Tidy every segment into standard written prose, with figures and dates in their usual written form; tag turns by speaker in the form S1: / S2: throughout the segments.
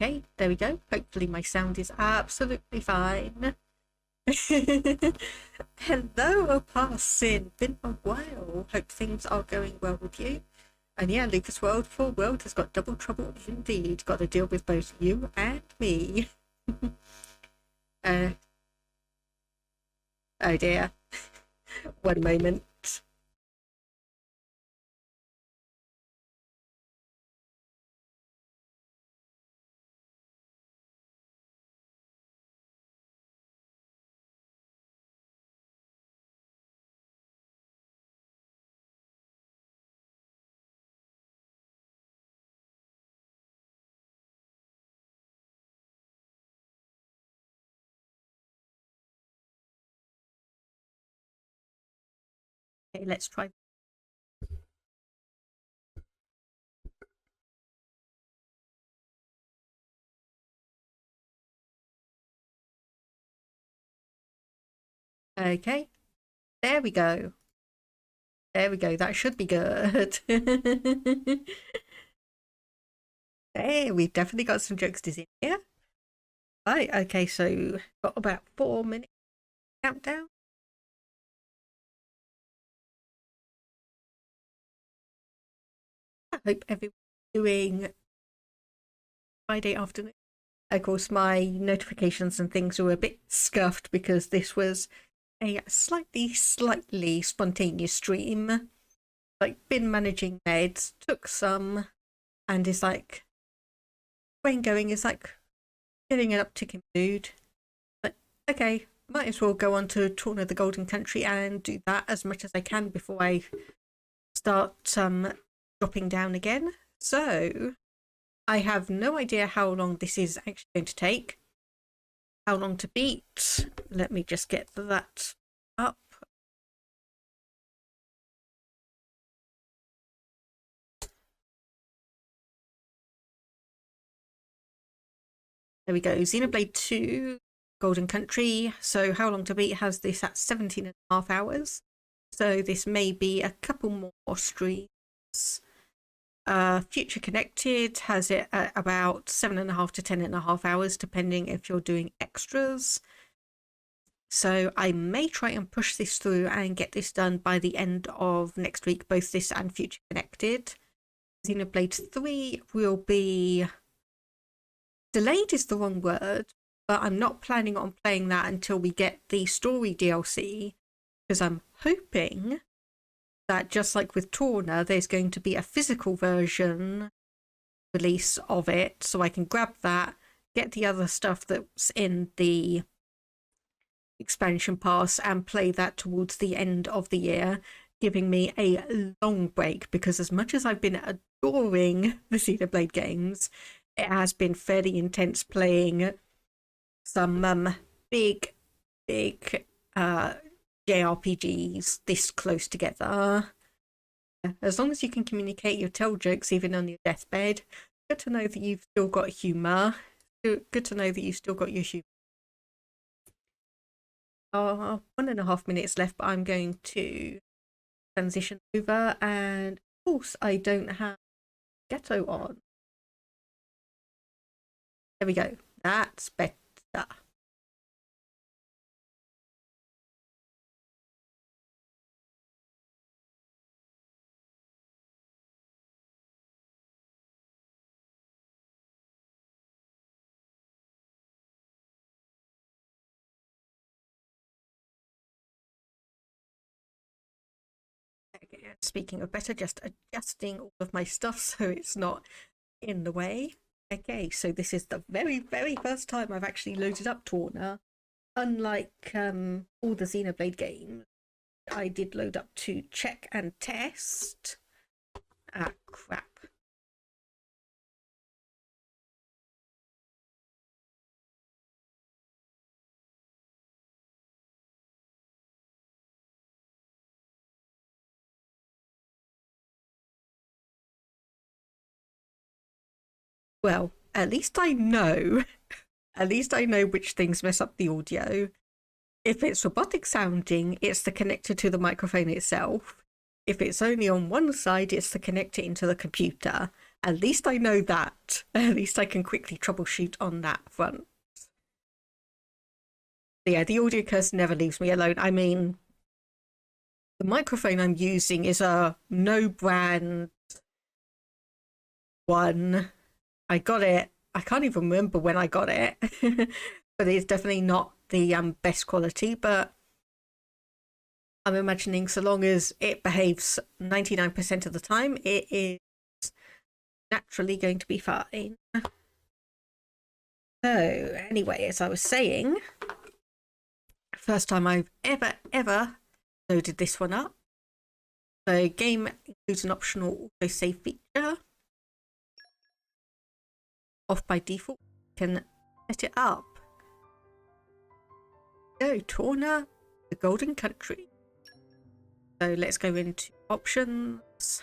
S1: Okay, there we go. Hopefully my sound is absolutely fine. Hello, Opasin. Been a while. Hope things are going well with you. And yeah, Lucas World 4 World has got double trouble indeed. Got to deal with both you and me. Oh dear. One moment. Okay, let's try. Okay, there we go. There we go. That should be good. Hey, we've definitely got some jokesters in here. Right, okay, so got about 4 minutes countdown. I hope everyone's doing Friday afternoon. Of course, my notifications and things were a bit scuffed because this was a slightly spontaneous stream. Like, been managing meds, took some, and is like, brain going is like getting an uptick in mood. But okay, might as well go on to Torna the Golden Country and do that as much as I can before I start dropping down again. So I have no idea how long this is actually going to take. How long to beat? Let me just get that up. There we go. Xenoblade 2, Golden Country. So how long to beat has this at 17.5 hours. So this may be a couple more streams. Future Connected has it at about 7.5 to 10.5 hours, depending if you're doing extras. So I may try and push this through and get this done by the end of next week, both this and Future Connected. Xenoblade 3 will be delayed is the wrong word, but I'm not planning on playing that until we get the story DLC, because I'm hoping that just like with Torna, there's going to be a physical version release of it, so I can grab that, get the other stuff that's in the expansion pass and play that towards the end of the year, giving me a long break, because as much as I've been adoring the Xenoblade games, it has been fairly intense playing some big JRPGs this close together. As long as you can communicate your tell jokes even on your deathbed, good to know that you've still got humour. Good to know that you've still got your humour. 1.5 minutes left, but I'm going to transition over, and of course I don't have Ghetto on. There we go. That's better. Speaking of better, just adjusting all of my stuff so it's not in the way. Okay, so this is the very first time I've actually loaded up Torna. Unlike all the Xenoblade games, I did load up to check and test. Ah, crap. Well, at least I know. At least I know which things mess up the audio. If it's robotic sounding, it's the connector to the microphone itself. If it's only on one side, it's the connector into the computer. At least I know that. At least I can quickly troubleshoot on that front. Yeah, the audio curse never leaves me alone. I mean, the microphone I'm using is a no brand one. I got it. I can't even remember when I got it, but it's definitely not the best quality. But I'm imagining so long as it behaves 99% of the time, it is naturally going to be fine. So anyway, as I was saying, first time I've ever loaded this one up. So game includes an optional autosave feature. Off by default, you can set it up. Go, Torna, the Golden Country. So let's go into options.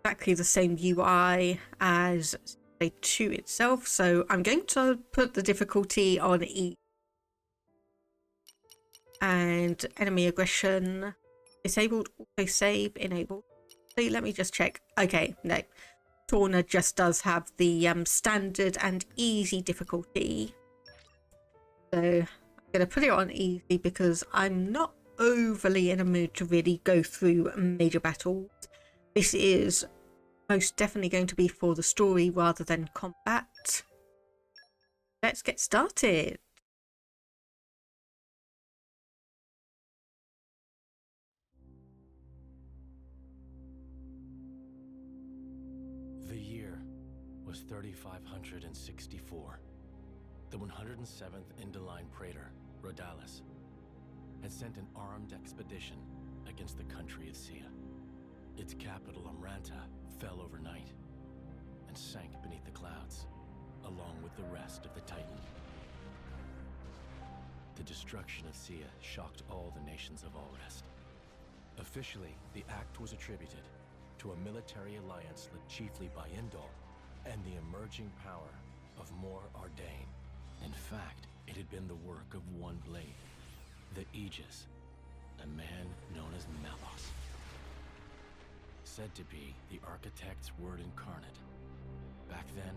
S1: Exactly the same UI as Xenoblade 2 itself. So I'm going to put the difficulty on E. And enemy aggression disabled, autosave enabled. So let me just check. Okay, no. Torna just does have the standard and easy difficulty. So I'm going to put it on easy because I'm not overly in a mood to really go through major battles. This is most definitely going to be for the story rather than combat. Let's get started.
S2: The year was 3564. The 107th Indoline Praetor, Rhodalis, had sent an armed expedition against the country of Sia. Its capital, Amranta, fell overnight and sank beneath the clouds, along with the rest of the Titan. The destruction of Sia shocked all the nations of Alrest. Officially, the act was attributed to a military alliance led chiefly by Indol and the emerging power of Mor Ardain. In fact, it had been the work of one blade, the Aegis, a man known as Malos. Said to be the architect's word incarnate. Back then,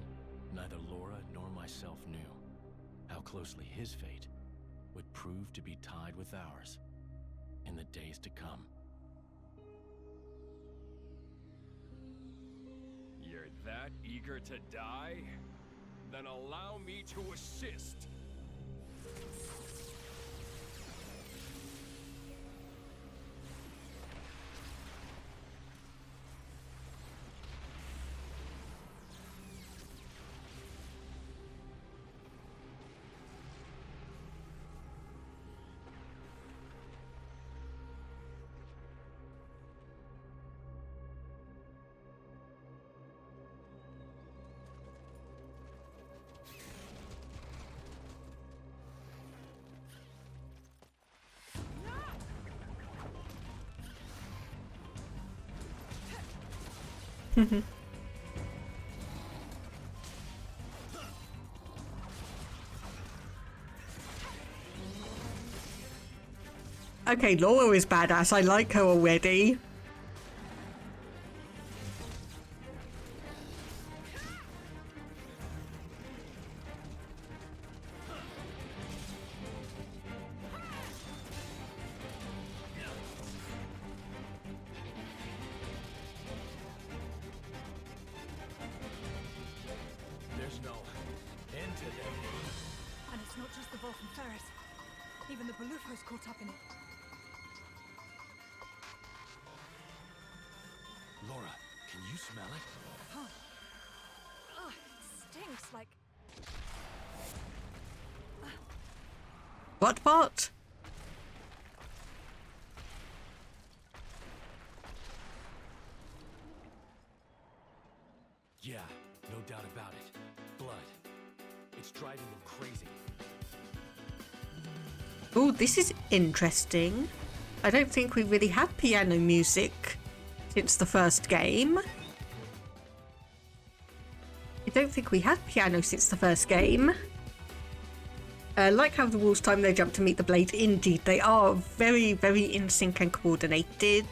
S2: neither Lora nor myself knew how closely his fate would prove to be tied with ours in the days to come.
S3: You're that eager to die? Then allow me to assist.
S1: Okay, Lora is badass. I like her already.
S2: There's no end to them.
S4: And it's not just the Vulcan ferret. Even the Belufo's caught up in it.
S2: Lora, can you smell it?
S4: Huh. Ugh, it stinks like...
S1: What?
S2: Yeah, no doubt about it. Blood. It's driving them crazy.
S1: Oh, this is interesting. I don't think we really had piano music since the first game. I don't think we had piano since the first game. Like how the walls time they jump to meet the blade. Indeed, they are very, very in sync and coordinated.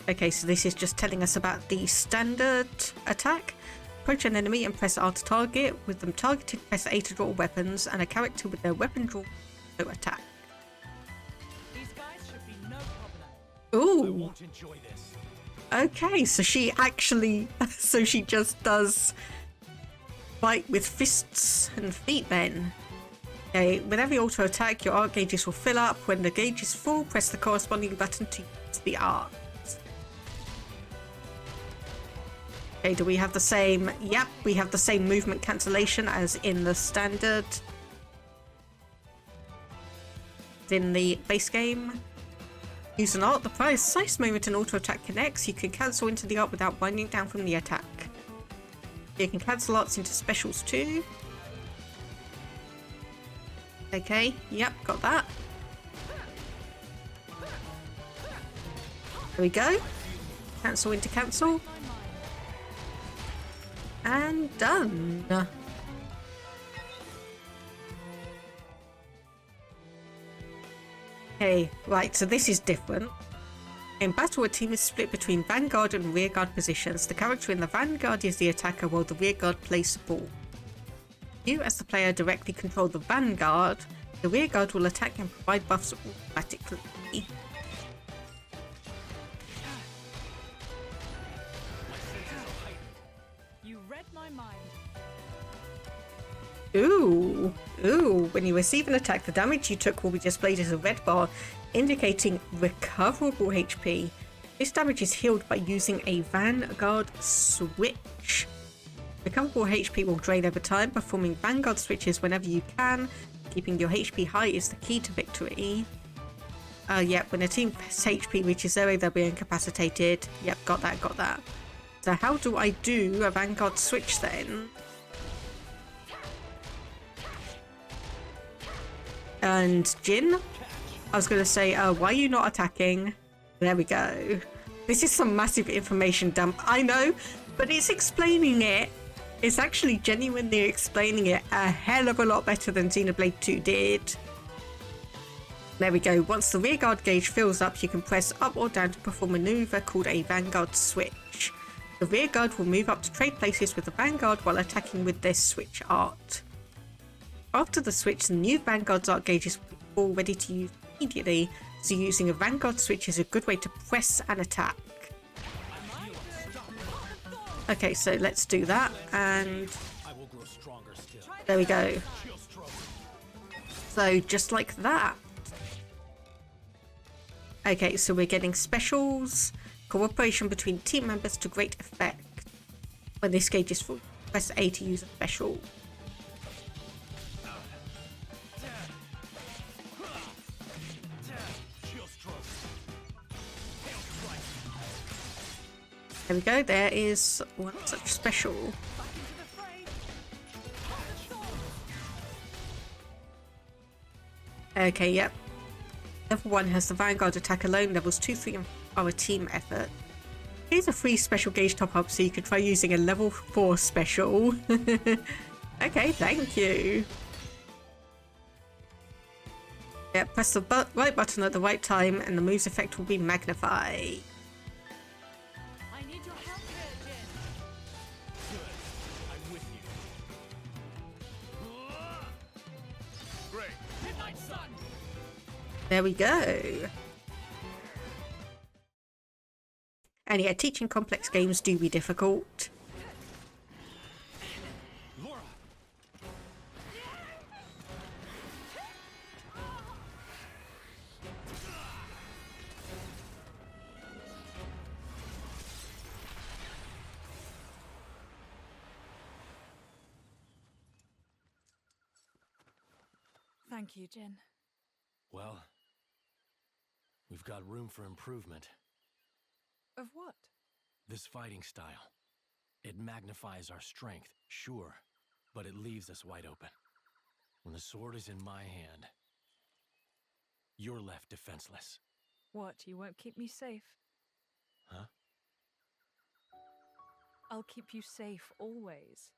S1: Okay, so this is just telling us about the standard attack. Approach an enemy and press R to target. With them targeted, press A to draw weapons, and a character with their weapon drawn to attack.
S4: These guys should be no problem.
S2: I
S1: Ooh.
S2: won't enjoy this.
S1: Okay, so she actually... So she just does fight with fists and feet then. Okay, with every auto attack, your art gauges will fill up. When the gauge is full, press the corresponding button to use the art. Okay, do we have the same... Yep, we have the same movement cancellation as in the standard... in the base game. Use an art. The precise moment an auto attack connects, you can cancel into the art without winding down from the attack. You can cancel arts into specials too. Okay, yep, got that. There we go. Cancel into cancel. And done. Okay, right, so this is different. In battle, a team is split between vanguard and rearguard positions. The character in the vanguard is the attacker while the rearguard plays support. You, as the player, directly control the vanguard. The rearguard will attack and provide buffs automatically.
S4: You read my mind.
S1: Ooh, ooh. When you receive an attack, the damage you took will be displayed as a red bar, indicating recoverable HP. This damage is healed by using a Vanguard switch. Recoverable HP will drain over time. Performing Vanguard switches whenever you can. Keeping your HP high is the key to victory. Yep, when a team's HP reaches 0, they'll be incapacitated. Yep, got that, got that. So how do I do a Vanguard switch then? And Jin, I was going to say, why are you not attacking? There we go. This is some massive information dump, I know, but it's explaining it. It's actually genuinely explaining it a hell of a lot better than Xenoblade 2 did. There we go. Once the rearguard gauge fills up, you can press up or down to perform a maneuver called a Vanguard switch. The rearguard will move up to trade places with the Vanguard while attacking with their switch art. After the switch, the new Vanguard's art gauges will be all ready to use immediately, so using a Vanguard switch is a good way to press and attack. Okay, so let's do that, and
S2: I will grow stronger still.
S1: there we go.
S2: Chill stroke.
S1: So just like that. Okay, so we're getting specials, cooperation between team members to great effect. When this gauge is full, press A to use a special. There we go, there is one such special. Okay, yep. Level 1 has the Vanguard attack alone, levels 2, 3 are a team effort. Here's a free special gauge top up so you can try using a level 4 special. Okay, thank you. Yeah, press the right button at the right time and the move's effect will be magnified.
S4: I need your help here, Jin.
S2: Good. I'm with you.
S3: Great.
S4: Midnight Sun.
S1: There we go. And yeah, teaching complex games do be difficult.
S2: Lora!
S4: Thank you, Jin.
S2: Well, we've got room for improvement.
S4: Of what?
S2: This fighting style. It magnifies our strength, sure, but it leaves us wide open. When the sword is in my hand, you're left defenseless.
S4: What, you won't keep me safe?
S2: Huh?
S4: I'll keep you safe always.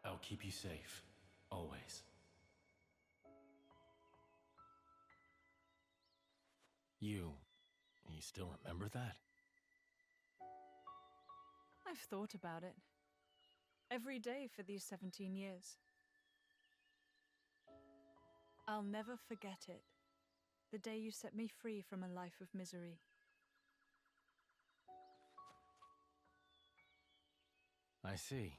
S2: I'll keep you safe, always. You still remember that?
S4: I've thought about it. Every day for these 17 years. I'll never forget it. The day you set me free from a life of misery.
S2: I see.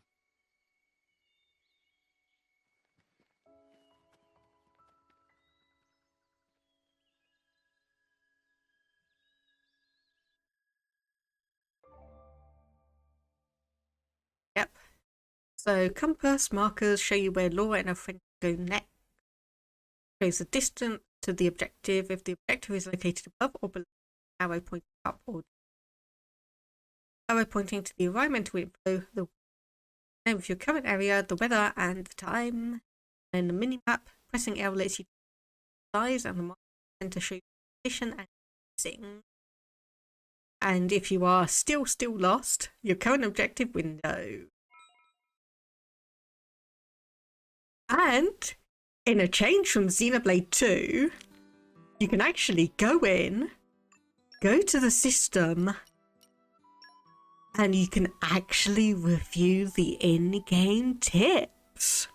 S1: Yep. So compass markers show you where Lora and her friend go next. Shows the distance to the objective. If the objective is located above or below, arrow pointing up or down. Arrow pointing to the environmental info, the name of your current area, the weather and the time. And the mini-map, pressing L lets you size and the marker center shows position and missing. And if you are still lost, your current objective window. And in a change from Xenoblade 2, you can actually go in, go to the system, and you can actually review the in-game tips.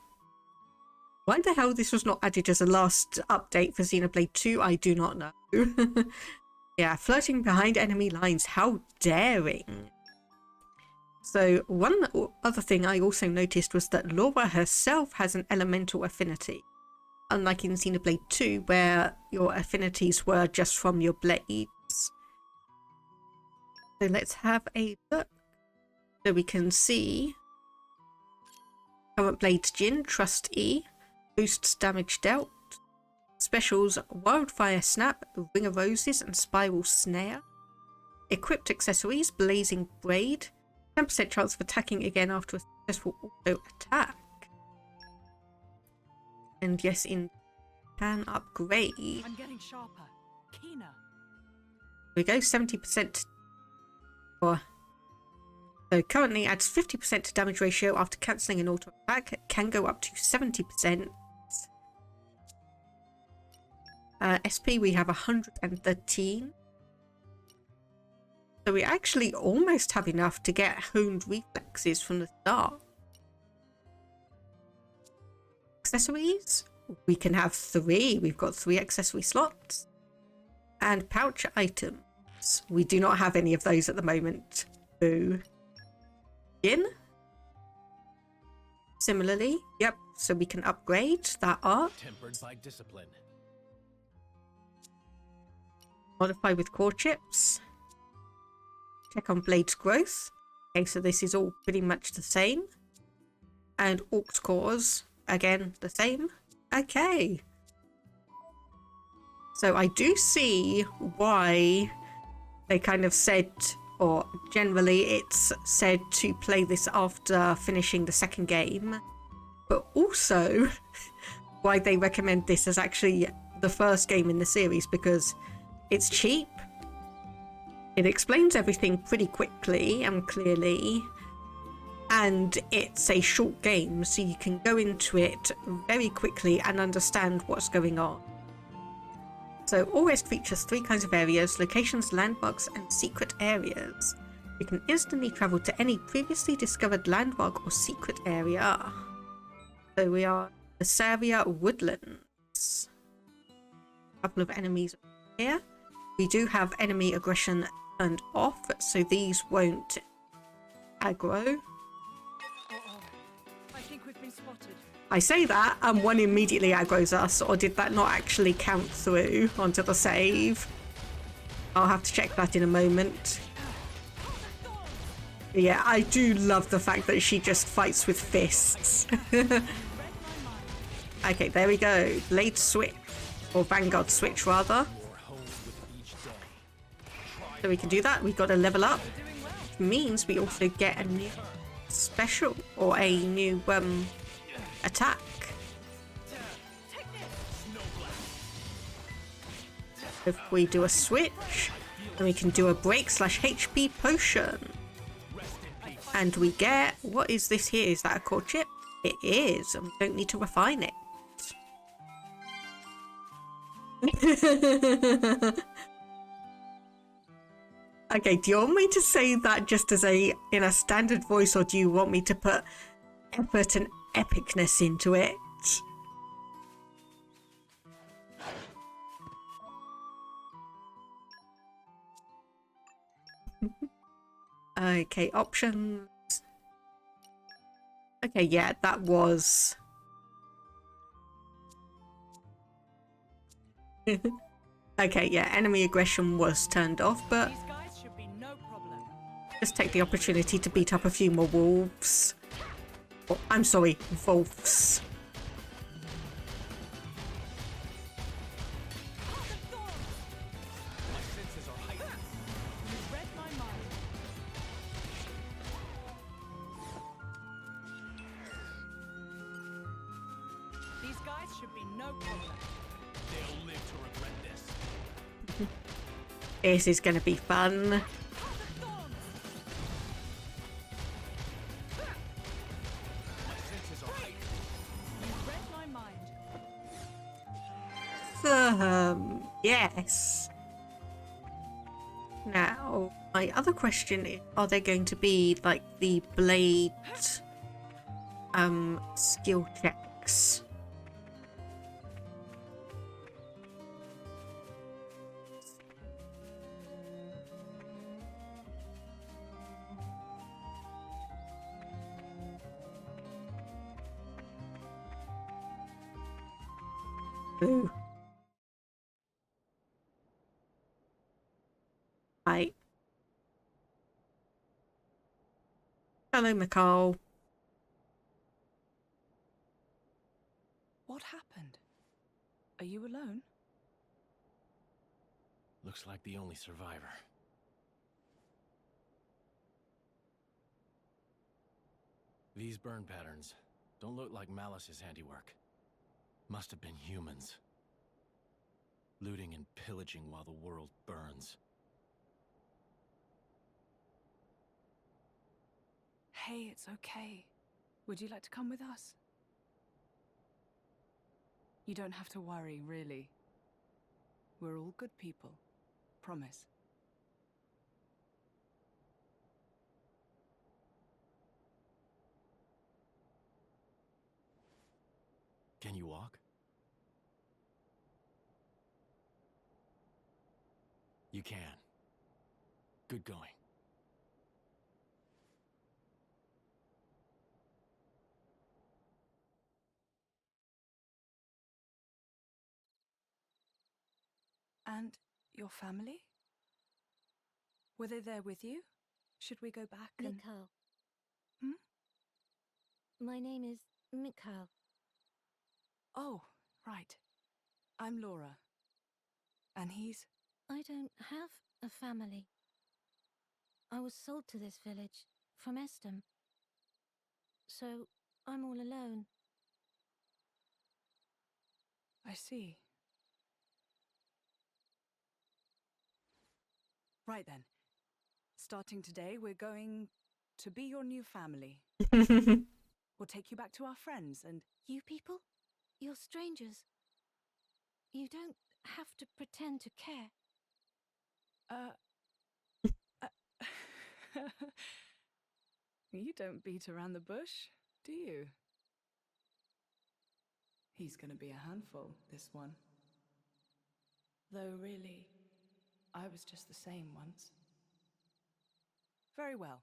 S1: Why the hell this was not added as a last update for Xenoblade 2, I do not know. Yeah, flirting behind enemy lines, how daring. So one other thing I also noticed was that Lora herself has an elemental affinity. Unlike in Xenoblade 2, where your affinities were just from your blades. So let's have a look. So we can see current blades Jin, Trust E, boosts damage dealt, specials Wildfire Snap, Ring of Roses and Spiral Snare, equipped accessories Blazing Braid, 10% chance of attacking again after a successful auto attack. And yes, in can upgrade.
S4: I'm getting sharper, keener.
S1: We go 70% for. So currently adds 50% to damage ratio after cancelling an auto attack. It can go up to 70%. SP we have 113. So we actually almost have enough to get honed reflexes from the start. Accessories, we can have 3. We've got 3 accessory slots. And pouch items. We do not have any of those at the moment. Boo. In. Similarly, yep, so we can upgrade that art.
S2: Tempered by discipline.
S1: Modify with core chips. Check on blades growth. Okay, so this is all pretty much the same. And orc cores, again, the same. Okay. So I do see why they kind of said, or generally it's said to play this after finishing the second game. But also why they recommend this as actually the first game in the series, because it's cheap. It explains everything pretty quickly and clearly, and it's a short game, so you can go into it very quickly and understand what's going on. So Alrest features 3 kinds of areas: locations, landmarks, and secret areas. You can instantly travel to any previously discovered landmark or secret area. So we are in Saria Woodlands. A couple of enemies here. We do have enemy aggression turned off, so these won't aggro.
S4: I think we've been spotted.
S1: I say that, and one immediately aggroes us, or did that not actually count through onto the save? I'll have to check that in a moment. Yeah, I do love the fact that she just fights with fists. Okay, there we go. Blade switch, or Vanguard switch rather. So we can do that. We've got to level up, which means we also get a new special, or a new attack. If we do a switch, then we can do a break / HP potion. And we get, what is this here? Is that a core chip? It is, and we don't need to refine it. Okay, do you want me to say that just as in a standard voice, or do you want me to put effort and epicness into it? Okay, options. Okay, yeah, that was... Okay, yeah, enemy aggression was turned off, but
S4: These guys should be no problem.
S1: just take the opportunity to beat up a few more wolves. Oh, I'm sorry, wolves.
S3: My senses are heightened.
S4: You read my mind. These guys should be no problem.
S3: They'll live to regret this.
S1: This is going to be fun.
S3: My senses are heightened.
S4: You read my mind.
S1: Yes. Now, my other question is, are they going to be like the blade skill checks? Ooh. Right. Hello, Nicole.
S4: What happened? Are you alone?
S2: Looks like the only survivor. These burn patterns don't look like Malice's handiwork. Must have been humans. Looting and pillaging while the world burns.
S4: Hey, it's okay. Would you like to come with us? You don't have to worry, really. We're all good people. Promise.
S2: Can you walk? You can. Good going.
S4: And your family? Were they there with you? Should we go back and...
S5: Mikhail.
S4: Hmm?
S5: My name is Mikhail.
S4: Oh, right. I'm Lora. And he's...
S5: I don't have a family. I was sold to this village from Addam. So I'm all alone.
S4: I see. Right then. Starting today, we're going to be your new family. We'll take you back to our friends and...
S5: You people? You're strangers. You don't have to pretend to care.
S4: You don't beat around the bush, do you? He's gonna be a handful, this one. Though really, I was just the same once. Very well.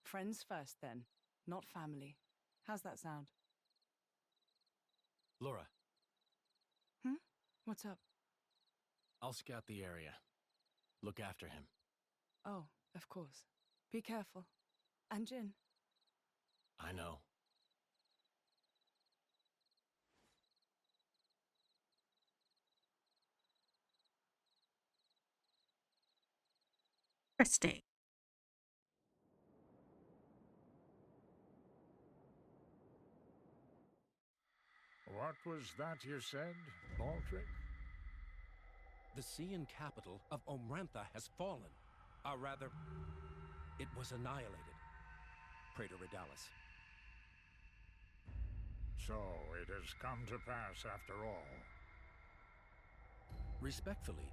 S4: Friends first then, not family. How's that sound?
S2: Lora,
S4: What's up?
S2: I'll scout the area. Look after him.
S4: Oh, of course. Be careful. And Jin.
S2: I know.
S1: Interesting.
S6: What was that you said, Baldric?
S2: The Cian capital of Omrantha has fallen. Or rather, it was annihilated. Praetor Redalis.
S6: So it has come to pass after all.
S2: Respectfully,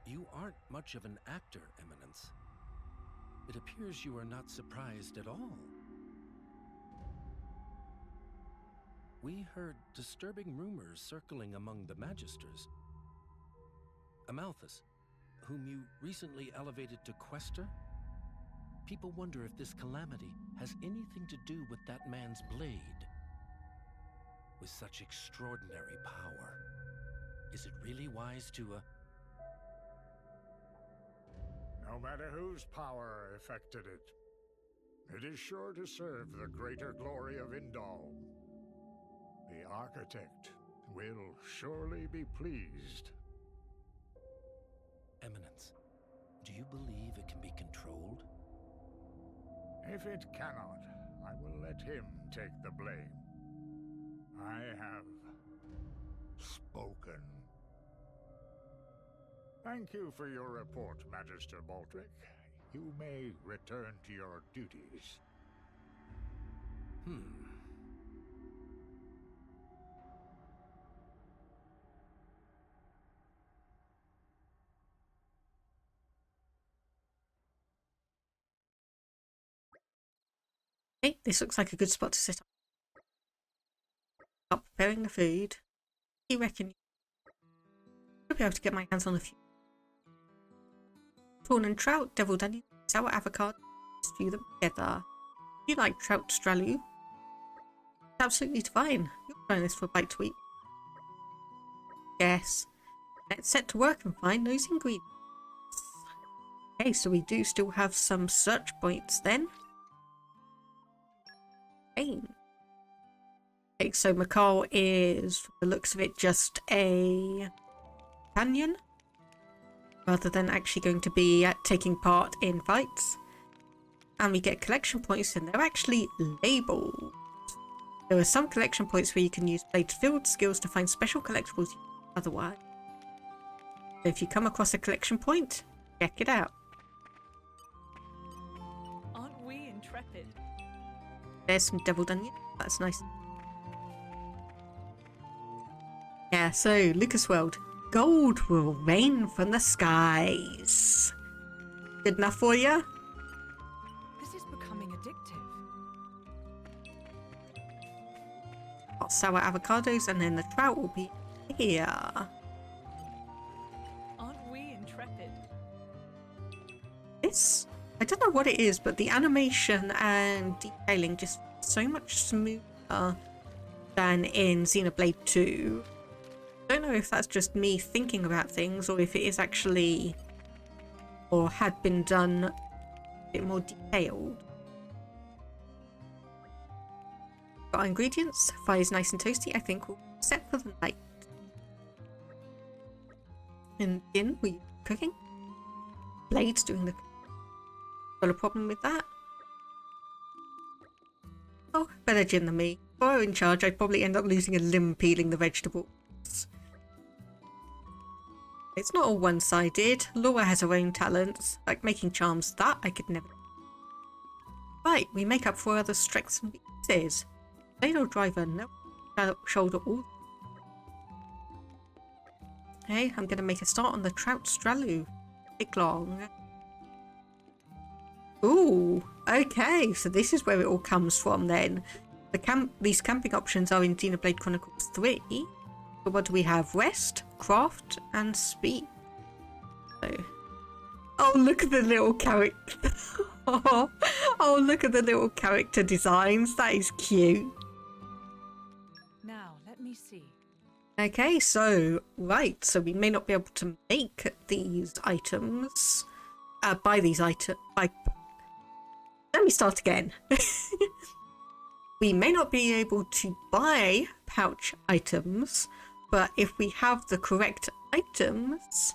S2: You aren't much of an actor, Eminence. It appears you are not surprised at all. We heard disturbing rumors circling among the Magisters. Amalthus, whom you recently elevated to Quester? People wonder if this calamity has anything to do with that man's blade. With such extraordinary power, is it really wise to,
S6: No matter whose power affected it, it is sure to serve the greater glory of Indal. The architect will surely be pleased.
S2: Eminence, do you believe it can be controlled?
S6: If it cannot, I will let him take the blame. I have spoken. Thank you for your report, Magister Baldric. You may return to your duties.
S1: Okay, this looks like a good spot to set up preparing the food. You reckon you'll be able to get my hands on a few prawn and trout, deviled onion, sour avocado, stew them together. You like trout stralu? Absolutely divine. You're trying this for a bite to eat. Yes. Let's set to work and find those ingredients. Okay, so we do still have some search points then. Okay, so Mikal is, from the looks of it, just a companion rather than actually going to be taking part in fights. And we get collection points, and they're actually labelled. There are some collection points where you can use Blade Field skills to find special collectibles otherwise. So if you come across a collection point, check it out.
S4: Aren't we intrepid?
S1: There's some deviled onion. That's nice. Yeah, so Lucas World. Gold will rain from the skies. Good enough for you?
S4: This is becoming addictive.
S1: Got sour avocados, and then the trout will be here.
S4: Aren't we intrepid?
S1: This, I don't know what it is, but the animation and detailing just so much smoother than in Xenoblade 2. I don't know if that's just me thinking about things, or if it is actually, or had been done a bit more detailed. Got our ingredients. Fire's nice and toasty. I think we'll set for the night. And Din, were you cooking? Blade's doing the cooking. Got a problem with that? Oh, better Jin than me. If I were in charge, I'd probably end up losing a limb peeling the vegetables. It's not all one-sided. Lora has her own talents, like making charms. That I could never. Right, we make up for other strengths and weaknesses. Ladle driver, no shoulder all. Hey, I'm gonna make a start on the trout stralu. Take long. Ooh, okay, so this is where it all comes from then. These camping options are in Xenoblade Chronicles 3. But what do we have? Rest, craft, and speed. So, oh, look at the little character. Oh, look at the little character designs. That is cute.
S4: Now, let me see.
S1: Okay, so, right. So we may not be able to make these items. Buy these items. Let me start again. We may not be able to buy pouch items, but if we have the correct items,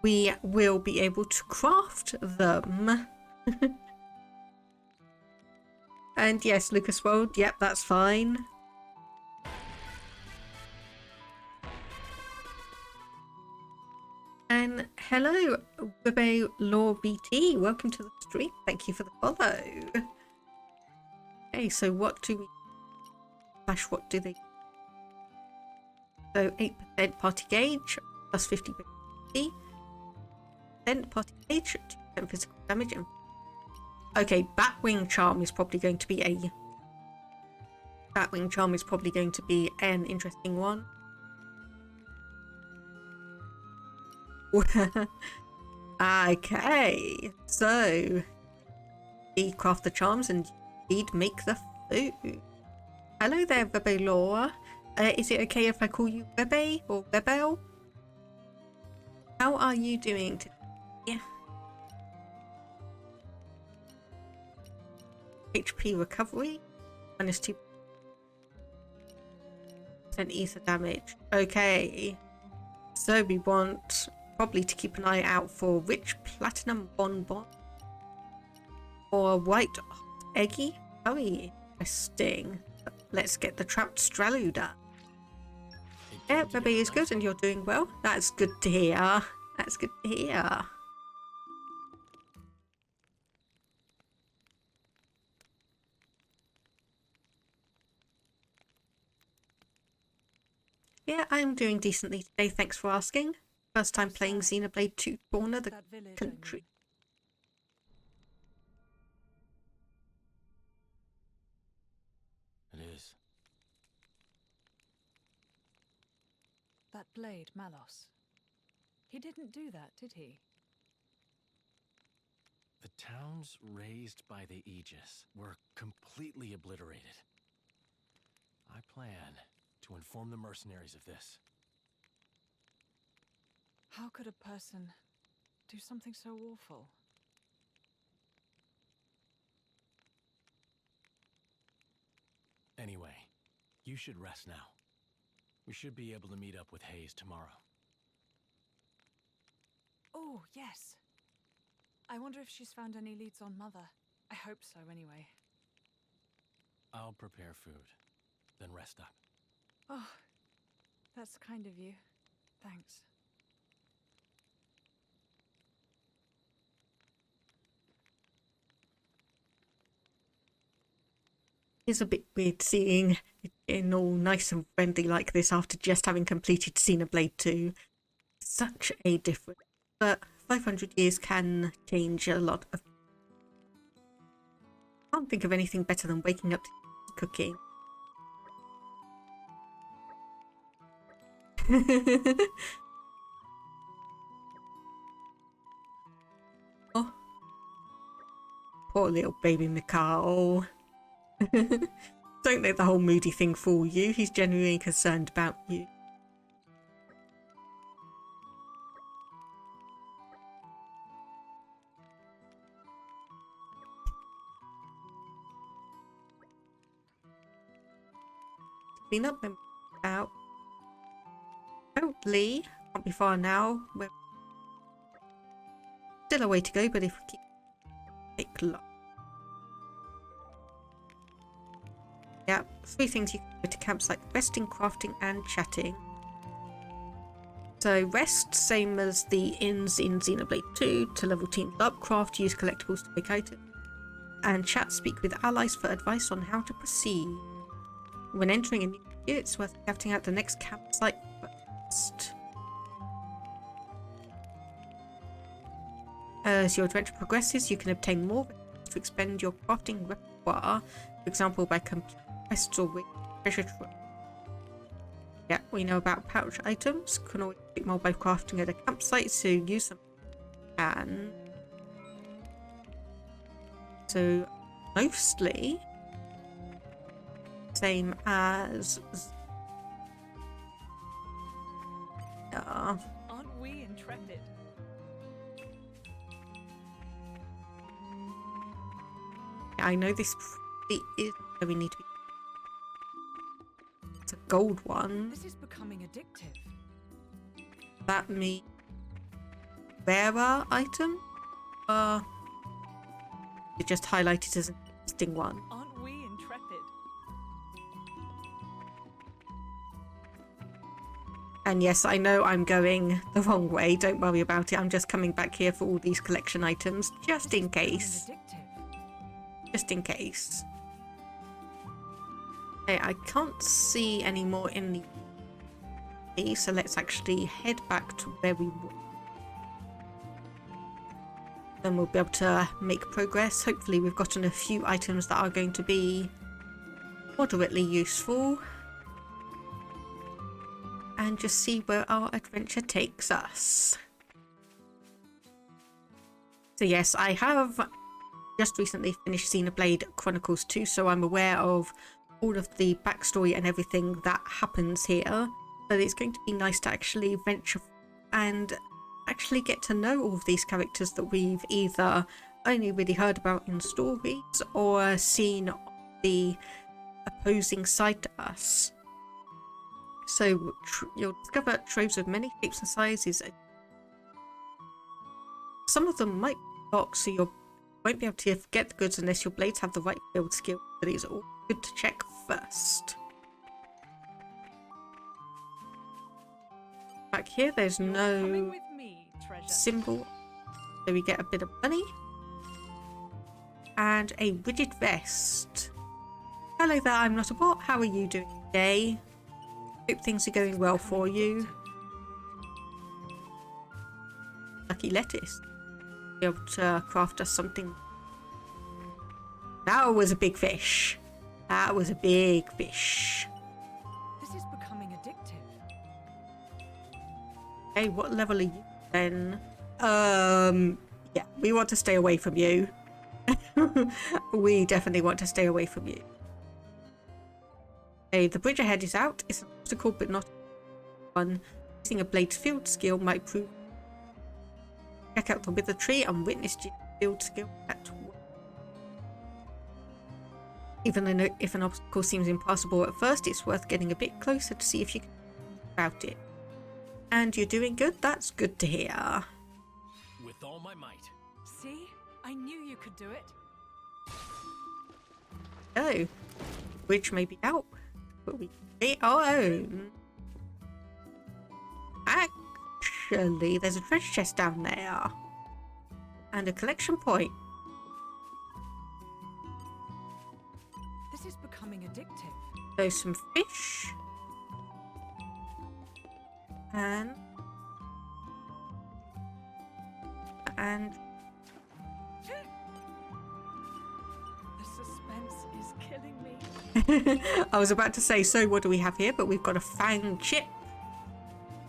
S1: we will be able to craft them. And yes, Lucas World, yep, that's fine. And hello, Webbe Law BT, welcome to the stream. Thank you for the follow. Okay, so what do we what do they? So 8% party gauge plus 50%. 10% party age, 2% physical damage, and okay, Batwing Charm is probably going to be an interesting one. Okay, so we craft the charms and indeed make the food. Hello there, Bebe Lora. Is it okay if I call you Bebe or Bebel? How are you doing today? HP recovery, -2% ether damage. Okay, so we want probably to keep an eye out for rich platinum bonbon or white eggy. Very interesting. Let's get the trapped Stralu done. Yeah, Bebe is good and you're doing well. That's good to hear. That's good to hear. Yeah, I'm doing decently today, thanks for asking. First time playing Xenoblade 2 Torna, the country.
S2: It is.
S4: That blade, Malos. He didn't do that, did he?
S2: The towns raised by the Aegis were completely obliterated. I plan to inform the mercenaries of this.
S4: How could a person do something so awful?
S2: Anyway, you should rest now. We should be able to meet up with Hayes tomorrow.
S4: Oh, yes. I wonder if she's found any leads on Mother. I hope so, anyway.
S2: I'll prepare food, then rest up.
S4: Oh, that's kind of you. Thanks.
S1: It's a bit weird seeing it getting all nice and friendly like this after just having completed Xenoblade 2. Such a difference. But 500 years can change a lot of... I can't think of anything better than waking up to cooking. Oh. Poor little baby Mikhail. Don't let the whole moody thing fool you. He's genuinely concerned about you. Clean up and out. Hopefully, can't be far now. We're still a way to go, but if we keep take long. Yeah, 3 things you can go to campsite: resting, crafting, and chatting. So rest, same as the inns in Xenoblade 2, to level teams up, craft, use collectibles to make items. And chat, speak with allies for advice on how to proceed. When entering a new area, it's worth scouting out the next campsite first. As your adventure progresses, you can obtain more to expand your crafting repertoire, for example by completing quests or treasure trove. Yeah, we know about pouch items. Can always get more by crafting at a campsite, so use them. And so mostly same as
S4: Aren't we intrepid?
S1: I know this is where we need to be. It's a gold one.
S4: This is becoming addictive.
S1: That means rarer item? It just highlighted as an interesting one.
S4: Aren't we intrepid?
S1: And yes, I know I'm going the wrong way. Don't worry about it. I'm just coming back here for all these collection items, just in case. Just in case. Okay, I can't see any more in the... Okay, so let's actually head back to where we were. then we'll be able to make progress. Hopefully we've gotten a few items that are going to be moderately useful. And just see where our adventure takes us. So yes, I have just recently finished Xenoblade Chronicles 2, so I'm aware of all of the backstory and everything that happens here. But it's going to be nice to actually venture and actually get to know all of these characters that we've either only really heard about in stories or seen on the opposing side to us. So you'll discover troves of many shapes and sizes. Some of them might block, so you won't be able to get the goods unless your blades have the right build skill. But it's all good to check first. Back here, there's no symbol, so we get a bit of money and a rigid vest. Hello there, I'm not a bot. How are you doing today? Hope things are going well for you. Lucky lettuce. Be able to craft us something. That was a big fish. That was a big fish.
S4: This is becoming addictive.
S1: Hey, what level are you then? Yeah, we want to stay away from you. We definitely want to stay away from you. Okay, the bridge ahead is out. It's an obstacle, but not one. Using a blade's field skill might prove. Check out the wither tree and witness your field skill at work. Even though if an obstacle seems impassable at first, it's worth getting a bit closer to see if you can about it. And you're doing good? That's good to hear.
S2: With all my might.
S4: See? I knew you could do it.
S1: Oh, bridge may be out, but we can create our own. Actually, there's a treasure chest down there. And a collection point.
S4: This is becoming addictive.
S1: There's some fish. And
S4: The suspense is killing me.
S1: I was about to say, so what do we have here? But we've got a fang chip.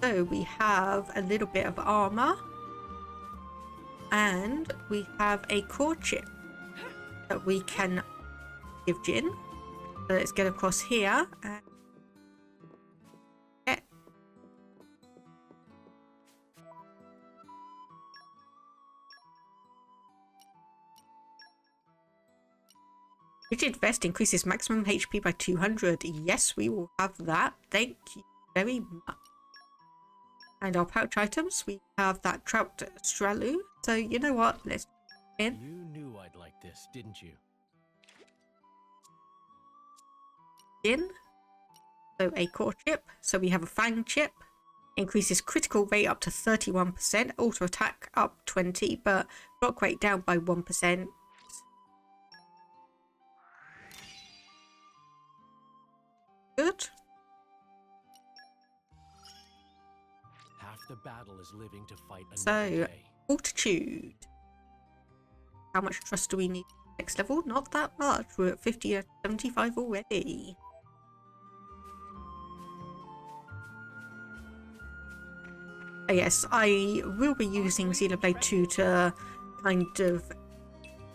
S1: So we have a little bit of armor. And we have a core chip that we can give Jin. So let's get across here and get. Rigid vest increases maximum HP by 200. Yes, we will have that. Thank you very much. And our pouch items, we have that trout stralu. So you know what? Let's in.
S2: You knew I'd like this, didn't you?
S1: In. So a core chip. So we have a fang chip. Increases critical rate up to 31%. Auto attack up 20%, but block rate down by 1%. Good.
S2: Half the battle is living to fight another
S1: So,
S2: day.
S1: fortitude. How much trust do we need? Next level? Not that much. We're at 50 and 75 already. Oh, yes, I will be using Xenoblade 2 to kind of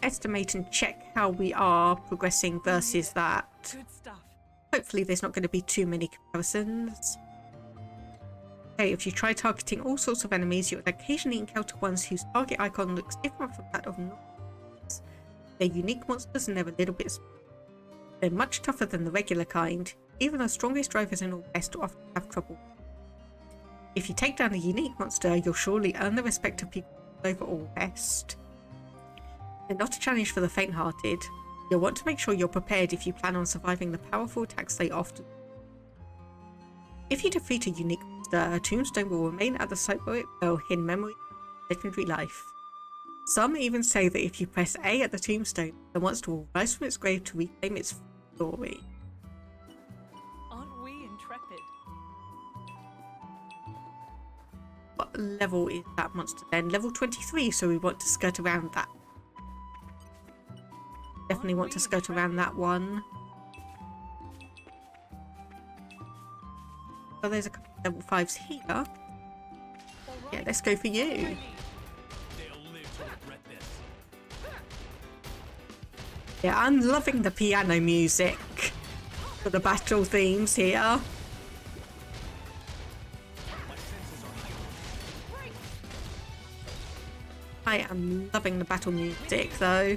S1: estimate and check how we are progressing versus that.
S4: Good stuff.
S1: Hopefully there's not going to be too many comparisons. Okay, if you try targeting all sorts of enemies, you'll occasionally encounter ones whose target icon looks different from that of normals. They're unique monsters and they're a little bit... They're much tougher than the regular kind. Even the strongest drivers in Alrest often have trouble. If you take down a unique monster, you'll surely earn the respect of people over Alrest. They're not a challenge for the faint-hearted. You'll want to make sure you're prepared if you plan on surviving the powerful attacks they often. If you defeat a unique monster, a tombstone will remain at the site where it fell in memory of legendary life. Some even say that if you press A at the tombstone, the monster will rise from its grave to reclaim its glory.
S4: Aren't we intrepid?
S1: What level is that monster then? Level 23, so we want to skirt around that. Definitely want to skirt around that one. Oh, there's a couple of level 5s here. Yeah, let's go for you. Yeah, I'm loving the piano music for the battle themes here. I am loving the battle music though.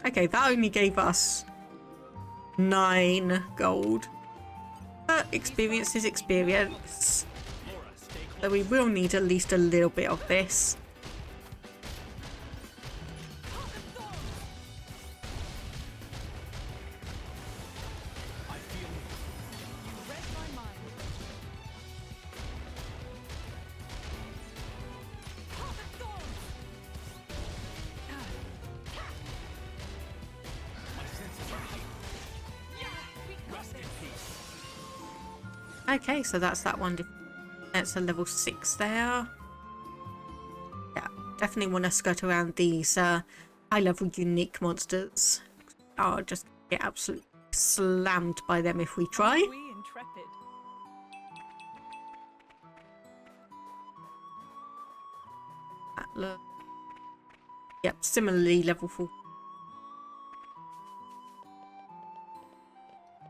S1: Okay, that only gave us 9 gold. But experience is experience. So we will need at least a little bit of this. Okay, so that's that one. That's a level 6 there. Yeah, definitely want to skirt around these high-level unique monsters. I'll just get absolutely slammed by them if we try.
S4: We intrepid.
S1: Look. Yep, similarly level 4.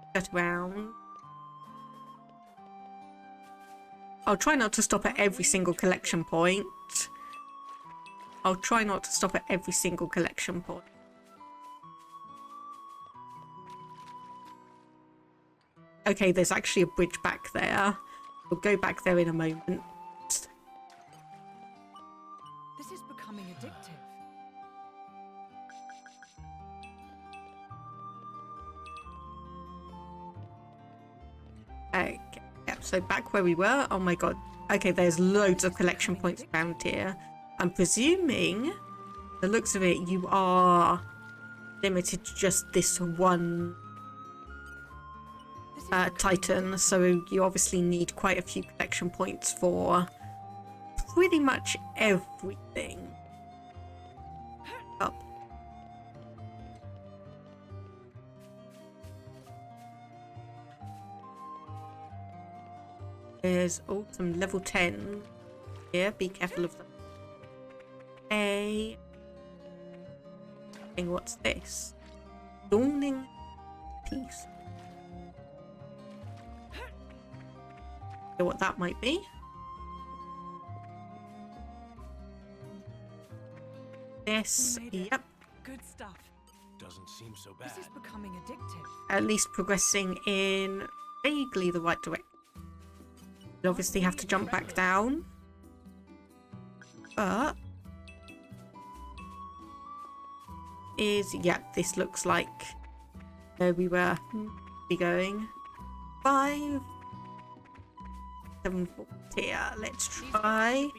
S1: Skirt around. I'll try not to stop at every single collection point. I'll try not to stop at every single collection point. Okay, there's actually a bridge back there. We'll go back there in a moment.
S4: This is becoming addictive.
S1: Okay. Yep, so back where we were. Oh my god. Okay, there's loads of collection points around here. I'm presuming, the looks of it, you are limited to just this one Titan. So you obviously need quite a few collection points for pretty much everything. Up. There's some level 10 here. Be careful of them. What's this? Dawning Peace. What that might be. This, yep.
S4: Good stuff.
S2: Doesn't seem so bad.
S4: This is becoming addictive.
S1: At least progressing in vaguely the right direction. You'll obviously have to jump back down. But yeah, this looks like where we were going. 5, 7, 4 here. Let's try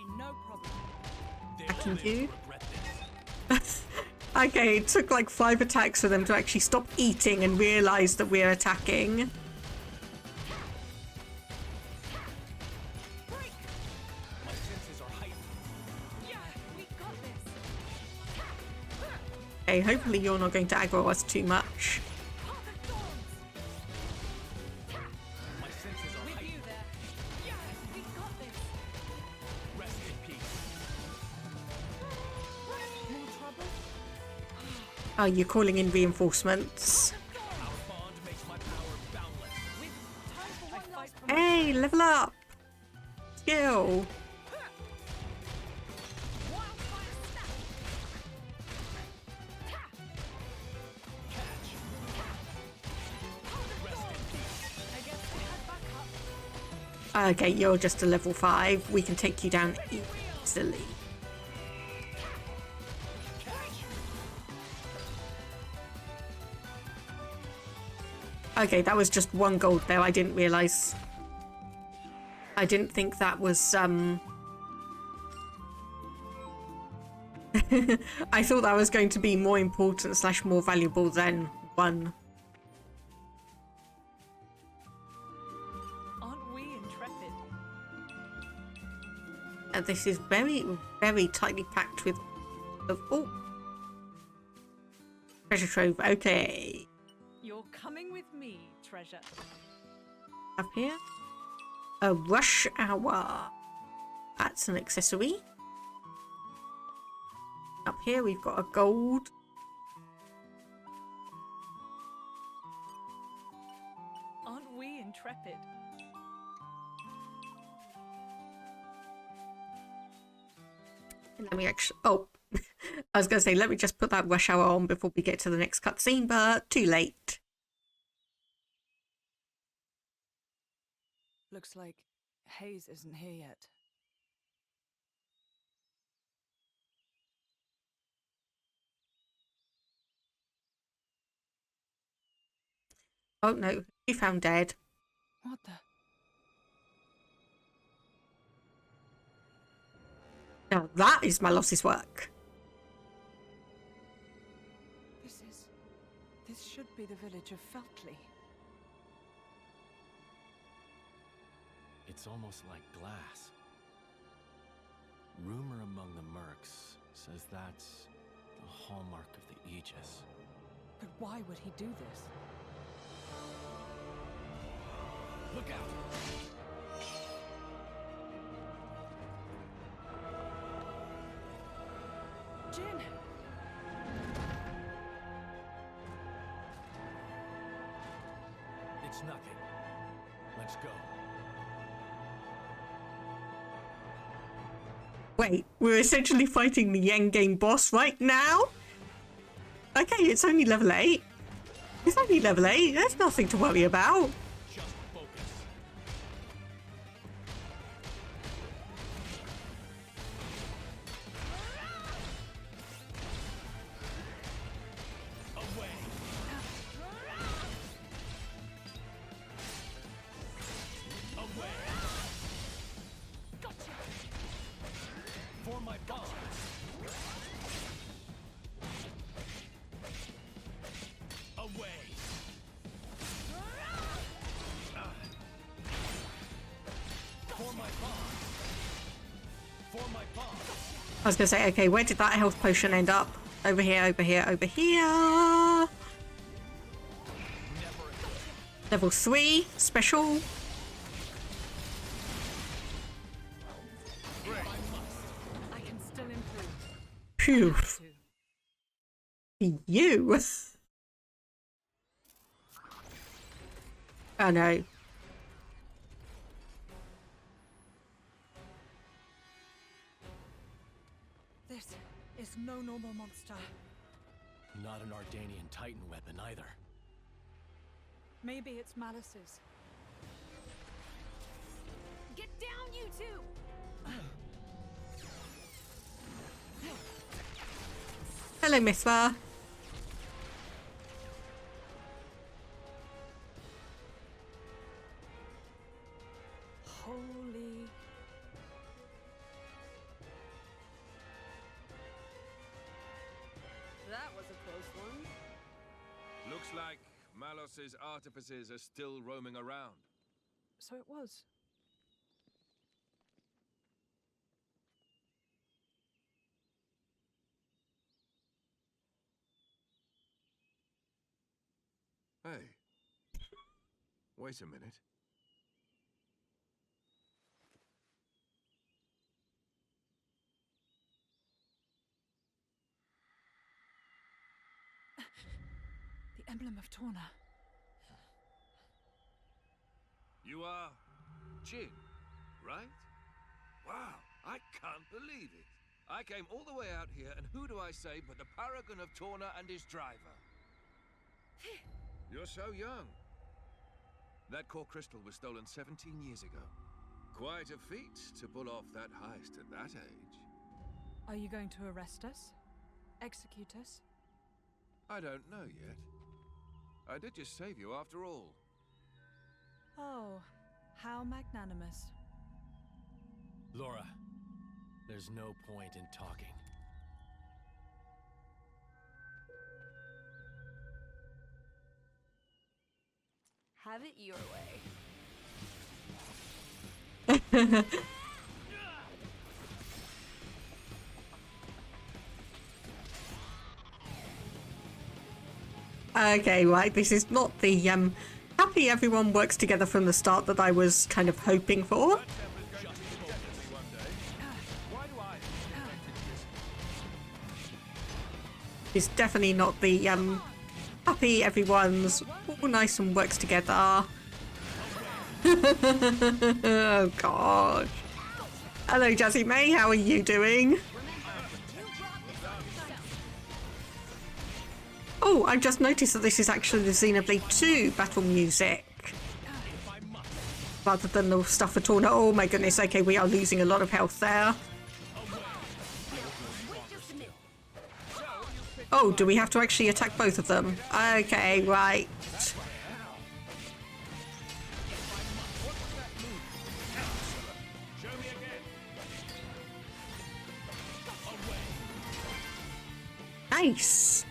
S1: attacking you. Okay, it took like 5 attacks for them to actually stop eating and realise that we're attacking. Okay, hopefully you're not going to aggro us too much. Oh, you're calling in reinforcements. Hey, level up! Skill! Okay, you're just a level 5. We can take you down easily. Okay, that was just 1 gold there. I didn't realise. I didn't think that was, I thought that was going to be more important / more valuable than 1 and this is very, very tightly packed with... Oh! Treasure trove, okay.
S4: You're coming with me, treasure.
S1: Up here. A rush hour. That's an accessory. Up here we've got a gold.
S4: Aren't we intrepid?
S1: Let me actually... Oh, I was going to say, let me just put that rush hour on before we get to the next cutscene, but too late.
S4: Looks like Hayes isn't here yet.
S1: Oh no, he found dead.
S4: What the?
S1: Now that is Malos's work.
S4: This should be the village of Feltley.
S2: It's almost like glass. Rumor among the mercs says that's the hallmark of the Aegis.
S4: But why would he do this?
S2: Look out!
S4: Jin!
S2: It's nothing. Let's go.
S1: Wait, we're essentially fighting the endgame boss right now? Okay, it's only level 8. It's only level 8. There's nothing to worry about.
S2: Just focus. Away. Away. Gotcha. For my bomb. Away. For my bomb. For my bomb.
S1: I was going to say, okay, where did that health potion end up? Over here, over here, over here. Level 3, special.
S4: I can still improve.
S1: Phew.
S4: To.
S1: You. Oh no.
S4: This is no normal monster.
S2: Not an Ardanian Titan weapon either.
S4: Maybe it's Malice's.
S5: Get down, you two!
S1: Hello, Mythra.
S4: Holy... That was a close one.
S3: Looks like Malos's artificers are still roaming around.
S4: So it was.
S3: Hey. Wait a minute.
S4: The emblem of Torna.
S3: You are Jin, right? Wow, I can't believe it. I came all the way out here, and who do I say but the paragon of Torna and his driver? You're so young. That core crystal was stolen 17 years ago. Quite a feat to pull off that heist at that age.
S4: Are you going to arrest us? Execute us?
S3: I don't know yet. I did just save you after all.
S4: Oh, how magnanimous.
S2: Lora, there's no point in talking.
S5: Have it your way.
S1: Okay, right. This is not the happy everyone works together from the start that I was kind of hoping for. It's definitely not the happy everyone's all nice and works together. Oh gosh. Hello Jazzy May, how are you doing? Oh, I've just noticed that this is actually the Xenoblade 2 battle music. Rather than the stuff for Torna. Oh my goodness, okay, we are losing a lot of health there. Oh, do we have to actually attack both of them? Okay, right. Nice.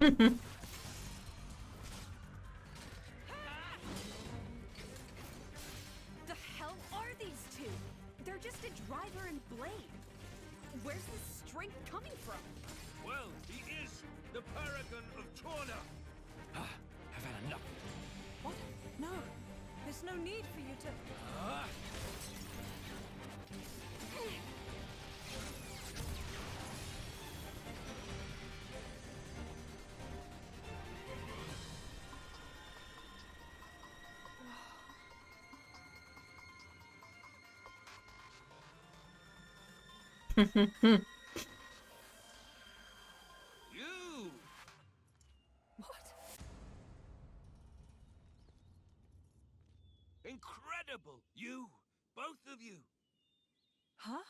S7: The hell are these two? They're just a driver and blade. Where's this strength coming from?
S3: Well, he is the paragon of Torna.
S2: I've had enough.
S4: What? No. There's no need for you to...
S3: You!
S4: What?
S3: Incredible! You! Both of you!
S4: Huh?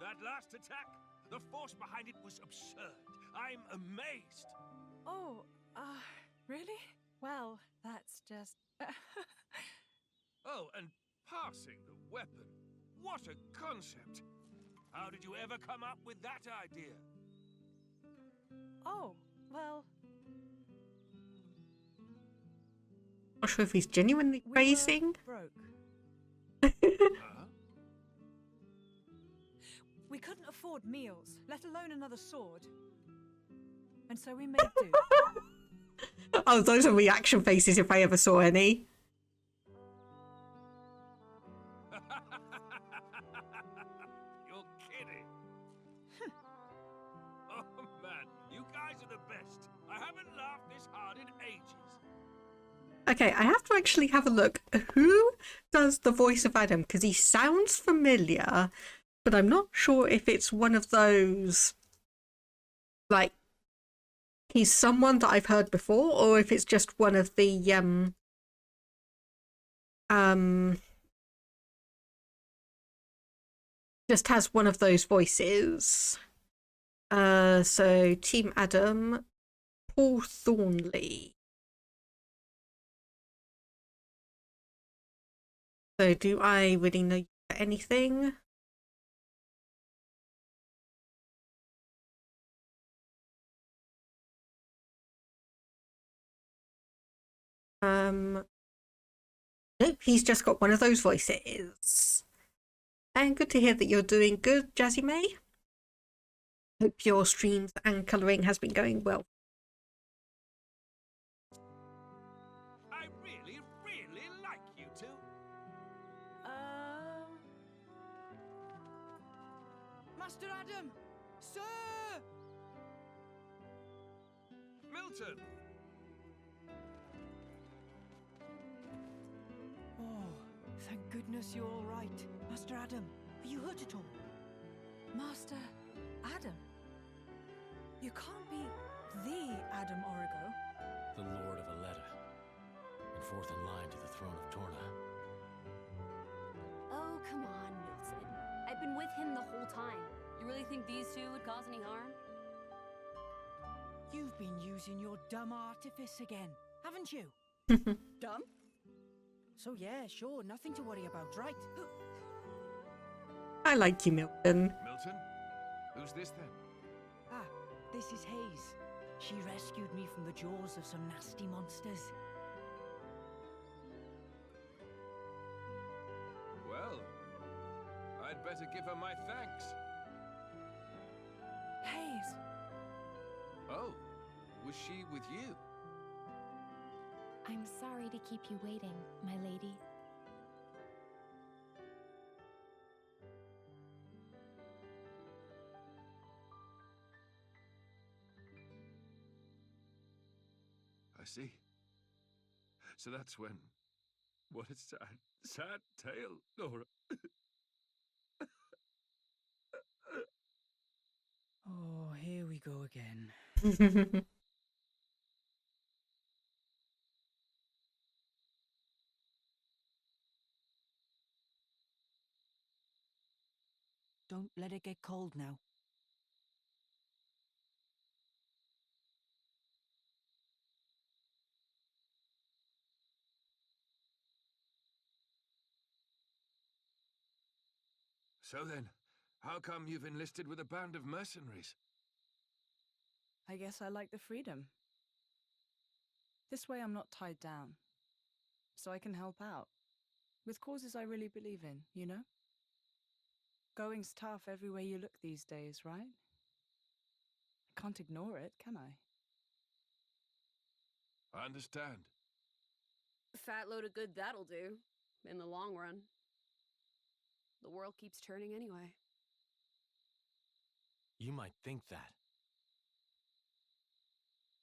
S3: That last attack, the force behind it was absurd. I'm amazed.
S4: Oh, really? Well, that's just...
S3: Oh, and passing the weapon. What a concept. How did you ever come up with that idea?
S4: Oh, well...
S1: Not sure if he's genuinely
S4: we were
S1: praising.
S4: broke.
S3: Huh?
S4: We couldn't afford meals, let alone another sword. And so we made do.
S1: Oh, those are reaction faces if I ever saw any.
S3: You're kidding. Oh man, you guys are the best. I haven't laughed this hard in ages.
S1: Okay, I have to actually have a look. Who does the voice of Addam? Because he sounds familiar, but I'm not sure if it's one of those, like, he's someone that I've heard before, or if it's just one of the, just has one of those voices. So Team Addam, Paul Thornley. So do I really know anything? Nope, he's just got one of those voices. And good to hear that you're doing good, Jazzy May. Hope your streams and colouring has been going well.
S3: I really, really like you two.
S4: Master Addam! Sir!
S3: Milton!
S4: Oh, thank goodness you're all right. Master Addam, are you hurt at all? Master Addam? You can't be the Addam Origo.
S2: The Lord of Aletta, and fourth in line to the throne of Torna.
S7: Oh, come on, Milton. I've been with him the whole time. You really think these two would cause any harm?
S8: You've been using your dumb artifice again, haven't you? Dumb? So yeah, sure, nothing to worry about, right?
S1: I like you, Milton.
S3: Milton, Who's this then?
S8: Ah, this is Hayes. She rescued me from the jaws of some nasty monsters.
S3: Well, I'd better give her my thanks.
S4: Hayes!
S3: Oh, was she with you?
S5: I'm sorry to keep you waiting, my lady.
S3: I see. So that's when... What a sad, sad tale, Lora.
S8: Oh, here we go again. Don't let it get cold now.
S3: So then, how come you've enlisted with a band of mercenaries?
S4: I guess I like the freedom. This way I'm not tied down. So I can help out. With causes I really believe in, you know? Going's tough everywhere you look these days, right? I can't ignore it, can I?
S3: I understand.
S7: Fat load of good that'll do, in the long run. The world keeps turning anyway.
S2: You might think that.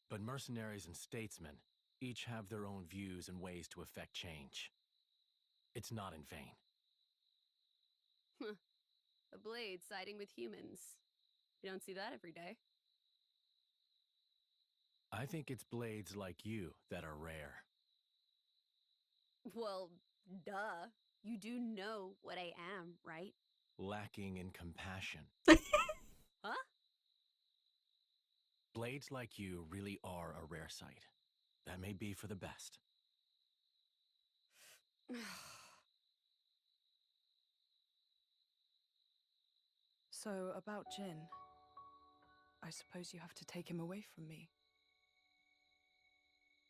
S2: But mercenaries and statesmen each have their own views and ways to effect change. It's not in vain.
S7: A blade siding with humans. You don't see that every day.
S2: I think it's blades like you that are rare.
S7: Well, duh. You do know what I am, right?
S2: Lacking in compassion.
S7: Huh?
S2: Blades like you really are a rare sight. That may be for the best.
S4: So, about Jin. I suppose you have to take him away from me.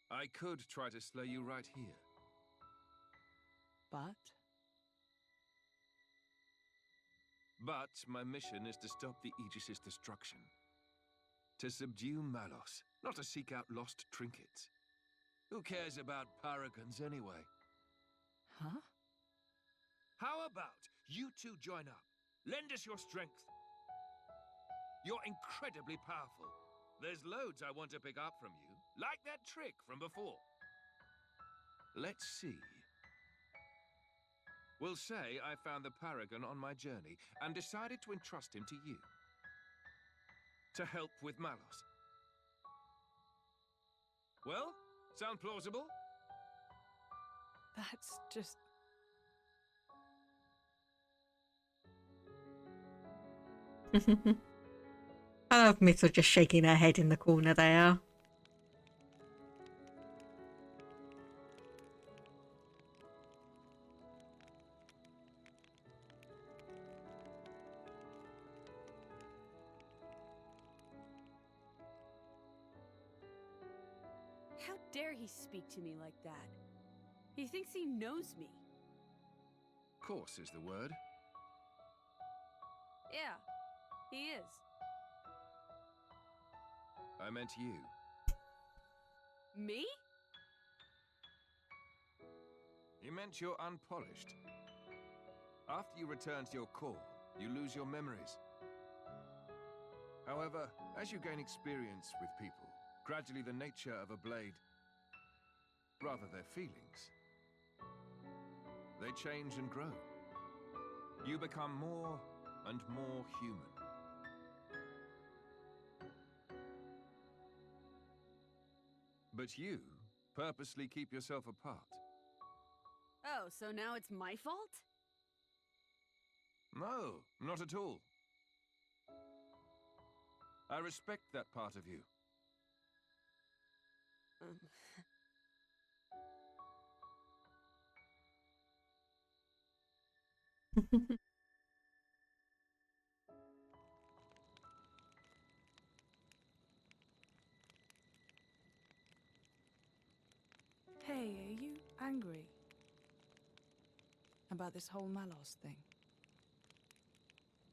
S3: I could try to slay you right here.
S4: But
S3: But my mission is to stop the Aegis's destruction. To subdue Malos, not to seek out lost trinkets. Who cares about paragons anyway?
S4: huh?
S3: How about you two join up? Lend us your strength. You're incredibly powerful. There's loads I want to pick up from you, like that trick from before. Let's see. We'll say I found the paragon on my journey and decided to entrust him to you. To help with Malos. Well, sound plausible?
S4: That's just...
S1: I love Mythra just shaking her head in the corner there.
S7: How dare he speak to me like that? He thinks he knows me.
S3: Course is the word.
S7: Yeah, he is.
S3: I meant you.
S7: Me?
S3: He meant you're unpolished. After you return to your core, you lose your memories. However, as you gain experience with people, gradually the nature of a blade, rather their feelings, they change and grow. You become more and more human. But you purposely keep yourself apart.
S7: Oh, so now it's my fault?
S3: No, not at all. I respect that part of you.
S7: Um,
S4: angry about this whole Malos thing?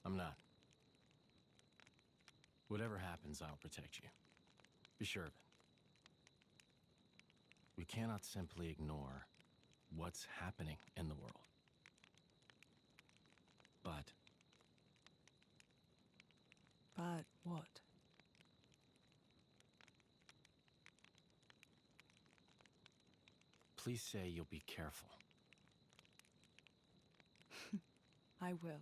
S2: I'm not. Whatever happens, I'll protect you. Be sure of it. We cannot simply ignore what's happening in the world. But
S4: What?
S2: please say you'll be careful.
S4: I will.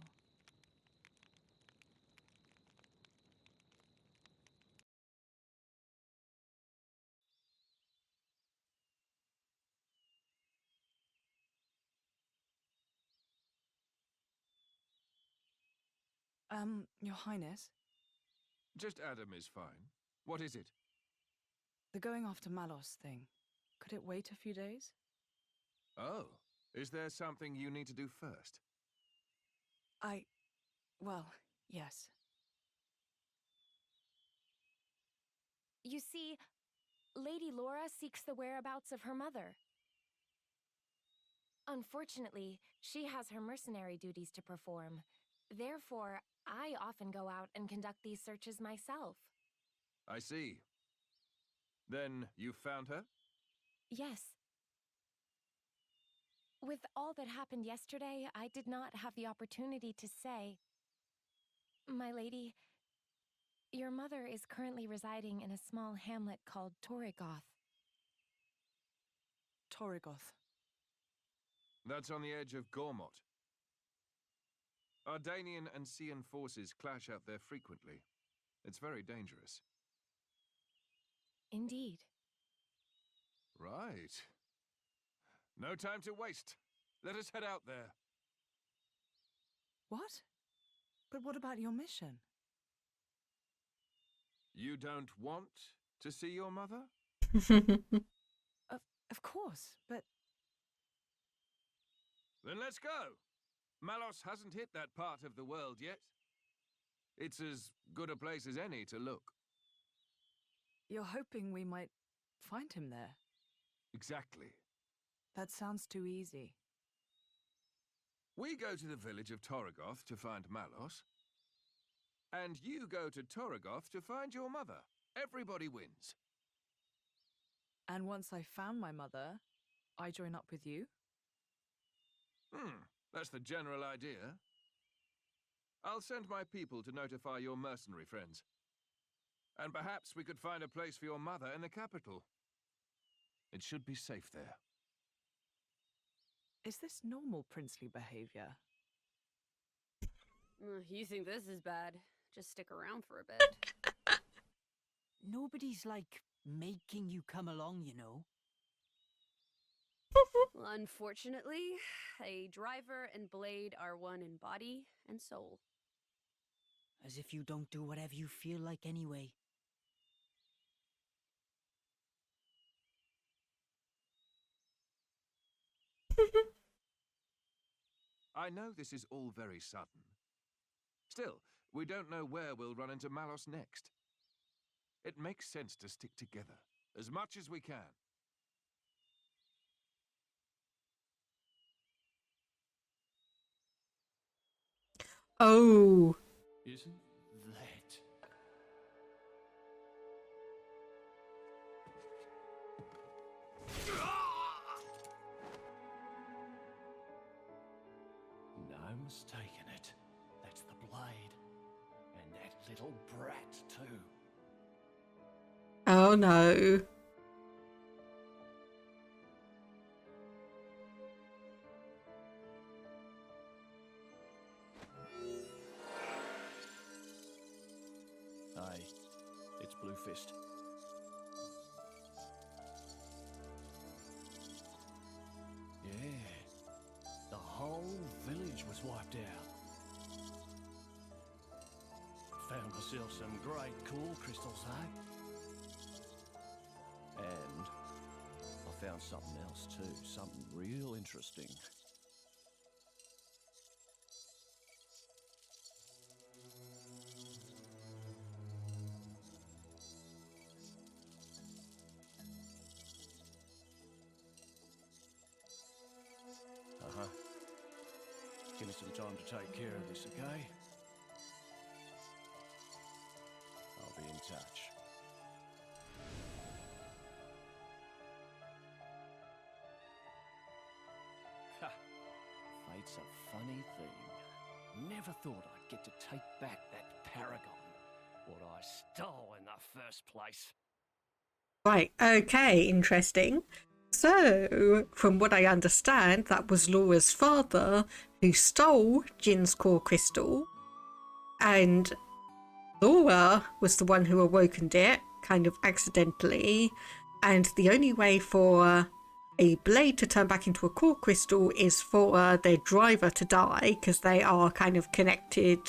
S4: Your Highness,
S3: Just Addam is fine. What is it?
S4: the going after Malos thing, could it wait a few days?
S3: Oh, is there something you need to do first?
S4: Well, yes.
S9: You see, Lady Lora seeks the whereabouts of her mother. Unfortunately, she has her mercenary duties to perform. Therefore, I often go out and conduct these searches myself.
S3: I see. Then you found her?
S9: Yes. With all that happened yesterday, I did not have the opportunity to say. My lady, your mother is currently residing in a small hamlet called Torrigoth.
S4: Torrigoth.
S3: That's on the edge of Gormott. Ardanian and Cian forces clash out there frequently. It's very dangerous.
S9: Indeed.
S3: Right. No time to waste. Let us head out there.
S4: What? But what about your mission?
S3: You don't want to see your mother?
S4: Of course, but
S3: Then let's go. Malos hasn't hit that part of the world yet. It's as good a place as any to look.
S4: you're hoping we might find him there.
S3: Exactly.
S4: That sounds too easy.
S3: We go to the village of Torrigoth to find Malos. And you go to Torrigoth to find your mother. Everybody wins.
S4: And once I found my mother, I join up with you?
S3: That's the general idea. I'll send my people to notify your mercenary friends. And perhaps we could find a place for your mother in the capital. It should be safe there.
S4: Is this normal princely behavior?
S7: You think this is bad? Just stick around for a bit.
S8: Nobody's like making you come along, you know.
S7: Well, unfortunately, a driver and blade are one in body and soul.
S8: As if you don't do whatever you feel like anyway.
S3: I know this is all very sudden. Still, we don't know where we'll run into Malos next. It makes sense to stick together, as much as we can.
S1: Oh.
S2: Isn't that... No mistaking it. That's the blade. And that little brat, too.
S1: Oh no.
S2: Aye, it's Blue Fist. Yeah, the whole village was wiped out. Found myself some great cool crystals, eh? And I found something else too, something real interesting. Give me some time to take care of this, okay? I'll be in touch. Ha! Fate's a funny thing. Never thought I'd get to take back that paragon. What I stole in the first place.
S1: Right, okay, interesting. So, from what I understand, that was Laura's father who stole Jin's core crystal, and Lora was the one who awakened it, kind of accidentally, and the only way for a blade to turn back into a core crystal is for their driver to die, because they are kind of connected.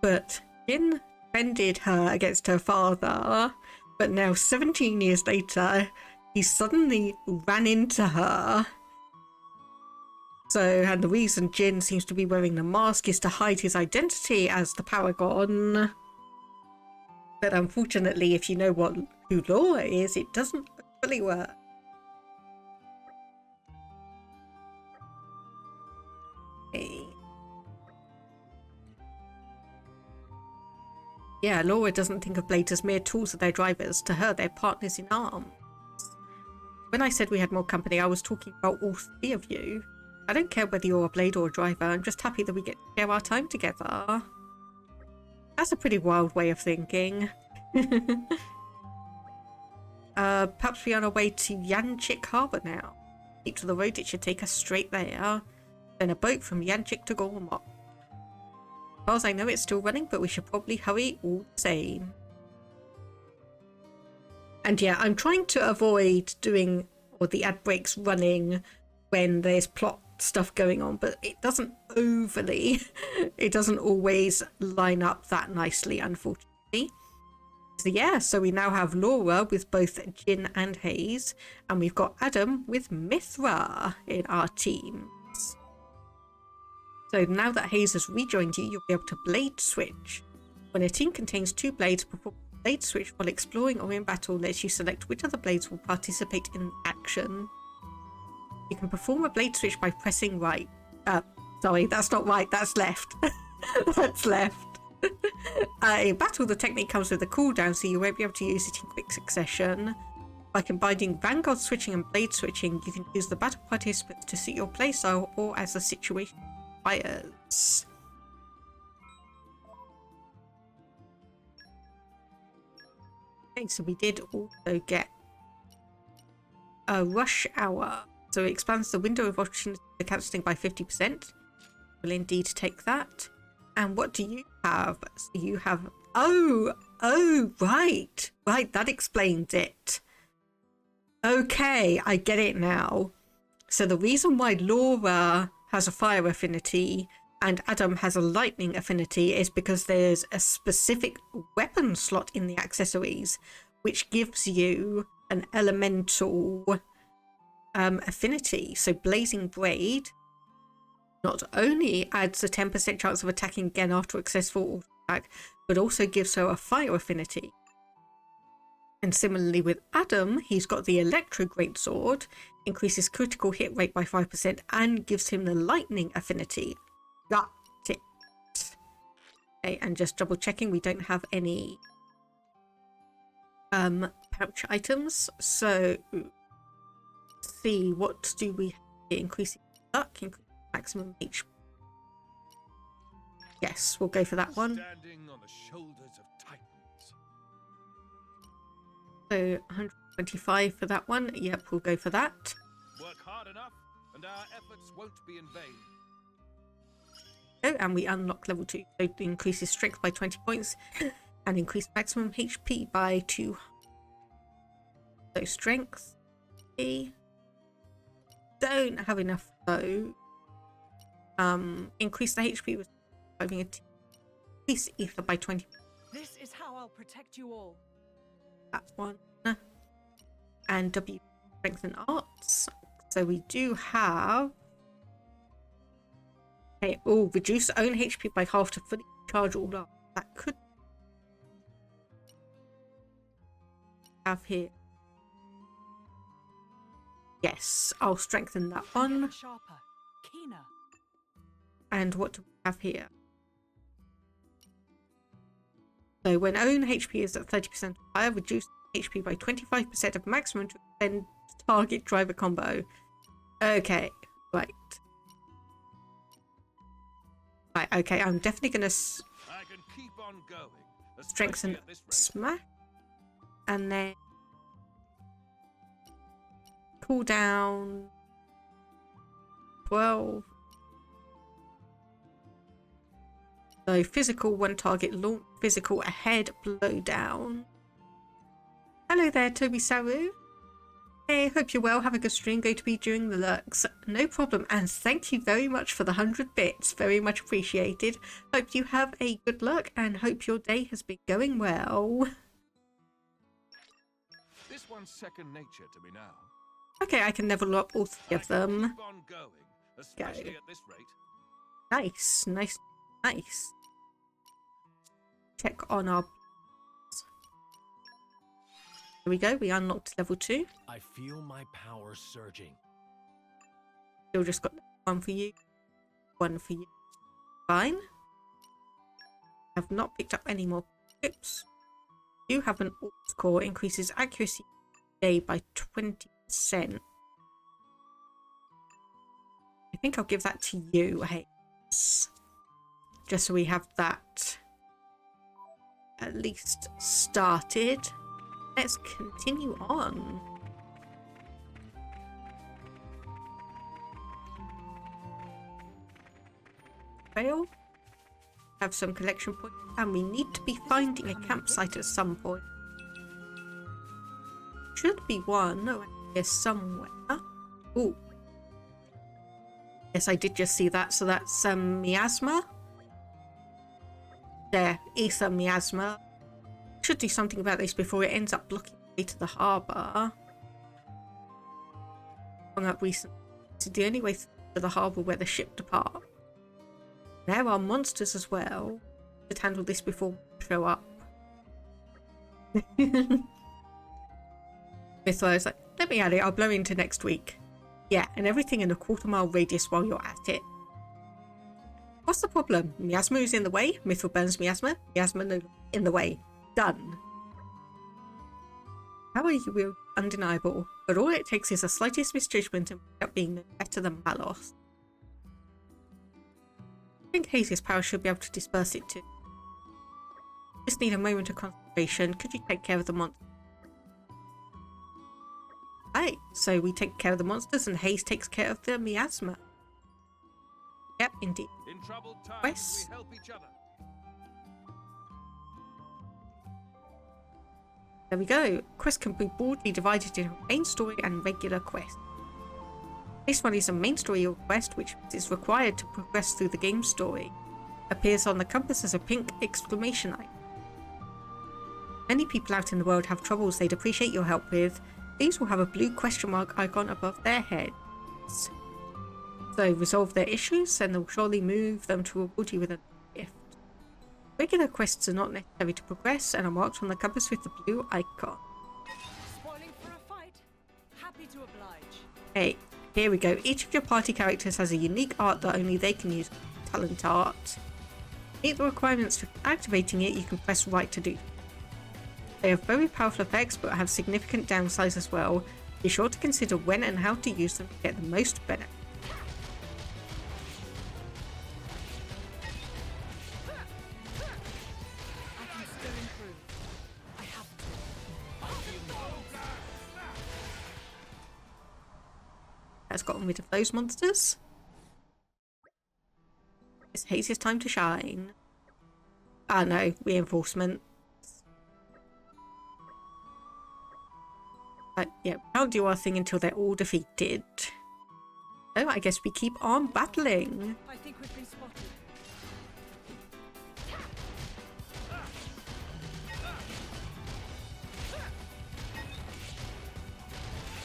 S1: But Jin defended her against her father, but now 17 years later, he suddenly ran into her. So, and the reason Jin seems to be wearing the mask is to hide his identity as the Paragon. But unfortunately, if you know who Lora is, it doesn't really work. Okay. Yeah, Lora doesn't think of blades as mere tools of their drivers. To her, they're partners in arms. When I said we had more company, I was talking about all three of you. I don't care whether you're a blade or a driver. I'm just happy that we get to share our time together. That's a pretty wild way of thinking. Perhaps we're on our way to Yanchik Harbour now. Keep to the road, it should take us straight there. Then a boat from Yanchik to Gormot. As far as I know, it's still running, but we should probably hurry all the same. And yeah, I'm trying to avoid doing the ad breaks running when there's plot stuff going on, but it doesn't always line up that nicely, unfortunately. So yeah, so we now have Lora with both Jin and Hayes, and we've got Addam with Mythra in our teams. So now that Hayes has rejoined you, you'll be able to blade switch. When a team contains two blades, perform a blade switch while exploring or in battle lets you select which other blades will participate in action. You can perform a blade switch by pressing right. Sorry, that's not right, that's left. That's left. In battle, the technique comes with a cooldown, so you won't be able to use it in quick succession. By combining Vanguard switching and blade switching, you can use the battle participants to suit your playstyle or as the situation requires. Okay, so we did also get a rush hour. So it expands the window of opportunity for cancelling by 50%. We'll indeed take that. And what do you have? So you have... Oh, right. Right, that explains it. Okay, I get it now. So the reason why Lora has a fire affinity and Addam has a lightning affinity is because there's a specific weapon slot in the accessories, which gives you an elemental affinity. So Blazing Blade not only adds a 10% chance of attacking again after a successful attack, but also gives her a fire affinity. And similarly with Addam, he's got the Electro Greatsword, increases critical hit rate by 5% and gives him the lightning affinity. Got it. Okay, and just double checking, we don't have any pouch items. So see, what do we have here? Increasing luck, increasing maximum HP. Yes, we'll go for that one.
S3: Standing on the shoulders of titans.
S1: So 125 for that one. Yep, we'll go for that.
S3: Work hard enough, and our efforts won't be in vain.
S1: Oh, and we unlock level 2. So it increases strength by 20 points and increase maximum HP by 2. So strength. Okay. Don't have enough though. Increase the HP with having a increase ether by 20.
S8: This is how I'll protect you all.
S1: That one. And W strength and arts. So we do have. Okay, reduce own HP by half to fully charge all up. That could have here. Yes, I'll strengthen that one.
S8: Sharper, keener.
S1: And what do we have here? So when own HP is at 30% or higher, reduce HP by 25% of maximum to extend target driver combo. Okay, right. Right, okay, I'm definitely going to
S3: I can keep on going.
S1: strengthen
S3: At this rate.
S1: smash. And then cool down 12. So physical, one target launch, physical ahead, blow down. Hello there, Toby Saru. Hey, hope you're well. Have a good stream. Going to be during the lurks. No problem. And thank you very much for the 100 bits. Very much appreciated. Hope you have a good luck and hope your day has been going well.
S3: This one's second nature to me now.
S1: Okay, I can level up all three of them.
S3: Keep on going, especially at this rate.
S1: Nice, nice, nice. Check on our... There we go, we unlocked level 2.
S2: I feel my power surging.
S1: Still just got one for you. One for you. Fine. Have not picked up any more chips. You have an alt score, increases accuracy day by 20%. I think I'll give that to you, Hayes. Just so we have that at least started. Let's continue on. Fail. Have some collection points, and we need to be finding a campsite at some point. Should be one here somewhere. Ooh. Yes, I did just see that. So that's miasma. There, ether miasma. Should do something about this before it ends up blocking the way to the harbour. Hung up recently. It's the only way to the harbour where the ship depart. There are monsters as well. Should handle this before we show up. Mythra is like, let me at it, I'll blow into next week. Yeah, and everything in a quarter-mile radius while you're at it. What's the problem? Miasma is in the way. Mythra burns miasma. Miasma in the way. Done. How are you undeniable? But all it takes is the slightest misjudgment and we end up being no better than Malos. I think Hazy's power should be able to disperse it too. Just need a moment of concentration. Could you take care of the monster? Right, so we take care of the monsters and Haze takes care of the miasma. Yep, indeed.
S3: In troubled times,
S1: Quest.
S3: we help each other.
S1: There we go. Quest can be broadly divided into main story and regular quest. This one is a main story quest, which is required to progress through the game story. Appears on the compass as a pink exclamation icon. Many people out in the world have troubles they'd appreciate your help with. These will have a blue question mark icon above their heads. So resolve their issues and they'll surely move them to reward you with a gift. Regular quests are not necessary to progress and are marked on the compass with the blue icon.
S8: Spoiling for a fight? Happy to oblige.
S1: Hey, here we go. Each of your party characters has a unique art that only they can use. Talent art. Meet the requirements for activating it, you can press right to do. They have very powerful effects but have significant downsides as well. Be sure to consider when and how to use them to get the most benefit.
S4: I can still improve. I have to.
S1: That's gotten rid of those monsters. It's Hazy's time to shine. Ah no, reinforcement. Yeah, we can't do our thing until they're all defeated. Oh, I guess we keep on battling.
S8: I think we've been spotted.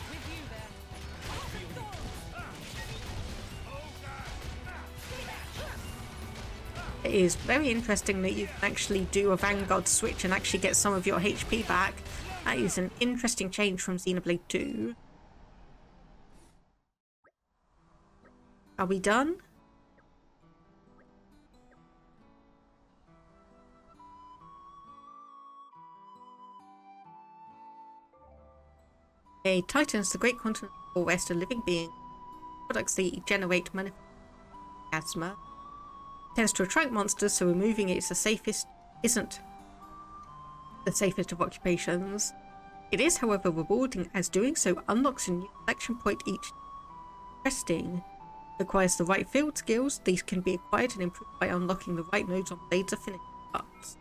S8: With you there.
S1: It is very interesting that you can actually do a Vanguard switch and actually get some of your HP back. That is an interesting change from Xenoblade 2. Are we done? A Titan's the great continent of Alrest, a living being. Products they generate miasma. Tends to attract monsters, so removing it is isn't the safest of occupations. It is, however, rewarding, as doing so unlocks a new collection point each. Interesting. Requires the right field skills. These can be acquired and improved by unlocking the right nodes on blades or finished parts.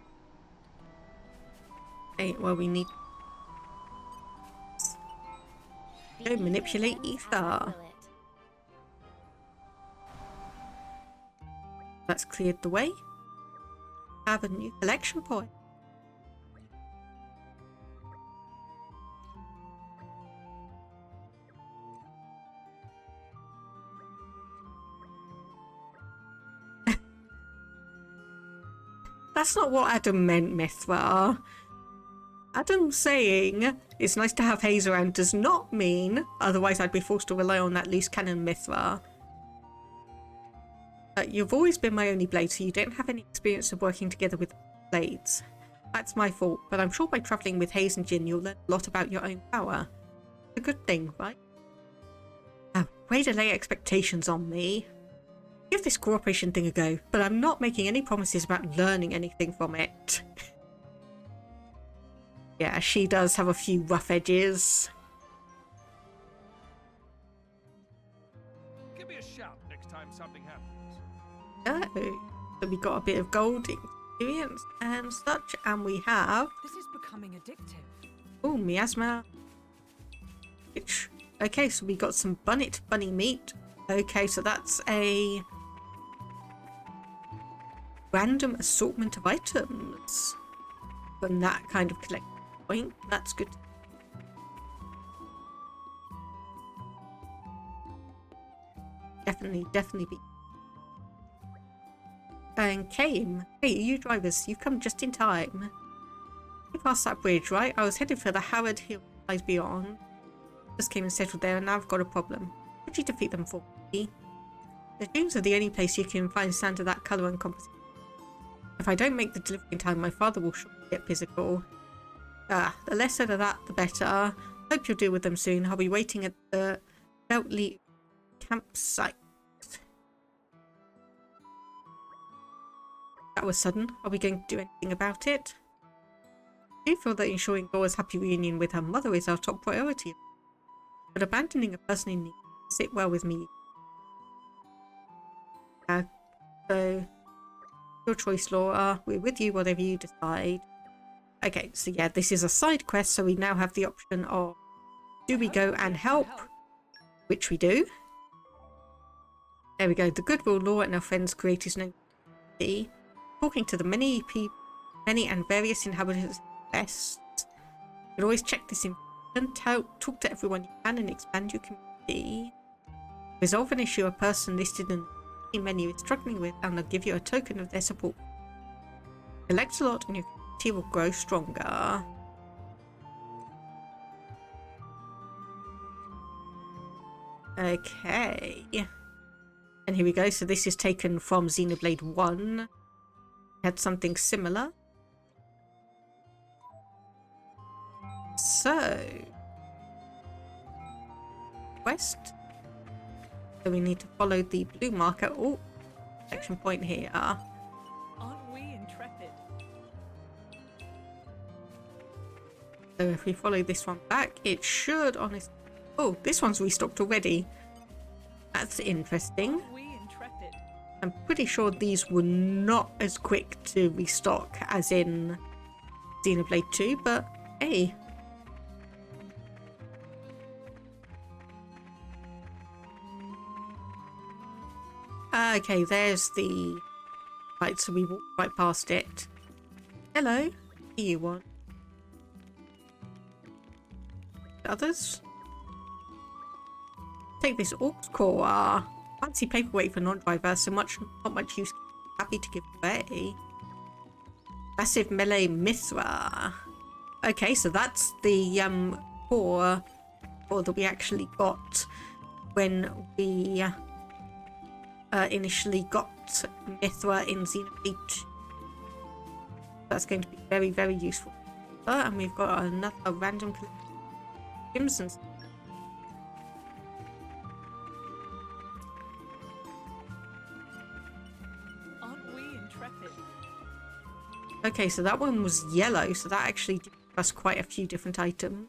S1: Okay, well, we need to manipulate ether. That's cleared the way. Have a new collection point. That's not what Addam meant, Mythra. Addam saying it's nice to have Haze around does not mean otherwise I'd be forced to rely on that loose cannon Mythra. You've always been my only blade, so you don't have any experience of working together with blades. That's my fault, but I'm sure by travelling with Haze and Jin you'll learn a lot about your own power. It's a good thing, right? Way to lay expectations on me. Give this cooperation thing a go, but I'm not making any promises about learning anything from it. Yeah, she does have a few rough edges.
S3: Give me a shout next time something happens.
S1: Oh, so we got a bit of gold experience and such, and we have...
S8: This is becoming addictive.
S1: Oh, miasma. Which... Okay, so we got some bunny meat. Okay, so that's a... random assortment of items from that kind of collecting point. That's good. Definitely be. And came. Hey, you drivers, you've come just in time. You passed that bridge, right? I was headed for the Howard Hill lies beyond. Just came and settled there, and now I've got a problem. Would you defeat them for me? The dunes are the only place you can find sand of that colour and composition. If I don't make the delivery in time, my father will surely get physical. The less said of that, the better. Hope you'll deal with them soon. I'll be waiting at the Beltley campsite. That was sudden. Are we going to do anything about it? I do feel that ensuring Lora's happy reunion with her mother is our top priority. But abandoning a person in need doesn't sit well with me. So, your choice, Lora. We're with you, whatever you decide. Okay, so yeah, this is a side quest, so we now have the option of do we go and help? Which we do. There we go. The goodwill Lora and her friends create is known to be talking to the many and various inhabitants of the West. You'll always check this information, talk to everyone you can, and expand your community. Resolve an issue a person listed in the menu is struggling with, and they'll give you a token of their support. Collect a lot, and your community will grow stronger. Okay. And here we go. So this is taken from Xenoblade 1. Had something similar. So west. So we need to follow the blue marker. Oh, section point here.
S4: Aren't we intrepid?
S1: So if we follow this one back, it should honestly... Oh, this one's restocked already. That's interesting.
S4: Aren't we intrepid?
S1: I'm pretty sure these were not as quick to restock as in Xenoblade 2, but hey. Okay, there's the... Right, so we walked right past it. Hello, you want? Others? Take this Orcs core. Fancy paperweight for non-driver, so not much use. Happy to give away. Massive melee Mythra. Okay, so that's the core that we actually got when we initially got Mythra in Xenoblade 2. That's going to be very, very useful. And we've got another random collection of gems and Okay, so that one was yellow, so that actually gave us quite a few different items.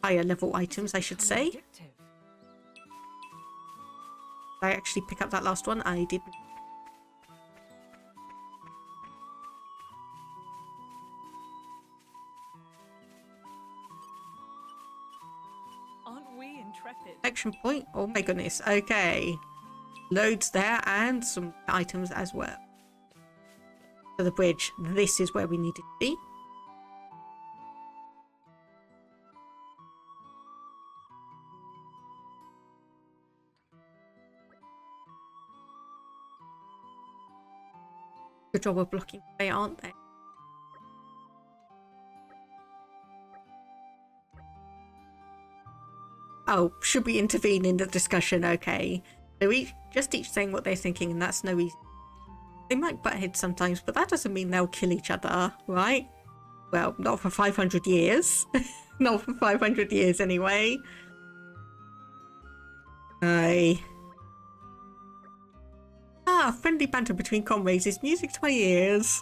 S1: Higher level items, I should say. Did I actually pick up that last one? I didn't.
S4: Aren't we intrepid?
S1: Action point? Oh my goodness. Okay. Loads there and some items as well. For the bridge, this is where we need to be. Good job of blocking away, aren't they? Oh, should we intervene in the discussion? Okay. So each saying what they're thinking, and that's no easy. They might butt heads sometimes, but that doesn't mean they'll kill each other, right? Well, not for 500 years. Not for 500 years anyway. Friendly banter between comrades is music to my ears.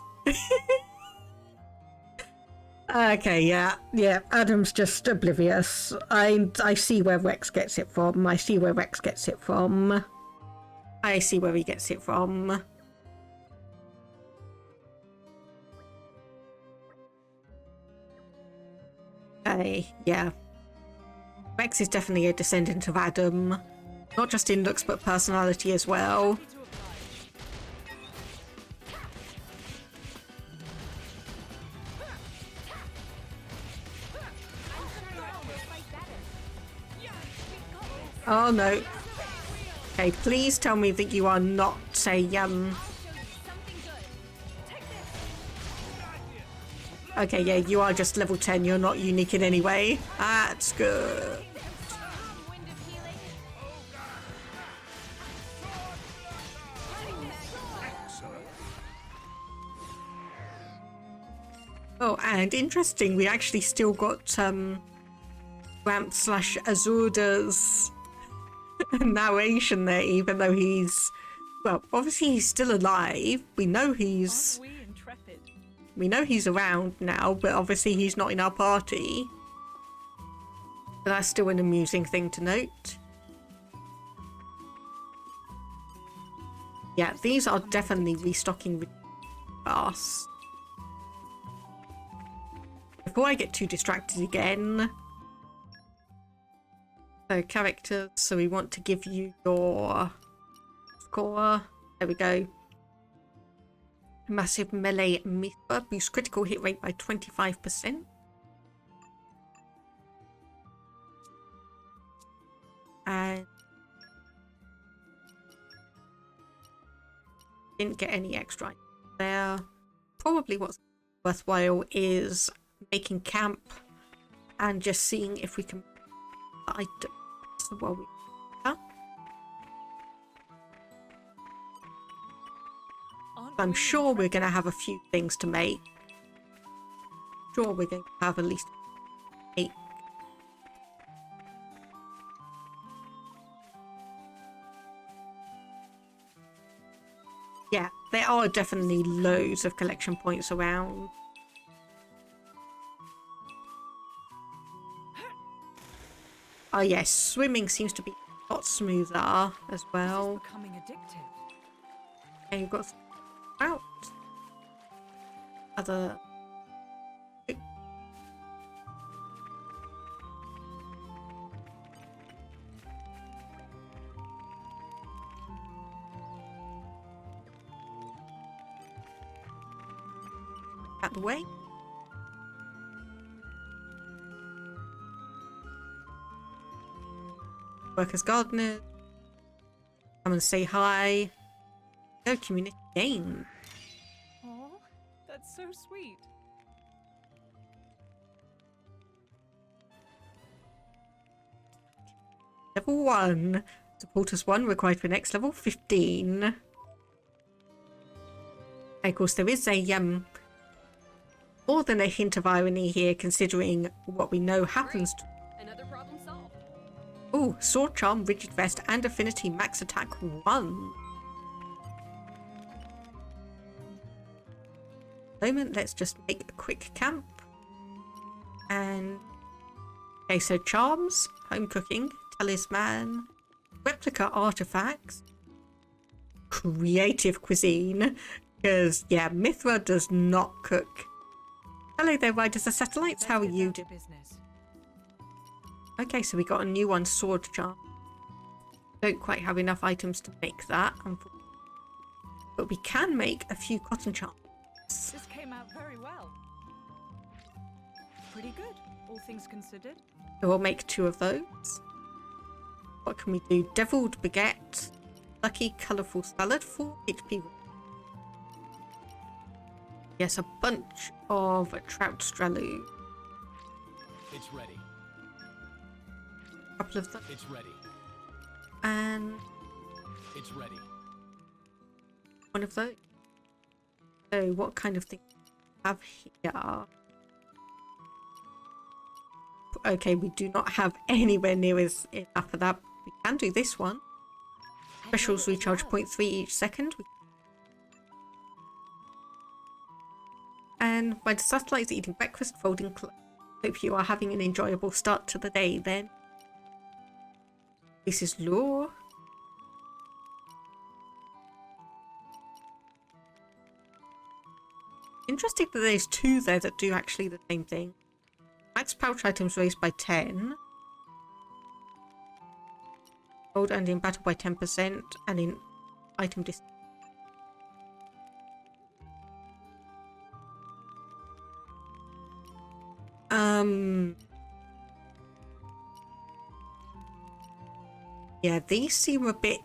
S1: Okay, yeah, Addam's just oblivious. I see where Rex gets it from. I see where he gets it from. Okay, yeah. Rex is definitely a descendant of Addam. Not just in looks, but personality as well. Oh no. Okay, please tell me that you are not Okay, yeah, you are just level 10. You're not unique in any way. That's good. Oh, and interesting, we actually still got Ramp / Azurda's narration there, even though he's, well, obviously he's still alive. We know he's around now, but obviously he's not in our party. But that's still an amusing thing to note. Yeah, these are definitely restocking fast. Before I get too distracted again. So characters, so we want to give you your score. There we go. Massive melee Mythra, boost critical hit rate by 25%. And didn't get any extra there. Probably what's worthwhile is making camp and just seeing if we can while we I'm sure we're going to have a few things to make. Sure, we're going to have at least 8. Yeah, there are definitely loads of collection points around. Oh yes, swimming seems to be a lot smoother as well.
S4: Becoming addictive.
S1: And you've got out other out the way. Work as gardeners. Come and say hi. Go community game.
S4: Oh, that's so sweet.
S1: Level 1. Supporters 1 required for next level 15. And of course there is a more than a hint of irony here, considering what we know happens to.
S7: Another problem solved.
S1: Oh, Sword Charm, Rigid Vest, and Affinity Max Attack 1. moment. Let's just make a quick camp. And okay, so charms, home cooking, talisman, replica artifacts, creative cuisine. Because yeah, Mythra does not cook. Hello there, riders of satellites. How are you doing? Okay, so we got a new one, sword charm. Don't quite have enough items to make that, but we can make a few cotton charms.
S4: This came out very well. Pretty good, all things considered.
S1: So we'll make 2 of those. What can we do? Deviled baguette, lucky colourful salad, 4 HP. Yes, a bunch of trout stralu.
S2: It's ready.
S1: A couple of them.
S2: It's ready.
S1: And
S2: It's ready.
S1: one of those. So what kind of thing do we have here? Okay, we do not have anywhere near as enough of that. We can do this one. Specials recharge 0.3 each second. And by the satellites eating breakfast, folding clothes. Hope you are having an enjoyable start to the day then. This is Lora. Interesting that there's 2 there that do actually the same thing. Max pouch items raised by 10. Gold and in battle by 10% and in item distance. Yeah, these seem a bit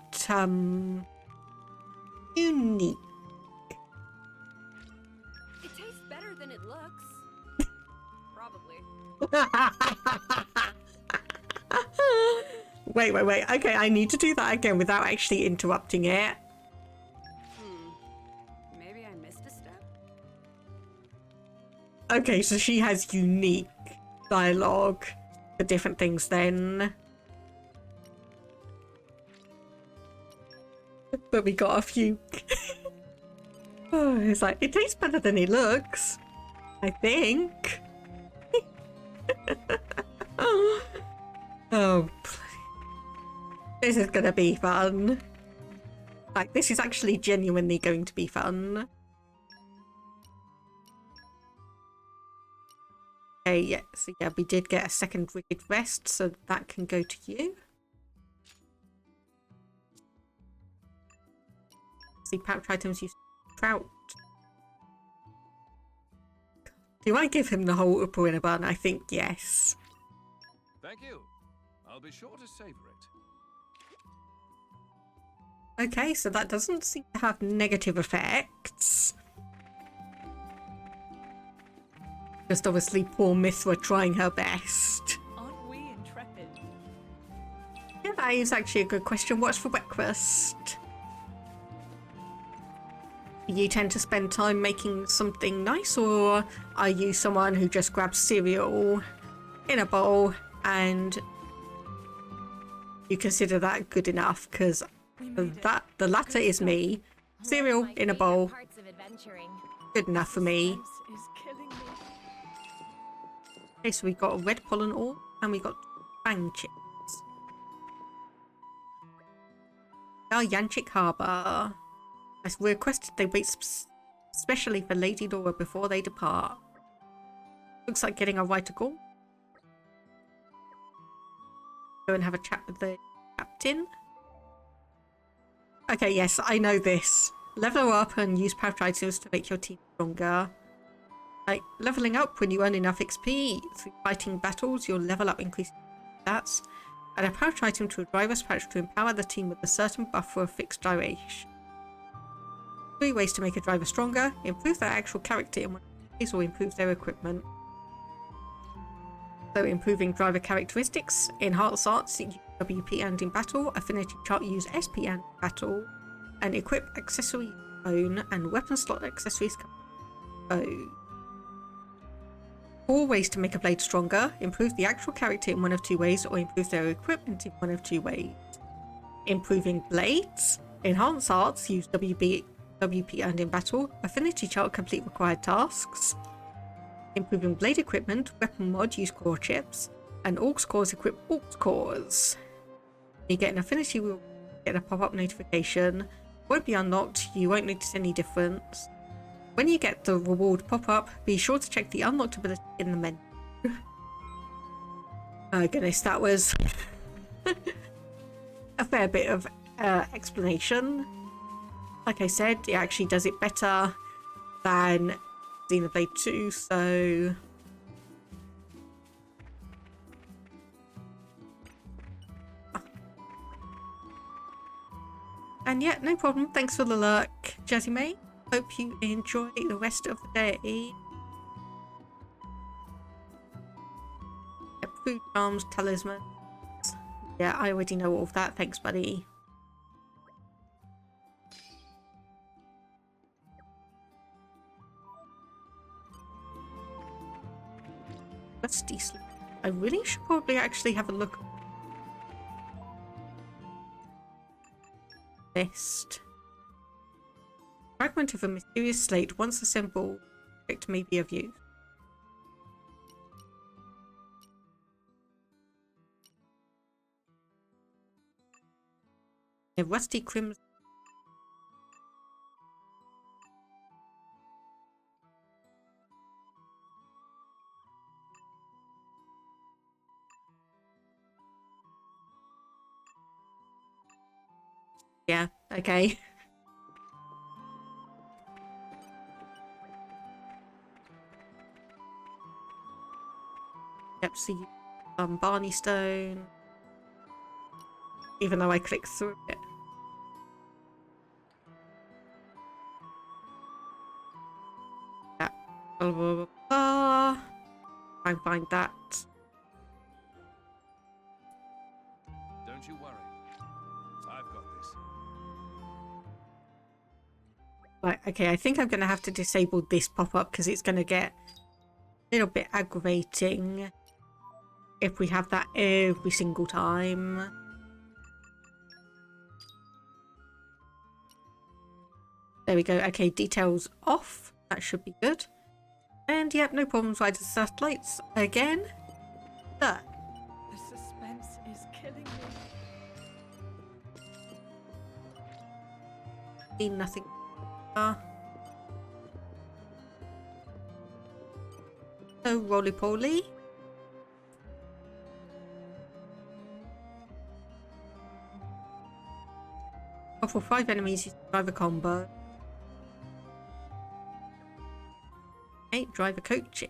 S1: unique.
S7: It tastes better than it looks. Probably.
S1: Wait. Okay, I need to do that again without actually interrupting it.
S7: Maybe I missed a step?
S1: Okay, so she has unique dialogue for different things then. But we got a few. Oh, it's like, it tastes better than it looks, I think. Oh, this is gonna be fun. Like, this is actually genuinely going to be fun. Okay, yeah, so yeah, we did get a second wicked rest, so that can go to you. See, pouch items use trout. Do I give him the whole upper in a bun? I think yes.
S3: Thank you. I'll be sure to savor it.
S1: Okay, so that doesn't seem to have negative effects. Just obviously poor Mythra trying her best.
S4: Aren't we intrepid?
S1: Yeah, that is actually a good question. What's for breakfast? Do you tend to spend time making something nice, or are you someone who just grabs cereal in a bowl and you consider that good enough? Because the latter is me. Cereal in a bowl, good enough for me.
S4: Is killing me.
S1: Okay, so we got a red pollen ore and we got fang chips. Now Yanchik Harbour. As requested, they wait specially for Lady Lora before they depart. Looks like getting a right to go. Go and have a chat with the captain. Okay, yes, I know this. Level up and use pouch items to make your team stronger. Like, leveling up when you earn enough XP. Through fighting battles, your level up increases stats. Add a pouch item to a driver's pouch to empower the team with a certain buff for a fixed duration. 3 ways to make a driver stronger: improve their actual character in one ways, or improve their equipment. So improving driver characteristics, enhance arts, use WP and in battle, affinity chart use SP and in battle, and equip accessory own and weapon slot accessories own. 4 ways to make a blade stronger: improve the actual character in one of 2 ways, or improve their equipment in one of 2 ways. Improving blades, enhance arts, use WP WP earned in battle. Affinity chart, complete required tasks. Improving blade equipment, weapon mod, use core chips. And Orcs cores, equip Orcs cores. You get an affinity, will get a pop-up notification. Won't be unlocked, you won't notice any difference. When you get the reward pop-up, be sure to check the unlocked ability in the menu. Oh goodness, that was a fair bit of explanation. Like I said, it actually does it better than Xenoblade 2, so... And yeah, no problem. Thanks for the lurk, Jazzy May. Hope you enjoy the rest of the day. Yep, food charms, talismans. Yeah, I already know all of that. Thanks, buddy. Rusty sleep. I really should probably actually have a look. List. Fragment of a mysterious slate. Once assembled, object may be of use. A rusty crimson. Yeah, okay. Yep, see Barney Stone. Even though I clicked through it. Yeah. Blah, blah, blah, blah. Try and find that.
S3: Don't you worry. I've got this.
S1: Right, okay, I think I'm going to have to disable this pop-up because it's going to get a little bit aggravating if we have that every single time. There we go. Okay, details off. That should be good. And yep, no problems with the satellites again. There.
S4: The suspense is killing me.
S1: Nothing. So roly-poly. For 5 enemies, you drive a combo. 8 driver coaching.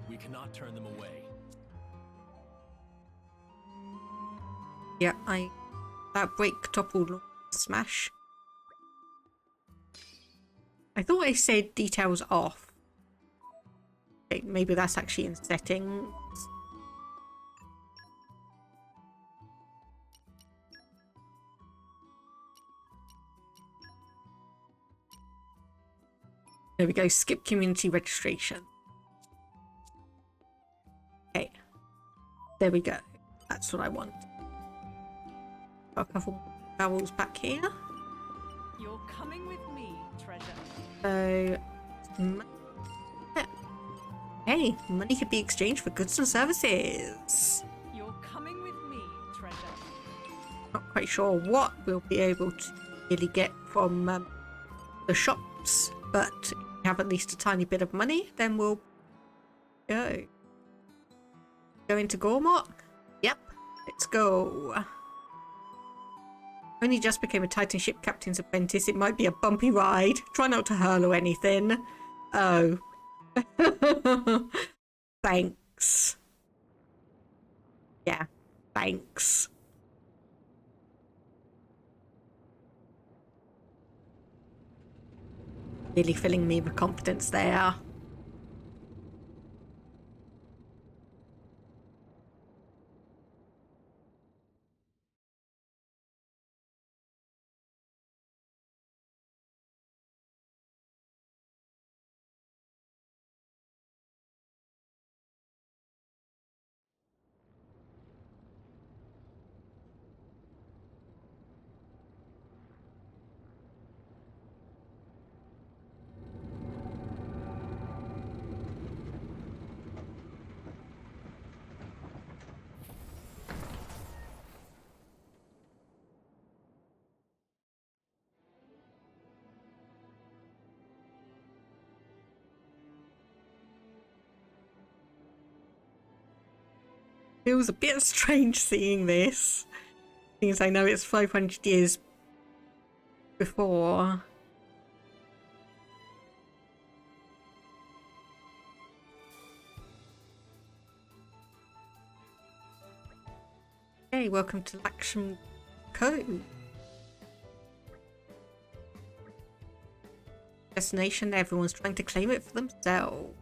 S2: We cannot turn them away.
S1: Yeah, that break topple smash. I thought I said details off. Okay, maybe that's actually in settings. There we go, skip community registration. Okay. There we go. That's what I want. Got a couple barrels back here.
S4: You're coming with me, treasure.
S1: So... Hey, money could be exchanged for goods and services.
S4: You're coming with me, treasure.
S1: Not quite sure what we'll be able to really get from the shops, but if we have at least a tiny bit of money, then we'll go. Go into Gormot? Yep, let's go. Only just became a Titan ship captain's apprentice. It might be a bumpy ride. Try not to hurl or anything. Oh. Thanks. Yeah, thanks. Really filling me with confidence there. feels a bit strange seeing this, since I know it's 500 years before. Hey, welcome to Laksham Cove. Destination, everyone's trying to claim it for themselves.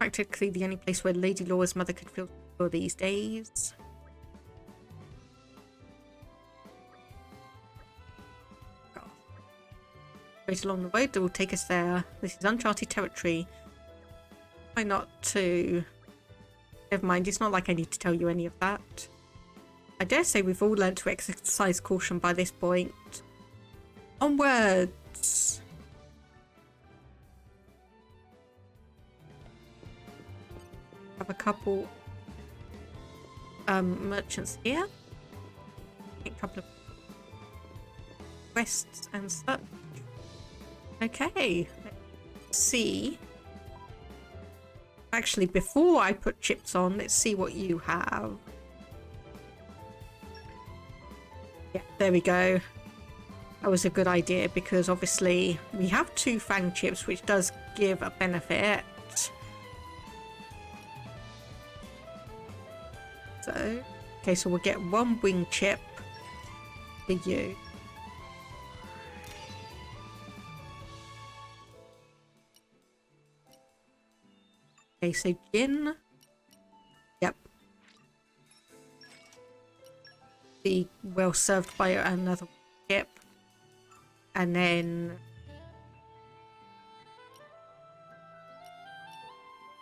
S1: Practically the only place where Lady Lora's mother could feel for these days. Straight along the road that will take us there. This is uncharted territory. Why not to... Never mind, it's not like I need to tell you any of that. I dare say we've all learned to exercise caution by this point. Onwards! Have a couple merchants here. A couple of quests and such. Okay, let's see. Actually, before I put chips on, let's see what you have. Yeah, there we go. That was a good idea because obviously we have 2 fang chips, which does give a benefit. So, okay, so we'll get 1 wing chip for you. Okay, so Jin. Yep. Be well served by another chip. And then...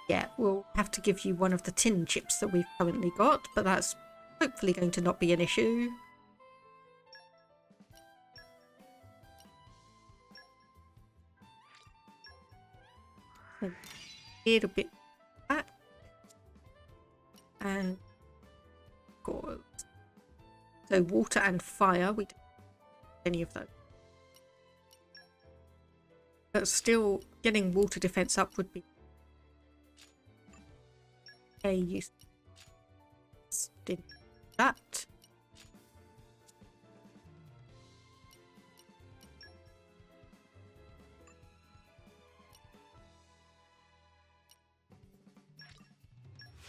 S1: yeah, we'll have to give you one of the tin chips that we've currently got, but that's hopefully going to not be an issue. A little bit back. And of course. So water and fire, we don't have any of those. But still, getting water defense up would be a use. Did that.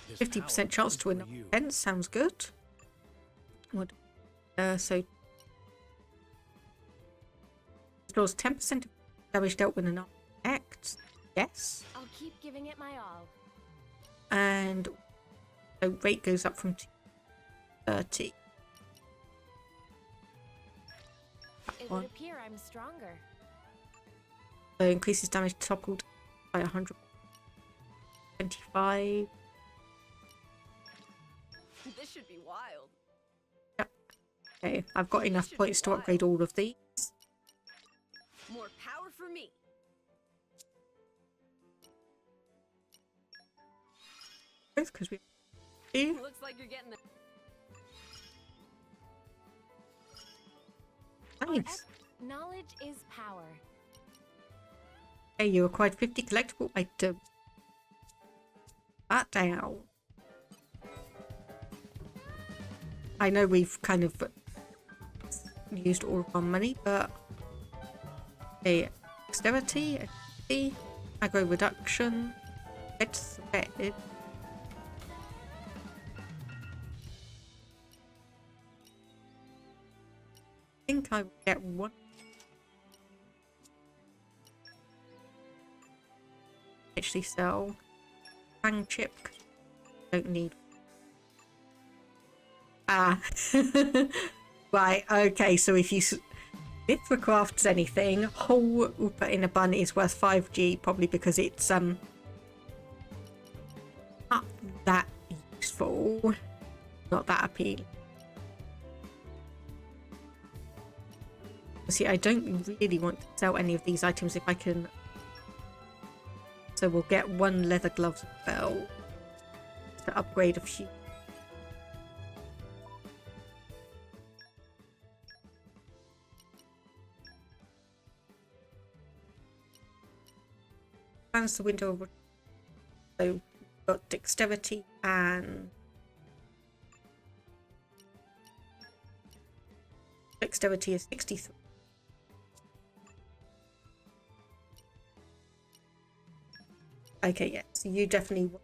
S2: This
S1: 50%
S2: power
S1: chance
S2: is
S1: to win
S2: for you.
S1: defense sounds good. What? So draws 10% damage dealt with an act. Yes.
S9: I'll keep giving it my all.
S1: And the rate goes up from 2 to 30.
S9: It
S1: One.
S9: would appear I'm stronger.
S1: So increases damage toppled by 125.
S7: This should be wild.
S1: Okay, I've got enough
S7: should be
S1: points to
S7: wild.
S1: upgrade all of these.
S7: More power for me.
S1: Because we do.
S7: Looks like you're getting the
S1: Nice.
S9: Knowledge is power.
S1: Hey, you acquired 50 collectible items. That down. I know we've kind of used all of our money, but a dexterity, agility, aggro reduction, get threaded. I think I will get 1. Actually sell fang chip. Don't need. Ah. Right, okay, so if you Mythra crafts anything, whole Upa in a bun is worth 5G, probably because it's not that useful. Not that appealing. See, I don't really want to sell any of these items if I can. So we'll get 1 leather gloves as well to upgrade a few. Plans the window of... So we've got dexterity, And dexterity is 63. Okay, yeah, so you definitely want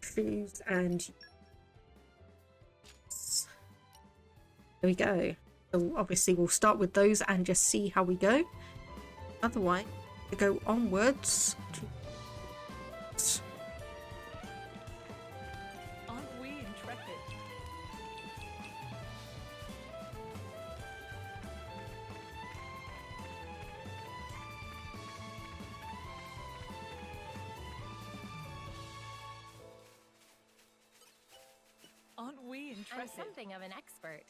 S1: shoes and there we go. So obviously we'll start with those and just see how we go. Otherwise, we go onwards to
S4: Aren't we intrepid? Aren't we
S9: I'm
S4: intrepid?
S9: something of an expert.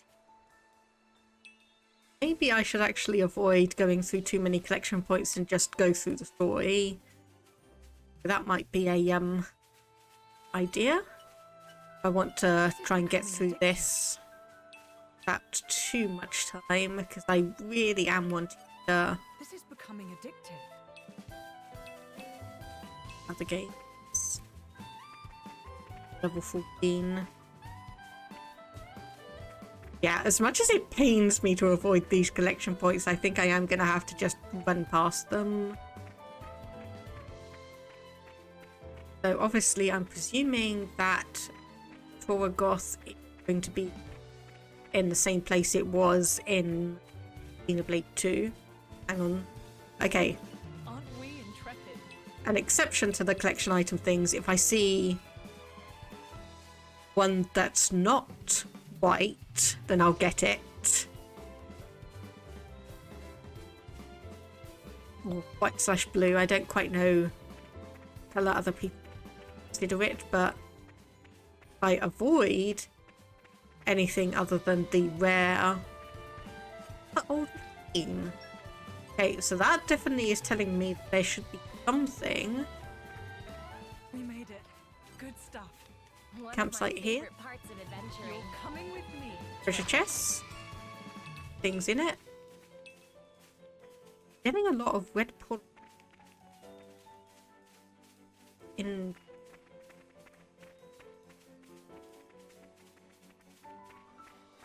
S1: maybe I should actually avoid going through too many collection points and just go through the story. That might be a idea. I want to try and get through this without too much time because I really am wanting to
S4: This is becoming addictive.
S1: other games. Level 14. Yeah, as much as it pains me to avoid these collection points, I think I am going to have to just run past them. So obviously I'm presuming that Torgoth is going to be in the same place it was in Xenoblade 2. Hang on. Okay.
S4: Aren't we intrepid?
S1: An exception to the collection item things, if I see one that's not white, then I'll get it. Or white/blue, I don't quite know how other people consider it, but I avoid anything other than the rare old green. Okay, so that definitely is telling me that there should be something.
S4: We made it. Good stuff.
S9: One
S1: Campsite
S9: of my
S1: here.
S9: favorite parts of adventuring.
S4: You're coming with me.
S1: Treasure chests. Things in it. Getting a lot of red pull in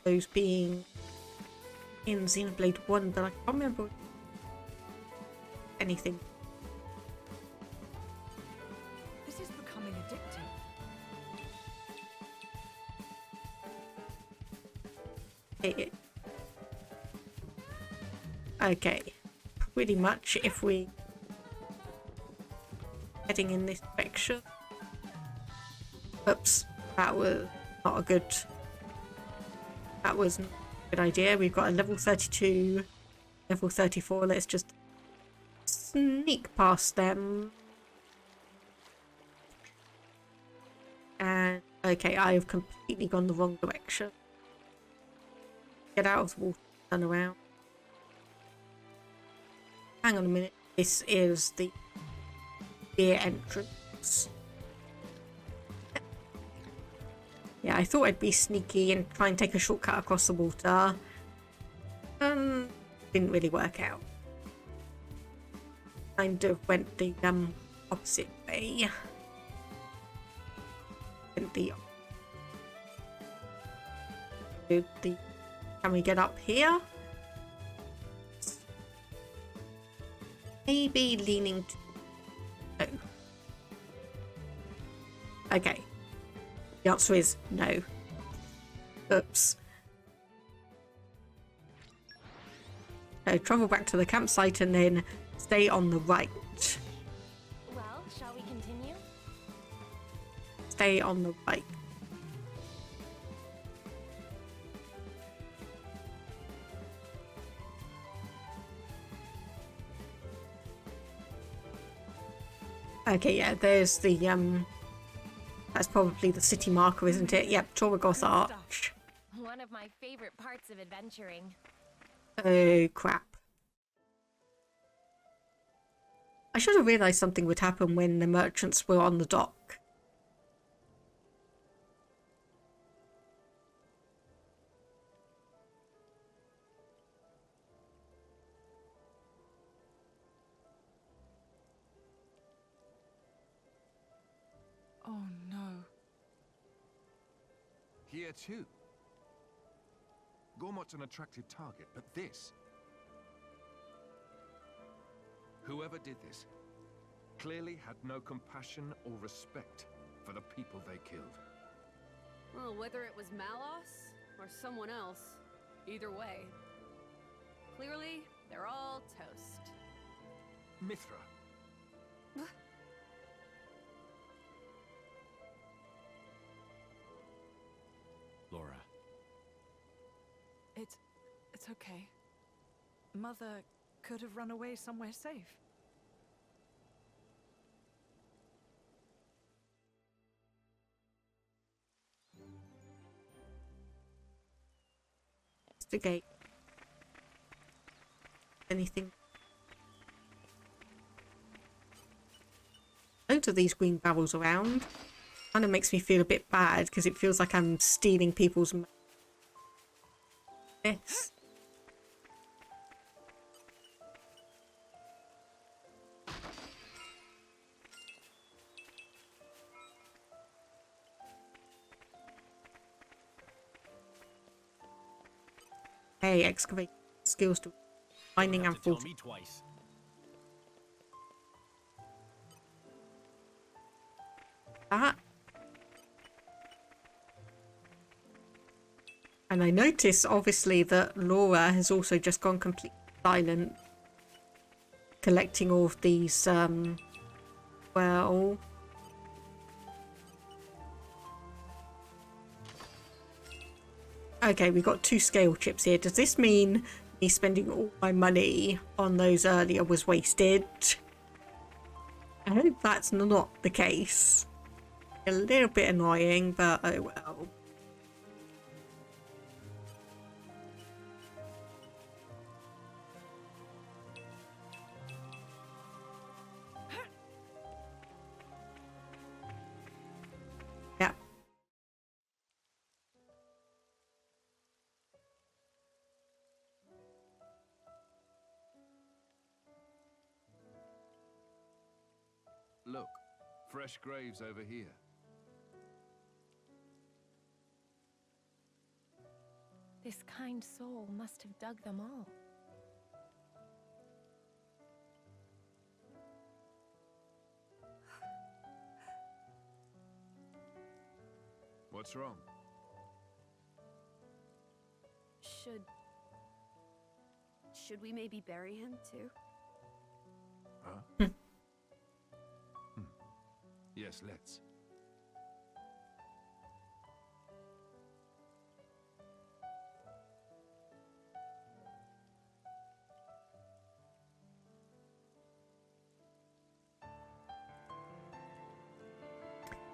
S1: those being in Xenoblade 1, but I can't remember anything.
S4: This is becoming addictive.
S1: Okay, pretty much if we heading in this direction. Oops, that was not a good. That was not a good idea. We've got a level 32, level 34. Let's just sneak past them. And okay, I have completely gone the wrong direction. Get out of the water, turn around. Hang on a minute. This is the rear entrance. Yeah, I thought I'd be sneaky and try and take a shortcut across the water. Didn't really work out. Kind of went the opposite way. Went the can we get up here? Maybe leaning to... Oh. Okay. The answer is no. Oops. So travel back to the campsite and then stay on the right.
S9: Well, shall we continue?
S1: Stay on the right. Okay, yeah, there's the that's probably the city marker, isn't it? Yep, Torgoth Arch.
S9: One of my favorite parts of adventuring.
S1: Oh crap. I should have realised something would happen when the merchants were on the dock.
S4: Oh no.
S3: here too. Gormot's an attractive target, but this... Whoever did this clearly had no compassion or respect for the people they killed.
S10: Well, whether it was Malos or someone else, either way, clearly they're all toast.
S3: Mythra.
S2: Lora.
S4: It's okay. Mother could have run away somewhere safe.
S1: Investigate. Anything? Loads of these green barrels around. Kind of makes me feel a bit bad because it feels like I'm stealing people's. Yes. Hey, excavate skills to mining and
S2: Tell
S1: forty.
S2: me twice.
S1: That. And I notice, obviously, that Lora has also just gone completely silent, collecting all of these, well... Okay, we got 2 scale chips here. Does this mean me spending all my money on those earlier was wasted? I hope that's not the case. A little bit annoying, but oh well. Yeah.
S3: Look, fresh graves over here.
S9: This kind soul must have dug them all.
S3: What's wrong?
S10: Should we maybe bury him too?
S3: Huh? Yes, let's.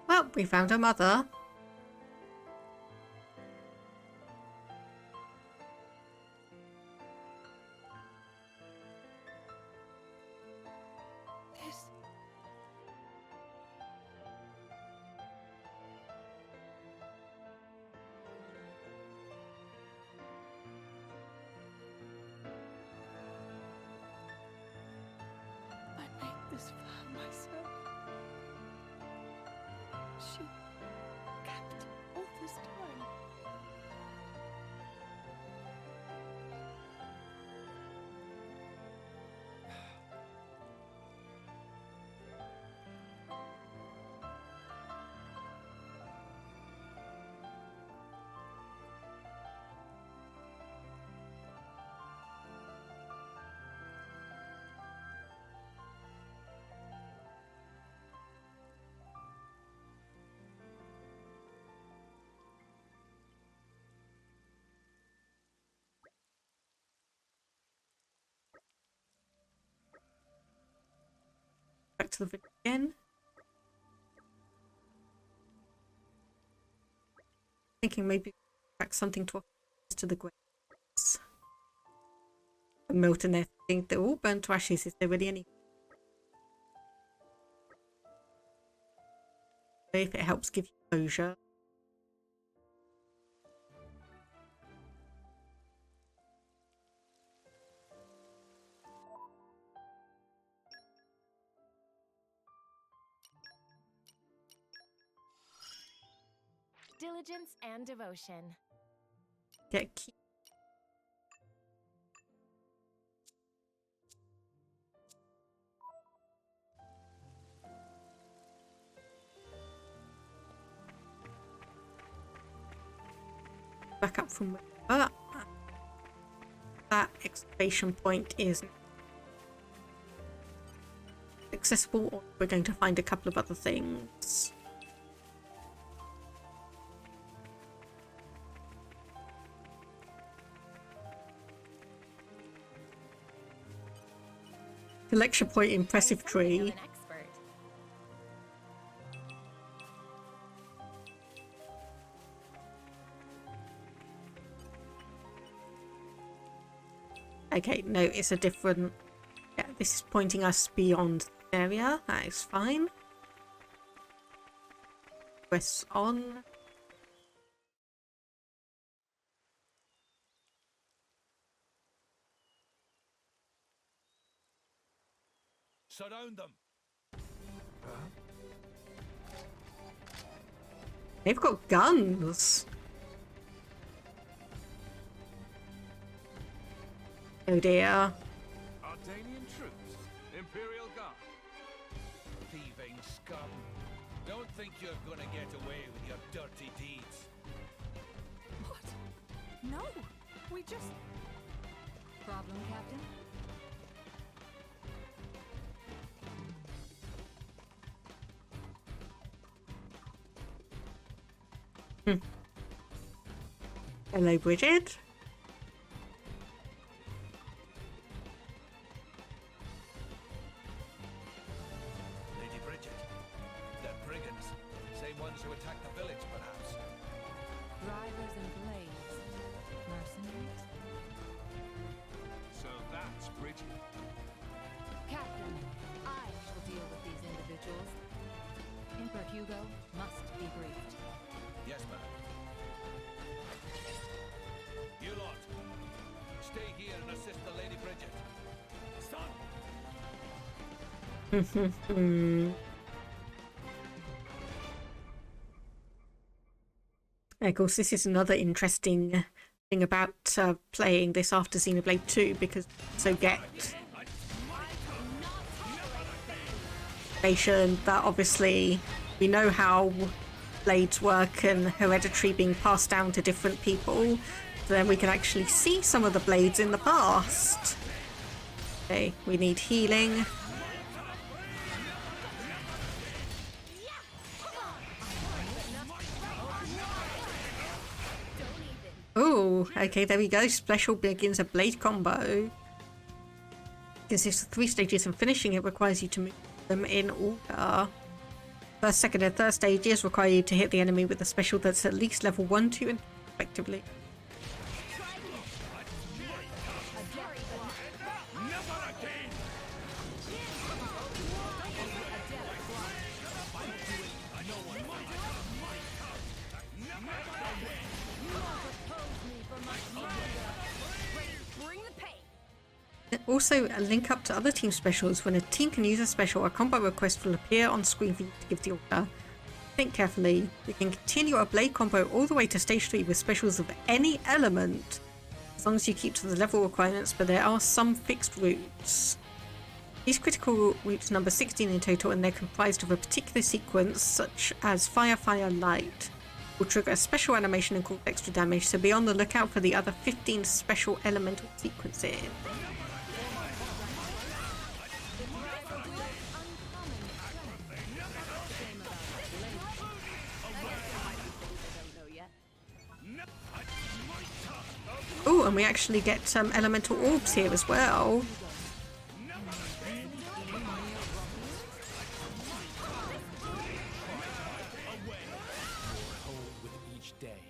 S1: Well, we found her mother.
S4: I made this for her myself. She kept all this time.
S1: Back to the video again. Thinking maybe back something to the graves. Melt in there. Think they're all burnt to ashes. Is there really any? If it helps give you closure.
S9: diligence and devotion.
S1: Get key. Back up from where that exclamation point is accessible, or we're going to find a couple of other things. Collection point, impressive tree.
S9: An expert.
S1: Okay, no, it's a different... Yeah, this is pointing us beyond the area. That is fine. Press on.
S3: Surround them.
S1: They've got guns. Oh dear.
S3: Ardanian troops. Imperial Guard. Thieving scum. Don't think you're gonna get away with your dirty deeds.
S7: What? No, we just... Problem, Captain?
S1: Hello, Bridget.
S3: Lady Bridget. They're brigands. Same ones who attacked the village, perhaps.
S4: Drivers and blades. Mercenaries?
S3: So that's Bridget.
S4: Captain, I shall deal with these individuals. Emperor Hugo must be briefed.
S3: Yes, ma'am. You lot, stay here and assist the Lady Bridget. Son!
S1: Of course, this is another interesting thing about playing this after Xenoblade 2, because so get information that obviously we know how blades work and hereditary being passed down to different people, so then we can actually see some of the blades in the past. Okay, we need healing. Oh, okay, there we go. Special begins a blade combo. Consists of 3 stages, and finishing it requires you to move them in order. First, second, and third stages require you to hit the enemy with a special that's at least level 1, 2, and respectively. Also, a link up to other team specials. When a team can use a special, a combo request will appear on screen for you to give the order. Think carefully. You can continue a blade combo all the way to stage 3 with specials of any element, as long as you keep to the level requirements, but there are some fixed routes. These critical routes number 16 in total, and they're comprised of a particular sequence, such as Fire, Fire, Light, will trigger a special animation and cause extra damage, so be on the lookout for the other 15 special elemental sequences. Oh, and we actually get some elemental orbs here as well.
S2: With each day.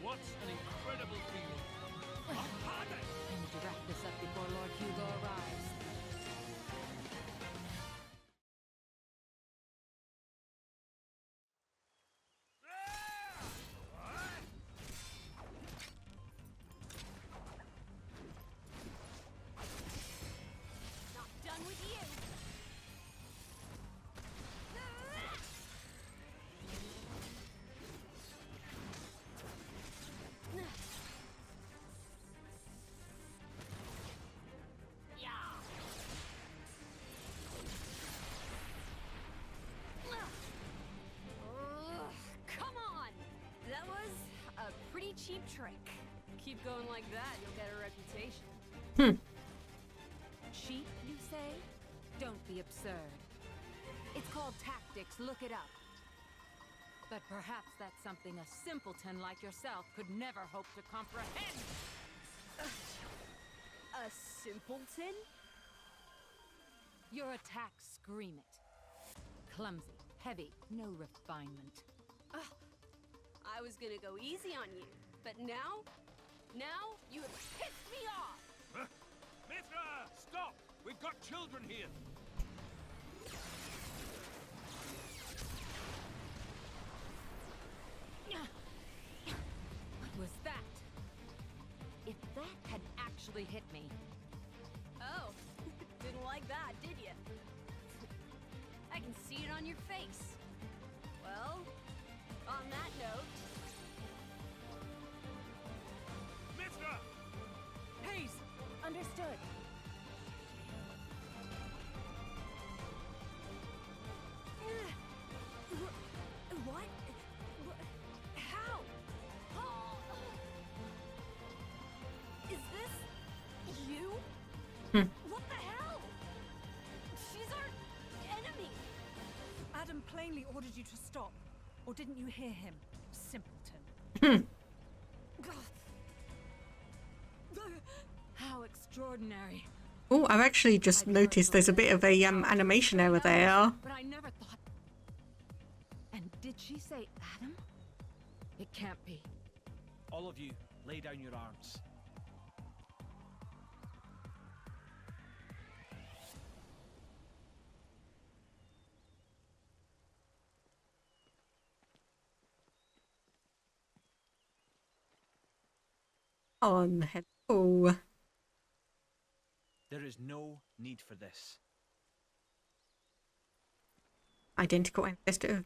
S3: What an incredible feeling.
S4: Can you wrap this up before Lord Hugo arrives?
S10: cheap trick. Keep going like that, you'll get a reputation.
S7: Cheap, you say? Don't be absurd. It's called tactics, look it up. But perhaps that's something a simpleton like yourself could never hope to comprehend.
S10: A simpleton?
S7: Your attacks scream it. Clumsy, heavy, no refinement.
S10: I was gonna go easy on you, but now you have pissed me off!
S3: Mythra! Stop! We've got children here!
S7: What was that? If that had actually hit me.
S10: Oh, didn't like that, did you? I can see it on your face. Well, on that note...
S3: Mythra!
S4: Please!
S9: Understood.
S10: What? How? Is this you? What the hell? She's our enemy.
S4: Addam plainly ordered you to stop. Or didn't you hear him? Simpleton.
S7: How extraordinary.
S1: Oh, I've actually just noticed there's a bit of a animation error there.
S7: But I never thought. And did she say Addam? It can't be.
S11: All of you, lay down your arms.
S1: On hello.
S11: There is no need for this.
S1: Identical ancestor.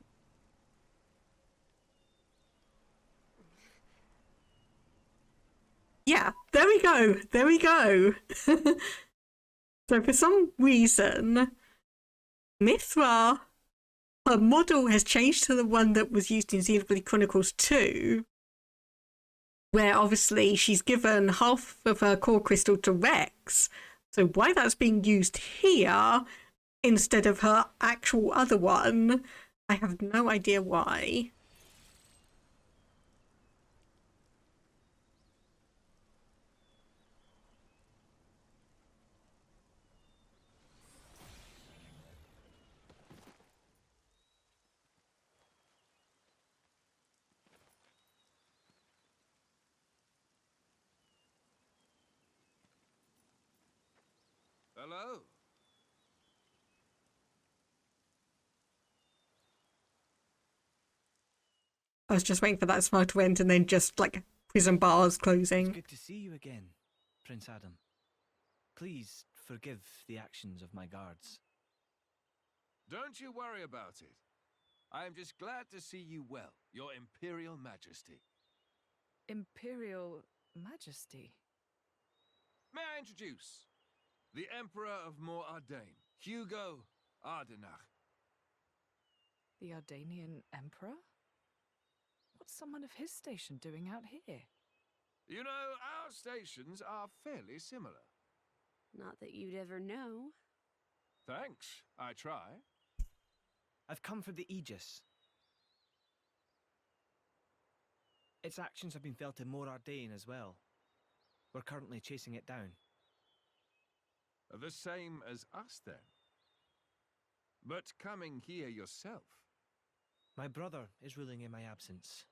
S1: Yeah, there we go. There we go. So for some reason, Mythra, her model has changed to the one that was used in Xenoblade Chronicles 2, where obviously she's given half of her core crystal to Rex. So why that's being used here instead of her actual other one, I have no idea why.
S3: Hello?
S1: I was just waiting for that smile to end and then just like prison bars
S11: It's
S1: closing.
S11: good to see you again, Prince Addam. Please forgive the actions of my guards.
S3: Don't you worry about it. I am just glad to see you well, Your Imperial Majesty.
S4: Imperial Majesty.
S3: May I introduce the Emperor of Mor Ardain, Hugo Ardenach.
S4: The Ardanian Emperor? What's someone of his station doing out here?
S3: You know, our stations are fairly similar.
S10: Not that you'd ever know.
S3: Thanks, I try.
S11: I've come for the Aegis. Its actions have been felt in Mor Ardain as well. We're currently chasing it down.
S3: The same as us, then. But coming here yourself.
S11: My brother is ruling in my absence.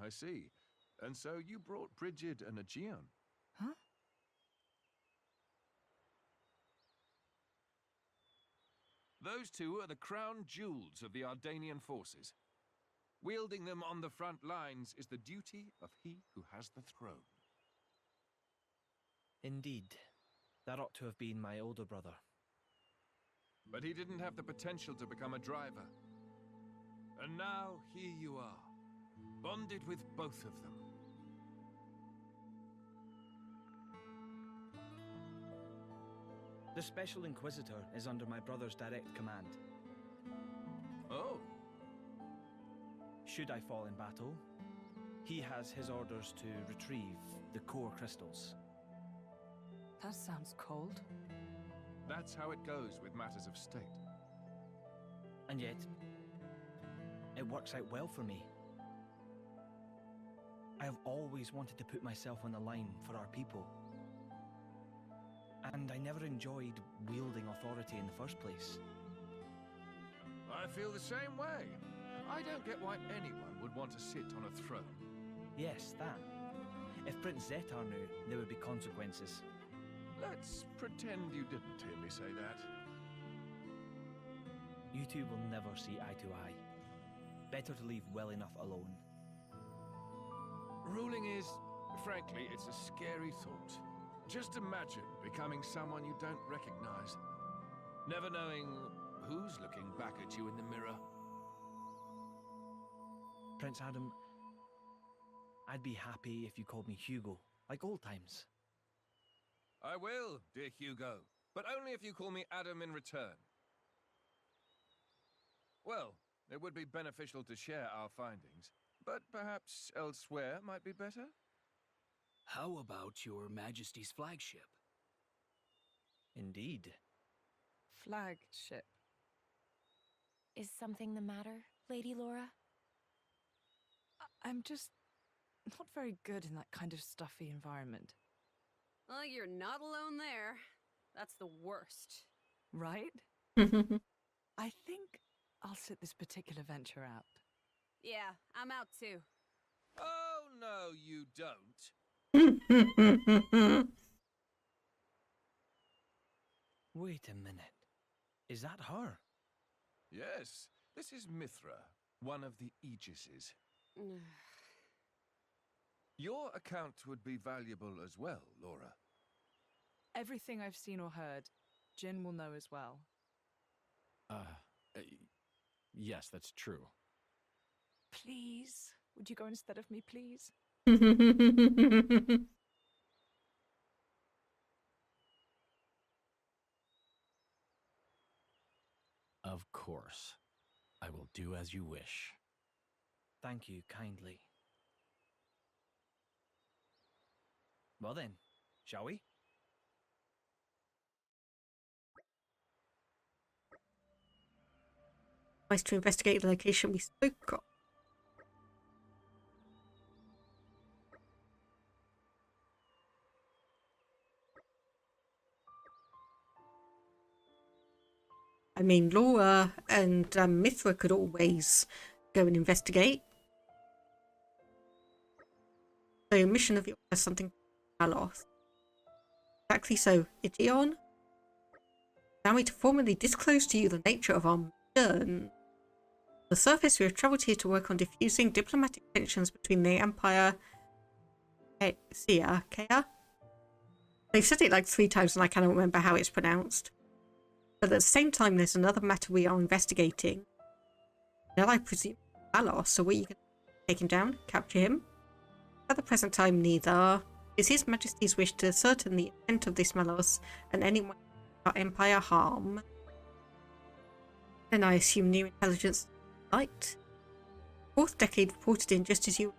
S3: I see. And so you brought Brigid and Aegeon.
S4: Huh?
S3: Those two are the crown jewels of the Ardanian forces. Wielding them on the front lines is the duty of he who has the throne.
S11: Indeed. That ought to have been my older brother.
S3: But he didn't have the potential to become a driver. And now here you are, bonded with both of them.
S11: The Special Inquisitor is under my brother's direct command.
S3: Oh,
S11: Should I fall in battle, He has his orders to retrieve the core crystals.
S4: That sounds cold.
S3: That's how it goes with matters of state.
S11: And yet, it works out well for me. I have always wanted to put myself on the line for our people. And I never enjoyed wielding authority in the first place.
S3: I feel the same way. I don't get why anyone would want to sit on a throne.
S11: Yes, that. If Prince Zetar knew, there would be consequences.
S3: Let's pretend you didn't hear me say that.
S11: You two will never see eye to eye. Better to leave well enough alone.
S3: Ruling is, frankly, it's a scary thought. Just imagine becoming someone you don't recognize. Never knowing who's looking back at you in the mirror.
S11: Prince Addam, I'd be happy if you called me Hugo, like old times.
S3: I will, dear Hugo, but only if you call me Addam in return. Well, it would be beneficial to share our findings, but perhaps elsewhere might be better?
S12: How about your Majesty's flagship?
S11: Indeed.
S4: Flagship.
S9: Is something the matter, Lady Lora?
S4: I'm just not very good in that kind of stuffy environment.
S10: Well, you're not alone there. That's the worst.
S4: Right? I think I'll sit this particular venture out.
S10: Yeah, I'm out too.
S3: Oh, no, you don't.
S11: Wait a minute. Is that her?
S3: Yes, this is Mythra, one of the Aegises. Your account would be valuable as well, Lora.
S4: Everything I've seen or heard, Jin will know as well.
S2: Yes, that's true.
S4: Please? Would you go instead of me, please?
S2: Of course. I will do as you wish.
S11: Thank you kindly. Well then, shall we?
S1: Nice to investigate the location we spoke of. I mean, Lora and Mythra could always go and investigate. So, mission of yours has something to Alos. Exactly so, Ideon. Allow me to formally disclose to you the nature of our mission. On the surface, we have travelled here to work on diffusing diplomatic tensions between the Empire. Kea? They've said it like 3 times and I cannot remember how it's pronounced. But at the same time, there's another matter we are investigating. Now, I presume Alos, so what you can take him down, capture him? At the present time, neither. It is His Majesty's wish to ascertain the intent of this Malos and anyone our Empire harm. Then I assume new intelligence light. 4th decade reported in just as you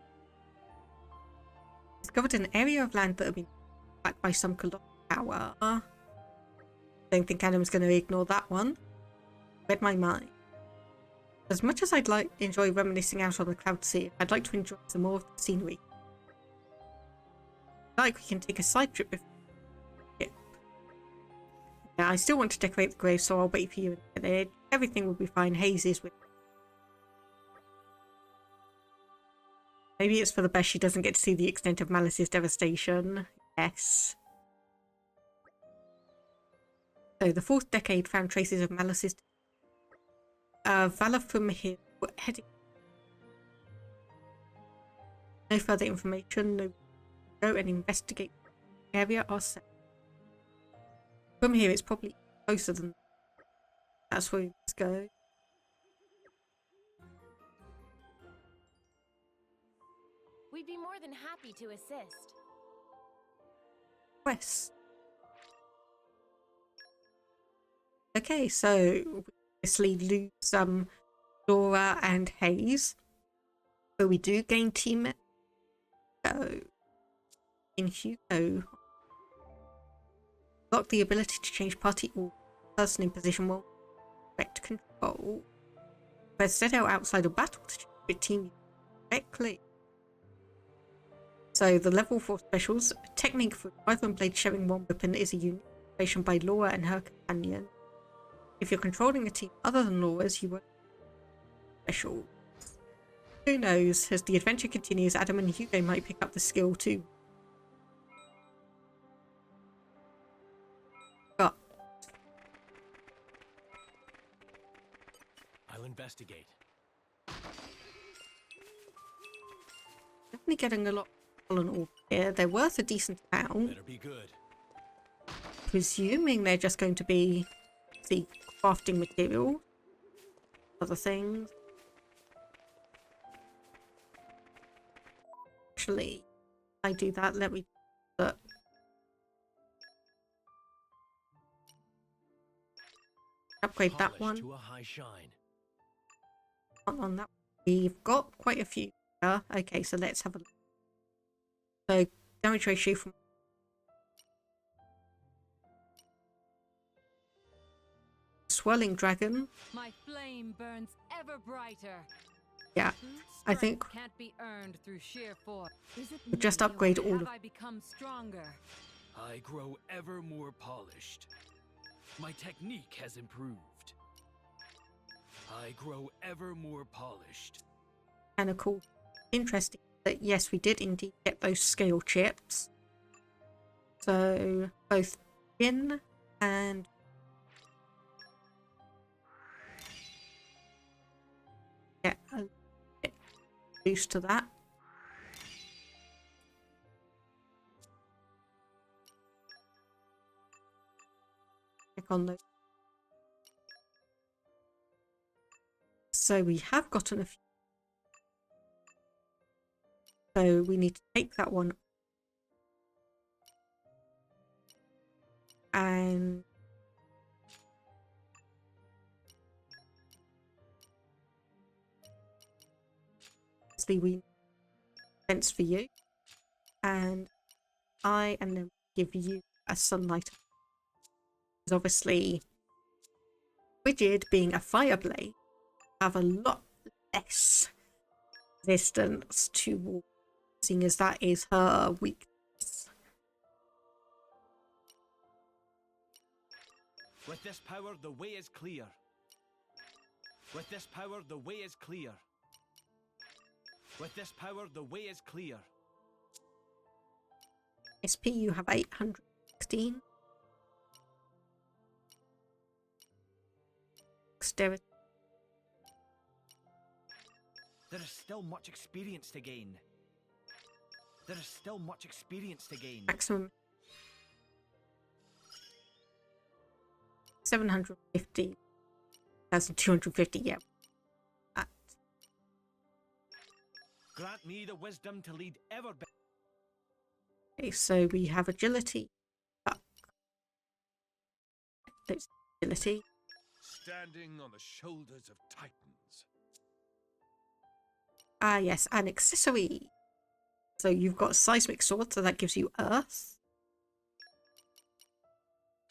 S1: discovered an area of land that had been backed by some colossal power. Don't think Addam's going to ignore that one. Read my mind. As much as I'd enjoy reminiscing out on the Cloud Sea, I'd like to enjoy some more of the scenery. Like we can take a side trip before. Yeah, I still want to decorate the grave, so I'll wait for you in the village. Everything will be fine. Hayes is with me. Maybe it's for the best she doesn't get to see the extent of Malice's devastation. Yes. So, the 4th decade found traces of Malice's Valor from here. Heading. No further information. No. Go and investigate the area ourselves. From here, it's probably closer than. That's where we must go.
S9: We'd be more than happy to assist.
S1: West. Okay, so we obviously lose Lora and Hayes, but we do gain team Hugo. In Hugo, lock the ability to change party or person in position while direct control. Press set out outside of battle to change your team directly. So the level 4 specials, a technique for Wyvern Blade sharing one weapon is a unique creation by Lora and her companion. If you're controlling a team other than Lora's, you won't special. Who knows, as the adventure continues, Addam and Hugo might pick up the skill too. But
S2: I'll investigate.
S1: definitely getting a lot of on all here. They're worth a decent amount.
S2: Better be good.
S1: Presuming they're just going to be the crafting material, other things. Actually, I do that. Let me look. Upgrade that
S2: Polish
S1: one.
S2: to a high shine.
S1: On that, we've got quite a few. Okay, so let's have a look. So damage ratio from Swirling Dragon.
S7: My flame burns ever brighter.
S1: Yeah, I think
S7: Can't be earned through sheer force. Is it
S1: we'll just
S7: me,
S1: upgrade
S7: or
S1: all
S7: have
S1: of.
S7: I become stronger?
S12: I grow ever more polished. My technique has improved. I grow ever more polished.
S1: Kind of cool. Interesting that yes, we did indeed get those scale chips. So both Jin and get a bit boost to that. Click on those. So we have gotten a few. So we need to take that one and obviously we fence for you, and I am then give you a sunlight. Because obviously Rigid being a fire blade have a lot less resistance to water, seeing as that is her weakness.
S11: With this power, the way is clear. With this power, the way is clear. With this power, the way is clear.
S1: SP, you have 816. Dexterity.
S11: There is still much experience to gain. There is still much experience to gain.
S1: Maximum 750. 1,250, yeah.
S11: Grant me the wisdom to lead ever better.
S1: Okay, so we have agility. Let's agility.
S3: Standing on the shoulders of titans.
S1: Ah, yes, an accessory. So you've got a seismic sword, so that gives you earth.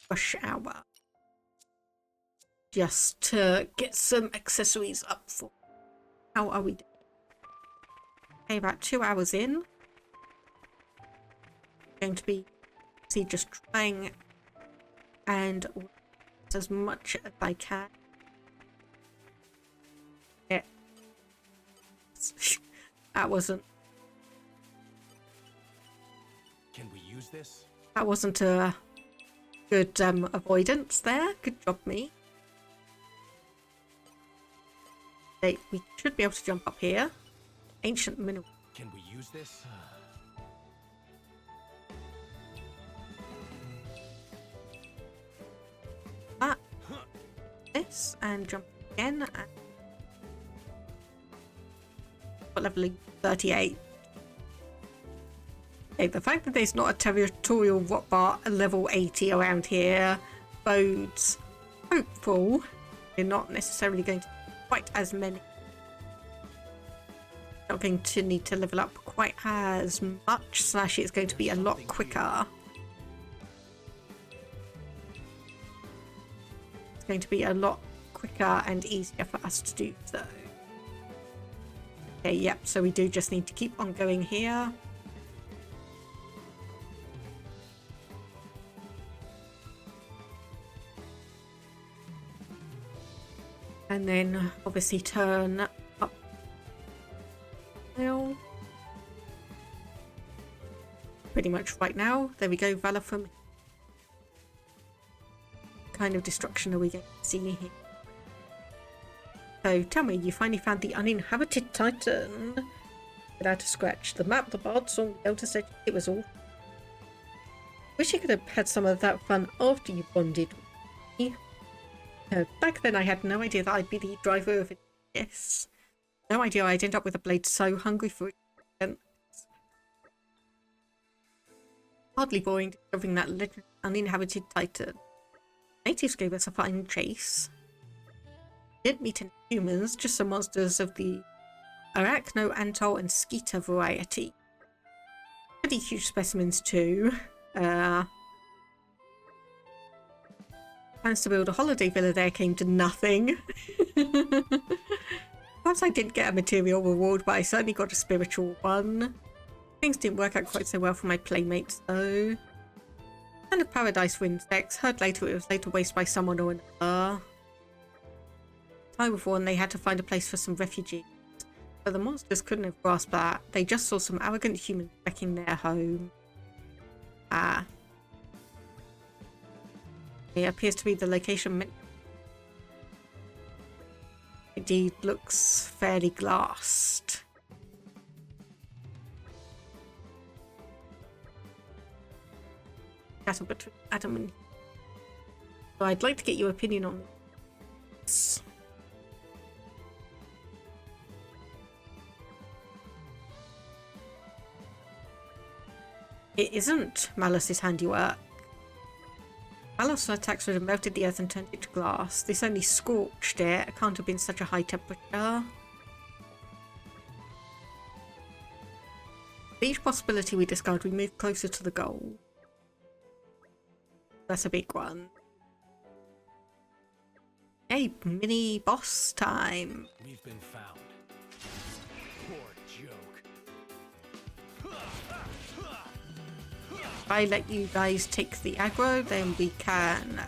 S1: Rush hour. Just to get some accessories up for. How are we doing? Okay, about 2 hours in. Going to be just trying and as much as I can. Yeah. That wasn't.
S2: Can we use this?
S1: That wasn't a good avoidance there. Good job, me. Okay, we should be able to jump up here. Ancient mineral.
S2: Can we use this?
S1: That. This and jump again. And what level? 38. Okay, the fact that there's not a territorial rock bar at level 80 around here bodes hopeful. They're not necessarily going to be quite as many. not going to need to level up quite as much, slash it's going to be a lot quicker. It's going to be a lot quicker and easier for us to do so. Okay, yep, so we do just need to keep on going here. And then obviously turn up hill. Pretty much right now. There we go, Valor from. Kind of destruction are we going to see here? So tell me, you finally found the uninhabited Titan without a scratch. The map, the bard song, the Elder said it was all. Wish you could have had some of that fun after you bonded with me. Back then I had no idea that I'd be the driver of it. Yes. No idea I'd end up with a blade so hungry for it. Hardly boring discovering that uninhabited Titan. Natives gave us a fine chase. Didn't meet any humans, just some monsters of the Arachno, Antol and Skeeter variety. Pretty huge specimens too. Plans to build a holiday villa there came to nothing. Perhaps I didn't get a material reward, but I certainly got a spiritual one. Things didn't work out quite so well for my playmates though. Kind of paradise for insects. Heard later it was later wasted by someone or another. Time before and they had to find a place for some refugees. But the monsters couldn't have grasped that. They just saw some arrogant humans wrecking their home. It appears to be the location. Indeed, looks fairly glassed. Battle between Addam and. So I'd like to get your opinion on this. It isn't Malice's handiwork. Malice's attacks would have melted the earth and turned it to glass. This only scorched it. It can't have been such a high temperature. For each possibility we discard, we move closer to the goal. That's a big one. Hey, mini boss time.
S2: We've been found. Poor joke.
S1: If I let you guys take the aggro, then we can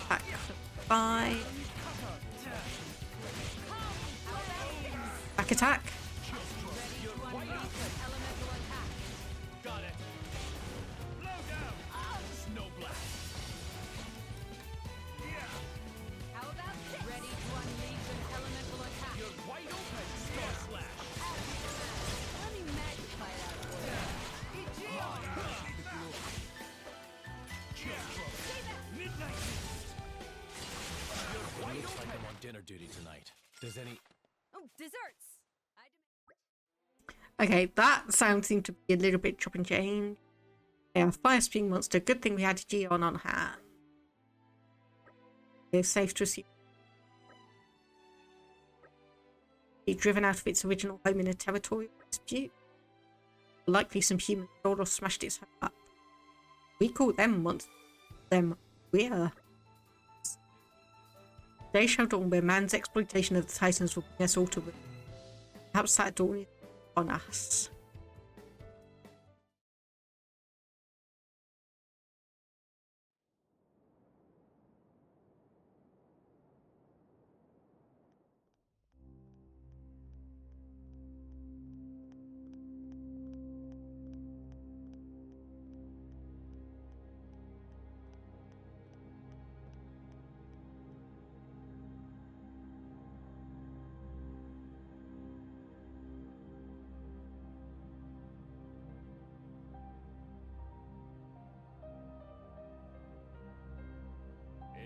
S1: attack for 5. Back attack.
S11: Got it. Blow down. Snow blast.
S10: How about this? Ready to unleash an elemental attack.
S11: You're wide open. Star slash.
S10: Let me magnify that for you.
S11: Midnight.
S2: It looks like I'm on dinner duty tonight. Does any...
S10: Oh, desserts!
S1: Okay, that sound seemed to be a little bit chop and change. Yeah, fire spewing monster. Good thing we had Gion on hand. It's safe to assume. Be driven out of its original home in a territorial dispute. Likely some human stole or smashed its home up. We call them monsters. Them we're. Day shall dawn where man's exploitation of the Titans will bring us all to ruin. Perhaps that dawn is on us.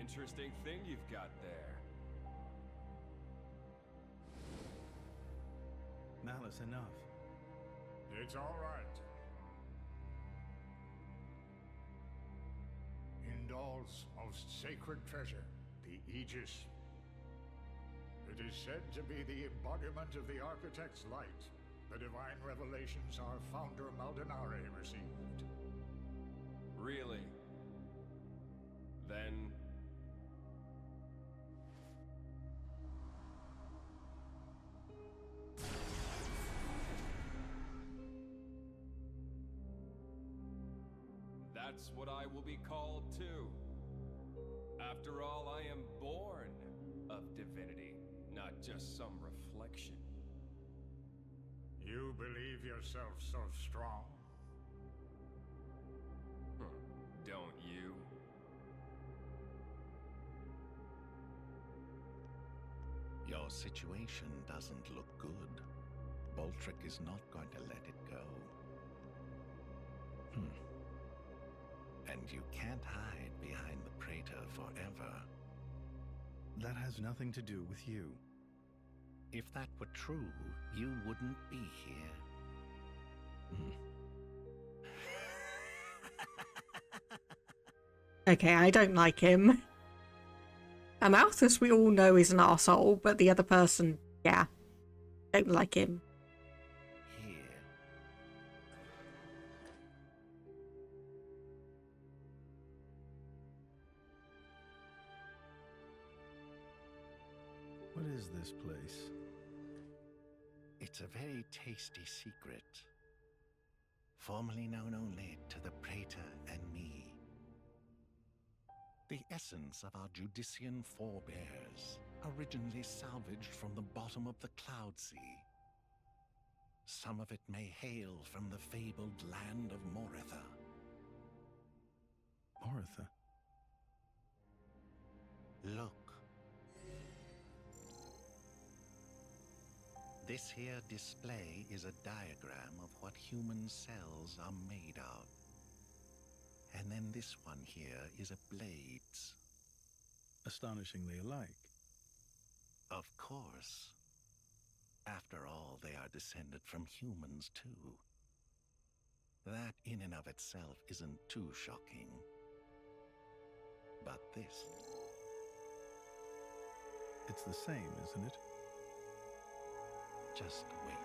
S3: Interesting thing you've got there.
S11: Malice enough.
S6: It's all right. Indal's most sacred treasure, the Aegis. It is said to be the embodiment of the architect's light, the divine revelations our founder Maldonare received.
S3: Really? Then... that's what I will be called too. After all, I am born of divinity, not just some reflection.
S6: You believe yourself so strong?
S3: Don't you?
S13: Your situation doesn't look good. Boltrick is not going to let it go. And you can't hide behind the Praetor forever.
S14: That has nothing to do with you.
S13: If that were true, you wouldn't be here.
S1: Okay, I don't like him. Amalthus we all know is an arsehole, but the other person, yeah. Don't like him.
S13: Here.
S14: What is this place?
S13: It's a very tasty secret. Formerly known only to the Praetor and me. The essence of our Judician forebears, originally salvaged from the bottom of the Cloud Sea. Some of it may hail from the fabled land of Mythra.
S14: Mythra?
S13: Look. This here display is a diagram of what human cells are made of. And then this one here is a blades.
S14: Astonishingly alike.
S13: Of course. After all, they are descended from humans, too. That in and of itself isn't too shocking. But this...
S14: it's the same, isn't it?
S13: Just wait.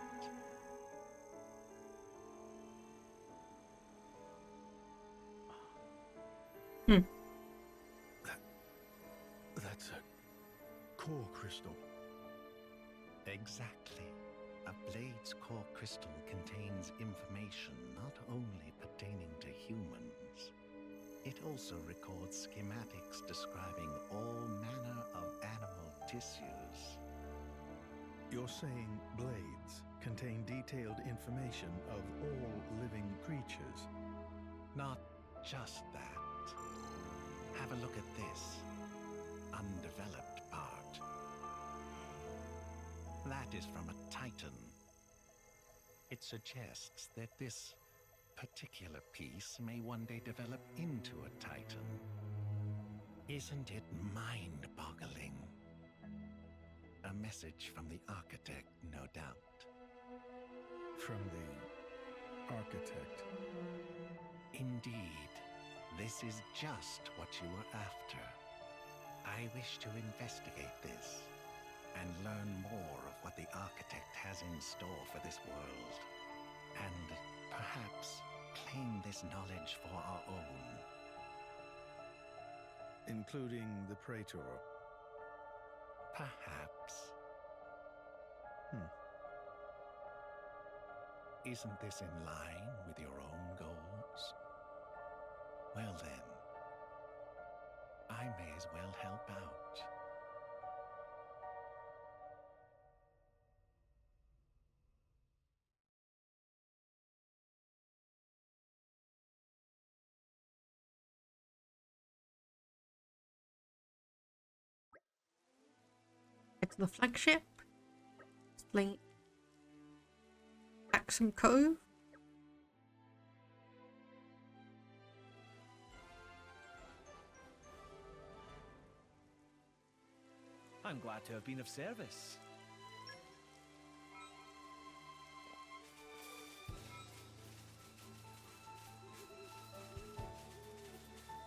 S14: That's a core crystal.
S13: Exactly. A blade's core crystal contains information not only pertaining to humans, it also records schematics describing all manner of animal tissues.
S14: You're saying blades contain detailed information of all living creatures?
S13: Not just that. Have a look at this undeveloped part. That is from a titan. It suggests that this particular piece may one day develop into a titan. Isn't it mind-boggling? A message from the architect, no doubt.
S14: From the architect?
S13: Indeed. This is just what you were after. I wish to investigate this and learn more of what the architect has in store for this world. And perhaps claim this knowledge for our own.
S14: Including the Praetor?
S13: Perhaps. Isn't this in line with your own goals? Well then, I may as well help out.
S1: Head to the flagship. Explain. Axum Cove.
S11: I'm glad to have been of service.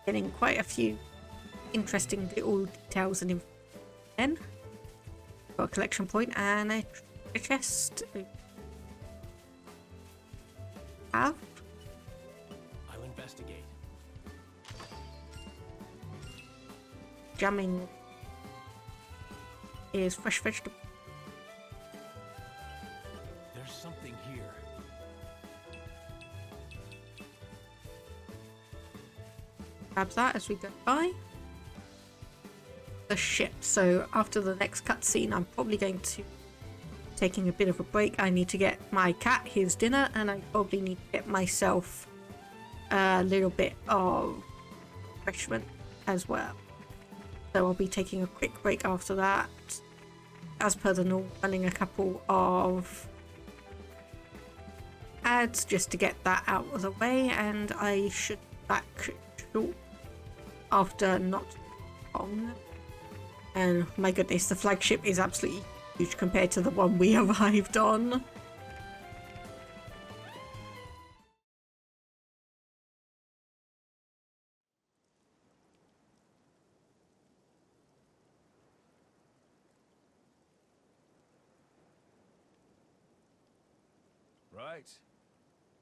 S1: Getting quite a few interesting little details and then got a collection point and a chest. have.
S2: I'll investigate.
S1: Jamming is fresh vegetable.
S2: There's something here.
S1: Grab that as we go by. The ship. So after the next cutscene, I'm probably going to taking a bit of a break. I need to get my cat his dinner, and I probably need to get myself a little bit of refreshment as well. So I'll be taking a quick break after that. As per the norm, running a couple of ads just to get that out of the way, and I should be back short after not long. And my goodness, the flagship is absolutely huge compared to the one we arrived on.
S3: Right.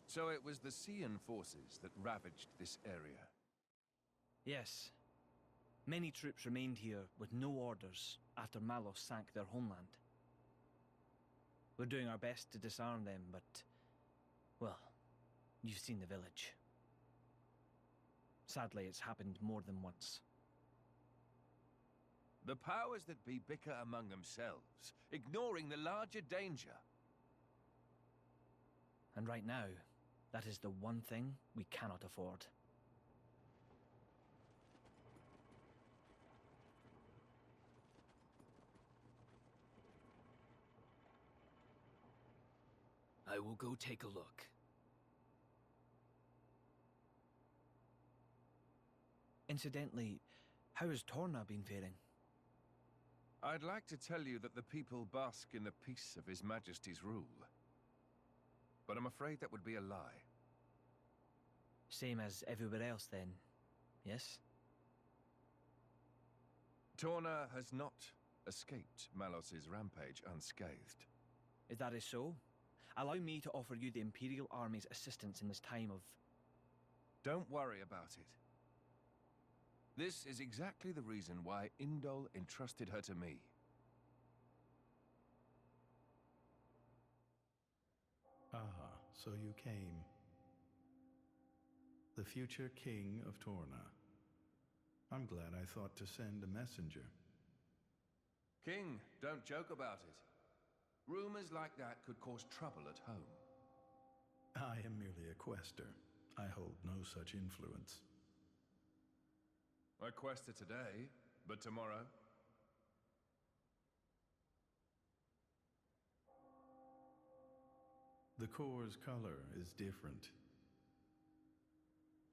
S3: So it was the Sean forces that ravaged this area.
S11: Yes. Many troops remained here with no orders after Malos sank their homeland. We're doing our best to disarm them, but... well, you've seen the village. Sadly, it's happened more than once.
S3: The powers that be bicker among themselves, ignoring the larger danger.
S11: And right now, that is the one thing we cannot afford.
S12: I will go take a look.
S11: Incidentally, how has Torna been faring?
S3: I'd like to tell you that the people bask in the peace of His Majesty's rule. But I'm afraid that would be a lie.
S11: Same as everywhere else then, yes?
S3: Torna has not escaped Malos's rampage unscathed.
S11: If that is so, allow me to offer you the Imperial Army's assistance in this time of...
S3: Don't worry about it. This is exactly the reason why Indol entrusted her to me.
S14: Ah, so you came. The future king of Torna. I'm glad I thought to send a messenger.
S3: King, don't joke about it. Rumors like that could cause trouble at home.
S14: I am merely a quester. I hold no such influence.
S3: I quest it today, but tomorrow?
S14: The core's color is different.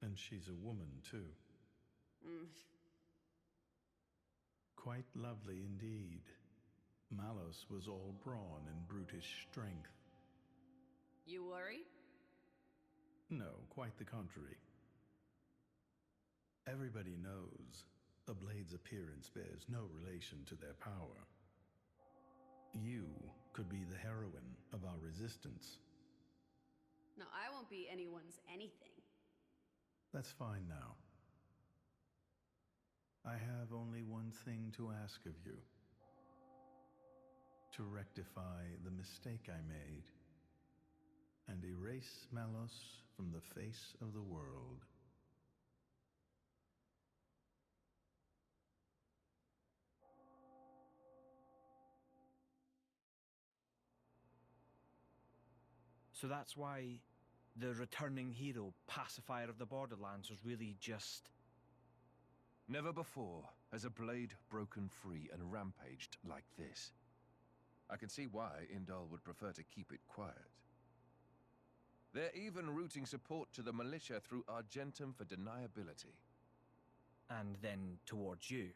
S14: And she's a woman, too. Quite lovely indeed. Malos was all brawn and brutish strength.
S10: You worry?
S14: No, quite the contrary. Everybody knows a blade's appearance bears no relation to their power. You could be the heroine of our resistance.
S10: No, I won't be anyone's anything.
S14: That's fine now. I have only one thing to ask of you. To rectify the mistake I made and erase Malos from the face of the world.
S11: So that's why the returning hero, pacifier of the Borderlands, was really just...
S3: Never before has a blade broken free and rampaged like this. I can see why Indol would prefer to keep it quiet. They're even routing support to the militia through Argentum for deniability.
S11: And then towards you.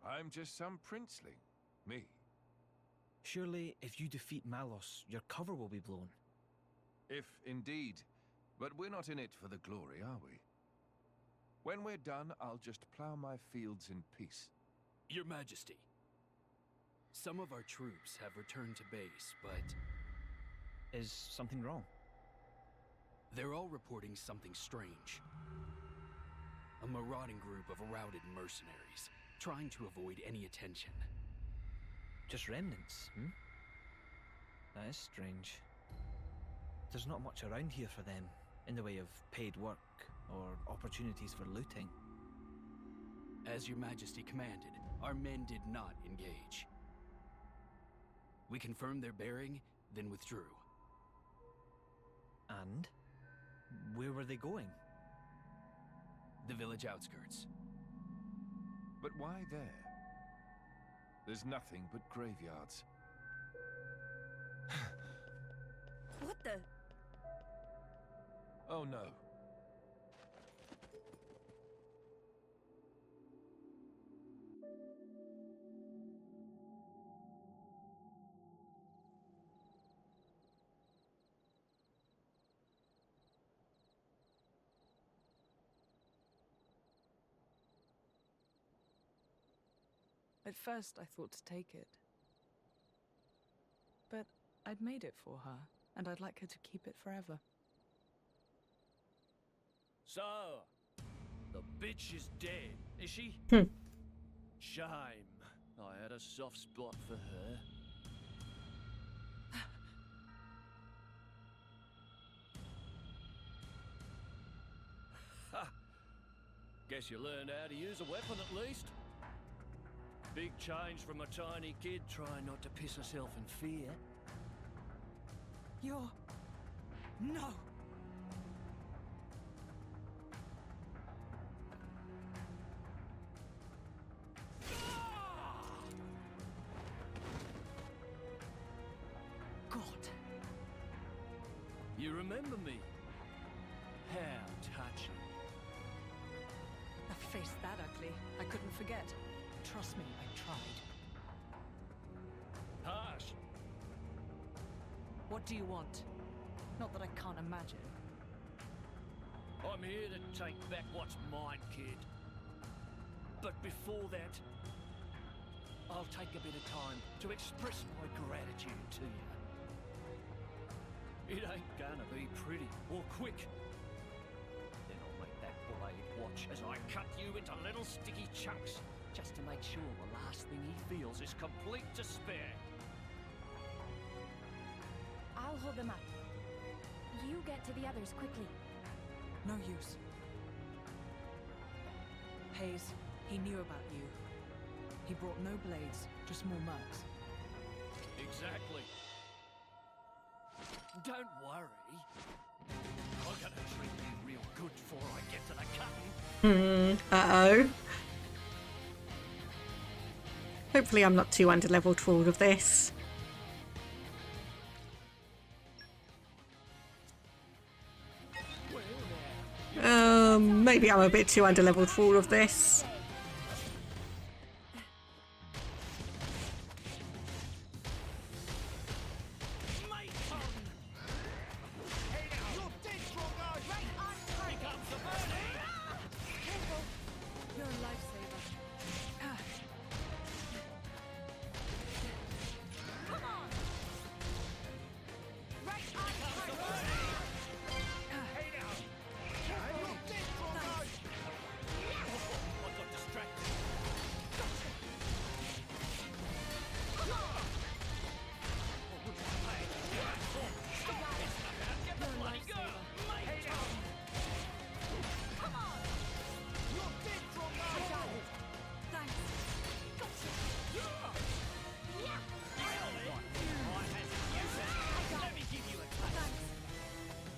S3: I'm just some princeling. Me.
S11: Surely, if you defeat Malos, your cover will be blown.
S3: If indeed. But we're not in it for the glory, are we? When we're done, I'll just plow my fields in peace.
S12: Your Majesty, some of our troops have returned to base, but...
S11: Is something wrong?
S12: They're all reporting something strange. A marauding group of routed mercenaries, trying to avoid any attention.
S11: Just remnants, hmm? That is strange. There's not much around here for them, in the way of paid work or opportunities for looting.
S12: As your majesty commanded, our men did not engage. We confirmed their bearing, then withdrew.
S11: And? Where were they going?
S12: The village outskirts.
S3: But why there? There's nothing but graveyards.
S10: What the?
S3: Oh no.
S4: At first, I thought to take it. But I'd made it for her, and I'd like her to keep it forever.
S12: So, the bitch is dead, is she? Shame. I had a soft spot for her. Ha! Guess you learned how to use a weapon at least. Big change from a tiny kid trying not to piss herself in fear.
S8: You're... No!
S12: God! You remember me? How touching.
S4: A face that ugly, I couldn't forget. Trust me, I tried.
S12: Harsh!
S4: What do you want? Not that I can't imagine.
S12: I'm here to take back what's mine, kid. But before that, I'll take a bit of time to express my gratitude to you. It ain't gonna be pretty or quick. Then I'll make that blade watch as I cut you into little sticky chunks, just to make sure the last thing he feels is complete despair.
S9: I'll hold them up. You get to the others quickly.
S4: No use. Hayes, he knew about you. He brought no blades, just more mercs.
S12: Exactly. Don't worry. I'm gonna treat you real good before I get to the cutting.
S1: Uh-oh. Hopefully I'm not too underleveled for all of this. Maybe I'm a bit too underleveled for all of this.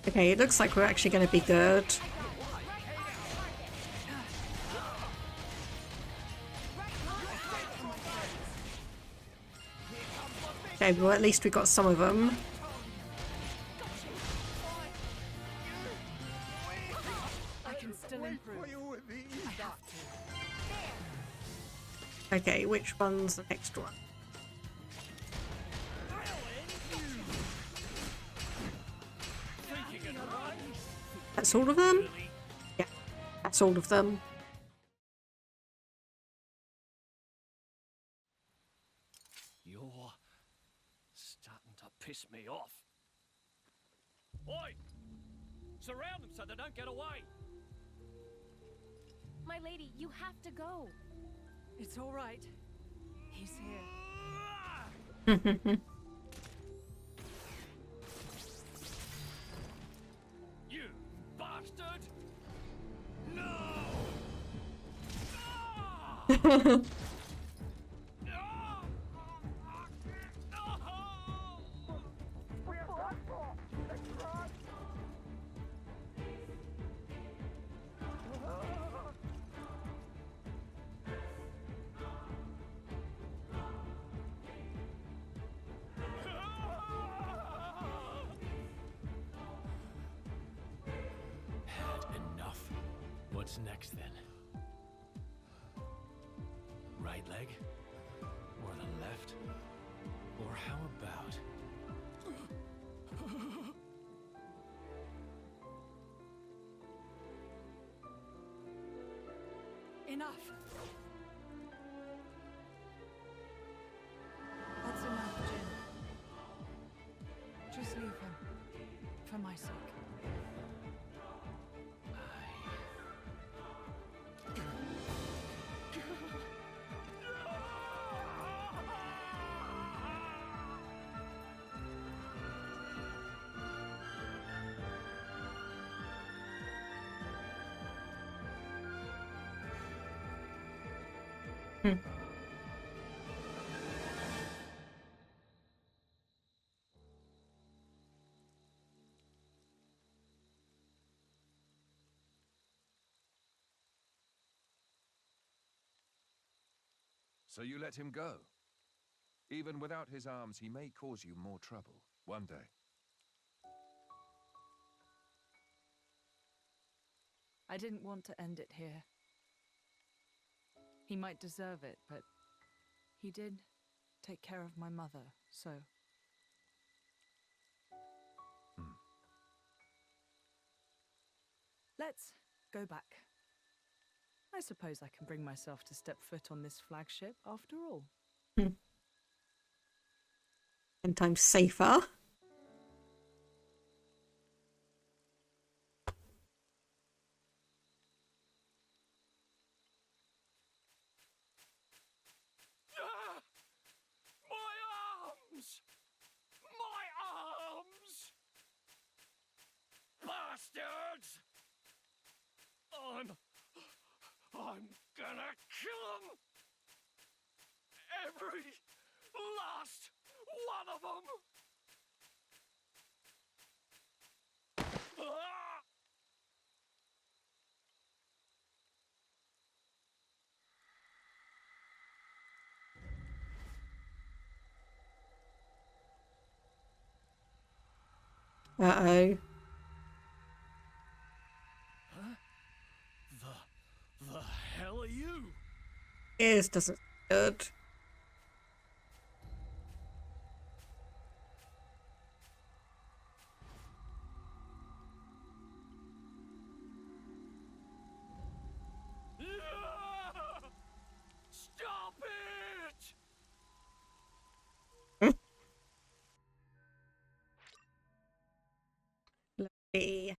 S1: Okay, it looks like we're actually going to be good. Okay, well at least we got some of them.
S4: I can still improve. I have to.
S1: Okay, which one's the next one? That's all of them? Yeah, that's all of them.
S12: You're starting to piss me off. Oi! Surround them so they don't get away!
S9: My lady, you have to go.
S4: It's all right. He's here.
S12: You bastard! No!
S2: What's next then? Right leg? Or the left? Or how about...
S4: Enough! That's enough, Jin. Just leave him. For my sake.
S3: So you let him go? Even without his arms, he may cause you more trouble one day.
S4: I didn't want to end it here. He might deserve it, but he did take care of my mother, so... Let's go back. I suppose I can bring myself to step foot on this flagship after all.
S1: 10 times safer.
S12: My arms! My arms! Bastards! I'm gonna kill them! Every last one of them!
S1: Uh-oh.
S12: The hell are you?
S1: Ears doesn't good.
S12: Stop it!
S1: Lovely.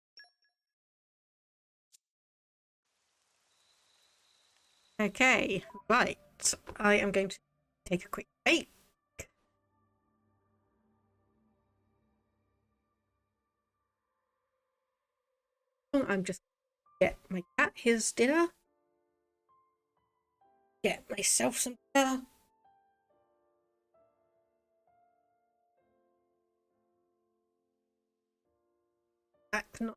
S1: Okay, right. I am going to take a quick break. I'm just get my cat his dinner. Get myself some dinner. Back not.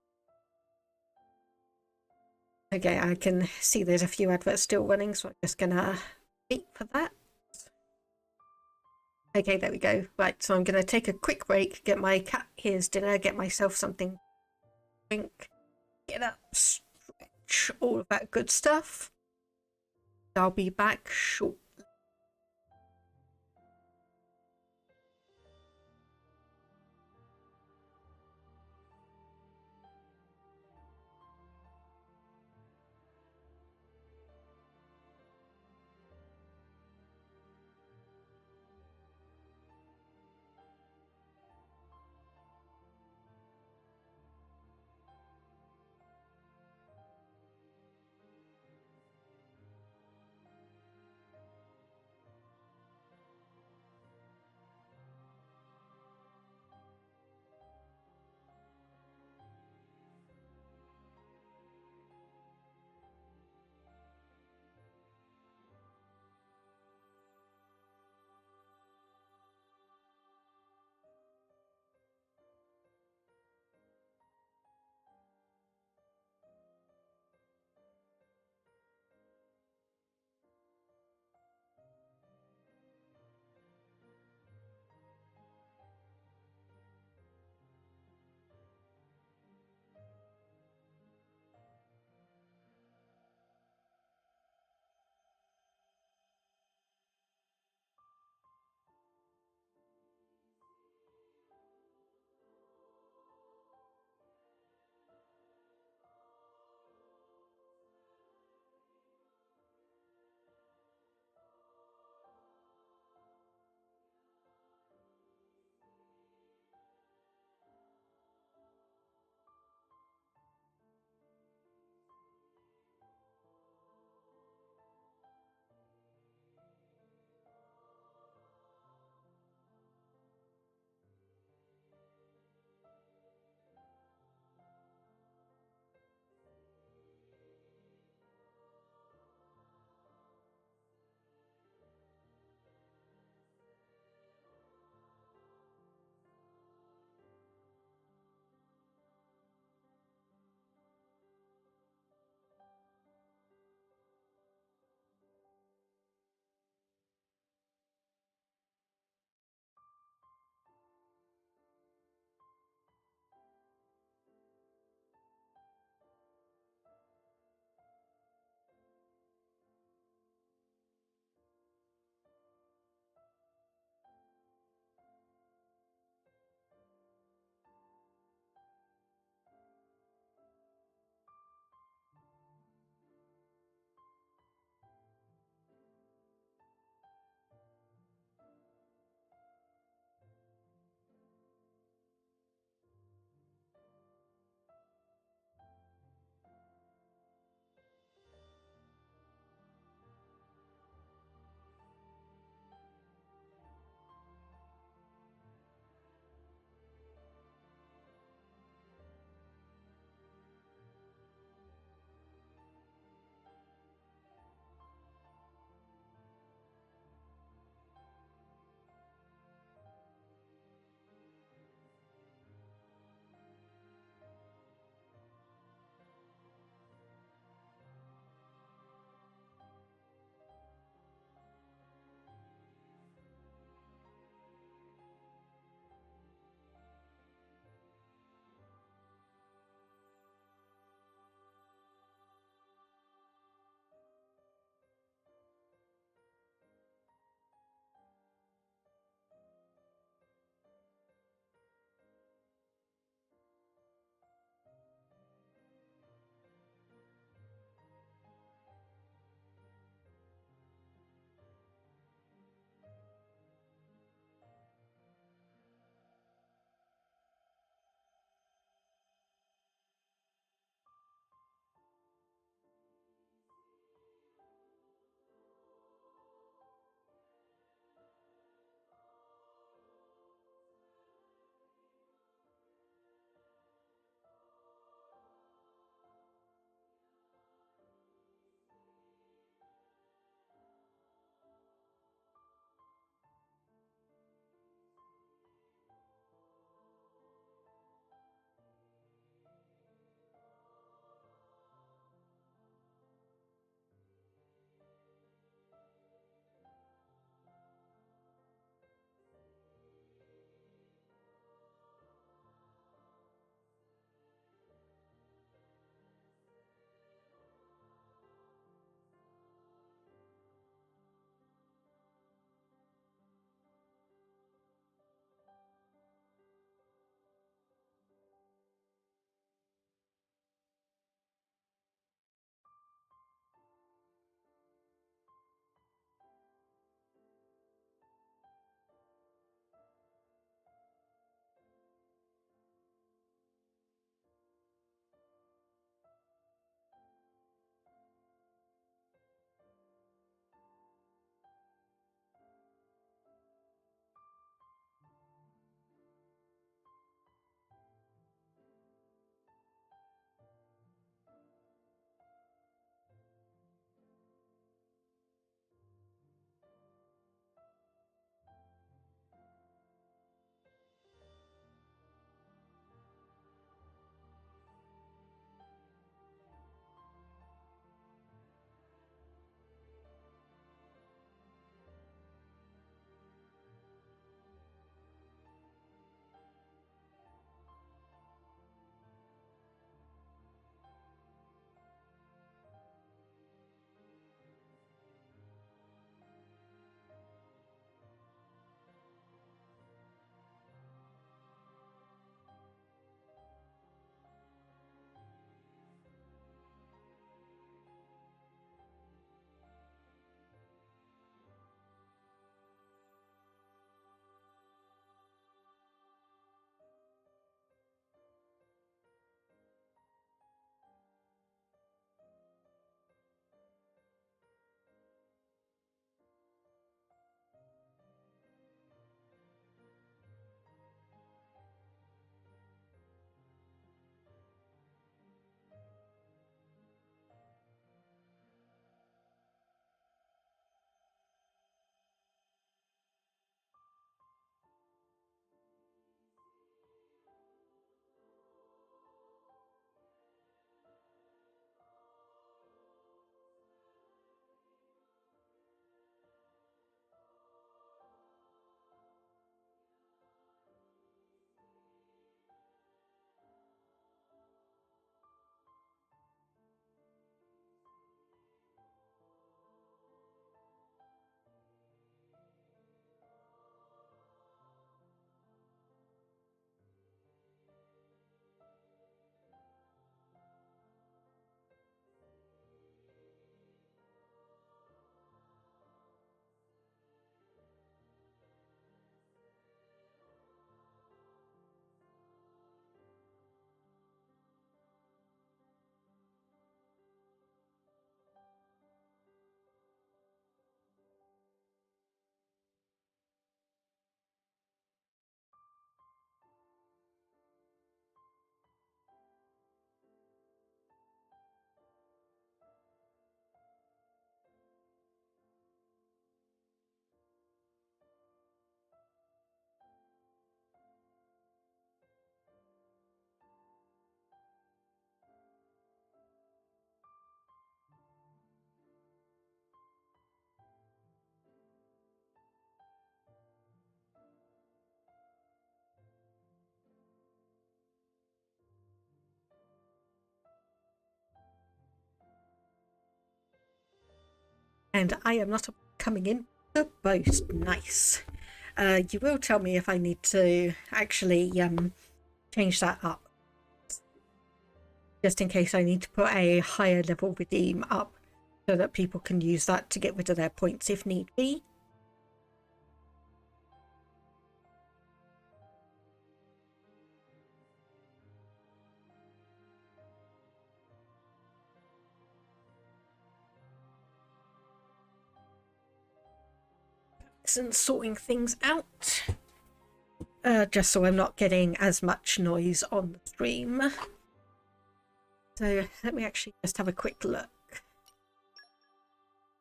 S1: Okay, I can see there's a few adverts still running, so I'm just gonna wait for that. Okay, there we go. Right, so I'm gonna take a quick break, get my cat his dinner, get myself something to drink, get up, stretch, all of that good stuff. I'll be back shortly. And I am not coming in the boast. Nice. You will tell me if I need to actually change that up. Just in case I need to put a higher level redeem up so that people can use that to get rid of their points if need be. And sorting things out just so I'm not getting as much noise on the stream. So let me actually just have a quick look.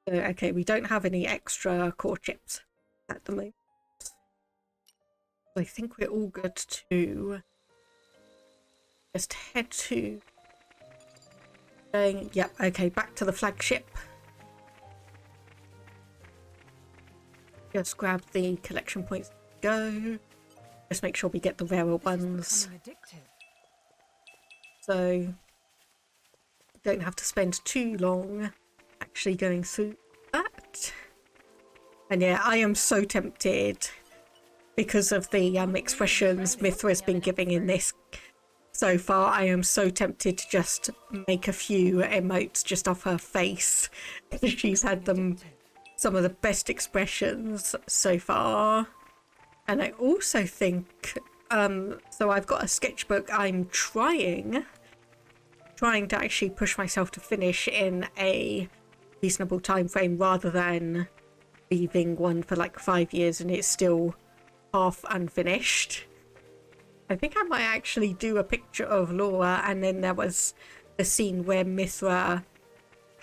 S1: So, okay, we don't have any extra core chips at the moment. I think we're all good to just head to yep, okay, back to the flagship. Just grab the collection points. Go. Just make sure we get the rarer ones. So don't have to spend too long actually going through that. And yeah, I am so tempted because of the expressions Mythra has been giving in this so far. I am so tempted to just make a few emotes just off her face. She's had some of the best expressions so far. And I also think so I've got a sketchbook I'm trying to actually push myself to finish in a reasonable time frame rather than leaving one for like 5 years and it's still half unfinished. I think I might actually do a picture of Lora, and then there was the scene where Mythra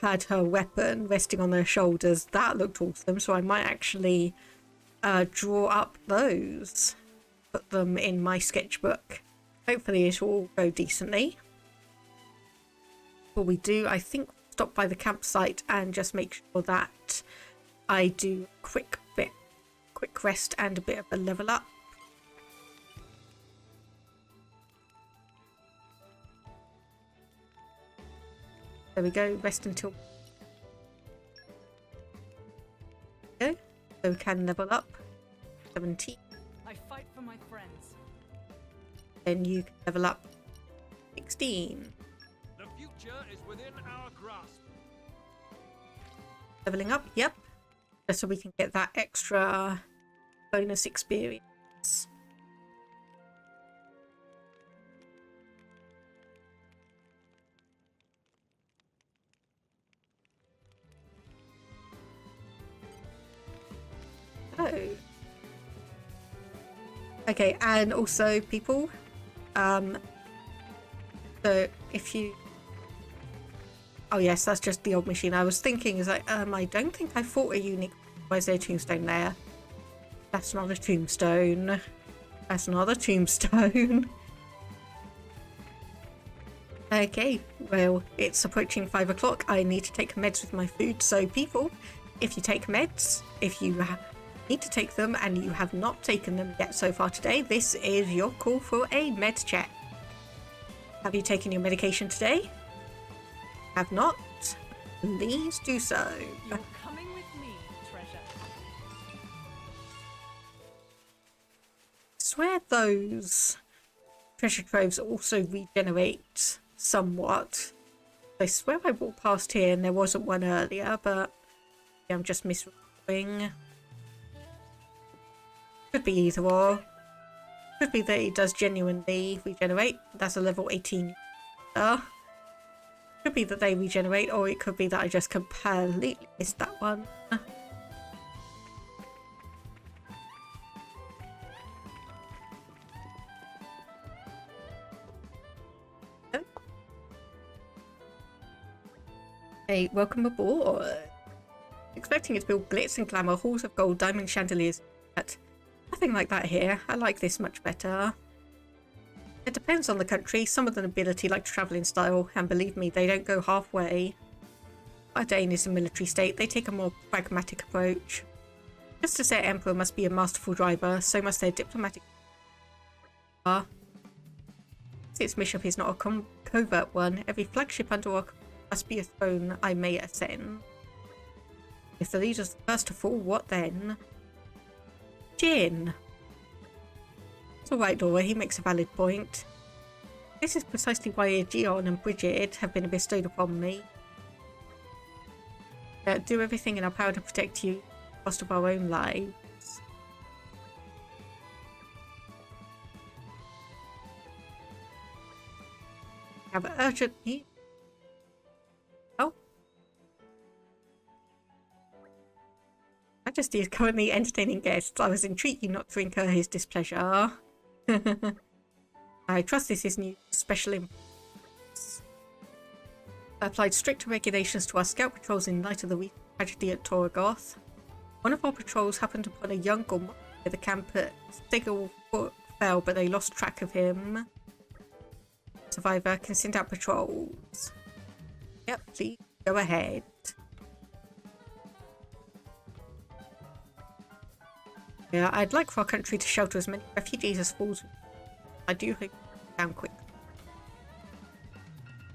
S1: had her weapon resting on her shoulders. That looked awesome, so I might actually draw up those, put them in my sketchbook. Hopefully it will all go decently. What we do, I think, stop by the campsite and just make sure that I do a quick rest and a bit of a level up. There we go, rest until go. So we can level up 17.
S4: I fight for my friends.
S1: Then you can level up 16.
S3: The future is within our grasp.
S1: Leveling up, yep. Just so we can get that extra bonus experience. Oh. Okay, and also people, so if you, oh yes, that's just the old machine. I was thinking is like, I don't think I fought a unique. Why is there a tombstone there? That's not a tombstone. That's not a tombstone. Okay, well, it's approaching 5 o'clock. I need to take meds with my food. So people, if you take meds, if you need to take them and you have not taken them yet so far today, this is your call for a med check. Have you taken your medication today? Have not? Please do so.
S4: You're coming with me, treasure.
S1: I swear those treasure troves also regenerate somewhat. I swear I walked past here and there wasn't one earlier, but I'm just misremembering. Could be either or. Could be that it does genuinely regenerate. That's a level 18. Could be that they regenerate, or it could be that I just completely missed that one. Hey, welcome aboard. Expecting it to build glitz and glamour, halls of gold, diamond chandeliers, but nothing like that here. I like this much better. It depends on the country. Some of the nobility like to travel in style, and believe me, they don't go halfway. Addam is a military state. They take a more pragmatic approach. Just as their emperor must be a masterful driver, so must their diplomatic. Its mission is not a covert one. Every flagship under our must be a throne I may ascend. If the leader's the first to fall, what then? Jin. It's alright, Lora, he makes a valid point. This is precisely why Aegeon and Bridget have been bestowed upon me. Do everything in our power to protect you, at the cost of our own lives. Have urgent need. Oh. Majesty is currently entertaining guests. I was entreating not to incur his displeasure. I trust this is new special importance. I applied stricter regulations to our scout patrols in light of the recent tragedy at Torgoth. One of our patrols happened upon a young Gorm at the camp at Stiggle fell, but they lost track of him. Survivor can send out patrols. Yep, please go ahead. Yeah, I'd like for our country to shelter as many refugees as falls. I do hope down quick.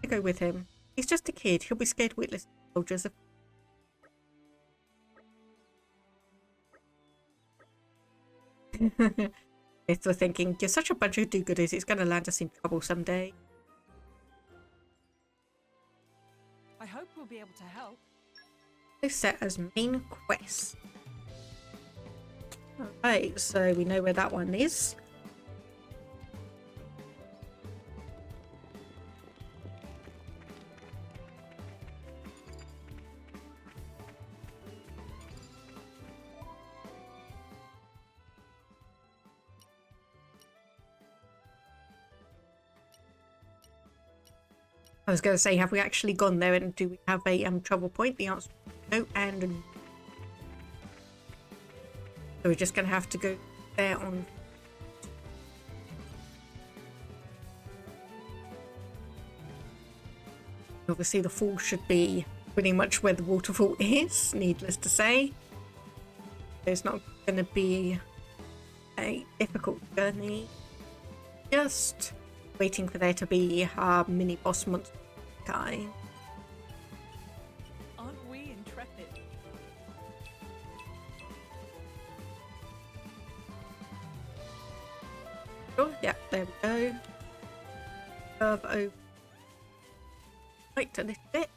S1: I go with him. He's just a kid. He'll be scared witless soldiers. If they're thinking, you're such a bunch of do-gooders, it's going to land us in trouble someday.
S4: I hope we'll be able to help.
S1: This set as main quest. Alright, so we know where that one is. I was going to say, have we actually gone there and do we have a trouble point? The answer is no and no. So we're just going to have to go there on. Obviously the fall should be pretty much where the waterfall is, needless to say. It's not going to be a difficult journey. Just waiting for there to be a mini boss monster guy.
S4: Aren't we intrepid?
S1: Oh, yeah, there we go. Curve over. Wait a little bit.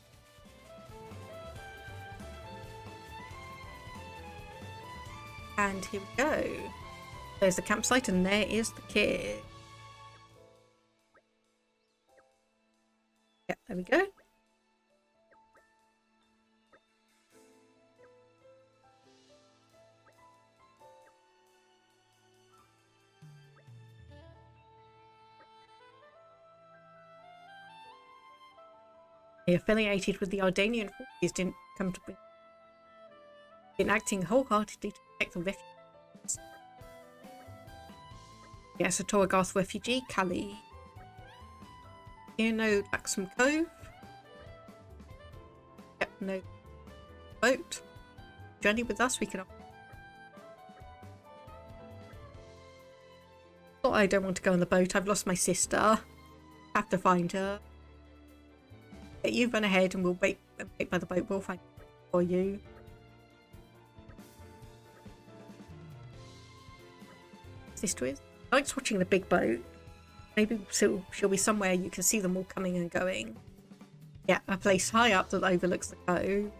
S1: And here we go. There's the campsite and there is the kid. Yep, there we go. They affiliated with the Ardanian forces didn't come to bring. Been acting wholeheartedly to protect the refugees. Yes, a Torgoth refugee, Kali. Here, no Laxam Cove. Yep, no boat. Journey with us, we can. Oh, I don't want to go on the boat. I've lost my sister. Have to find her. Yeah, you run ahead and we'll wait by the boat. We'll find her for you. Sister is. I like watching the big boat. Maybe she'll be somewhere you can see them all coming and going. Yeah, a place high up that overlooks the cove.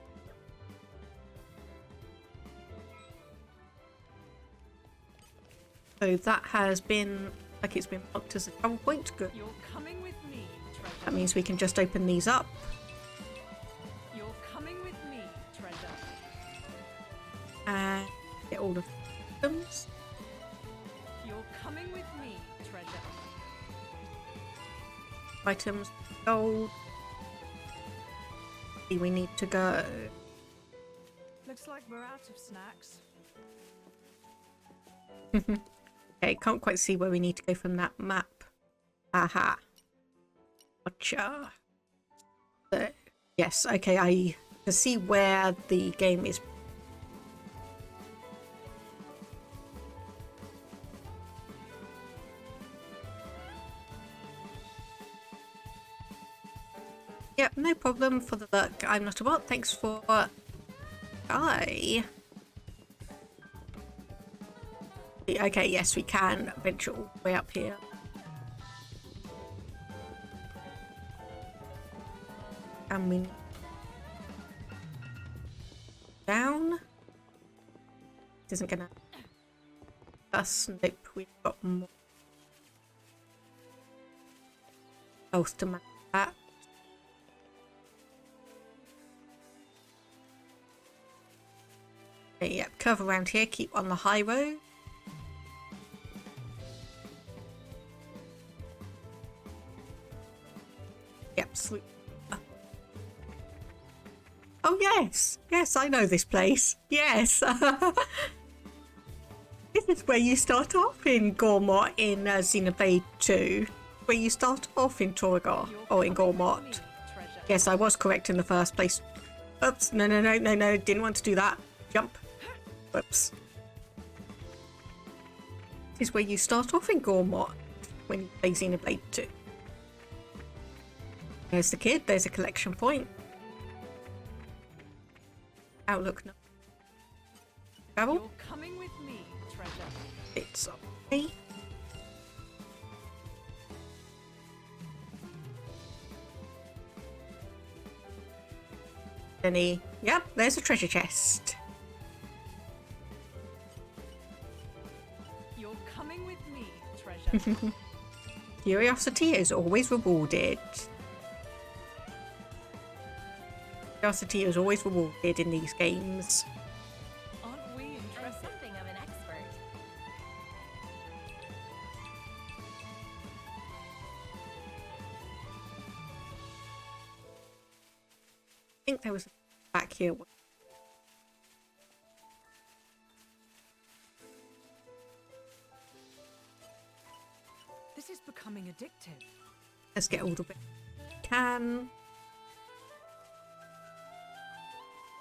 S1: So that has been, like it's been marked as a travel point. Good.
S4: You're coming with me, treasure.
S1: That means we can just open these up.
S4: You're coming with me, treasure.
S1: And get all the items.
S4: You're coming with me, treasure.
S1: Items, gold. We need to go.
S4: Looks like we're out of snacks.
S1: Okay, can't quite see where we need to go from that map. Aha. Gotcha. So, yes, okay, I can see where the game is. Yep, no problem for the luck. I'm not a bot. Thanks for I... Okay, yes, we can venture all the way up here. And we... down. This isn't gonna... us. Nope, we've got more health to match that. Okay, yep, curve around here, keep on the high road. Yep, sweet. Oh yes, yes, I know this place. Yes. This is where you start off in Gormott in Xenoblade 2. Where you start off in Torna, or in Gormott. Yes, I was correct in the first place. Oops, no, didn't want to do that. Jump. Whoops. This is where you start off in Gormott when you play Xenoblade 2. There's the kid, there's a collection point. Outlook no. Travel?
S4: You're coming with me, treasure.
S1: It's okay. Any? Yep, there's a treasure chest.
S4: You're coming with me, treasure.
S1: Curiosity is always rewarded. Curiosity is always rewarded in these games.
S4: Aren't we interested?
S9: I'm something of an expert.
S1: I think there was back here.
S4: This is becoming addictive.
S1: Let's get all the bit we can.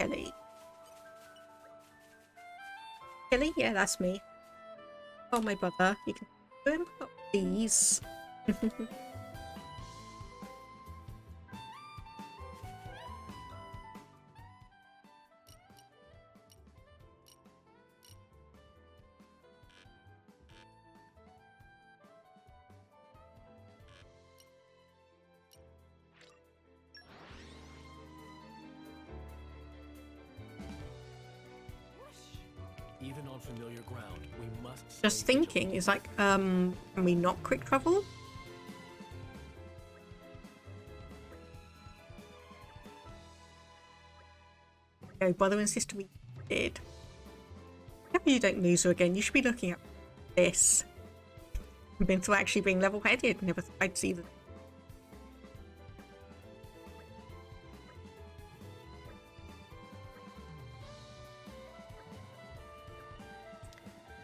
S1: Kelly. Kelly? Yeah, that's me. Oh, my brother. You can do him? Oh, please.
S2: Even on familiar ground, we must
S1: Just thinking, is like, can we not quick travel? Go, brother and sister, we did. If you don't lose her again, you should be looking at this. Been to actually being level-headed. Never thought I'd see that.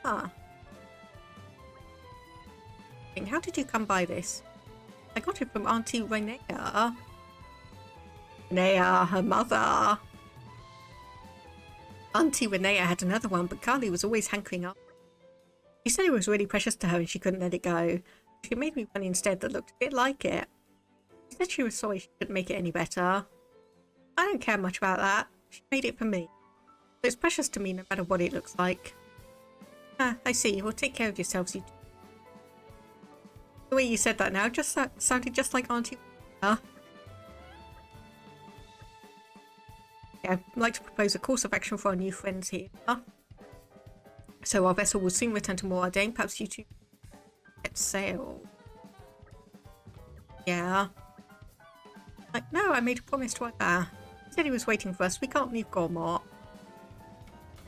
S1: Ah. How did you come by this? I got it from Auntie Renea. Renea, her mother. Auntie Renea had another one, but Carly was always hankering up. She said it was really precious to her and she couldn't let it go. She made me one instead that looked a bit like it. She said she was sorry she couldn't make it any better. I don't care much about that. She made it for me. So it's precious to me no matter what it looks like. Ah, I see. Well, take care of yourselves, you two. The way you said that now just sounded just like Auntie. Yeah, I'd like to propose a course of action for our new friends here. So our vessel will soon return to Addam. Perhaps you two set sail. Yeah. Like, no, I made a promise to Addam. He said he was waiting for us. We can't leave Gormott.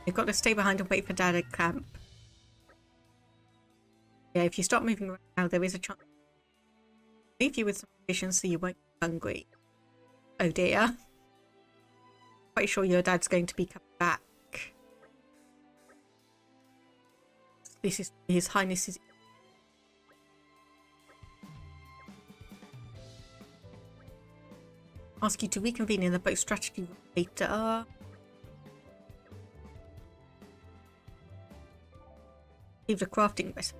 S1: We've got to stay behind and wait for Dad at camp. Yeah, if you stop moving around now, there is a chance. Leave you with some provisions so you won't be hungry. Oh dear. Quite sure your dad's going to be coming back. This is His Highness's. Ask you to reconvene in the boat strategy room later. Leave the crafting recipe.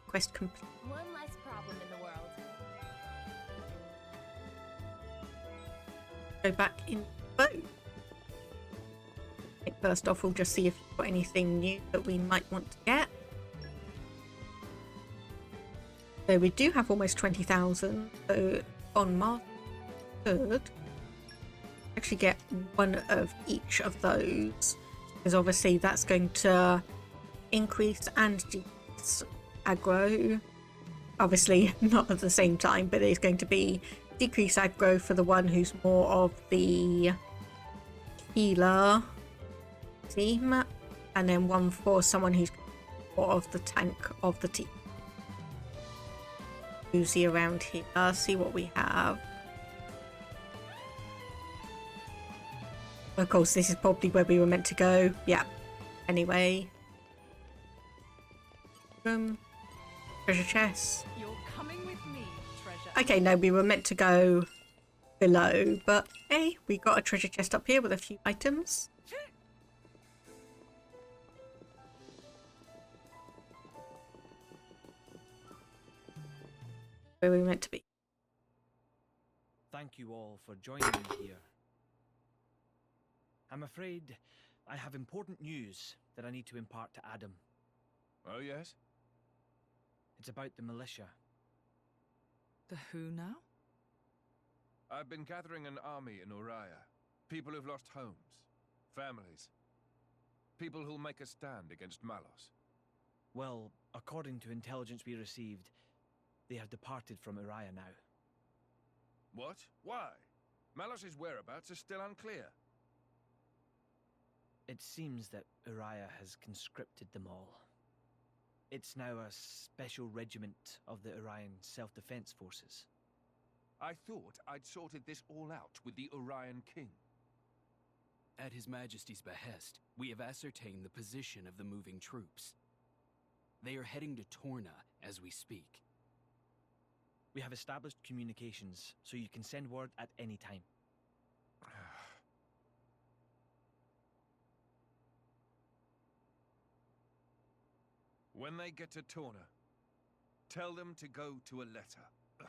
S1: Quest complete.
S9: One less problem in the world.
S1: go back in the boat. First off, we'll just see if we've got anything new that we might want to get. So we do have almost 20,000. So on March 3rd, actually get one of each of those, because obviously that's going to increase and decrease aggro. Obviously not at the same time, but it's going to be decrease aggro for the one who's more of the healer team, and then one for someone who's more of the tank of the team. Uzi around here, see what we have. Of course, this is probably where we were meant to go. Yeah. Anyway. Treasure chest.
S4: You're coming with me, treasure.
S1: Okay, no, we were meant to go below, but hey, we got a treasure chest up here with a few items. Where we meant to be.
S11: Thank you all for joining me here. I'm afraid I have important news that I need to impart to Addam.
S3: Oh, yes?
S11: It's about the militia.
S4: The who now?
S3: I've been gathering an army in Uriah. People who've lost homes, families. People who'll make a stand against Malos.
S11: Well, according to intelligence we received, they have departed from Uriah now.
S3: What? Why? Malos' whereabouts are still unclear.
S11: It seems that Uriah has conscripted them all. It's now a special regiment of the Orion Self-Defense Forces.
S3: I thought I'd sorted this all out with the Orion King.
S15: At His Majesty's behest, we have ascertained the position of the moving troops. They are heading to Torna as we speak.
S11: We have established communications, so you can send word at any time.
S3: When they get to Torna, tell them to go to a letter. Ugh.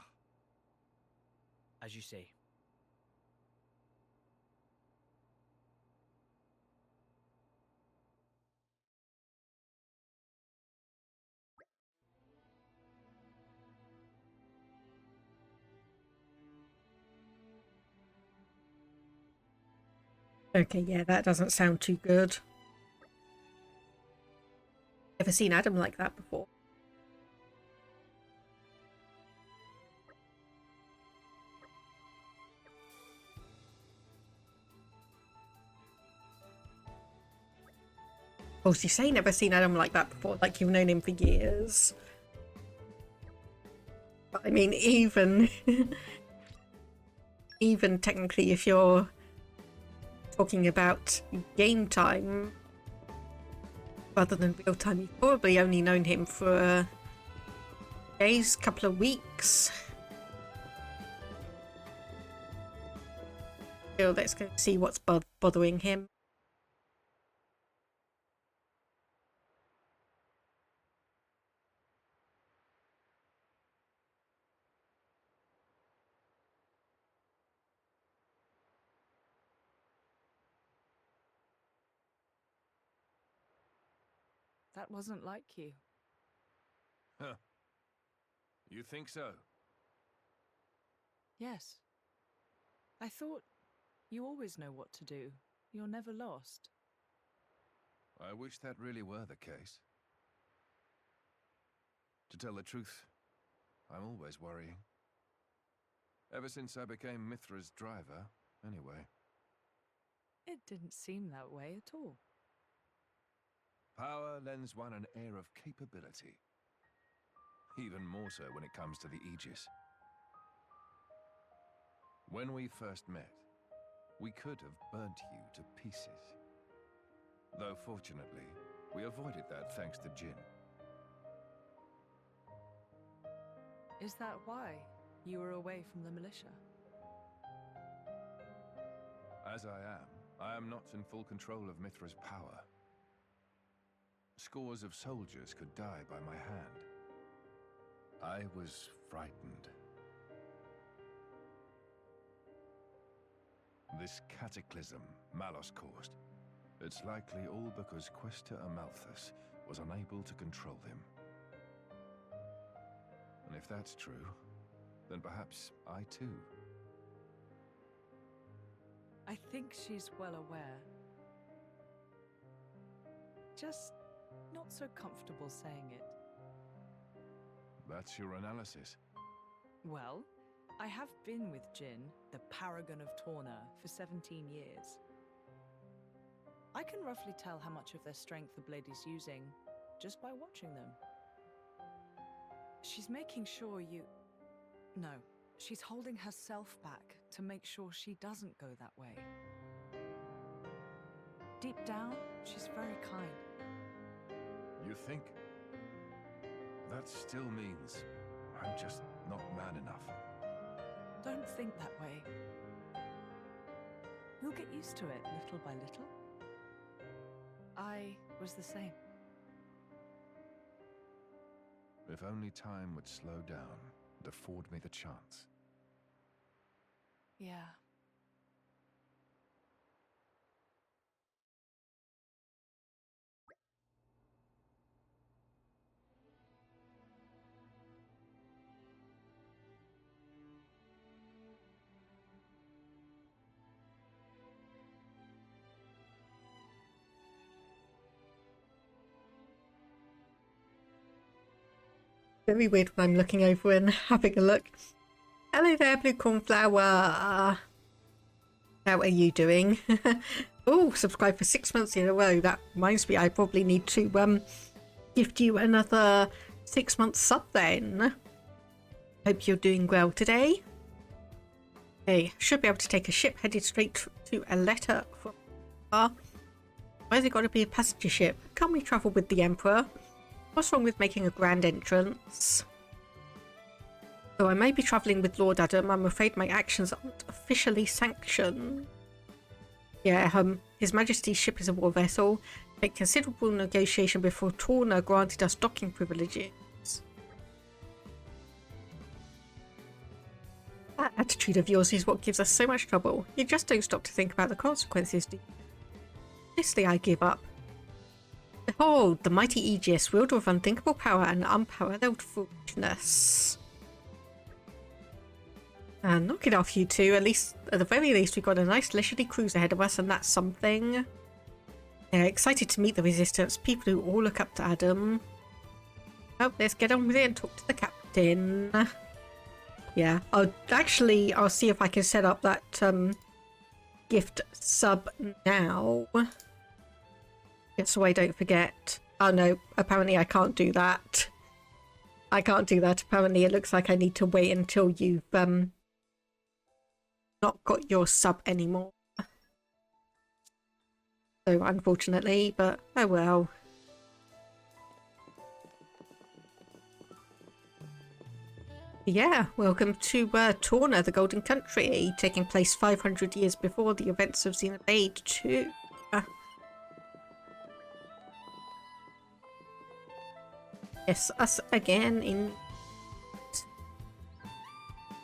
S11: As you say.
S1: Okay, yeah, that doesn't sound too good. Never seen Addam like that before. Of course, you say never seen Addam like that before, like you've known him for years. But I mean, even even technically, if you're talking about game time rather than real time, you've probably only known him for days, couple of weeks. So let's go see what's bothering him.
S4: That wasn't like you.
S3: Huh. You think so?
S4: Yes. I thought you always know what to do. You're never lost.
S3: I wish that really were the case. To tell the truth, I'm always worrying. Ever since I became Mythra's driver, anyway.
S4: It didn't seem that way at all.
S3: Power lends one an air of capability. Even more so when it comes to the Aegis. When we first met, we could have burnt you to pieces. Though fortunately, we avoided that thanks to Jin.
S4: Is that why you were away from the militia?
S3: As I am not in full control of Mythra's power. Scores of soldiers could die by my hand. I was frightened.
S16: this cataclysm Malos caused. It's likely all because Questa Amalthus was unable to control him. And if that's true, then perhaps I too.
S4: I think she's well aware. Just not so comfortable saying it.
S16: That's your analysis.
S4: Well, I have been with Jin, the paragon of Torna, for 17 years. I can roughly tell how much of their strength the blade is using just by watching them. She's making sure you... No, she's holding herself back to make sure she doesn't go that way. Deep down, she's very kind.
S16: You think? That still means I'm just not man enough.
S4: Don't think that way. You'll get used to it little by little. I was the same.
S16: If only time would slow down and afford me the chance.
S4: Yeah.
S1: Very weird when I'm looking over and having a look. Hello there, Blue Cornflower. How are you doing? Oh, subscribe for 6 months in a row. That reminds me, I probably need to gift you another 6 month sub then. Hope you're doing well today. Okay, should be able to take a ship headed straight to a letter from Why's it got to be a passenger ship? Can't we travel with the Emperor? What's wrong with making a grand entrance? So I may be travelling with Lord Addam. I'm afraid my actions aren't officially sanctioned. Yeah, His Majesty's ship is a war vessel. Take considerable negotiation before Torna granted us docking privileges. That attitude of yours is what gives us so much trouble. You just don't stop to think about the consequences, do you? Honestly, I give up. Behold, the mighty Aegis, wielder of unthinkable power and unparalleled foolishness. And knock it off, you two. At the very least, we've got a nice leisurely cruise ahead of us, and that's something. Yeah, excited to meet the Resistance, people who all look up to Addam. Oh, let's get on with it and talk to the captain. Yeah, I'll see if I can set up that gift sub now. Just so I don't forget. Oh no, apparently I can't do that. I can't do that. Apparently it looks like I need to wait until you've not got your sub anymore. So unfortunately, but oh well. Yeah, welcome to Torna, the Golden Country, taking place 500 years before the events of Xenoblade 2. Yes, us again in...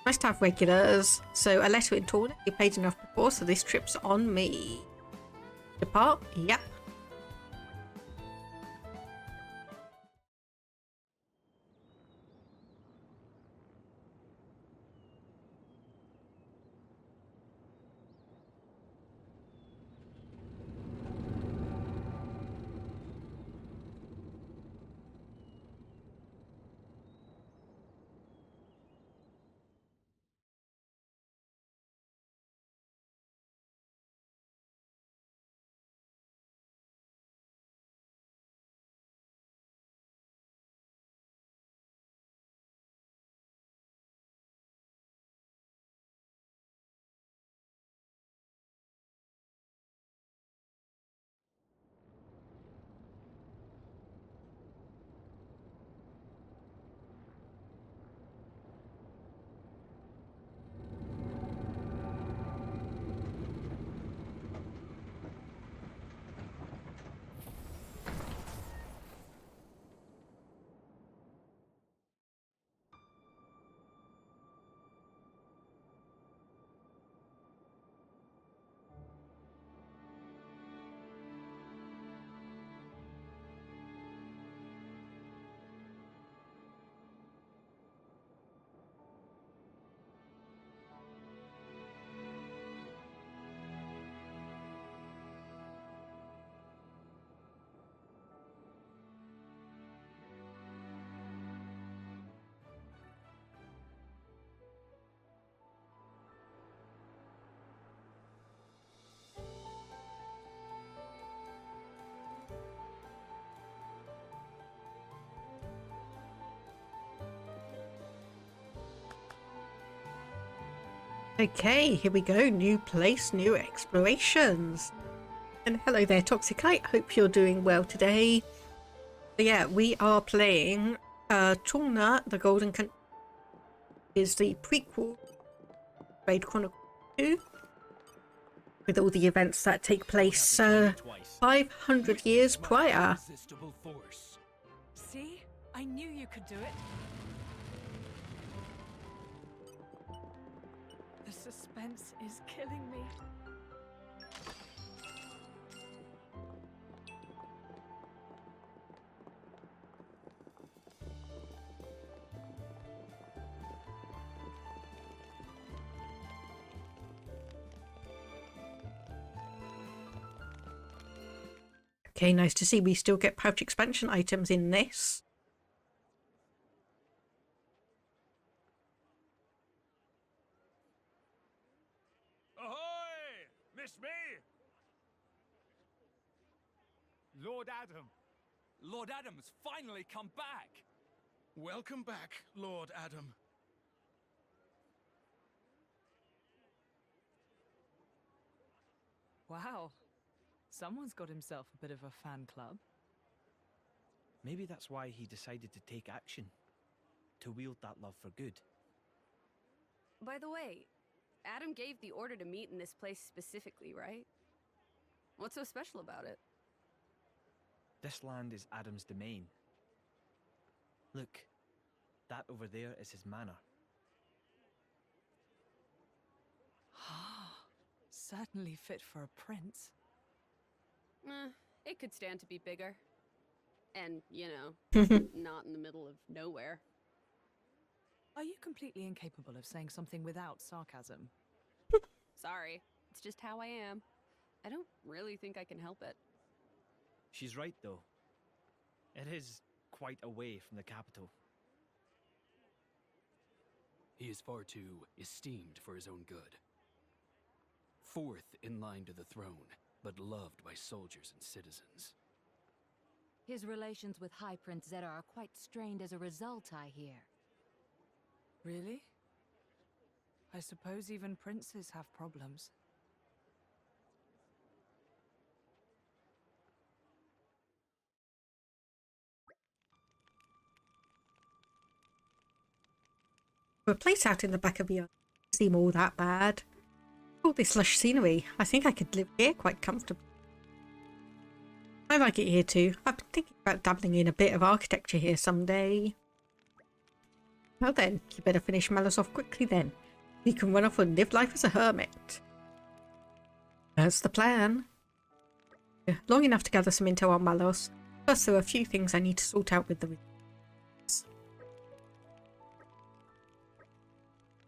S1: Nice to have regulars. So a letter in Torna, you paid enough before, so this trip's on me. Depart? Yep. Okay, here we go. New place, new explorations. And hello there, Toxicite. Hope you're doing well today. So yeah, we are playing Torna, the Golden Country. Is the prequel Xenoblade Chronicles 2, with all the events that take place 500 years prior.
S4: See? I knew you could do it. The suspense is killing me.
S1: Okay, nice to see we still get pouch expansion items in this.
S3: Ahoy! Miss me?
S17: Lord Addam.
S15: Lord Addam's finally come back!
S17: Welcome back, Lord Addam.
S4: Wow. Someone's got himself a bit of a fan club.
S11: Maybe that's why he decided to take action. To wield that love for good.
S10: By the way, Addam gave the order to meet in this place specifically, right? What's so special about it?
S11: This land is Addam's domain. Look, that over there is his manor.
S4: Certainly fit for a prince.
S10: It could stand to be bigger. And, you know, not in the middle of nowhere.
S4: Are you completely incapable of saying something without sarcasm?
S10: Sorry, it's just how I am. I don't really think I can help it.
S11: She's right, though. It is quite away from the capital.
S15: He is far too esteemed for his own good. Fourth in line to the throne, but loved by soldiers and citizens.
S7: His relations with High Prince Zeta are quite strained as a result, I hear.
S4: Really? I suppose even princes have problems.
S1: A place out in the back of the earth doesn't seem all that bad. All this lush scenery. I think I could live here quite comfortably. I like it here too. I've been thinking about dabbling in a bit of architecture here someday. Well then, you better finish Malos off quickly then. You can run off and live life as a hermit. That's the plan. Long enough to gather some intel on Malos. Plus there are a few things I need to sort out with the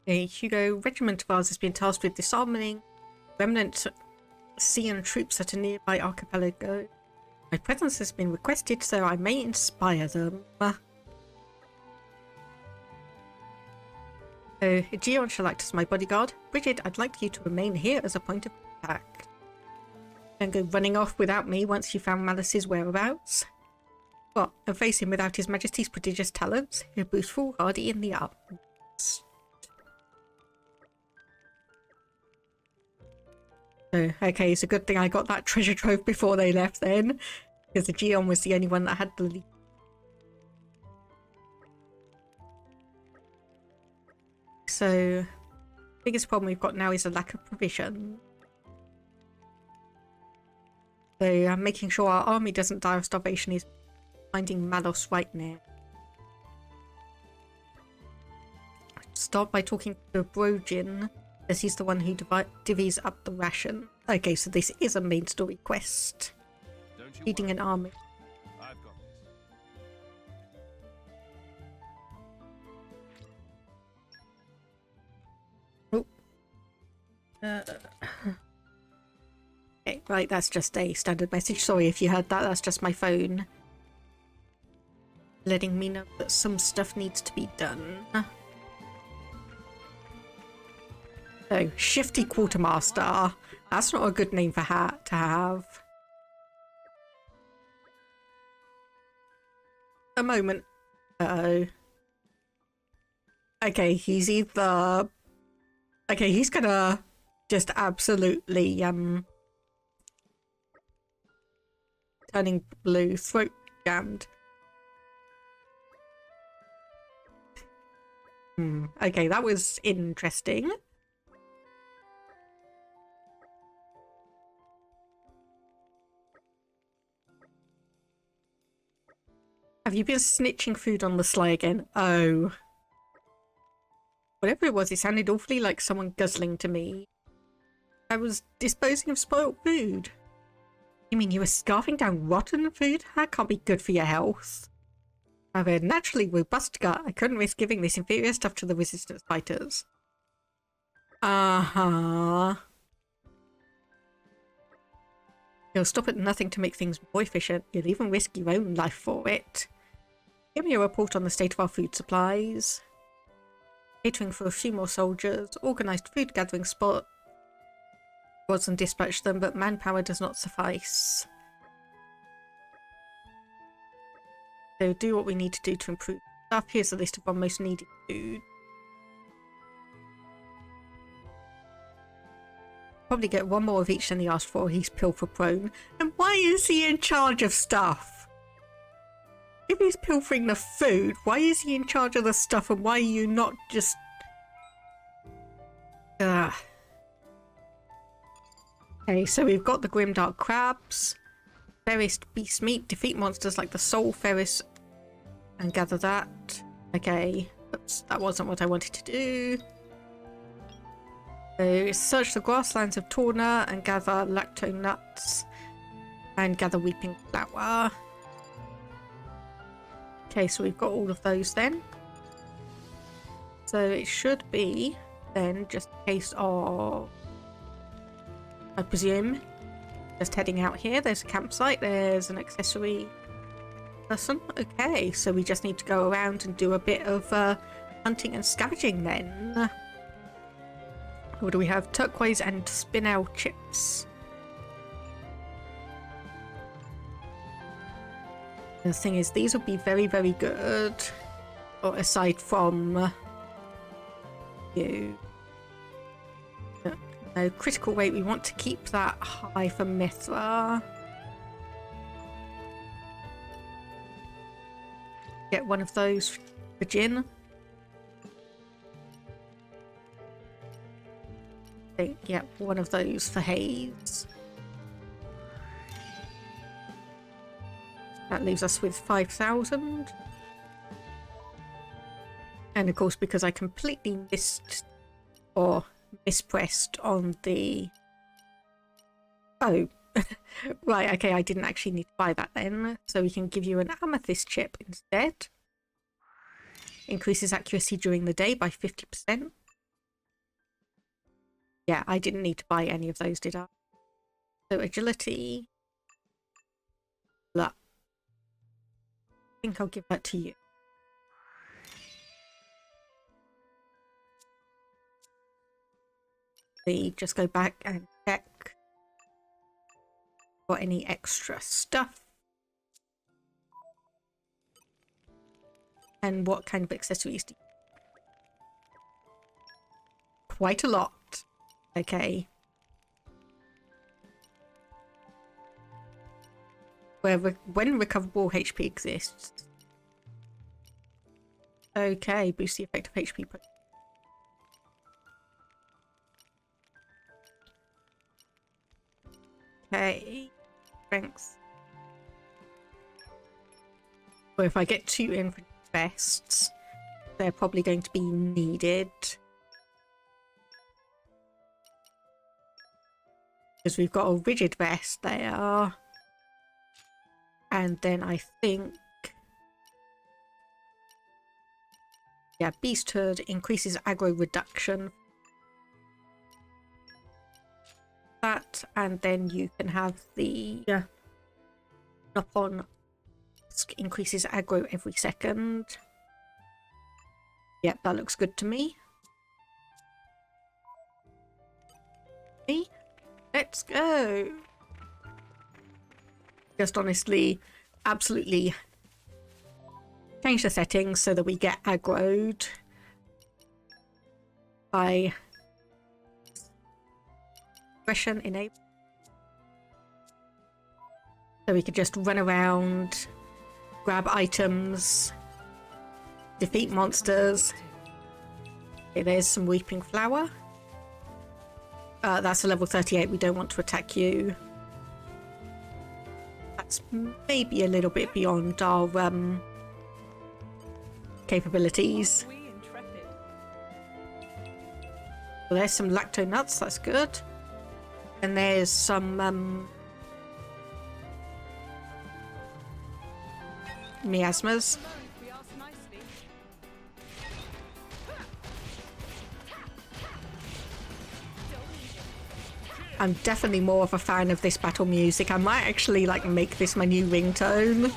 S1: A Hugo regiment of ours has been tasked with disarming remnant Cian troops at a nearby archipelago. My presence has been requested, so I may inspire them. Gion shall act as my bodyguard. Bridget, I'd like you to remain here as a point of contact. Don't go running off without me once you found Malice's whereabouts. What, and face him without his majesty's prodigious talents? He'll boost foolhardy in the arms. Oh, okay, it's a good thing I got that treasure trove before they left then, because the Gion was the only one that had the lead. So, biggest problem we've got now is a lack of provision. So, making sure our army doesn't die of starvation is finding Malos right now. Start by talking to Brojin, as he's the one who divvies up the ration. Okay, so this is a main story quest. Leading an army.
S3: I've got
S1: this. Okay, right, that's just a standard message. Sorry if you heard that, that's just my phone letting me know that some stuff needs to be done. Oh, Shifty Quartermaster. That's not a good name for Hat to have. A moment. Uh-oh. Okay, he's either Okay, he's gonna just absolutely turning blue, throat jammed. Okay, that was interesting. Have you been snitching food on the sly again? Oh. Whatever it was, it sounded awfully like someone guzzling to me. I was disposing of spoilt food. You mean you were scarfing down rotten food? That can't be good for your health. I have a naturally robust gut. I couldn't risk giving this inferior stuff to the resistance fighters. Uh-huh. You'll stop at nothing to make things more efficient. You'll even risk your own life for it. Give me a report on the state of our food supplies. Catering for a few more soldiers. Organised food gathering spot. Was and dispatch them, but manpower does not suffice. So do what we need to do to improve stuff. Here's a list of our most needed food. Probably get one more of each than he asked for. He's pilfer prone. And why is he in charge of stuff? If he's pilfering the food, why is he in charge of the stuff and why are you not just... Ugh. Okay, so we've got the grimdark crabs. Ferris beast meat. Defeat monsters like the soul ferris and gather that. Okay, oops, that wasn't what I wanted to do. So search the grasslands of Torna and gather lacto nuts and gather weeping flower. Okay, so we've got all of those then. So it should be then just a case of, I presume, just heading out here. There's a campsite, there's an accessory person. Okay, so we just need to go around and do a bit of hunting and scavenging then. What do we have? Turquoise and spinel chips. The thing is, these would be very, very good. Or aside from you. No, critical rate, we want to keep that high for Mythra. Get one of those for Jin. Yeah, one of those for Hayes. That leaves us with 5,000. And of course, because I completely missed or mispressed on the... Oh, right, okay, I didn't actually need to buy that then. So we can give you an amethyst chip instead. Increases accuracy during the day by 50%. Yeah, I didn't need to buy any of those, did I? So agility. That. I think I'll give that to you. Just go back and check for any extra stuff. And what kind of accessories do you... Quite a lot. Okay. When recoverable HP exists. Okay, boost the effect of HP. Okay, strength. So if I get 2 infantry vests, they're probably going to be needed. Because we've got a rigid vest there. And then I think... Yeah, Beasthood increases aggro reduction. That, and then you can have the knock-on increases aggro every second. Yep, that looks good to me. Let's go. Just honestly, absolutely change the settings so that we get aggroed by discretion enabled. So we could just run around, grab items, defeat monsters. Okay, there's some weeping flower. That's a level 38. We don't want to attack you. That's maybe a little bit beyond our capabilities. Well, there's some lacto nuts. That's good. And there's some miasmas. I'm definitely more of a fan of this battle music. I might actually like make this my new ringtone.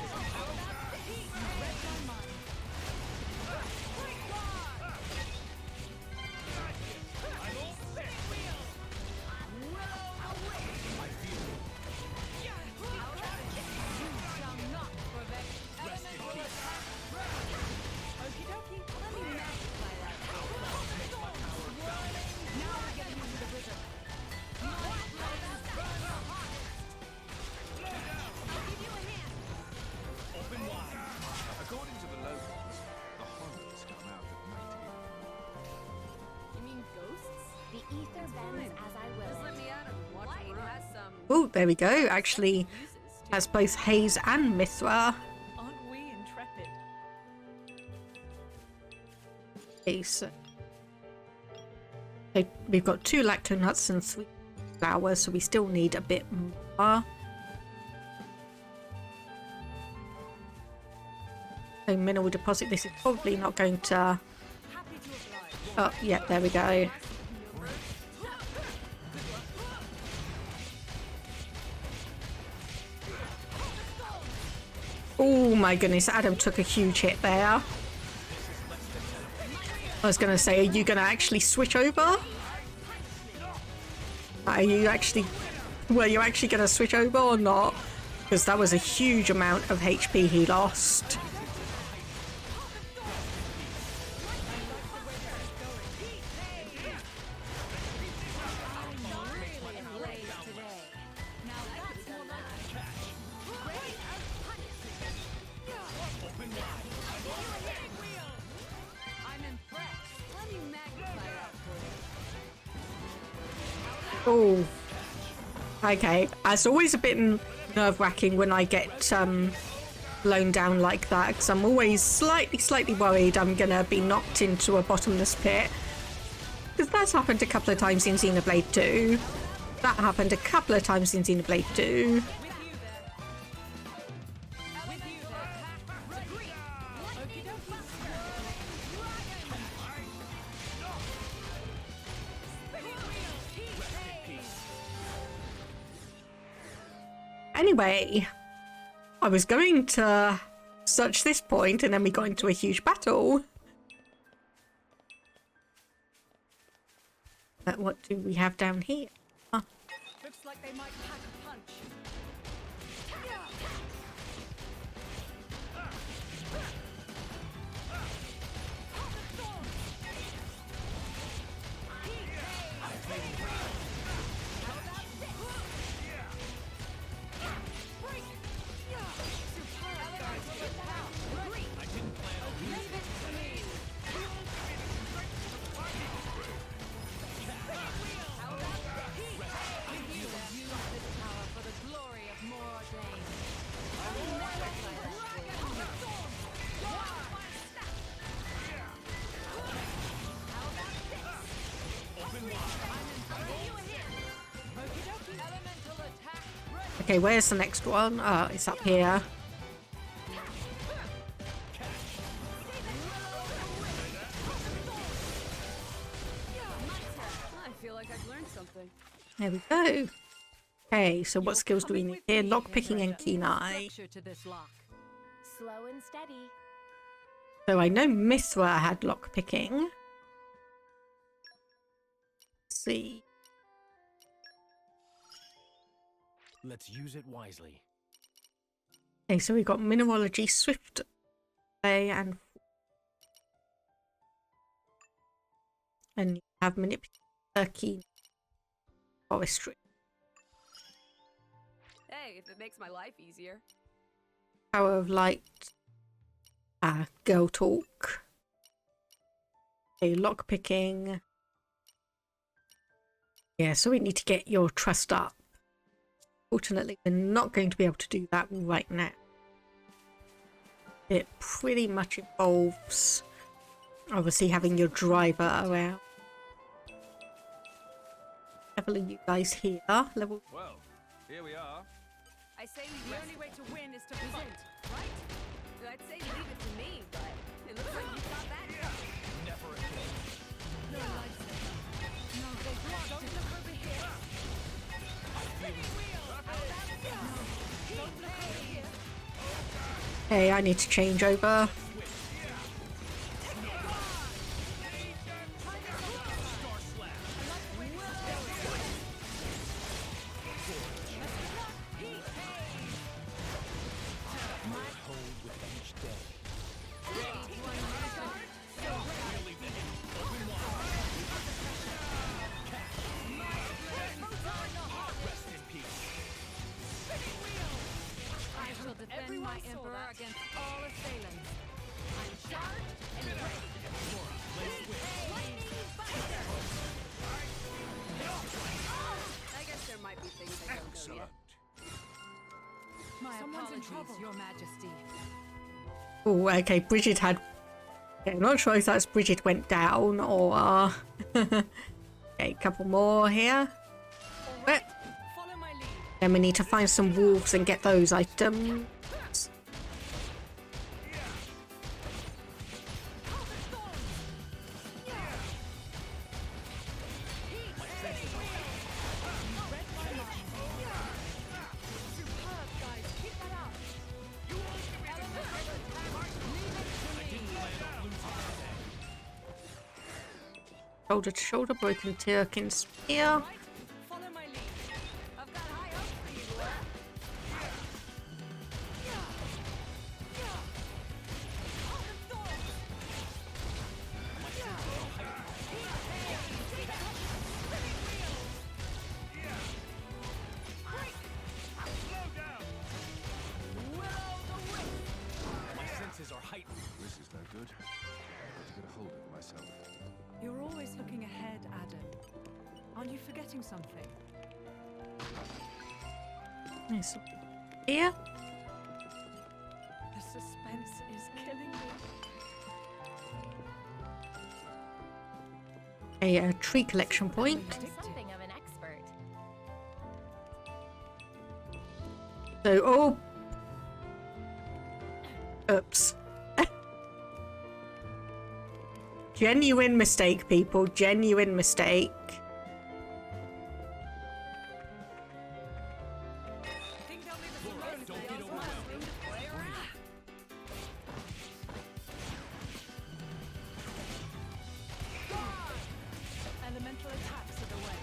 S1: Oh, there we go. Actually has both Haze and Mythra.
S4: Aren't we intrepid?
S1: Okay, so we've got 2 lacto nuts and 3 flowers, so we still need a bit more. So mineral deposit. This is probably not going to... Oh, yeah, there we go. Oh my goodness, Addam took a huge hit there. I was going to say, are you going to actually switch over? Are you actually... Were you actually going to switch over or not? Because that was a huge amount of HP he lost. Oh, okay. It's always a bit nerve-wracking when I get blown down like that, because I'm always slightly worried I'm gonna be knocked into a bottomless pit. Because that's happened a couple of times in Xenoblade 2. That happened a couple of times in Xenoblade 2. Anyway, I was going to search this point and then we got into a huge battle. But what do we have down here? Huh.
S4: Looks like they might pack a punch.
S1: Okay, where's the next one? Oh, it's up here.
S10: I feel like I've learned something.
S1: There we go. Okay, so what skills do we need here? Lockpicking and keen eye.
S9: Slow and steady.
S1: So I know Mythra had lockpicking. Let's see.
S2: Let's use it wisely.
S1: Okay, so we've got mineralogy, swift play, and you have manipulate key forestry.
S10: say if it makes my life easier.
S1: Power of light. Girl talk. Okay, lock picking. Yeah, so we need to get your trust up. Fortunately, we're not going to be able to do that right now. It pretty much involves obviously having your driver around. Leveling you guys here. Level.
S3: Well, here we are.
S10: I say we
S4: The
S10: rest
S4: only
S10: a
S4: way
S10: bit.
S4: to win is to fight.
S10: Right? I'd say leave it to me, but it looks like you've got that.
S12: Never again.
S4: No lifesaver. No, they blocked. Don't look over here. Spinning wheel. Don't look over here.
S1: Hey, I need to change over.
S7: I shall defend my emperor against all assailants. I'm charged and ready.
S10: I guess there might be things I don't know yet.
S7: My
S4: Someone's in
S7: apologies,
S4: trouble.
S7: Your Majesty.
S1: Oh, okay. Bridget had. Okay, I'm not sure if that's Bridget went down or. Okay, a couple more here.
S4: Follow my lead.
S1: Then we need to find some wolves and get those items. Shoulder to shoulder, broken Turkin spear.
S4: Follow my lead.
S10: I've got high hopes for you, Lora.
S12: My senses are heightened.
S16: This is no good. I've got to get a hold of myself.
S4: You're always looking ahead, Addam. Aren't you forgetting something?
S1: Nice. Here.
S4: The suspense is killing me.
S1: A tree collection point.
S9: I'm something of an expert.
S1: So, oh. Oops. Genuine mistake, people. Genuine mistake.
S12: Don't get overwhelmed.
S4: Elemental attacks are the way.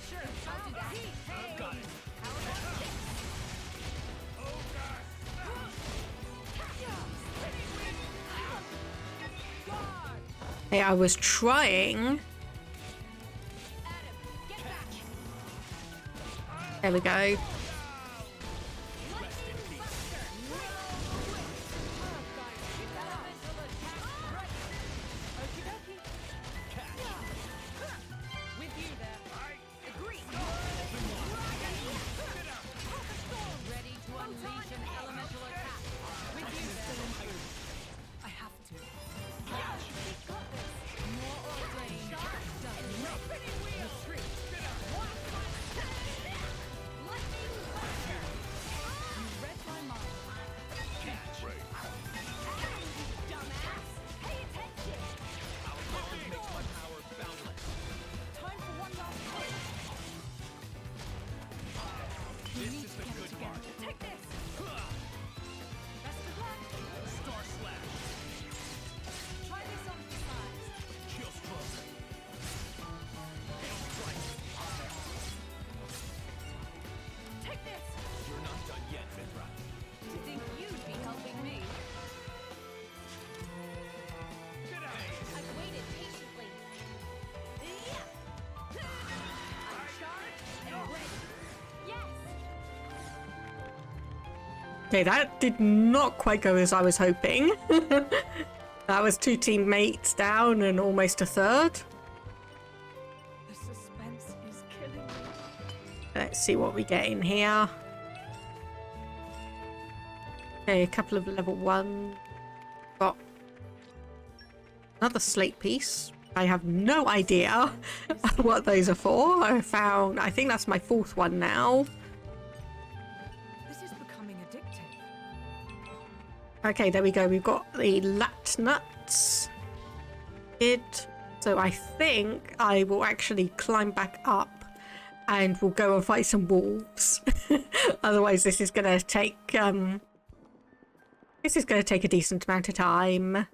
S10: Sure, I'll do that.
S12: I've got it.
S10: How about this?
S1: Hey, I was trying.
S10: Addam, get back!
S1: There we go.
S10: With you there. Agree. Ready to unleash an elemental attack. With you there.
S4: I have to.
S10: More ordained. Retreat.
S4: You read my mind.
S10: Dumbass. Pay attention.
S12: Our bond makes my power boundless.
S4: Time for one last push.
S12: This is the good part.
S4: Take this.
S10: Best of luck.
S12: Star Slash.
S4: Try this on the sides.
S12: Kill stroke. Hail strike.
S4: Take this.
S12: You're not done yet, Mythra.
S10: To think you'd be helping me.
S12: Get out.
S9: I've waited patiently.
S10: I'm charged and ready.
S9: Yes!
S1: Okay, that did not quite go as I was hoping. That was 2 teammates down and almost a third.
S4: The suspense is killing me.
S1: Let's see what we get in here. Okay, a couple of level 1. Got another slate piece. I have no idea what those are for. I think that's my 4th one now.
S4: This is becoming addictive.
S1: Okay, there we go. We've got the lat nuts. So I think I will actually climb back up and we'll go and fight some wolves. Otherwise, this is going to take a decent amount of time.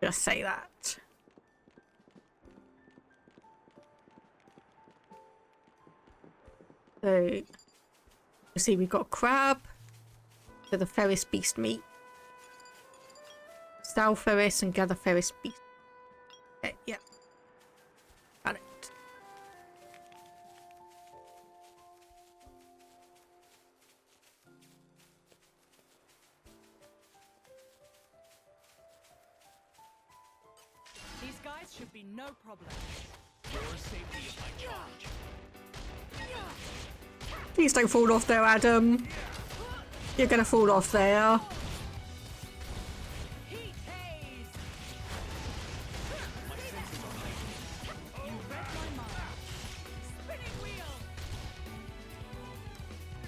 S1: Just say that. So, you see, we've got crab. So the ferris beast meat. Sell ferris and gather ferris beast. Okay, yeah. Got it.
S4: These guys should be no problem.
S12: Your safety is my charge.
S1: Please don't fall off there, Addam. You're gonna fall off there.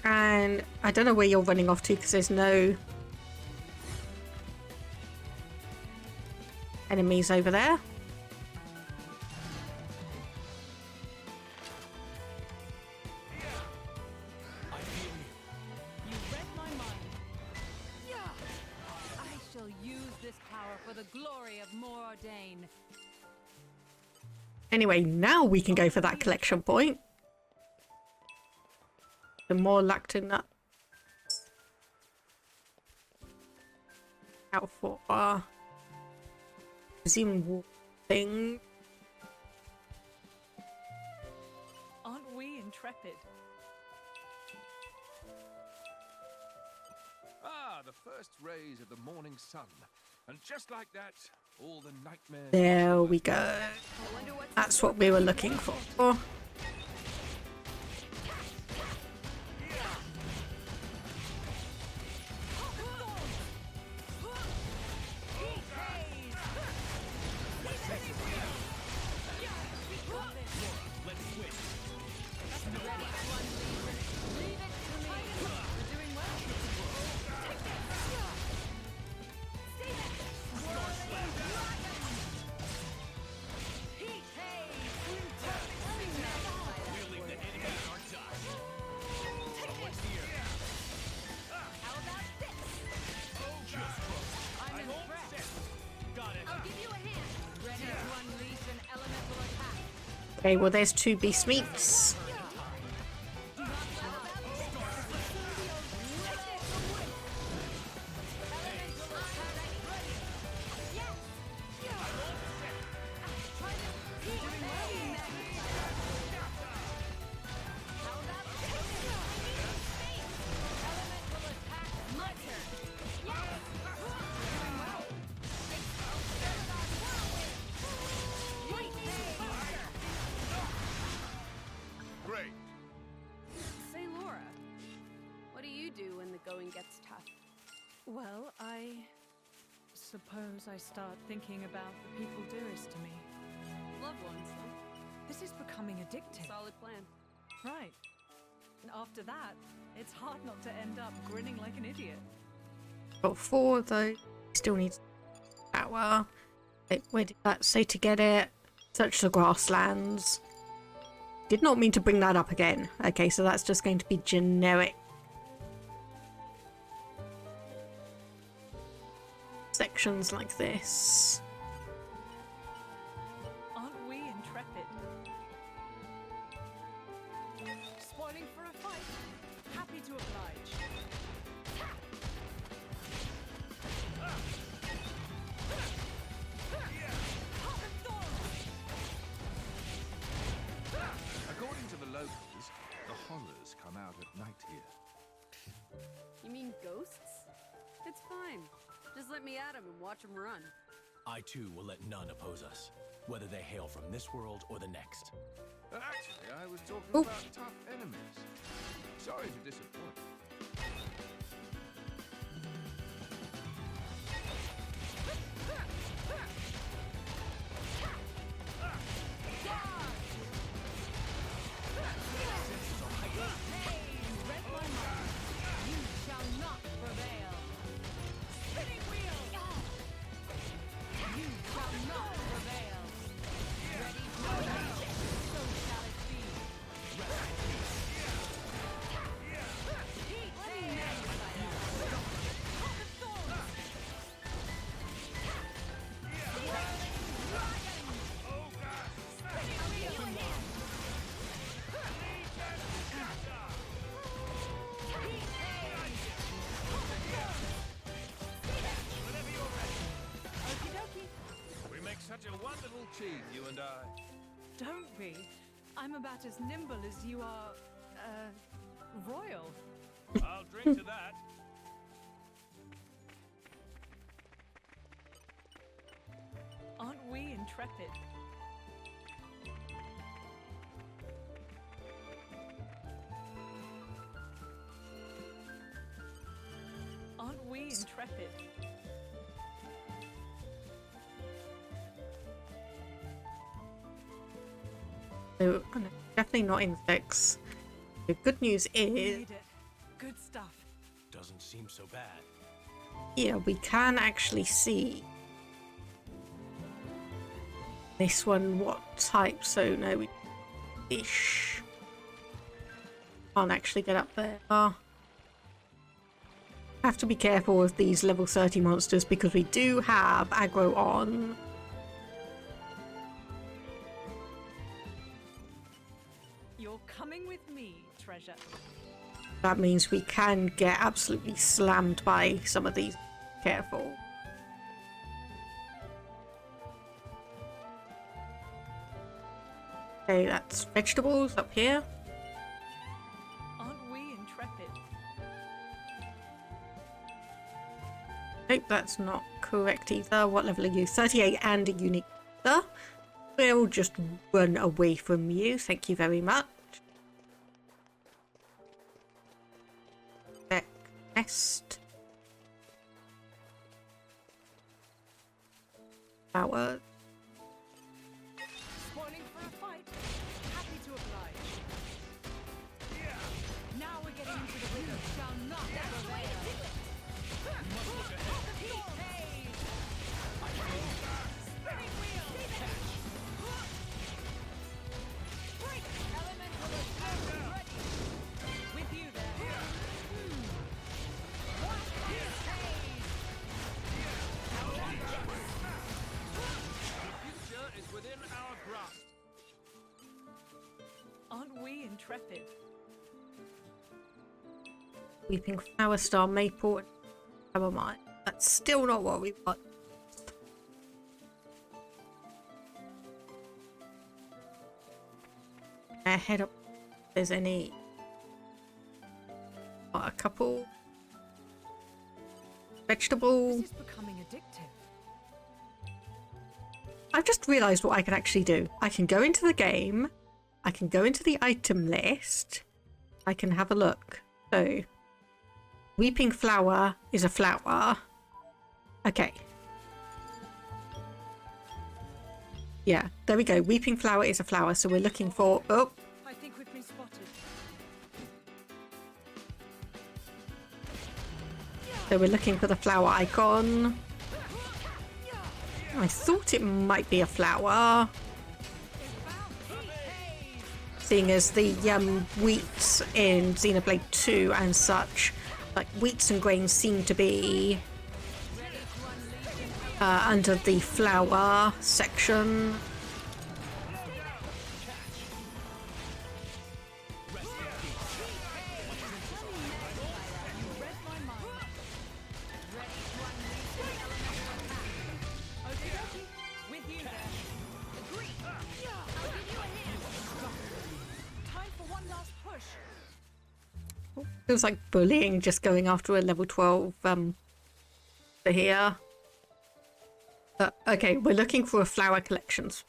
S1: And I don't know where you're running off to because there's no enemies over there.
S7: I shall use this power for the glory of Mordain.
S1: Anyway, now we can go for that collection point. The more lactin nut. Out for presumable thing.
S4: Aren't we intrepid?
S3: Ah, the first rays of the morning sun. And just like that, all the nightmares...
S1: There we go. That's what we were looking for. Okay, well there's 2 beast meats.
S10: Say, Lora, what do you do when the going gets tough?
S4: Well, I suppose I start thinking about the people dearest to me.
S10: Loved ones, huh?
S4: This is becoming addictive.
S10: Solid plan.
S4: Right. And after that, it's hard not to end up grinning like an idiot.
S1: Got 4 though. Still needs power. Wait, where did that say to get it? Search the grasslands. Did not mean to bring that up again. Okay, so that's just going to be generic. Sections like this.
S4: Aren't we intrepid? Spoiling for a fight. Happy to oblige.
S3: According to the locals, the horrors come out at night here.
S10: You mean ghosts? It's fine. Just let me at him and watch him run.
S2: I too will let none oppose us, whether they hail from this world or the next.
S3: Actually, I was talking
S1: Oop.
S3: about tough enemies. Sorry to disappoint.
S7: You shall not prevail. Spinning wheel. You shall not prevail. Ready for battle. So shall it be. Heat
S3: We make such a wonderful team, you and I.
S4: Don't we? I'm about as nimble as you are, royal.
S3: I'll drink to that.
S4: Aren't we intrepid? Aren't we intrepid?
S1: So, oh no, definitely not insects. The good news is,
S4: Made it. Good stuff.
S2: Doesn't seem so bad.
S1: yeah, we can actually see this one what type. So no, we fish. Can't actually get up there. Have to be careful with these level 30 monsters because we do have aggro on.
S4: You're coming with me, treasure.
S1: That means we can get absolutely slammed by some of these. Careful. Okay, that's vegetables up here.
S4: Aren't we intrepid?
S1: Nope, that's not correct either. What level are you? 38 and a unique. We'll just run away from you. Thank you very much. Nest. Flowers.
S4: Spoiling for a fight. Happy to oblige. Now we're getting into the rhythm.
S7: shall not prevail. Spinning wheel. Elemental attack ready.
S4: With you there.
S3: The future is within our grasp.
S4: Aren't we intrepid?
S1: Weeping Flower, Star, Maple, and Chamomile. That's still not what we want. Head up. If there's any. A couple. Vegetable.
S4: This is becoming addictive.
S1: I've just realised what I can actually do. I can go into the game. I can go into the item list. I can have a look. So, Weeping Flower is a flower. Okay. Yeah, there we go. Weeping Flower is a flower. So we're looking for... Oh,
S4: I think we've been spotted.
S1: so we're looking for the flower icon. I thought it might be a flower. Seeing as the wheats in Xenoblade 2 and such, like wheats and grains seem to be under the flower section. Feels like bullying just going after a level 12 for here. Okay, we're looking for a flower collections.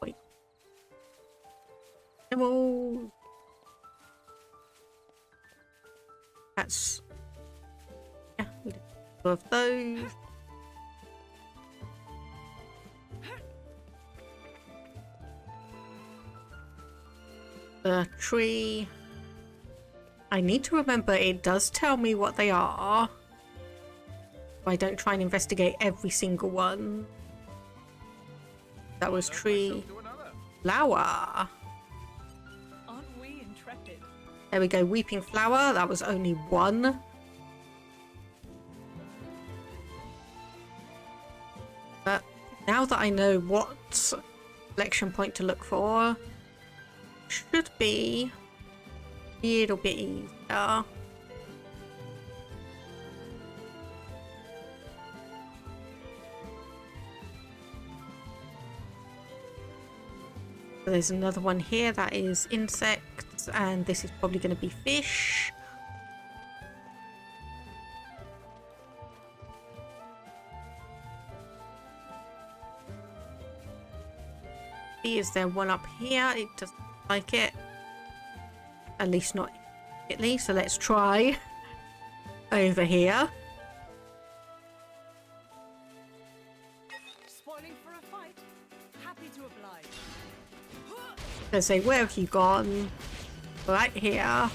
S1: Wait. Well, that's... Yeah, we do two of those. The tree. I need to remember it does tell me what they are. I don't try and investigate every single one. That was tree. Flower.
S4: Aren't we intrepid?
S1: There we go, weeping flower. That was only one. But now that I know what collection point to look for, should be a little bit easier. There's another one here that is insects, and this is probably going to be fish. Is there one up here? It doesn't look like it. At least not immediately, so let's try over here.
S4: Spoiling for a fight. Happy to oblige.
S1: They say, where have you gone? Right here.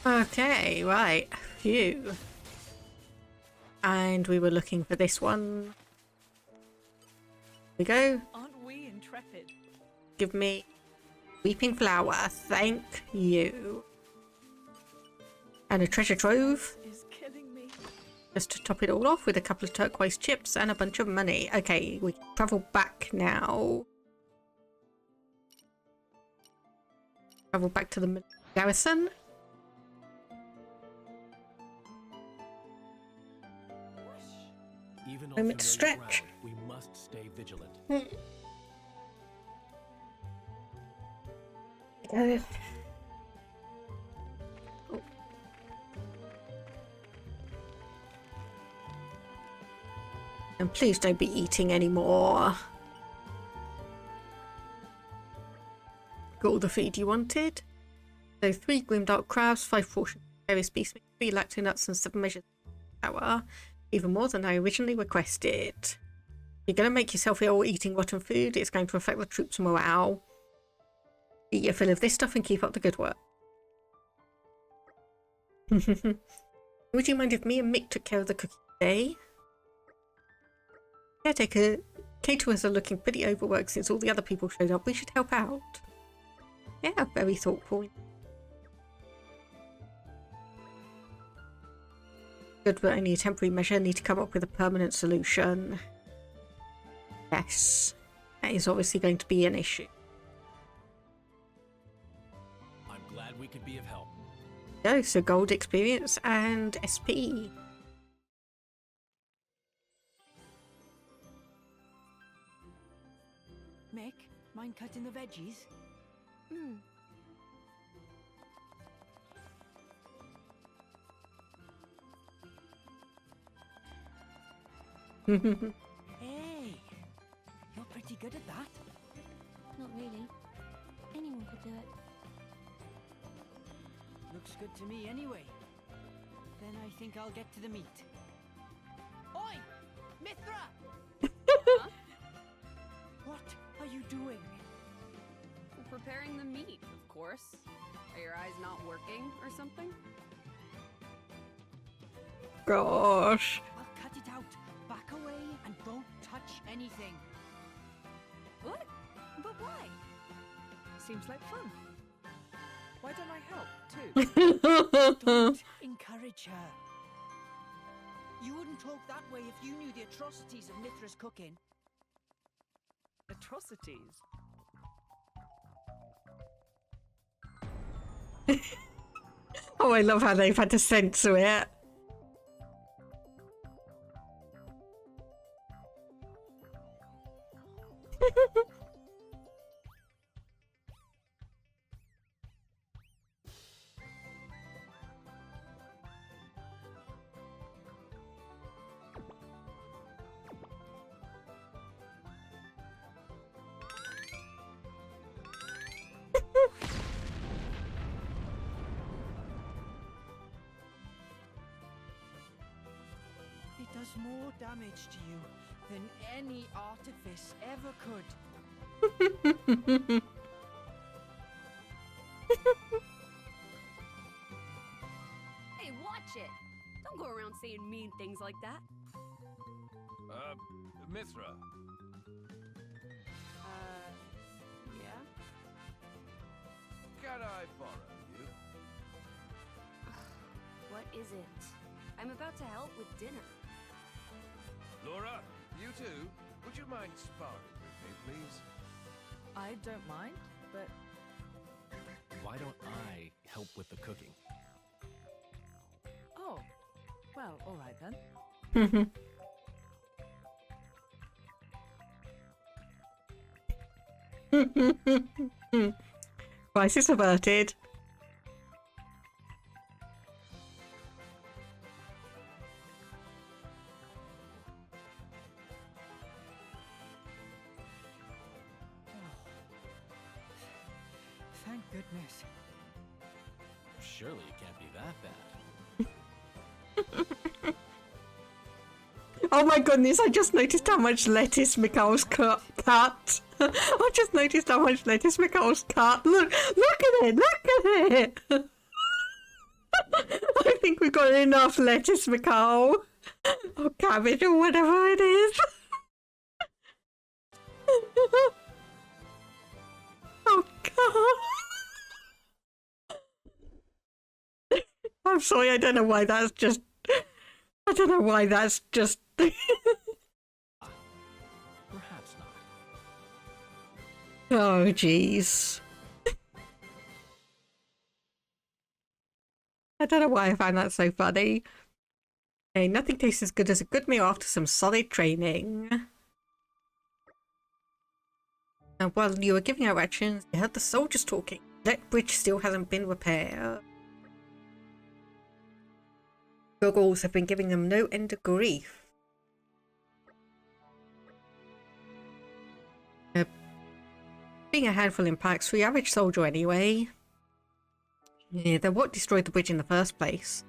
S1: Okay, right. Phew. And we were looking for this one. Here we go.
S4: Aren't we intrepid?
S1: Give me weeping flower. Thank you. And a treasure trove.
S4: Is killing me.
S1: Just to top it all off with a couple of turquoise chips and a bunch of money. Okay, we can travel back now. Travel back to the garrison.
S2: Even
S1: Moment to stretch.
S2: We must stay vigilant.
S1: Oh. And please don't be eating anymore. Got all the food you wanted. So 3 grimdark crabs, 5 portions of various beast meat, 3 lacto nuts, and 7 measures of flour. Even more than I originally requested. You're going to make yourself ill eating rotten food. It's going to affect the troops' morale. Eat your fill of this stuff and keep up the good work. Would you mind if me and Mick took care of the cooking today? Caretaker, caterers are looking pretty overworked since all the other people showed up. We should help out. Yeah, very thoughtful. Good, but only a temporary measure. Need to come up with a permanent solution. Yes, that is obviously going to be an issue.
S2: I'm glad we could be of help.
S1: Go, so gold experience and SP.
S8: Mick, mind cutting the veggies? Hey, you're pretty good at that.
S5: Not really. Anyone could do it.
S8: Looks good to me anyway. Then I think I'll get to the meat. Oi! Mythra!
S10: Huh?
S8: What are you doing?
S10: Preparing the meat, of course. Are your eyes not working or something?
S1: Gosh.
S8: I'll cut it out. Back away and don't touch anything.
S10: What? But why?
S4: Seems like fun. Why don't I help, too?
S8: Don't encourage her. You wouldn't talk that way if you knew the atrocities of Mythra's cooking.
S4: Atrocities?
S1: Oh, I love how they've had to censor it.
S8: It does more damage to you than any artifice ever could.
S10: Hey, watch it! Don't go around saying mean things like that.
S3: Mythra.
S10: Yeah?
S3: Can I borrow you?
S10: What is it? I'm about to help with dinner.
S3: Lora, you too? Would you mind sparring with me, please?
S4: I don't mind, but
S15: Why don't I help with the cooking?
S4: oh, well, all right then.
S1: Crisis averted.
S8: Thank goodness.
S15: Surely it can't be that bad.
S1: Oh my goodness, I just noticed how much lettuce Mikhail's cut. I just noticed how much lettuce Mikhail's cut. Look at it, look at it. I think we've got enough lettuce, Mikhail. Or cabbage or whatever it is. Oh God. I'm sorry, I don't know why that's just... I don't know why that's just...
S15: Perhaps not.
S1: Oh, jeez. I don't know why I found that so funny. Hey, nothing tastes as good as a good meal after some solid training. And while you were giving out rations, you heard the soldiers talking. That bridge still hasn't been repaired. Goggles have been giving them no end of grief. Being a handful impacts for the average soldier anyway. Yeah, they're what destroyed the bridge in the first place.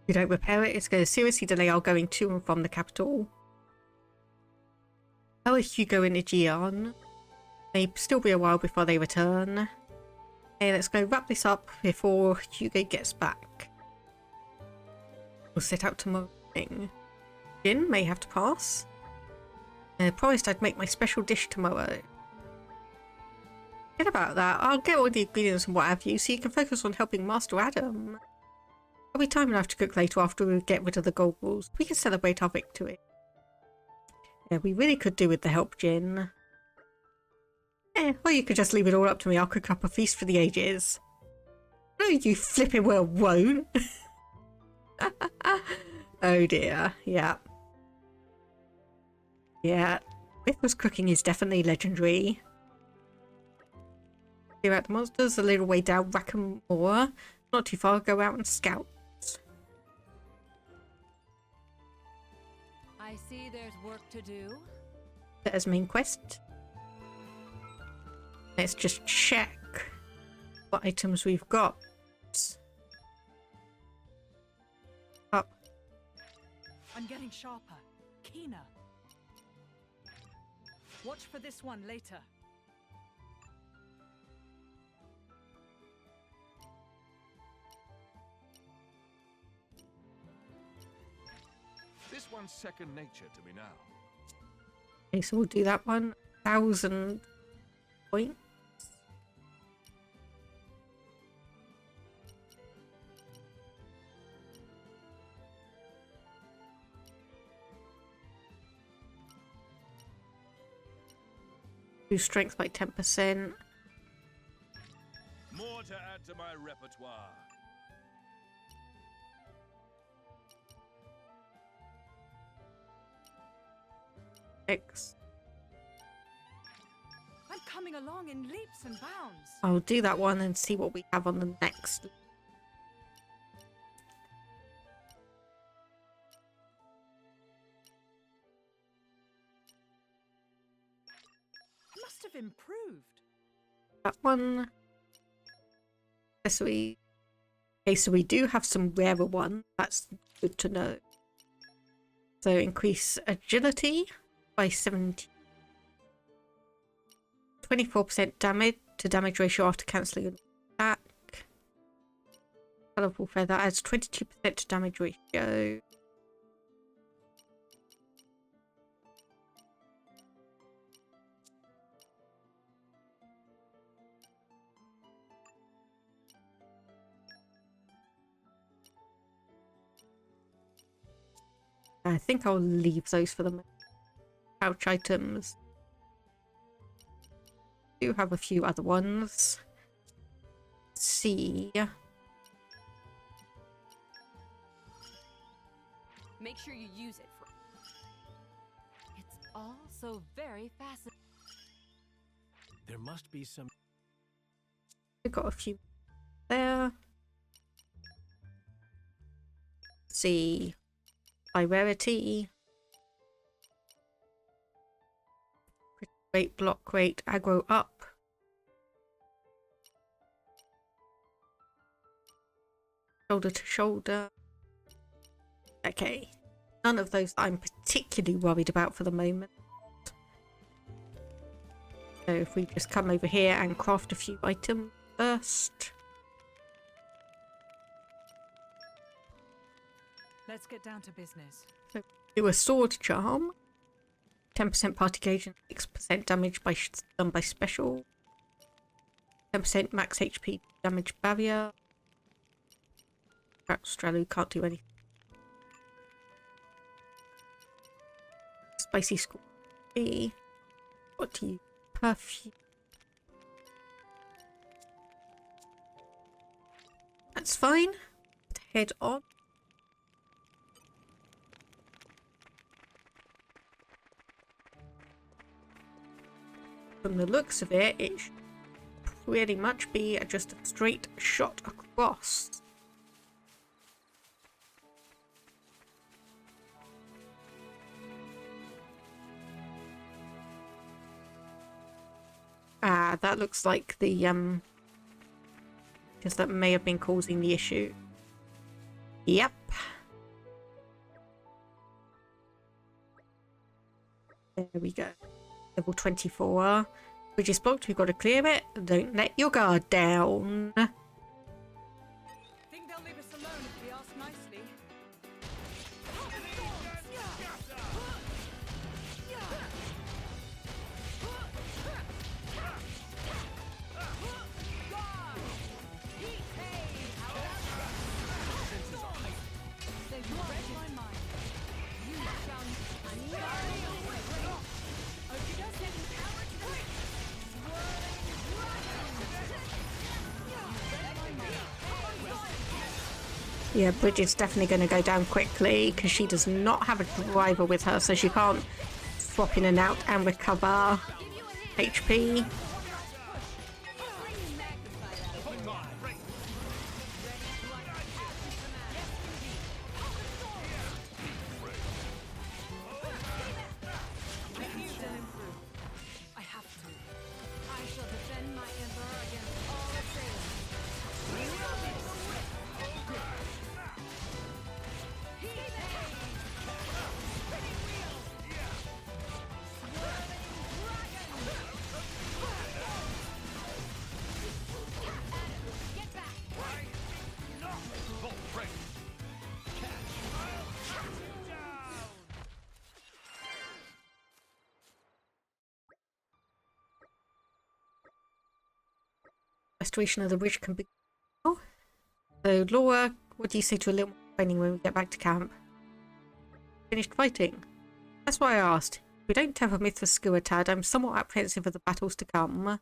S1: If you don't repair it, it's going to seriously delay our going to and from the capital. How is Hugo and Aegeon? May still be a while before they return. Okay, let's go wrap this up before Hugo gets back. We'll set out tomorrow morning. Jin may have to pass. I promised I'd make my special dish tomorrow. Forget about that. I'll get all the ingredients and what have you, so you can focus on helping Master Addam. There'll be time enough to cook later after we get rid of the goggles. We can celebrate our victory. Yeah, we really could do with the help, Jin. Or you could just leave it all up to me. I'll cook up a feast for the ages. No, you flipping well won't. Oh dear, yeah. Yeah, Mythra's cooking is definitely legendary. Clear out the monsters a little way down Rackamore. Not too far, go out and scout.
S7: I see there's work to do.
S1: That is main quest. Let's just check what items we've got. Up.
S4: I'm getting sharper, keener. Watch for this one later.
S3: This one's second nature to me now.
S1: Okay, so we'll do that one. 1,000 points. Do strength by 10%.
S3: More to add to my repertoire.
S1: X.
S4: I'm coming along in leaps and bounds.
S1: I'll do that one and see what we have on the next.
S4: Must have improved.
S1: That one. Okay, so we do have some rarer one. That's good to know. So increase agility by 70. 24% damage to damage ratio after cancelling an attack. Colourful feather adds 22% to damage ratio. I think I'll leave those for the moment. Pouch items. Do have a few other ones. Let's see.
S7: Make sure you use it for... It's all so very fascinating.
S2: There must be some...
S1: We've got a few there. Let's see. By rarity. Crit rate, block rate, aggro up. Shoulder to shoulder. Okay. None of those I'm particularly worried about for the moment. So if we just come over here and craft a few items first.
S4: Let's get down to business.
S1: So do a sword charm. 10% party gauge and 6% damage done by special. 10% max HP damage barrier. Stralu can't do anything. Spicy school. What do you? Perfume. That's fine. Head on. From the looks of it, it should pretty much be just a straight shot across. Ah, that looks like the because that may have been causing the issue. Yep. There we go. Level 24. Bridge is blocked, we've got to clear it. Don't let your guard down.
S4: Think they'll leave us alone if we ask nicely.
S1: Yeah, Bridget's definitely going to go down quickly because she does not have a driver with her, so she can't swap in and out and recover HP. Restoration of the bridge can be. Oh. So, Laura, what do you say to a little more training when we get back to camp? Finished fighting? That's why I asked. If we don't temper Mythra's skill a tad, I'm somewhat apprehensive of the battles to come.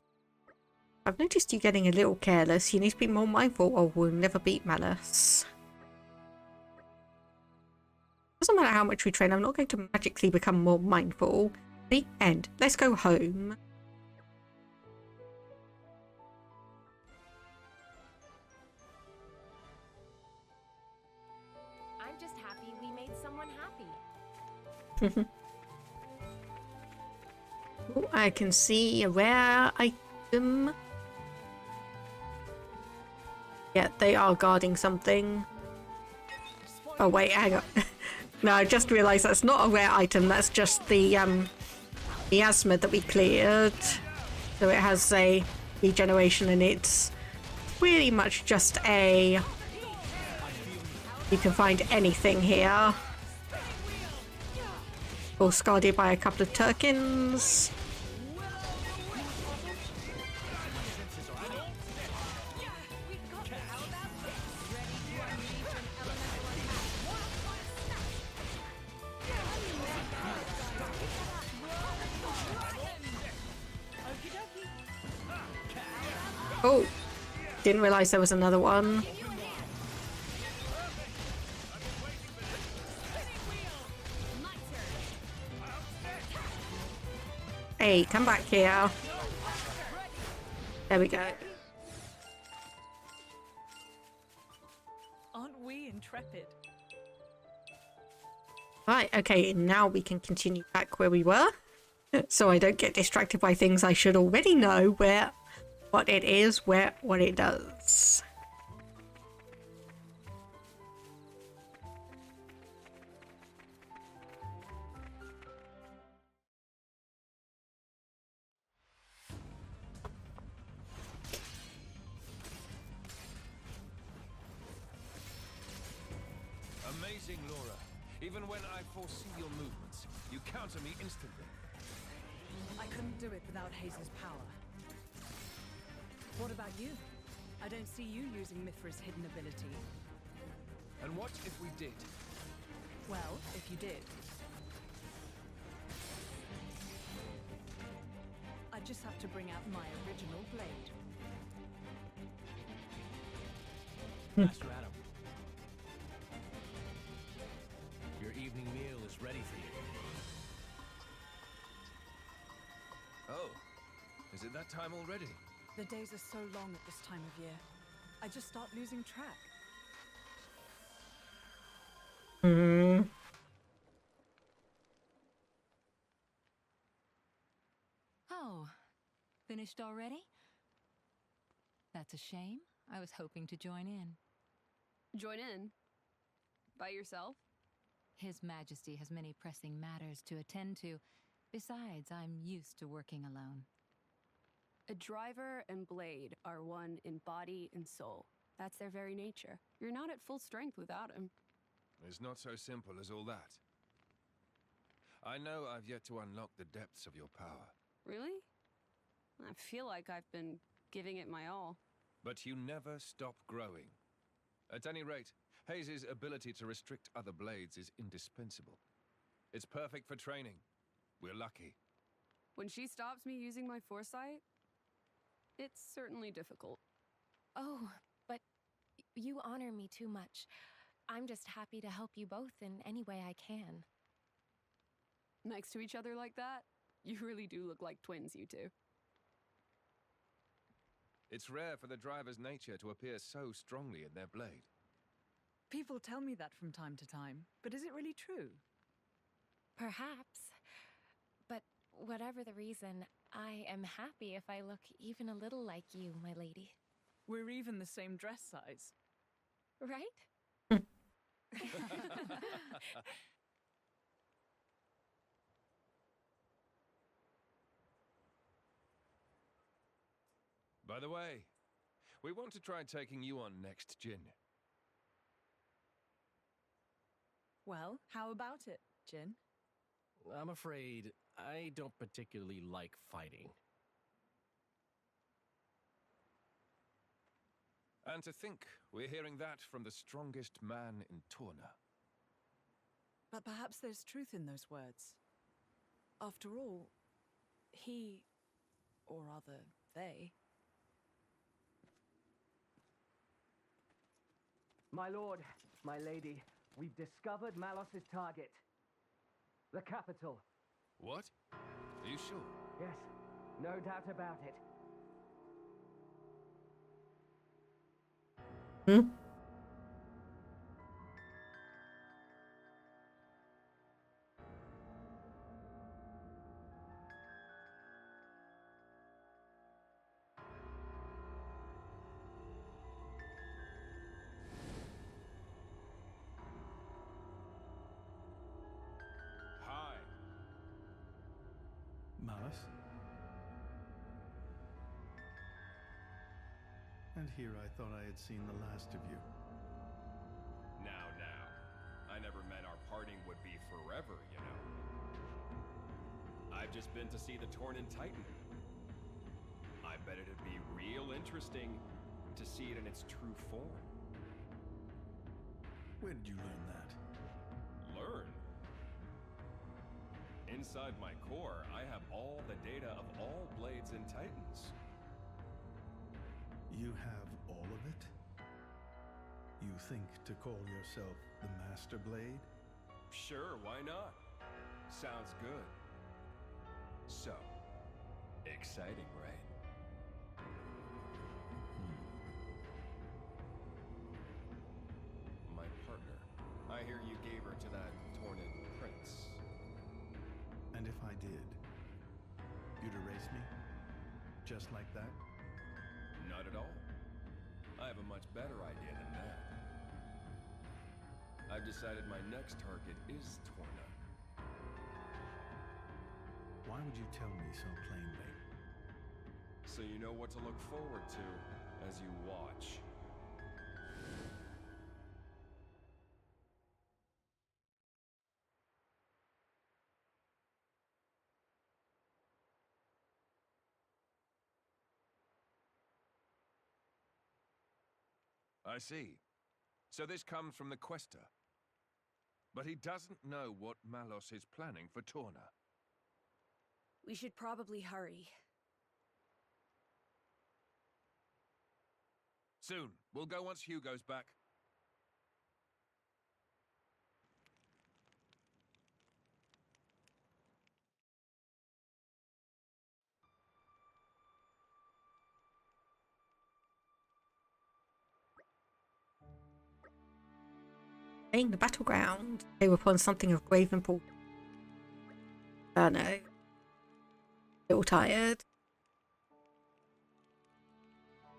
S1: I've noticed you getting a little careless. You need to be more mindful or we'll never beat Malus. Doesn't matter how much we train, I'm not going to magically become more mindful. The end. Let's go home.
S9: I'm just happy we made someone happy.
S1: Oh, I can see a rare item. Yeah, they are guarding something. Oh wait, hang on. No, I just realised that's not a rare item. That's just the miasma that we cleared. So it has a regeneration, and it's pretty much just a. You can find anything here. All scarred by a couple of Turkins. Oh, didn't realise there was another one. Hey, come back here. There we go.
S4: Aren't we intrepid?
S1: Right, okay, now we can continue back where we were. So I don't get distracted by things I should already know what it is, what it does.
S3: Amazing, Lora. Even when I foresee your movements, you counter me instantly.
S4: I couldn't do it without Haze's power. What about you? I don't see you using Mythra's hidden ability.
S3: And what if we did?
S4: Well, if you did. I just have to bring out my original blade.
S2: Master Addam. Your evening meal is ready for you.
S3: Oh, is it that time already?
S4: The days are so long at this time of year. I just start losing track.
S7: Oh, finished already? That's a shame. I was hoping to join in.
S10: Join in? By yourself?
S7: His Majesty has many pressing matters to attend to. Besides, I'm used to working alone.
S10: A driver and blade are one in body and soul. That's their very nature. You're not at full strength without him.
S3: It's not so simple as all that. I know I've yet to unlock the depths of your power.
S10: Really? I feel like I've been giving it my all.
S3: But you never stop growing. At any rate, Haze's ability to restrict other blades is indispensable. It's perfect for training. We're lucky.
S10: When she stops me using my foresight, it's certainly difficult.
S9: Oh, but you honor me too much. I'm just happy to help you both in any way I can.
S10: Next to each other like that, you really do look like twins, you two.
S3: It's rare for the driver's nature to appear so strongly in their blade.
S4: People tell me that from time to time, but is it really true?
S9: Perhaps. But whatever the reason, I am happy if I look even a little like you, my lady.
S4: We're even the same dress size.
S9: Right?
S3: By the way, we want to try taking you on next, Jin.
S4: Well, how about it, Jin?
S2: I'm afraid I don't particularly like fighting.
S16: And to think we're hearing that from the strongest man in Torna.
S4: But perhaps there's truth in those words. After all, he, or rather, they...
S12: My lord, my lady, we've discovered Malos's target. The capital.
S16: What? Are you sure?
S12: Yes, no doubt about it.
S1: Hmm?
S16: Hi.
S14: Malus? And here I thought I had seen the last of you.
S18: Now. I never meant our parting would be forever, you know. I've just been to see the Tornan Titan. I bet it'd be real interesting to see it in its true form.
S14: Where did you learn that?
S18: Learn? Inside my core, I have all the data of all Blades and Titans.
S14: You have all of it? You think to call yourself the Master Blade?
S18: Sure, why not? Sounds good. So, exciting, right? My partner. I hear you gave her to that Tornan prince.
S14: And if I did, you'd erase me? Just like that?
S18: Not at all. I have a much better idea than that. I've decided my next target is Torna.
S14: Why would you tell me so plainly?
S18: So you know what to look forward to as you watch.
S16: I see. So this comes from the Quester. But he doesn't know what Malos is planning for Torna.
S10: We should probably hurry.
S16: Soon. We'll go once Hugo's back.
S1: Playing the battleground. They were upon something of grave importance. I know. A little tired.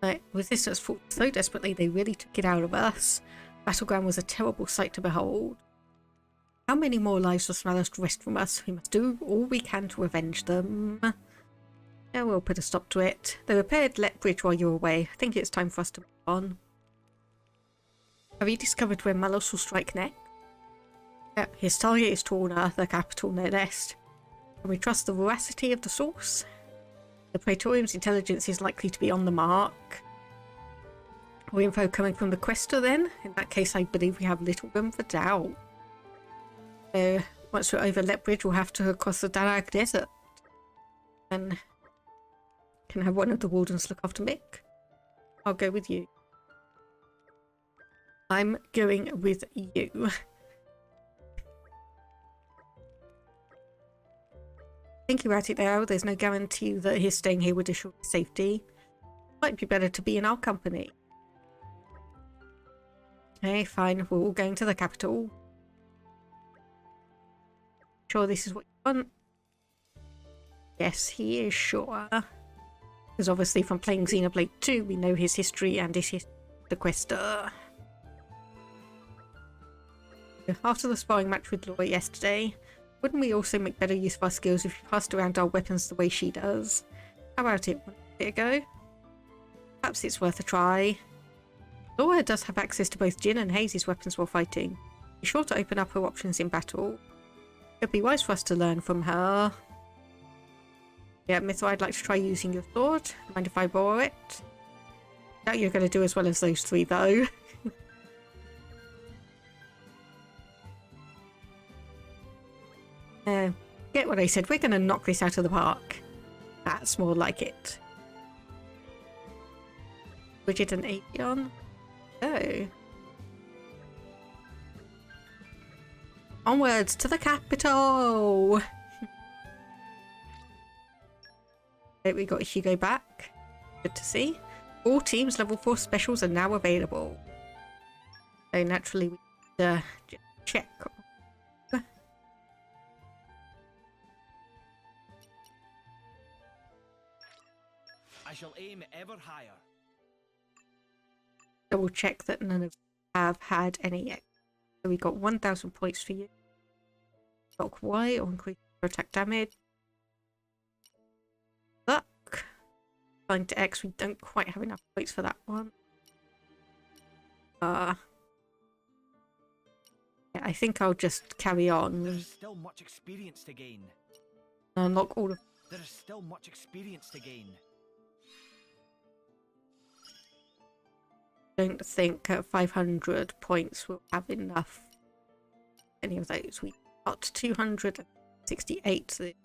S1: Like, resistance fought so desperately they really took it out of us. Battleground was a terrible sight to behold. How many more lives must Malos wrest from us? We must do all we can to avenge them. Yeah, we'll put a stop to it. They repaired Lethbridge while you were away. I think it's time for us to move on. Have you discovered where Malos will strike next? His target is Torna, the capital, no less. Can we trust the veracity of the source? The Praetorium's intelligence is likely to be on the mark. Or info coming from the Quester then? In that case, I believe we have little room for doubt. So, once we're over Lethbridge, we'll have to cross the Danag Desert. And can have one of the wardens look after Mick. I'll go with you. I'm going with you. Thinking about it now, there's no guarantee that his staying here would assure his safety. Might be better to be in our company. Okay, fine. We're all going to the capital. Sure this is what you want? Yes, he is sure. Because obviously from playing Xenoblade 2, we know his history and his the Quester. After the sparring match with Lora yesterday, wouldn't we also make better use of our skills if we passed around our weapons the way she does? How about it? Want to give it a go? Perhaps it's worth a try. Lora does have access to both Jin and Haze's weapons while fighting. Be sure to open up her options in battle. It'd be wise for us to learn from her. Yeah, Mythra, I'd like to try using your sword. Mind if I borrow it? Doubt you're going to do as well as those 3, though. Get what I said. We're going to knock this out of the park. That's more like it. Widget and Aeon. Oh. Onwards to the capital! Okay, we got Hugo back. Good to see. All teams level 4 specials are now available. So naturally we need to check.
S11: I shall aim ever higher.
S1: Double check that none of us have had any. So we got 1,000 points for you. Block Y or increase your attack damage. Luck. Flying to X, we don't quite have enough points for that one. Yeah, I think I'll just carry on.
S11: There is still much experience to gain.
S1: Unlock all of.
S11: There is still much experience to gain.
S1: Don't think at 500 points we'll have enough. Any of those. We got 268. The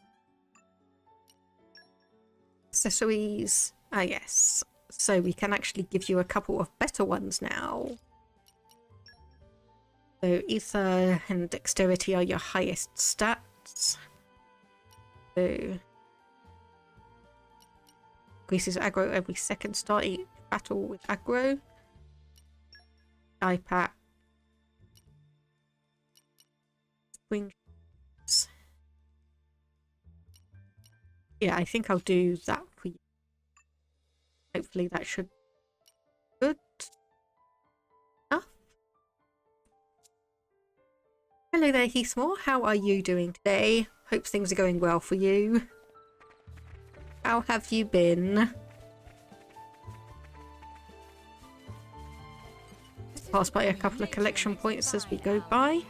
S1: accessories. Ah, yes. So we can actually give you a couple of better ones now. So Ether and Dexterity are your highest stats. So increases aggro every second start each battle with aggro. iPad. Spring. Yeah, I think I'll do that for you. Hopefully that should be good enough. Hello there, Heathmore. How are you doing today? Hope things are going well for you. How have you been? Pass by a couple of collection points as we go by.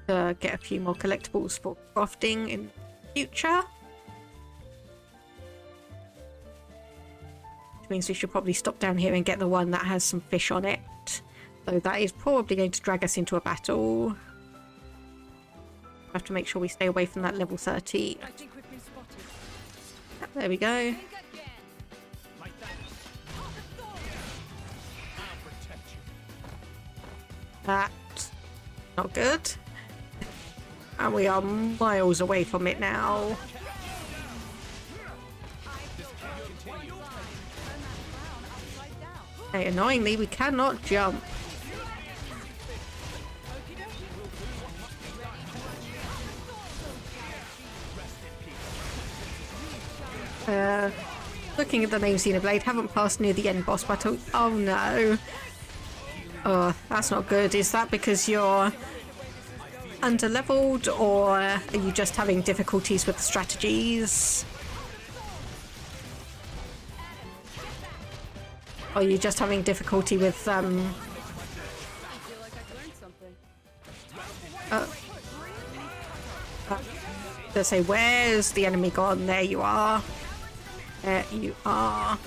S1: Get a few more collectibles for crafting in the future. Which means we should probably stop down here and get the one that has some fish on it. So that is probably going to drag us into a battle. Have to make sure we stay away from that level 30.
S10: I think we've been spotted.
S1: There we go. That's not good. And we are miles away from it now. Okay, annoyingly, we cannot jump. Looking at the name Xenoblade, haven't passed near the end boss battle. Oh no. Oh, that's not good. Is that because you're under-leveled, or are you just having difficulties with the strategies? Or are you just having difficulty with let's say, where's the enemy gone? There you are. There you are.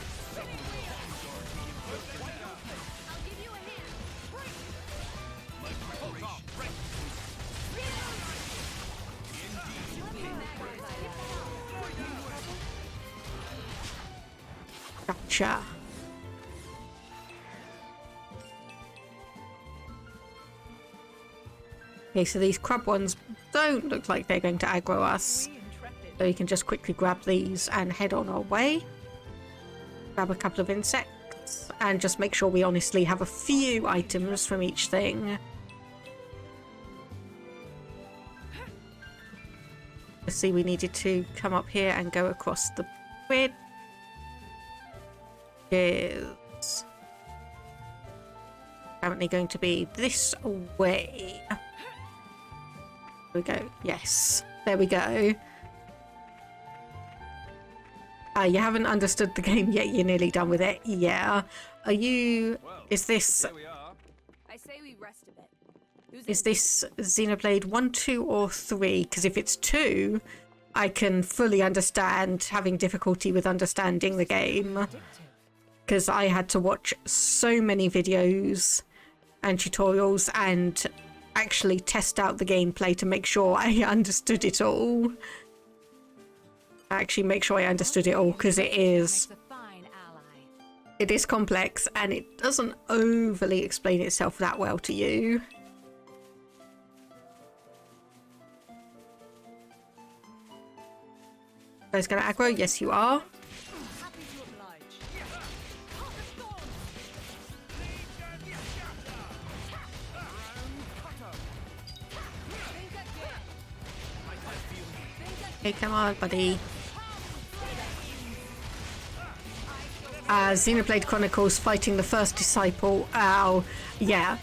S1: Gotcha. Okay, so these crab ones don't look like they're going to aggro us. So you can just quickly grab these and head on our way. Grab a couple of insects and just make sure we honestly have a few items from each thing. Let's see, we needed to come up here and go across the bridge. Is apparently going to be this way. There we go. Yes, there we go. You haven't understood the game yet. You're nearly done with it. Yeah. Are you? Is this?
S10: I say we rest a bit.
S1: Is this Xenoblade 1, 2, or 3? Because if it's 2, I can fully understand having difficulty with understanding the game. because I had to watch so many videos and tutorials and actually test out the gameplay to make sure I understood it all. Actually make sure I understood it all, because it is complex and it doesn't overly explain itself that well to you. Guys gonna aggro? Yes, you are. Hey, come on, buddy. Xenoblade Chronicles fighting the first disciple. Oh, yeah.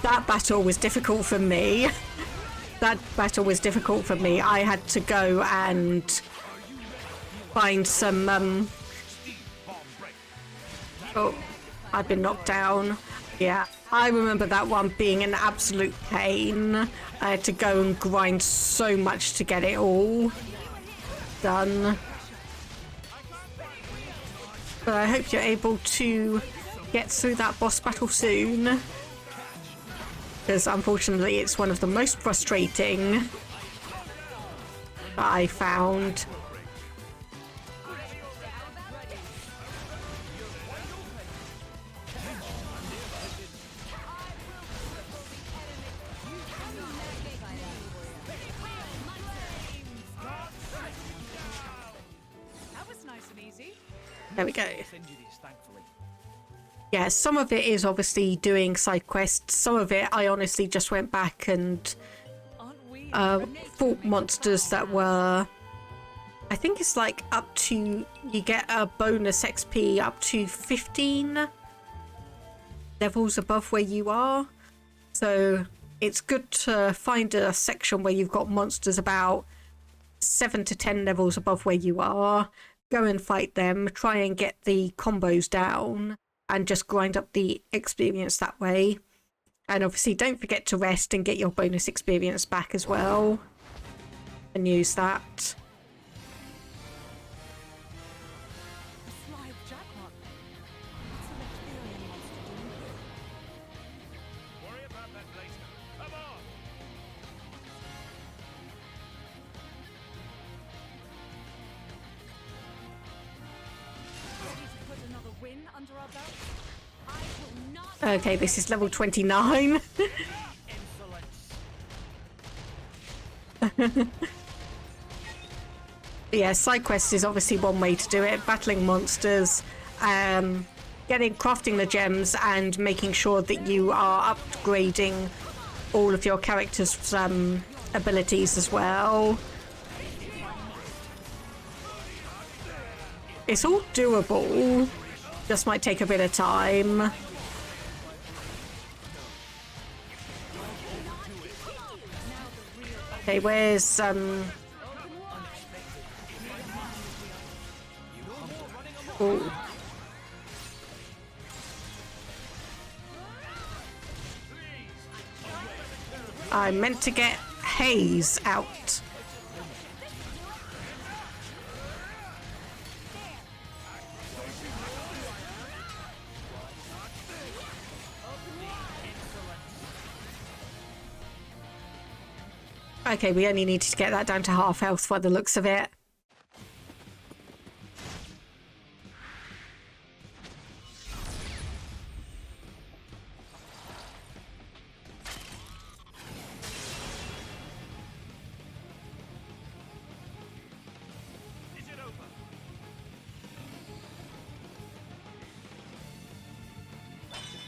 S1: That battle was difficult for me. I had to go and find some, Oh, I've been knocked down. Yeah, I remember that one being an absolute pain. I had to go and grind so much to get it all done. But I hope you're able to get through that boss battle soon, because unfortunately it's one of the most frustrating that I found. There we go. Yeah, some of it is obviously doing side quests. Some of it I honestly just went back and fought monsters that were, I think it's like up to, you get a bonus XP up to 15 levels above where you are. So it's good to find a section where you've got monsters about 7 to 10 levels above where you are. Go and fight them, try and get the combos down, and just grind up the experience that way. And obviously don't forget to rest and get your bonus experience back as well, and use that. Okay, this is level 29. Yeah, side quests is obviously one way to do it. Battling monsters, crafting the gems, and making sure that you are upgrading all of your characters' abilities as well. It's all doable. Just might take a bit of time. Okay, where's Oh. I meant to get Haze out. Okay, we only needed to get that down to half health by the looks of it.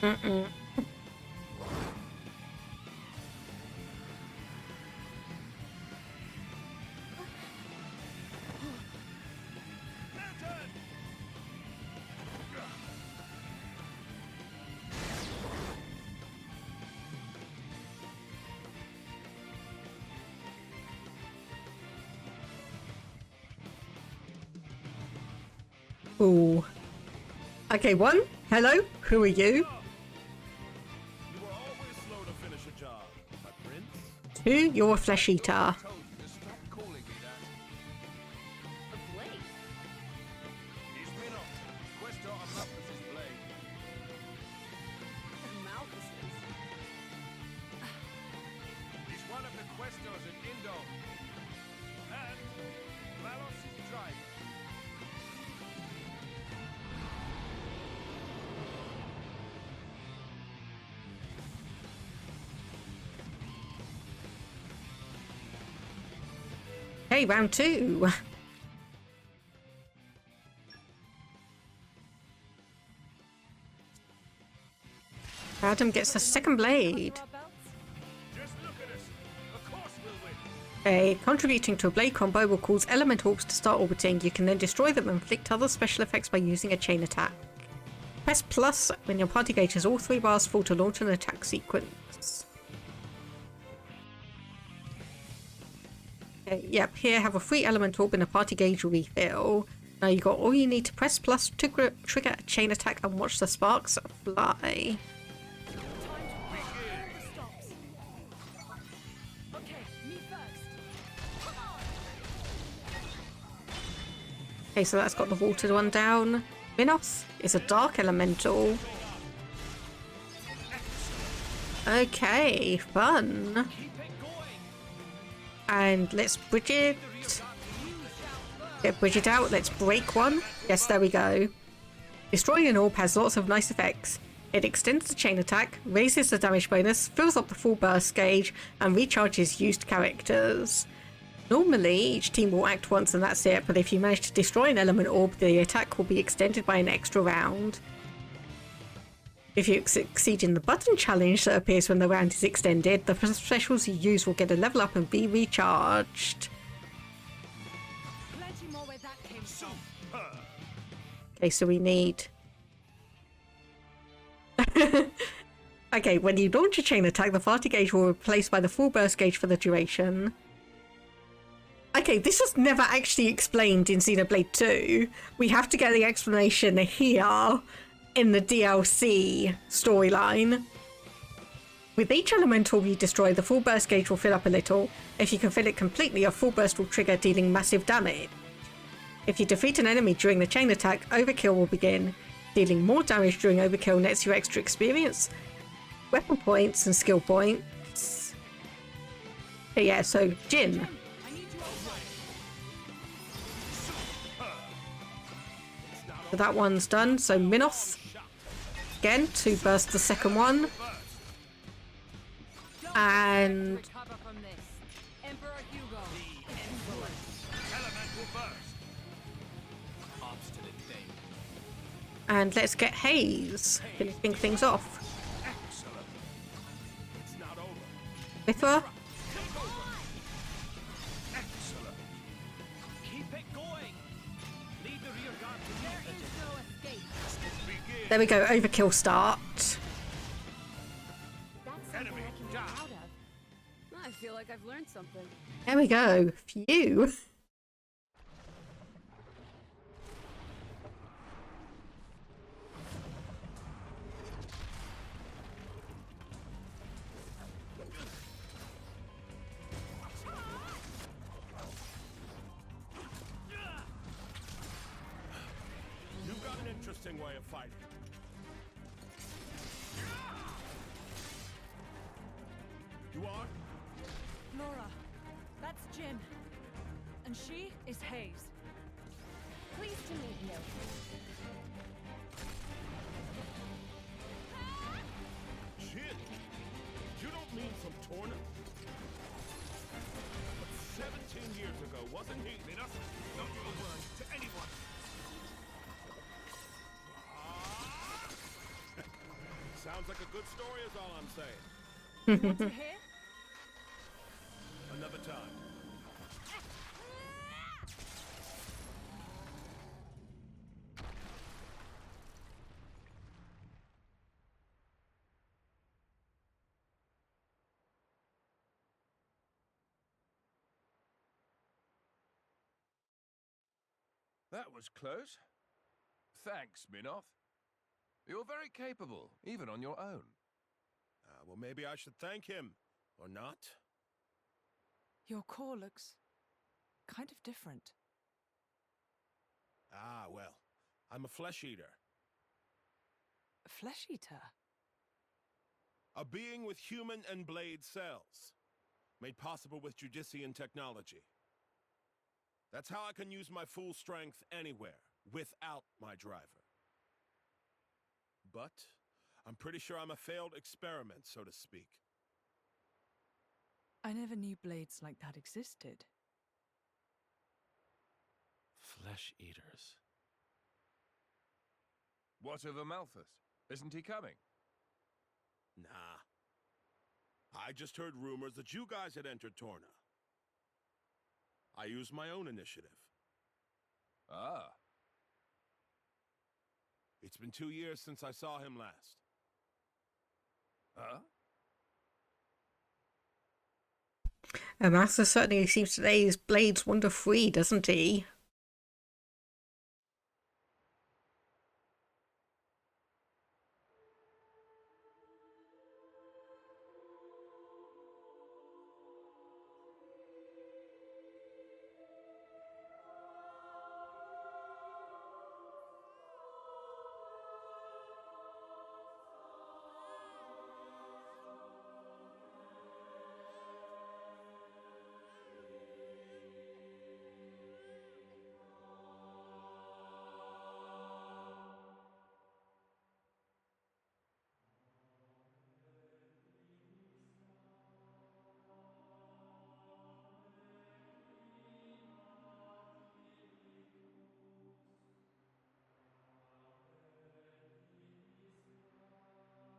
S1: Mm-mm. Ooh. Okay, one. Hello, who are you? Two, you're a flesh eater.
S3: Malos in Indol. And Malos' driver.
S1: Okay, round 2. Addam gets the second blade.
S3: Just look at us. Of course we'll win.
S1: Okay, contributing to a blade combo will cause element orbs to start orbiting. You can then destroy them and inflict other special effects by using a chain attack. Press plus when your party gauge has all 3 bars full to launch an attack sequence. Okay, yep, here have a free element orb in a party gauge refill. Now you got all you need to press plus to trigger a chain attack and watch the sparks fly. Okay, so that's got the watered one down. Minoth is a dark elemental. Okay, fun. And let's bridge it. Get Bridget out. Let's break one. Yes, there we go. Destroying an orb has lots of nice effects. It extends the chain attack, raises the damage bonus, fills up the full burst gauge, and recharges used characters. Normally, each team will act once and that's it, but if you manage to destroy an element orb, the attack will be extended by an extra round. If you succeed in the button challenge that appears when the round is extended, the specials you use will get a level up and be recharged. Okay, so we need... Okay, when you launch a chain attack, the party gauge will be replaced by the full burst gauge for the duration. Okay, this was never actually explained in Xenoblade 2. We have to get the explanation here in the DLC storyline. With each elemental you destroy, the full burst gauge will fill up a little. If you can fill it completely, a full burst will trigger, dealing massive damage. If you defeat an enemy during the chain attack, overkill will begin. Dealing more damage during overkill nets you extra experience, weapon points, and skill points. But yeah, so Jin. So that one's done. So Minoth again to burst the second one. And let's get Haze finishing things off. Mythra. There we go, overkill start.
S10: I feel like I've learned something.
S1: There we go, phew.
S17: You've got an interesting way of fighting. You are?
S4: Lora, that's Jin. And she is Haze.
S9: Pleased to meet you.
S17: Jin? You don't mean from Torna? But 17 years ago, wasn't he?
S3: Enough. Not your word to anyone.
S17: Sounds like a good story is all I'm saying.
S4: You want to hear?
S17: Another time.
S3: That was close. Thanks, Minoth. You're very capable, even on your own.
S17: Well, maybe I should thank him. Or not?
S4: Your core looks kind of different.
S17: Ah, well, I'm a flesh eater.
S4: A flesh eater?
S17: A being with human and blade cells. made possible with Judician technology. That's how I can use my full strength anywhere, without my driver. But I'm pretty sure I'm a failed experiment, so to speak.
S4: I never knew blades like that existed.
S2: Flesh eaters.
S16: What of Amalthus? Isn't he coming?
S17: Nah. I just heard rumors that you guys had entered Torna. I used my own initiative.
S16: Ah.
S17: It's been 2 years since I saw him last.
S16: Huh?
S1: Master certainly seems to lay his blades wonder-free, doesn't he?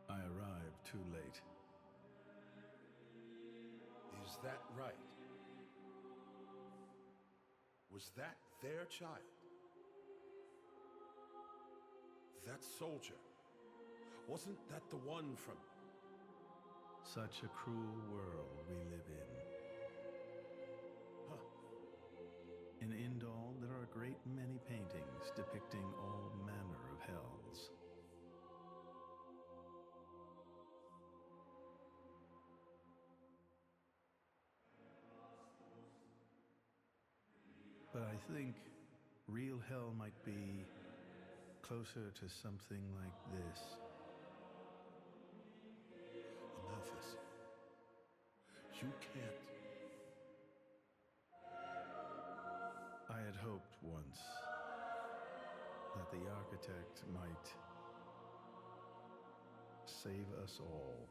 S14: I arrived too late.
S17: Is that right? Was that their child? That soldier? Wasn't that the one from...
S14: Such a cruel world we live in.
S17: Huh.
S14: In Indal, there are a great many paintings depicting all manner of hells. But I think real hell might be closer to something like this.
S17: Amalthus. You can't...
S14: I had hoped once that the architect might save us all.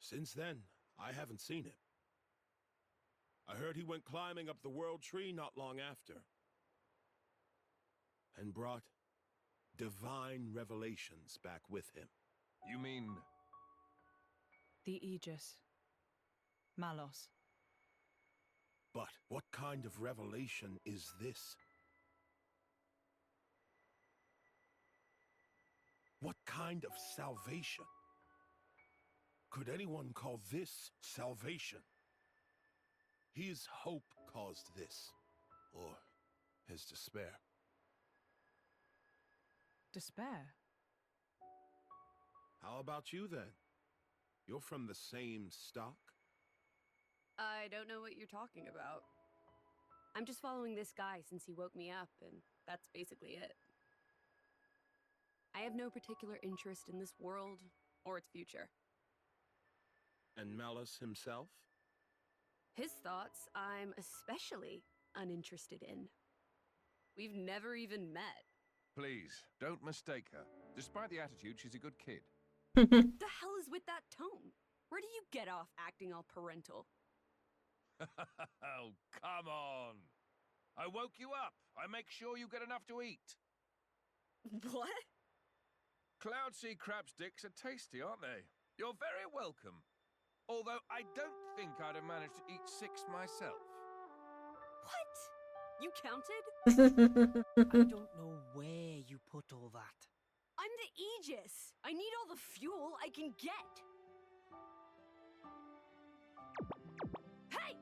S17: Since then, I haven't seen him. I heard he went climbing up the World Tree not long after. And brought divine revelations back with him.
S16: You mean...
S4: The Aegis. Malos.
S17: But what kind of revelation is this? What kind of salvation? Could anyone call this salvation? His hope caused this, or his despair.
S4: Despair?
S17: How about you then? You're from the same stock?
S10: I don't know what you're talking about. I'm just following this guy since he woke me up, and that's basically it. I have no particular interest in this world or its future.
S17: And Malus himself?
S10: His thoughts, I'm especially uninterested in. We've never even met.
S16: Please, don't mistake her. Despite the attitude, she's a good kid.
S10: The hell is with that tone? Where do you get off acting all parental?
S16: Oh, come on. I woke you up. I make sure you get enough to eat.
S10: What?
S16: Cloud sea crab sticks are tasty, aren't they? You're very welcome. Although I don't think I'd have managed to eat 6 myself.
S10: What? You counted?
S8: I don't know where you put all that.
S10: I'm the Aegis. I need all the fuel I can get. Hey!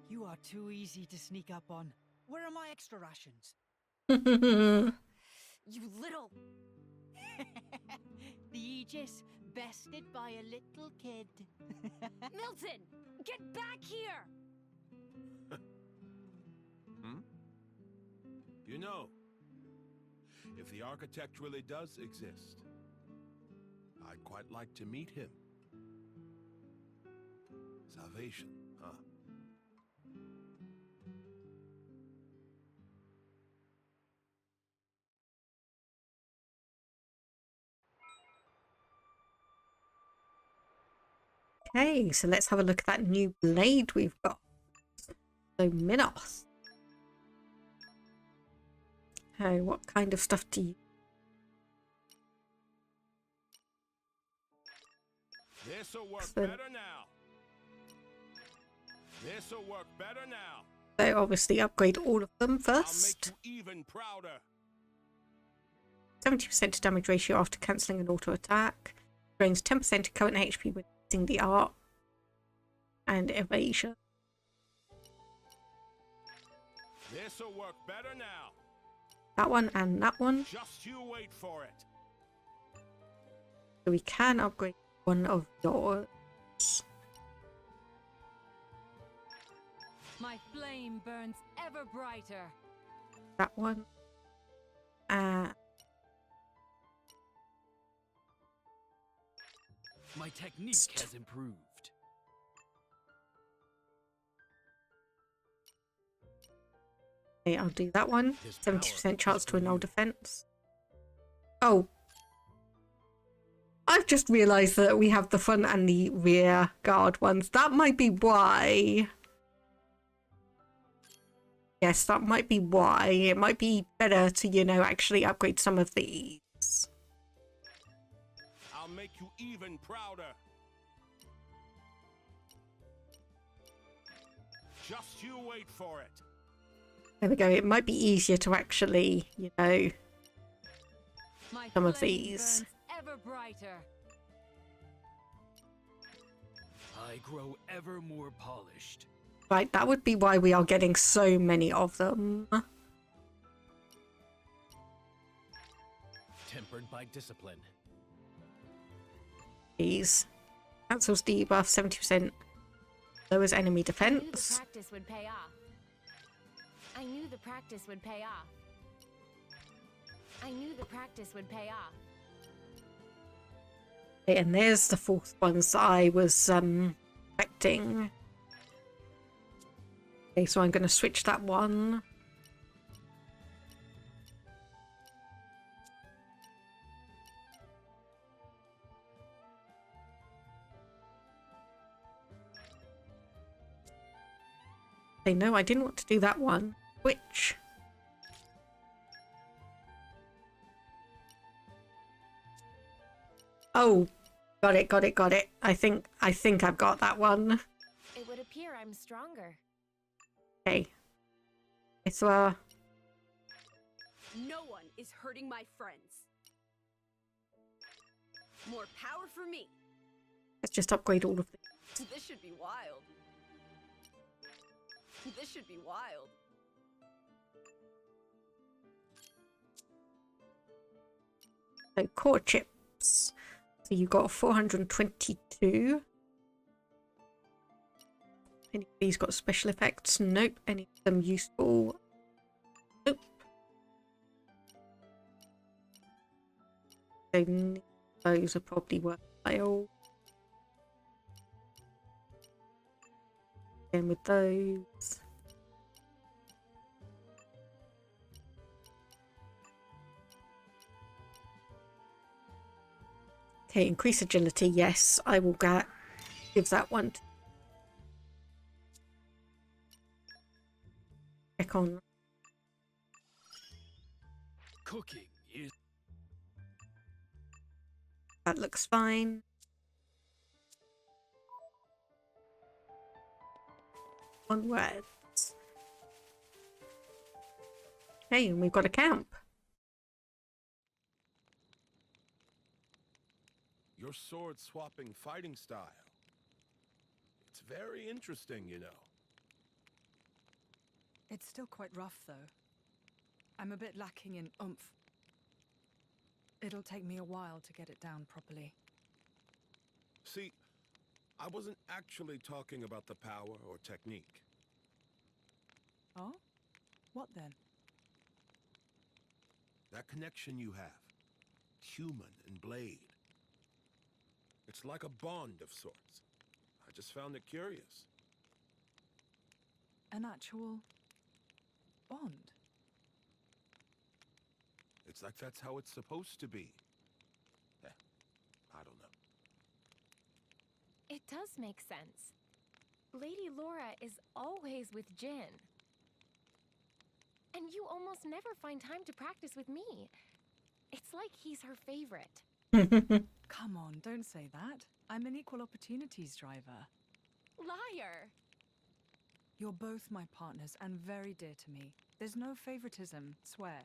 S8: You are too easy to sneak up on. Where are my extra rations?
S10: You little...
S8: The Aegis bested by a little kid.
S10: Milton! Get back here!
S17: You know, if the architect really does exist, I'd quite like to meet him. Salvation, huh?
S1: Okay, so let's have a look at that new blade we've got. So Minos. Okay, what kind of stuff do you...
S17: This'll work better now. This'll work better now.
S1: So obviously upgrade all of them first.
S17: I'll make you even prouder.
S1: 70% damage ratio after cancelling an auto attack. Drains 10% current HP when using the art. And evasion.
S17: This'll work better now.
S1: That one and that one.
S17: Just you wait for it.
S1: So we can upgrade one of yours.
S7: My flame burns ever brighter.
S1: That one.
S15: My technique has improved.
S1: Okay, I'll do that one. 70% chance to annul defense. Oh. I've just realised that we have the front and the rear guard ones. That might be why. Yes, that might be why. It might be better to, you know, actually upgrade some of these.
S17: I'll make you even prouder. Just you wait for it.
S1: There we go. It might be easier to actually, you know, some of these.
S7: Ever brighter.
S15: I grow ever more polished.
S1: Right, that would be why we are getting so many of them.
S2: Tempered by discipline.
S1: These. Cancels debuff, 70%. Lowers enemy
S9: I knew the
S1: defense.
S9: practice would pay off. I knew the practice would pay off. I knew the practice would pay off.
S1: Okay, and there's the fourth ones that I was expecting. Okay, so I'm going to switch that one. Okay, no, I didn't want to do that one. Which? Oh, got it, got it, got it. I think I've got that one.
S9: It would appear I'm stronger.
S1: Okay. It's
S10: No one is hurting my friends. More power for me.
S1: let's just upgrade all of them.
S10: This should be wild. This should be wild.
S1: So core chips. So you got 422. Any of these got special effects? Nope. Any of them useful? Nope. So those are probably worthwhile. Again with those. Okay, increase agility. Yes, I will give that one. Check on.
S15: Cooking is...
S1: That looks fine. Onwards. Hey, and we've got a camp.
S17: Your sword-swapping fighting style. It's very interesting, you know.
S4: It's still quite rough, though. I'm a bit lacking in oomph. It'll take me a while to get it down properly.
S17: See, I wasn't actually talking about the power or technique.
S4: Oh? What then?
S17: That connection you have. Human and blade. It's like a bond of sorts. I just found it curious.
S4: An actual bond?
S17: It's like that's how it's supposed to be. I don't know.
S9: It does make sense. Lady Lora is always with Jin. And you almost never find time to practice with me. It's like he's her favorite.
S4: Come on, don't say that. I'm an equal opportunities driver.
S9: Liar!
S4: You're both my partners and very dear to me. There's no favoritism, swear.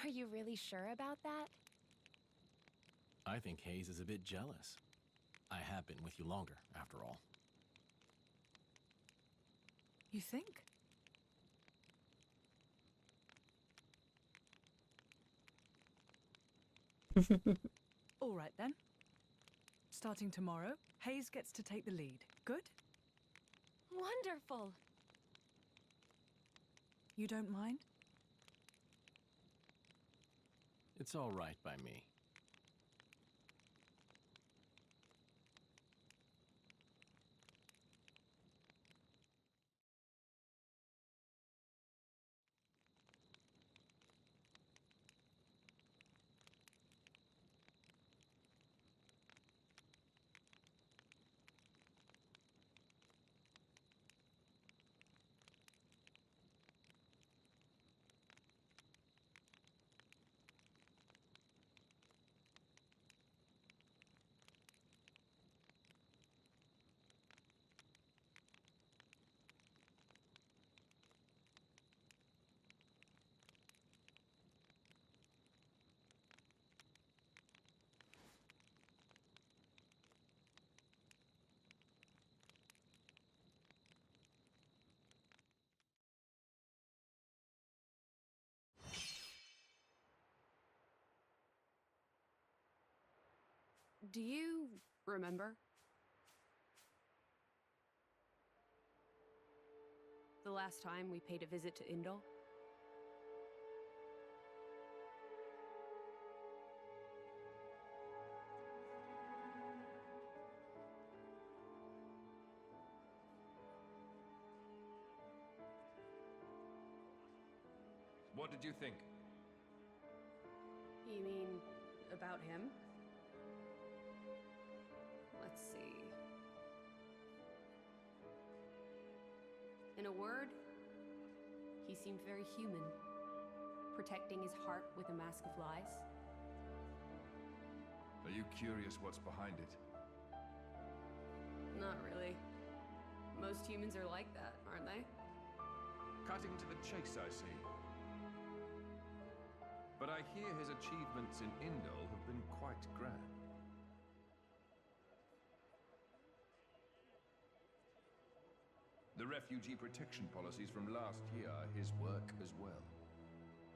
S9: Are you really sure about that?
S2: I think Hayes is a bit jealous. I have been with you longer, after all.
S4: You think? All right then. Starting tomorrow, Hayes gets to take the lead. Good?
S9: Wonderful!
S4: You don't mind?
S2: It's all right by me.
S10: Do you remember? The last time we paid a visit to Indol?
S16: What did you think?
S10: You mean about him? Let's see. In a word, he seemed very human, protecting his heart with a mask of lies.
S16: Are you curious what's behind it?
S10: Not really. Most humans are like that, aren't they?
S16: Cutting to the chase, I see. But I hear his achievements in Indol have been quite grand. The refugee protection policies from last year are his work as well.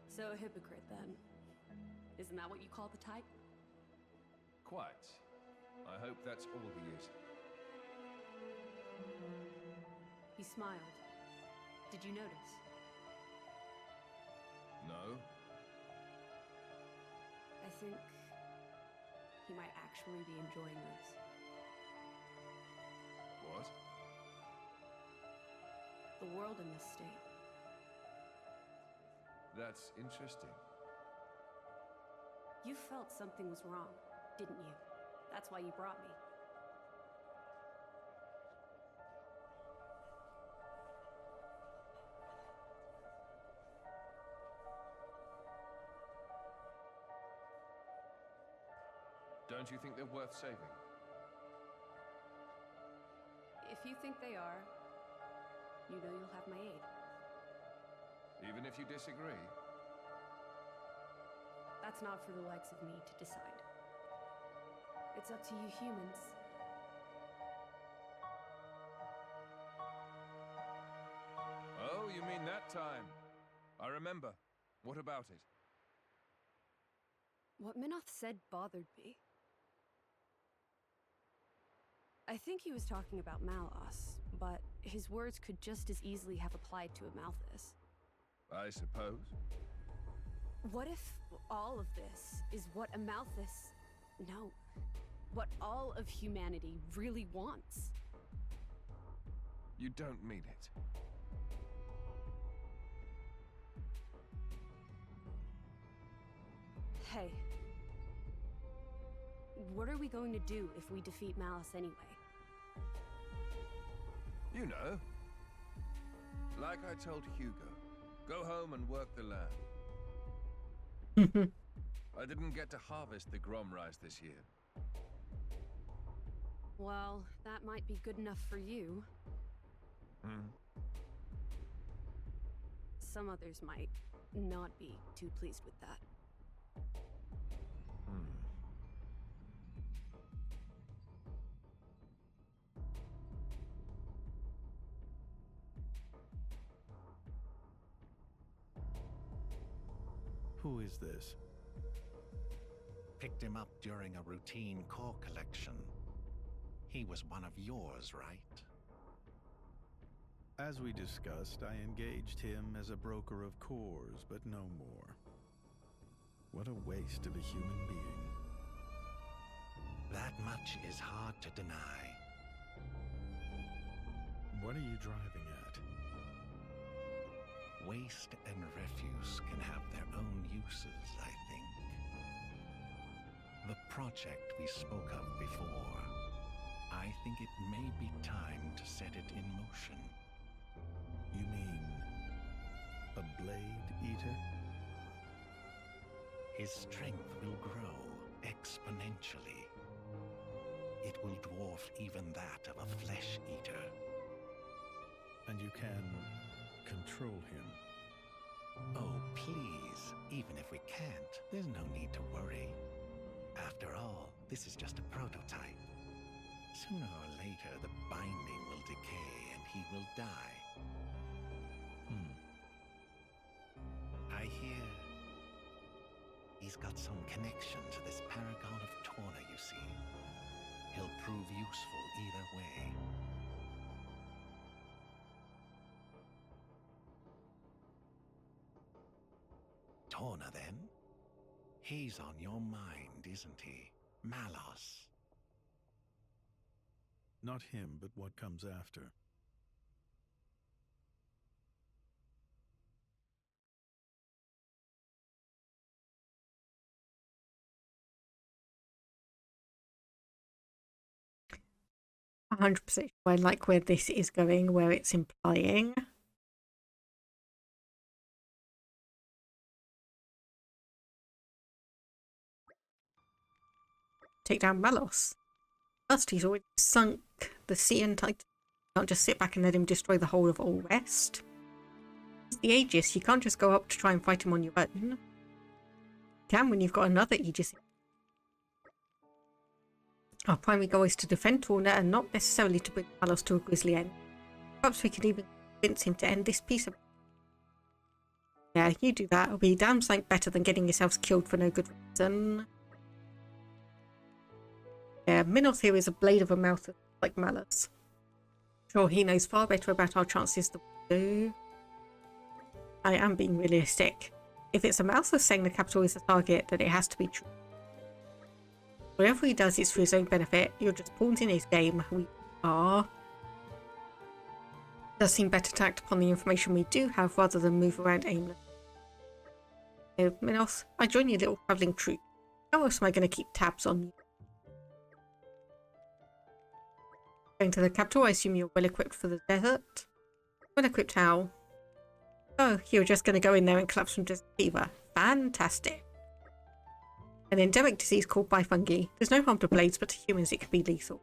S10: So a hypocrite, then. Isn't that what you call the type?
S16: Quite. I hope that's all he is.
S10: He smiled. Did you notice?
S16: No?
S10: I think he might actually be enjoying this.
S16: What?
S10: The world in this state.
S16: That's interesting.
S10: You felt something was wrong, didn't you? That's why you brought me.
S16: Don't you think they're worth saving?
S10: If you think they are, you know you'll have my aid.
S16: Even if you disagree?
S10: That's not for the likes of me to decide. It's up to you humans.
S16: Oh, you mean that time? I remember. What about it?
S10: What Minoth said bothered me. I think he was talking about Malos, but his words could just as easily have applied to a Malthus.
S16: I suppose.
S10: What if all of this is what a Malthus... No. What all of humanity really wants?
S16: You don't mean it.
S10: Hey. What are we going to do if we defeat Malice anyway?
S16: You know. Like I told Hugo. Go home and work the land. I didn't get to harvest the Grom rice this year.
S10: Well, that might be good enough for you. Some others might not be too pleased with that.
S14: Who is this?
S13: Picked him up during a routine core collection. He was one of yours, right?
S14: As we discussed, I engaged him as a broker of cores, but no more. What a waste of a human being.
S13: That much is hard to deny.
S14: What are you driving at?
S13: Waste and refuse can have their own uses, I think. The project we spoke of before, I think it may be time to set it in motion.
S14: You mean a blade eater?
S13: His strength will grow exponentially. It will dwarf even that of a flesh eater.
S14: And you can control him?
S13: Oh, please. Even if we can't, there's no need to worry. After all, this is just a prototype. Sooner or later, the binding will decay and he will die. I hear he's got some connection to this paragon of Torna, you see. He'll prove useful either way. Torna, then? He's on your mind, isn't he? Malos.
S14: Not him, but what comes after.
S1: I'm 100% sure I like where this is going, where it's implying. Take down Malos. First, he's already sunk the sea and Titan. You can't just sit back and let him destroy the whole of Alrest. It's the Aegis. You can't just go up to try and fight him on your own. You can when you've got another Aegis. Our primary goal is to defend Torna and not necessarily to bring Malos to a grisly end. Perhaps we could even convince him to end this piece of... Yeah, you do that. It'll be damn sight better than getting yourselves killed for no good reason. Yeah, Minoth here is a blade of a mouth like Malos. Sure, he knows far better about our chances than we do. I am being realistic. If it's a Malthus saying the capital is the target, then it has to be true. Whatever he does is for his own benefit. You're just pawns in his game. We are. It does seem better to act upon the information we do have rather than move around aimlessly. So, Minoth, I join your little travelling troupe. How else am I going to keep tabs on you? Going to the capital, I assume you're well equipped for the desert. Well equipped how? Oh, you're just going to go in there and collapse from desert fever. Fantastic. An endemic disease called by fungi. There's no harm to blades, but to humans it could be lethal.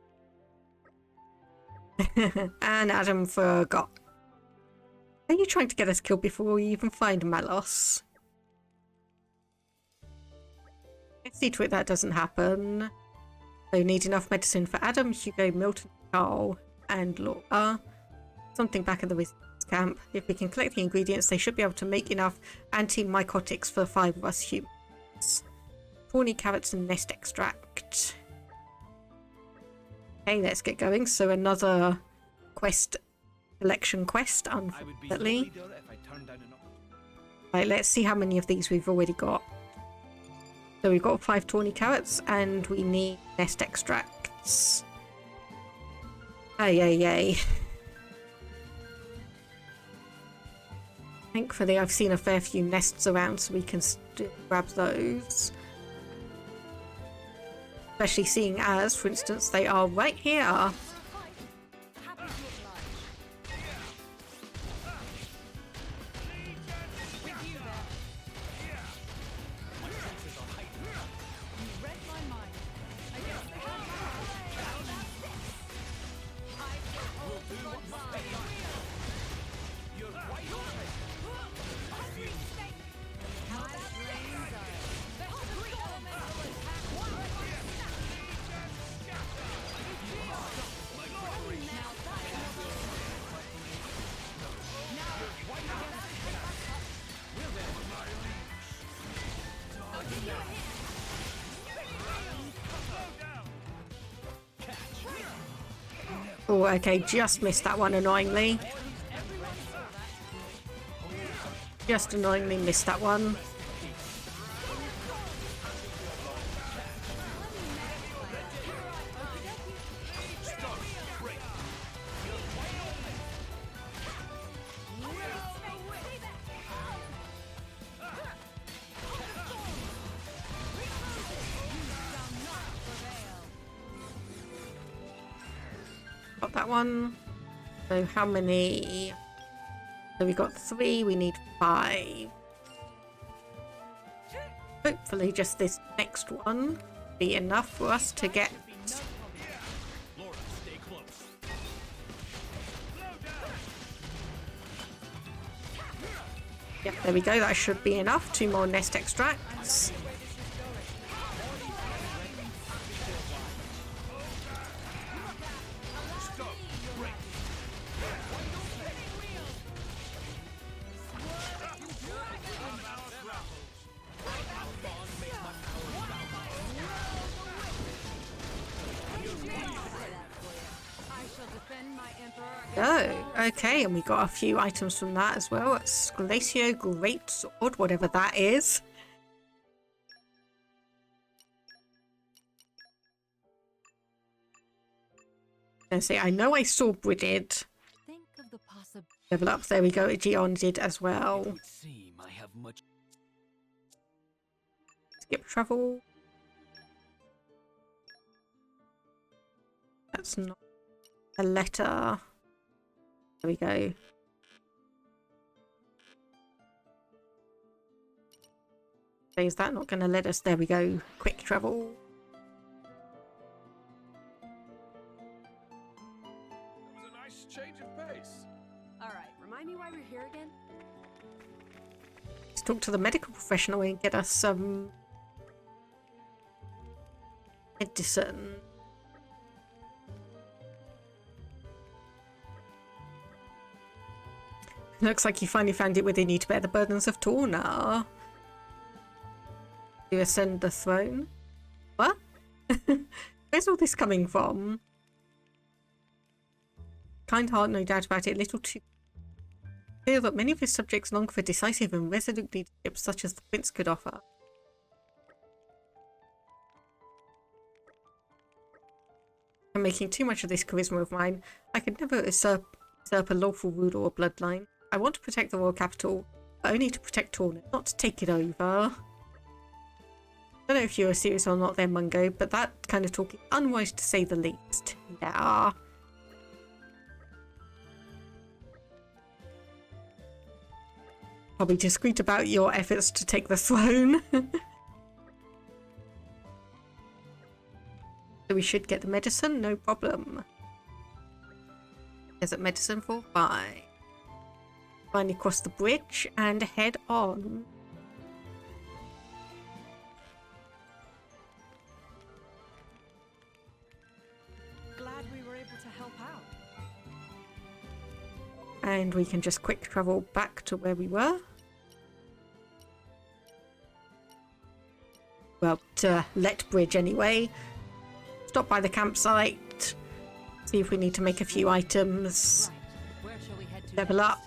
S1: And Addam forgot. Are you trying to get us killed before we even find Malos? Let's see to it that doesn't happen. So need enough medicine for Addam, Hugo, Milton, Carl, and Lora. Something back in the Wizard's camp. If we can collect the ingredients, they should be able to make enough antimycotics for 5 of us humans. Tawny carrots and nest extract. Okay, let's get going. So another quest, collection quest, unfortunately. Right, let's see how many of these we've already got. So we've got 5 tawny carrots and we need nest extracts. Ay. Thankfully, I've seen a fair few nests around, so we can grab those. Especially seeing as, for instance, they are right here. Oh, okay, just missed that one annoyingly. Just annoyingly missed that one. Got that one. So how many? So we got 3, we need 5. Hopefully just this next one be enough for us to get...
S12: Lora, stay close.
S1: Yep, there we go, that should be enough. 2 more nest extracts. Oh, okay, and we got a few items from that as well. It's Glacio Great Sword, whatever that is. Let's see, I know I saw Bridget level up. There we go, Gion did as well. Skip travel. That's not a letter. There we go. So is that not going to let us? There we go. Quick travel.
S3: It was a nice change of pace.
S10: All right, remind me why we're here again?
S1: Let's talk to the medical professional and get us some medicine. Looks like you finally found it within you to bear the burdens of Torna. You ascend the throne? What? Where's all this coming from? Kind heart, no doubt about it. Little too clear that many of his subjects long for decisive and resolute leadership such as the prince could offer. I'm making too much of this charisma of mine. I could never usurp a lawful ruler or bloodline. I want to protect the royal capital, but only to protect Torna, not to take it over. I don't know if you're serious or not there, Mungo, but that kind of talk is unwise to say the least. Yeah. I'll be discreet about your efforts to take the throne. So we should get the medicine, no problem. Desert medicine for 5. Finally cross the bridge and head on.
S4: Glad we were able to help out.
S1: And we can just quick travel back to where we were. Well, to Letbridge anyway. Stop by the campsite. See if we need to make a few items. Level up.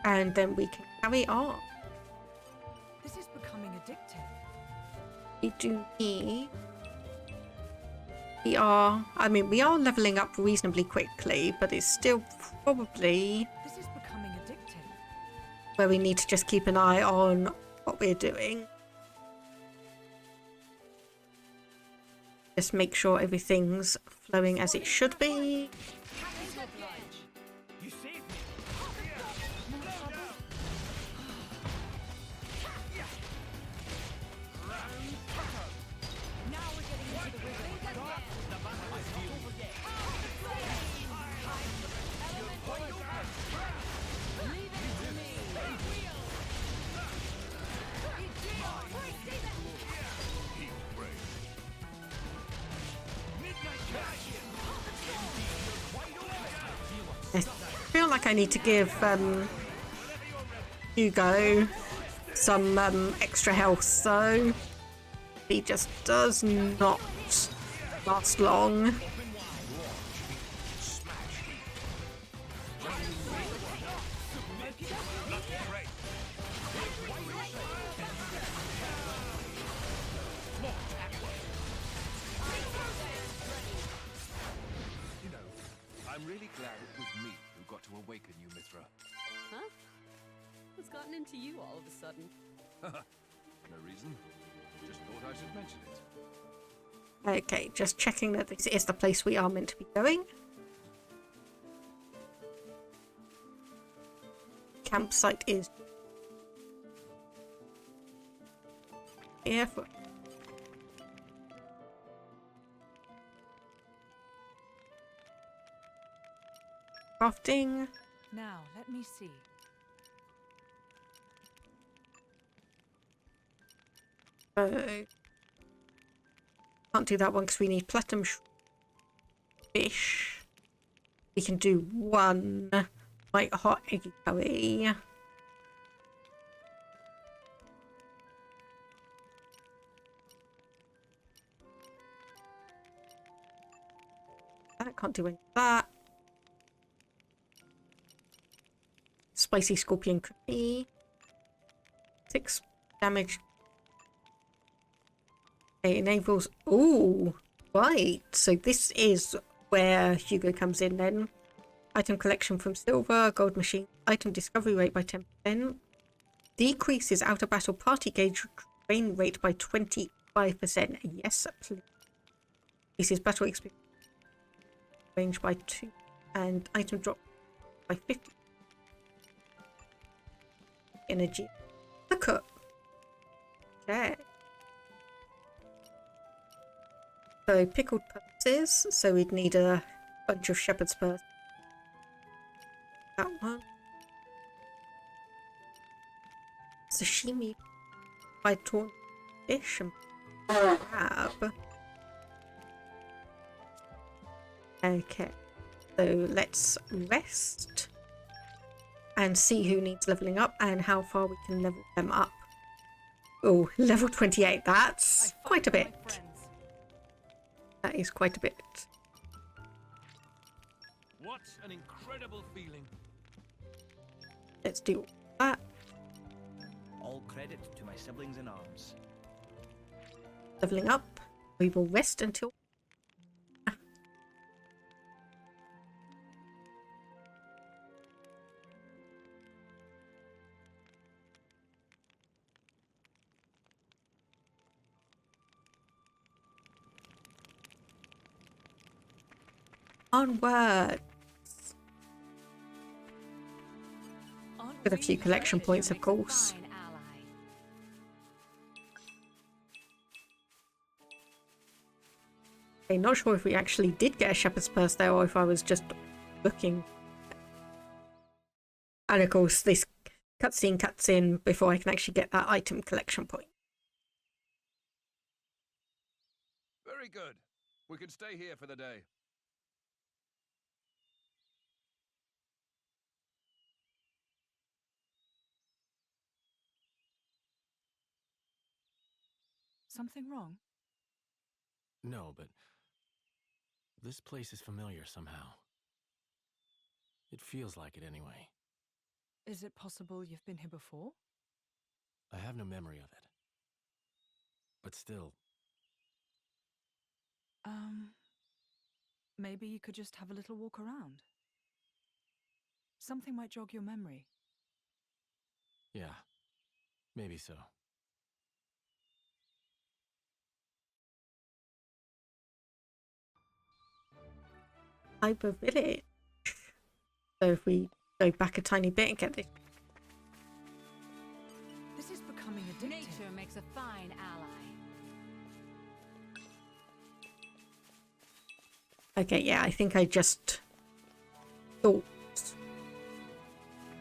S1: And then we can carry on.
S4: This is becoming addictive.
S1: We do need... We are leveling up reasonably quickly, but it's still probably
S4: This is becoming addictive.
S1: where we need to just keep an eye on what we're doing. Just make sure everything's flowing as it should be.
S12: You saved me.
S4: Now we're getting into the rhythm.
S1: I feel like I need to give Hugo some extra health, so he just does not last long.
S3: You know, I'm really glad it was me who got to awaken you, Mythra.
S10: Huh? What's gotten into you all of a sudden?
S3: No reason. Just thought I should mention it.
S1: Okay, just checking that this is the place we are meant to be going. Campsite is here for crafting.
S4: Now, let me see.
S1: Can't do that one because we need platinum fish. We can do one white hot eggy curry. That can't do any of that. Spicy scorpion cookie. 6 damage. It enables... Ooh, right. So this is where Hugo comes in then. Item collection from silver, gold machine. Item discovery rate by 10%. Decreases out of battle party gauge drain rate by 25%. Yes, please. Increases battle experience range by 2. And item drop by 50. Energy. The cook. Okay. So pickled purposes, so we'd need a bunch of shepherd's purse. That one. Sashimi by Torna fish and crab. Okay, so let's rest and see who needs leveling up and how far we can level them up. Oh, level 28, that's quite a bit. That is quite a bit.
S3: What an incredible feeling.
S1: Let's do that.
S11: All credit to my siblings in arms.
S1: Leveling up. We will rest until... Onward! With a few collection points, of course. Okay, not sure if we actually did get a shepherd's purse there or if I was just looking. And of course, this cutscene cuts in before I can actually get that item collection point.
S3: Very good. We can stay here for the day.
S4: Something wrong?
S2: No, but this place is familiar somehow. It feels like it anyway.
S4: Is it possible you've been here before?
S2: I have no memory of it. But still,
S4: Maybe you could just have a little walk around. Something might jog your memory.
S2: yeah, maybe so.
S1: Hyper village. So if we go back a tiny bit and get this.
S4: This is becoming addictive.
S7: Nature makes a fine ally.
S1: Okay, yeah, I think I just thought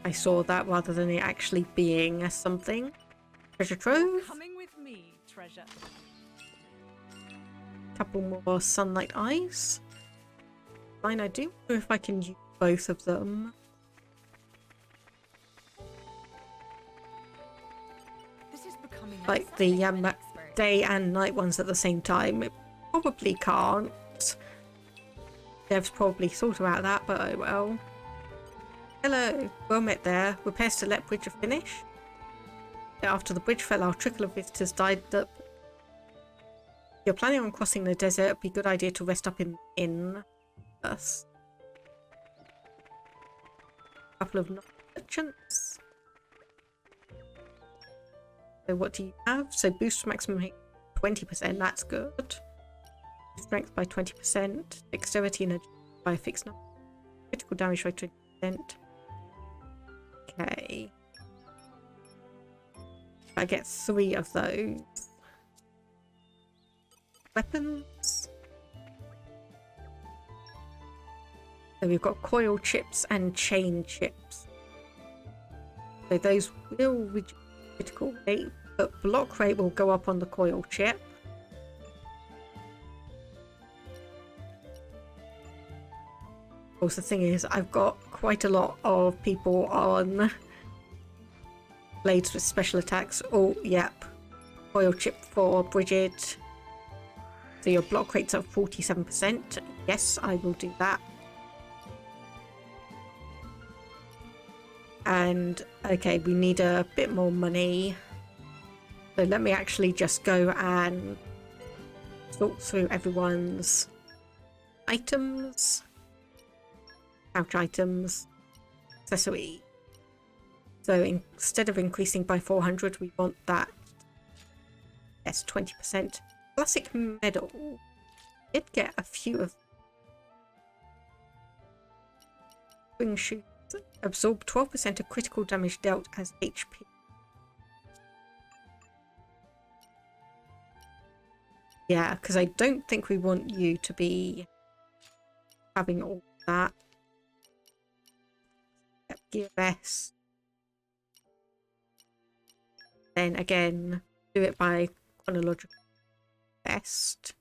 S1: I saw that rather than it actually being something. Treasure trove.
S4: Coming with me, treasure.
S1: Couple more sunlight eyes. Fine, I do wonder if I can use both of them.
S4: This is becoming
S1: Like the day and night ones at the same time. It probably can't. Dev's probably thought about that, but oh well. Hello, well met there. Repairs to Let Bridge are finished. After the bridge fell, our trickle of visitors died up. If you're planning on crossing the desert, it'd be a good idea to rest up in the inn first. Couple of merchants. So what do you have? So boost maximum 20%, that's good. Strength by 20%, dexterity and by a fixed number, critical damage by 20%. Okay. I get 3 of those. Weapons. So we've got coil chips and chain chips. So those will reduce critical rate, but block rate will go up on the coil chip. Of course, the thing is, I've got quite a lot of people on blades with special attacks. Oh, yep. Coil chip for Bridget. So your block rate's at 47%. Yes, I will do that. And, okay, we need a bit more money. So let me actually just go and sort through everyone's items. Couch items, accessory. So instead of increasing by 400, we want that. Yes, 20%. Classic medal. Did get a few of. Wing shoes. Absorb 12% of critical damage dealt as HP. Yeah, because I don't think we want you to be having all that. Gear vest. Then again, do it by chronological best.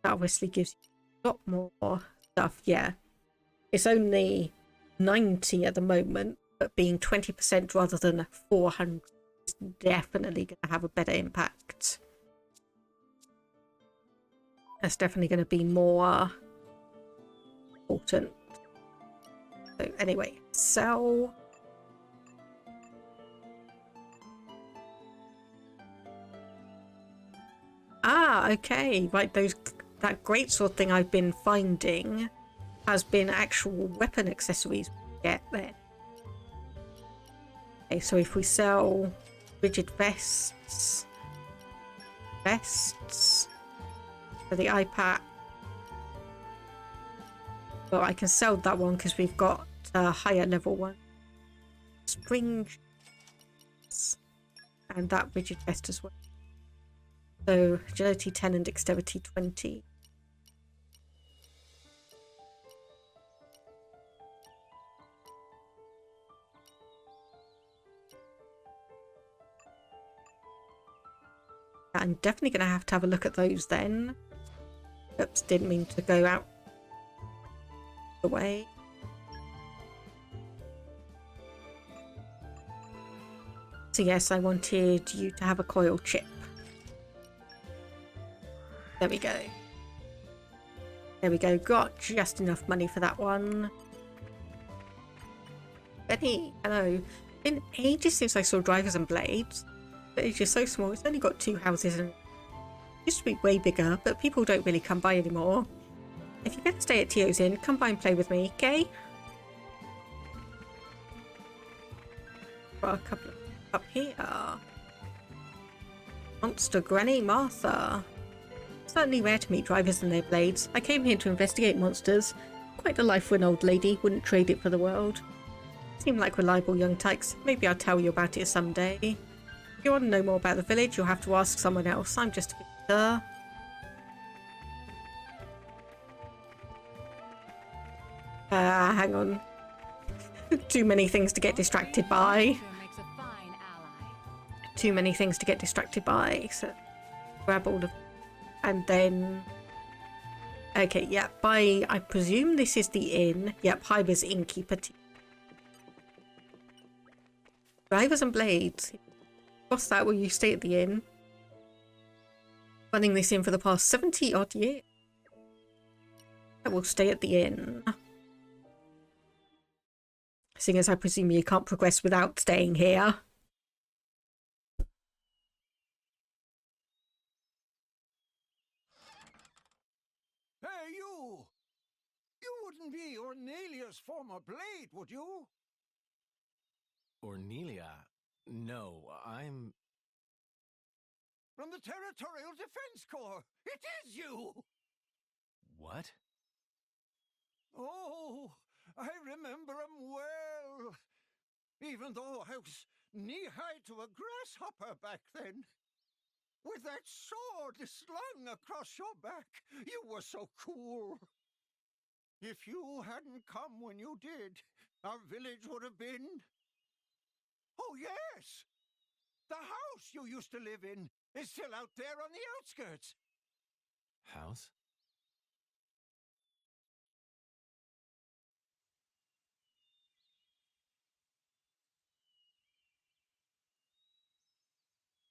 S1: That obviously gives you a lot more stuff. Yeah, it's only 90 at the moment, but being 20% rather than 400 is definitely going to have a better impact. That's definitely going to be more important. So anyway, sell. Ah, okay. Right, that greatsword thing I've been finding has been actual weapon accessories we get there. Okay, so if we sell rigid vests for the iPad. Well, I can sell that one because we've got a higher level one. Spring and that rigid vest as well. So agility 10 and dexterity 20. I'm definitely going to have a look at those then. Oops, didn't mean to go out the way. So yes, I wanted you to have a coil chip. There we go. There we go. Got just enough money for that one. Benny, hello. Been ages since I saw Drivers and Blades. But it's just so small. It's only got 2 houses and it used to be way bigger, but people don't really come by anymore. If you're going to stay at Tio's Inn, come by and play with me, okay? Got a couple up here. Monster Granny Martha. Certainly rare to meet drivers and their blades. I came here to investigate monsters. Quite a life for an old lady. Wouldn't trade it for the world. Seem like reliable young tykes. Maybe I'll tell you about it someday. If you want to know more about the village, you'll have to ask someone else. I'm just a visitor. Hang on. Too many things to get distracted by. Too many things to get distracted by. So grab all of... And then... Okay, yeah, I presume this is the inn. Yep, Hyber's innkeeper. Drivers and Blades. What's that? Will you stay at the inn? Running this inn for the past 70 odd years. I will stay at the inn. Seeing as I presume you can't progress without staying here.
S19: Hey, you! You wouldn't be Ornelia's former blade, would you?
S2: Ornelia? No, I'm...
S19: From the Territorial Defense Corps! It is you!
S2: What?
S19: Oh, I remember 'em well. Even though I was knee-high to a grasshopper back then. With that sword slung across your back, you were so cool. If you hadn't come when you did, our village would have been... Oh, yes! The house you used to live in is still out there on the outskirts.
S2: House?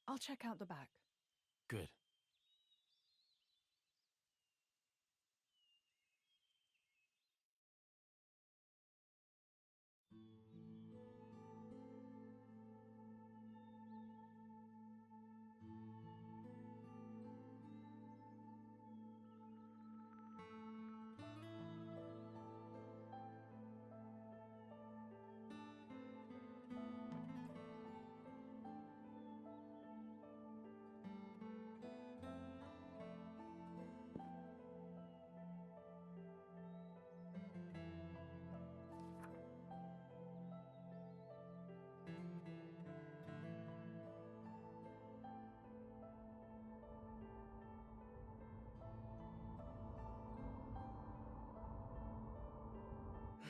S4: I'll check out the back.
S2: Good.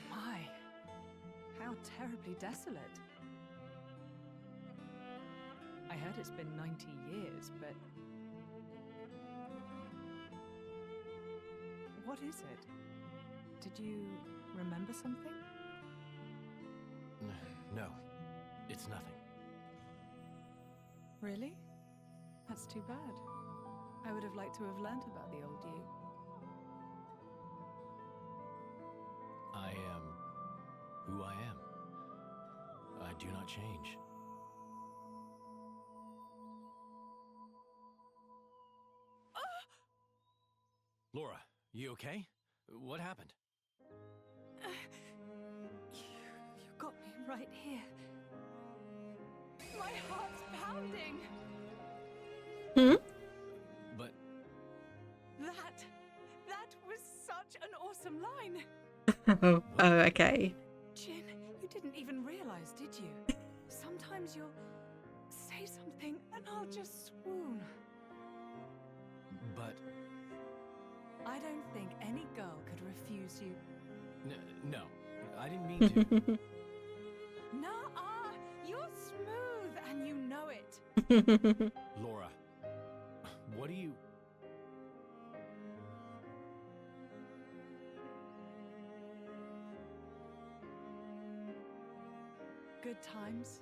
S4: My, how terribly desolate. I heard it's been 90 years, but... What is it? Did you remember something?
S2: No, it's nothing.
S4: Really? That's too bad. I would have liked to have learnt about the old you.
S2: I am who I am. I do not change. Lora, you okay? What happened?
S4: You got me right here. My heart's pounding.
S2: But...
S4: That was such an awesome line.
S1: Oh, okay.
S4: Jin, you didn't even realize, did you? Sometimes you'll say something and I'll just swoon.
S2: But...
S4: I don't think any girl could refuse you.
S2: No, I didn't mean to.
S4: Nuh-uh! You're smooth and you know it.
S2: Lora, what do you...
S4: Good times,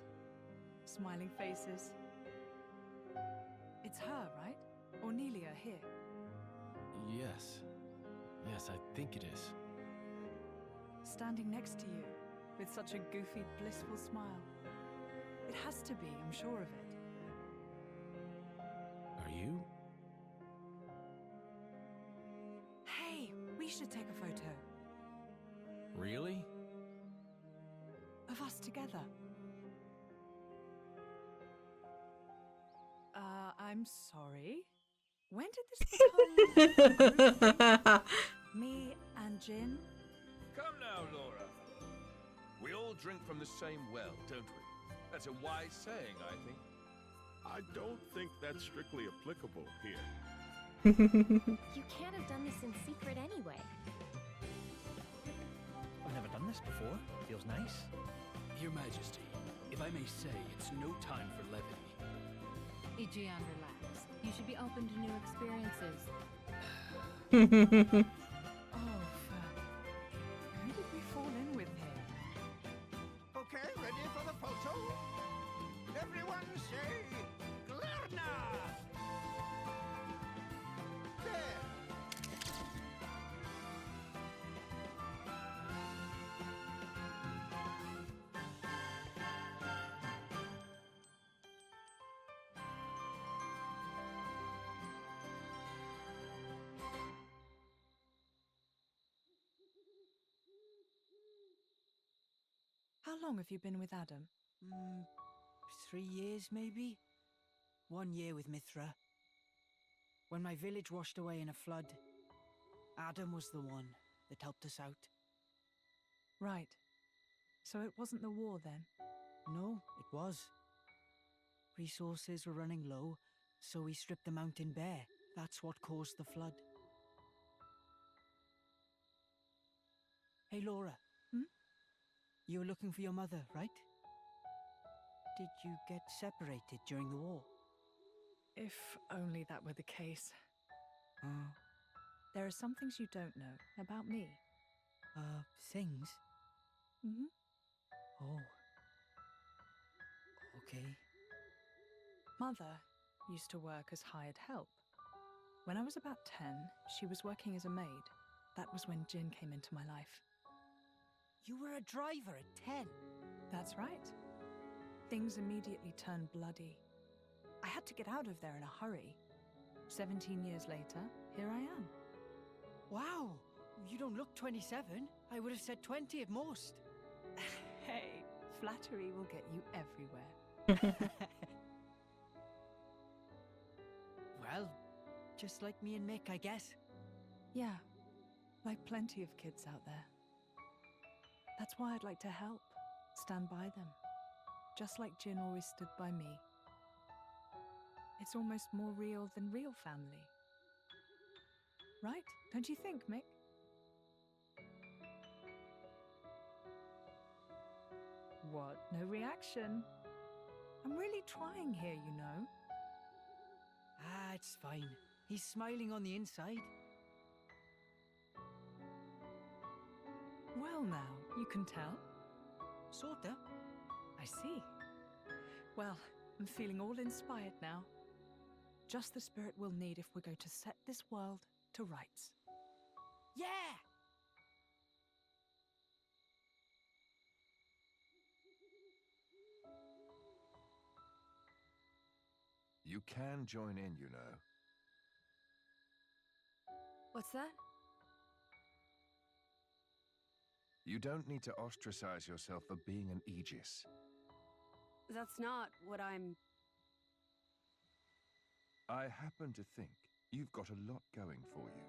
S4: smiling faces. It's her, right? Or Nelia here?
S2: Yes. Yes, I think it is.
S4: Standing next to you, with such a goofy, blissful smile. It has to be, I'm sure of it.
S2: Are you?
S4: Hey, we should take a photo.
S2: Really?
S4: Of us together. I'm sorry. When did this become... Me and Jin?
S3: Come now, Lora. We all drink from the same well, don't we? That's a wise saying, I think.
S17: I don't think that's strictly applicable here.
S9: You can't have done this in secret anyway.
S11: I've never done this before. Feels nice.
S15: Your Majesty, if I may say, it's no time for levity.
S7: Ijian, relax. You should be open to new experiences.
S4: Oh, who did we fall in with here?
S19: Okay, ready for the photo? Everyone say, Glurna! There.
S4: How long have you been with Addam?
S8: 3 years, maybe? 1 year with Mythra. When my village washed away in a flood, Addam was the one that helped us out.
S4: Right. So it wasn't the war then?
S8: No, it was. Resources were running low, so we stripped the mountain bare. That's what caused the flood. Hey, Lora. You were looking for your mother, right? Did you get separated during the war?
S4: If only that were the case. There are some things you don't know about me.
S8: Things?
S4: Mm-hmm.
S8: Oh. Okay.
S4: Mother used to work as hired help. When I was about 10, she was working as a maid. That was when Jin came into my life.
S8: You were a driver at 10?
S4: That's right. Things immediately turned bloody. I had to get out of there in a hurry. 17 years later, here I am.
S8: Wow! You don't look 27. I would have said 20 at most.
S4: Hey, flattery will get you everywhere.
S8: Well, just like me and Mick, I guess.
S4: Yeah, like plenty of kids out there. That's why I'd like to help, stand by them, just like Jin always stood by me. It's almost more real than real family. Right? Don't you think, Mick? What? No reaction? I'm really trying here, you know.
S8: It's fine. He's smiling on the inside.
S4: Well now, you can tell.
S8: Sorta.
S4: I see. Well, I'm feeling all inspired now. Just the spirit we'll need if we're going to set this world to rights.
S8: Yeah!
S16: You can join in, you know.
S7: What's that?
S16: You don't need to ostracize yourself for being an Aegis.
S10: That's not what I'm...
S16: I happen to think you've got a lot going for you,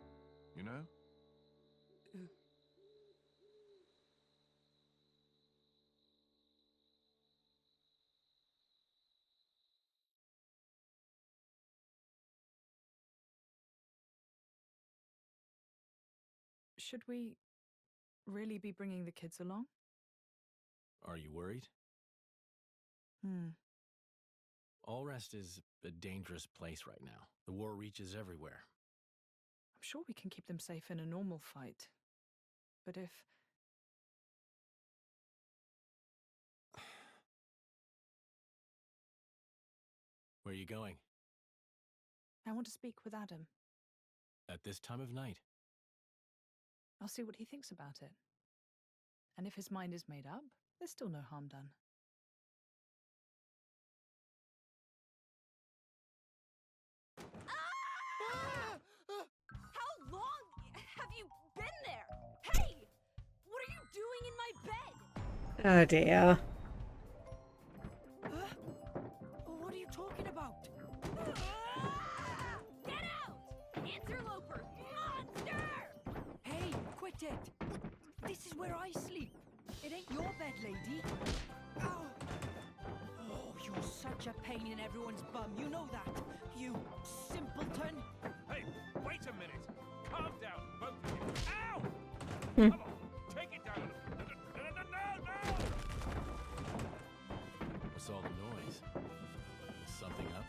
S16: you know?
S4: Should we really be bringing the kids along?
S2: Are you worried? Alrest is a dangerous place right now. The war reaches everywhere.
S4: I'm sure we can keep them safe in a normal fight. But if...
S2: Where are you going?
S4: I want to speak with Addam.
S2: At this time of night?
S4: I'll see what he thinks about it. And if his mind is made up, there's still no harm done.
S10: How long have you been there? Hey! What are you doing in my bed?
S1: Oh dear.
S8: What are you talking about?
S10: Get out! Interloper! Monster!
S8: Hey, quit it! This is where I sleep. It ain't your bed, lady. Ow! Oh, you're such a pain in everyone's bum. You know that. You simpleton.
S16: Hey, wait a minute! Calm down, both of you! Ow!
S1: Hmm.
S16: Come on, take it down! No!
S2: What's all the noise? Is something up?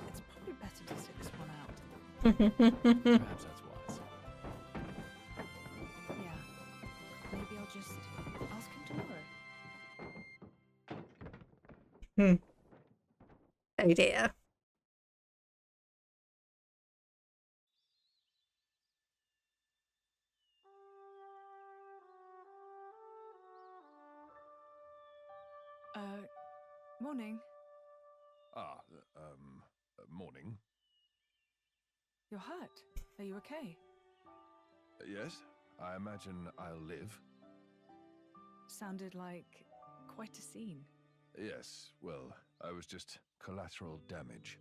S4: It's probably better to sit this one out.
S2: Perhaps that's wise.
S4: Yeah. Maybe I'll just ask him tomorrow.
S1: Oh dear.
S4: Morning.
S16: Morning.
S4: You're hurt. Are you okay?
S16: Yes, I imagine I'll live.
S4: Sounded like quite a scene.
S16: Yes, well, I was just collateral damage.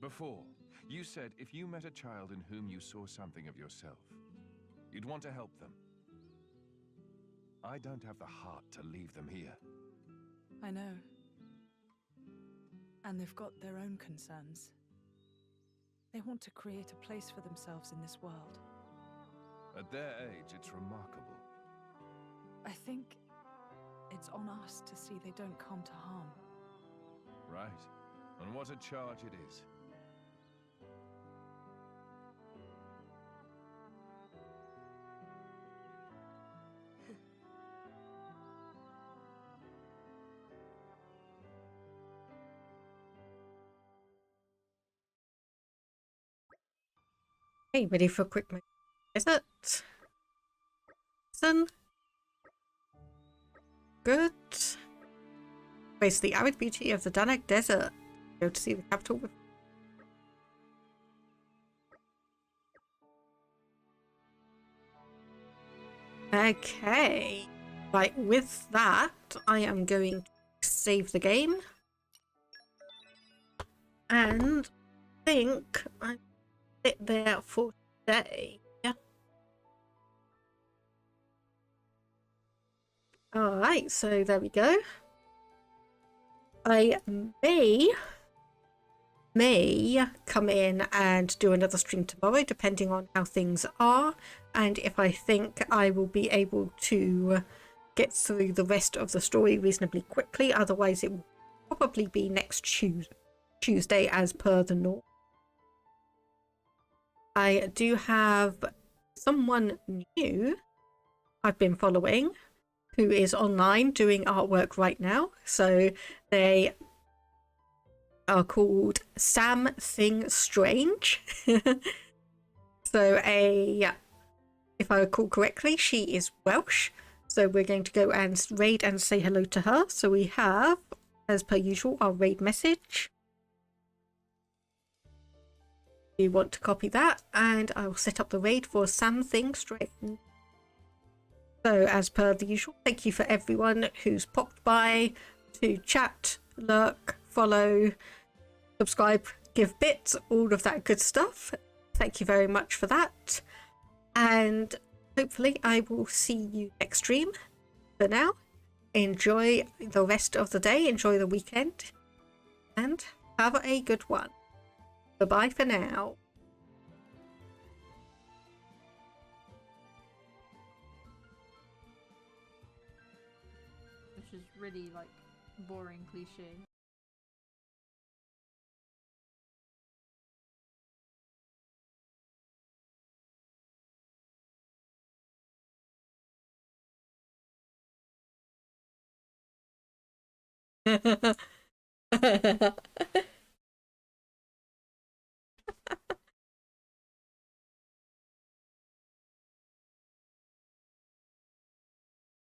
S16: Before, you said if you met a child in whom you saw something of yourself, you'd want to help them. I don't have the heart to leave them here.
S4: I know. And they've got their own concerns. They want to create a place for themselves in this world.
S16: At their age, it's remarkable.
S4: I think it's on us to see they don't come to harm.
S16: Right. And what a charge it is.
S1: Hey, ready for a quick visit? Listen. Good. Face the arid beauty of the Danak Desert. Go to see the capital. Okay. Right, with that, I am going to save the game. And think I'm sit there for today. Yeah. Alright, so there we go. I may come in and do another stream tomorrow, depending on how things are, and if I think I will be able to get through the rest of the story reasonably quickly. Otherwise, it will probably be next Tuesday as per the norm. I do have someone new I've been following who is online doing artwork right now. So they are called Something Strange. So if I recall correctly, she is Welsh. So we're going to go and raid and say hello to her. So we have, as per usual, our raid message. You want to copy that, and I will set up the raid for Something Strange. So as per the usual, thank you for everyone who's popped by to chat, lurk, follow, subscribe, give bits, all of that good stuff. Thank you very much for that. And hopefully I will see you next stream. For now, enjoy the rest of the day, enjoy the weekend, and have a good one. Bye-bye for now.
S20: Which is really, like, boring cliche.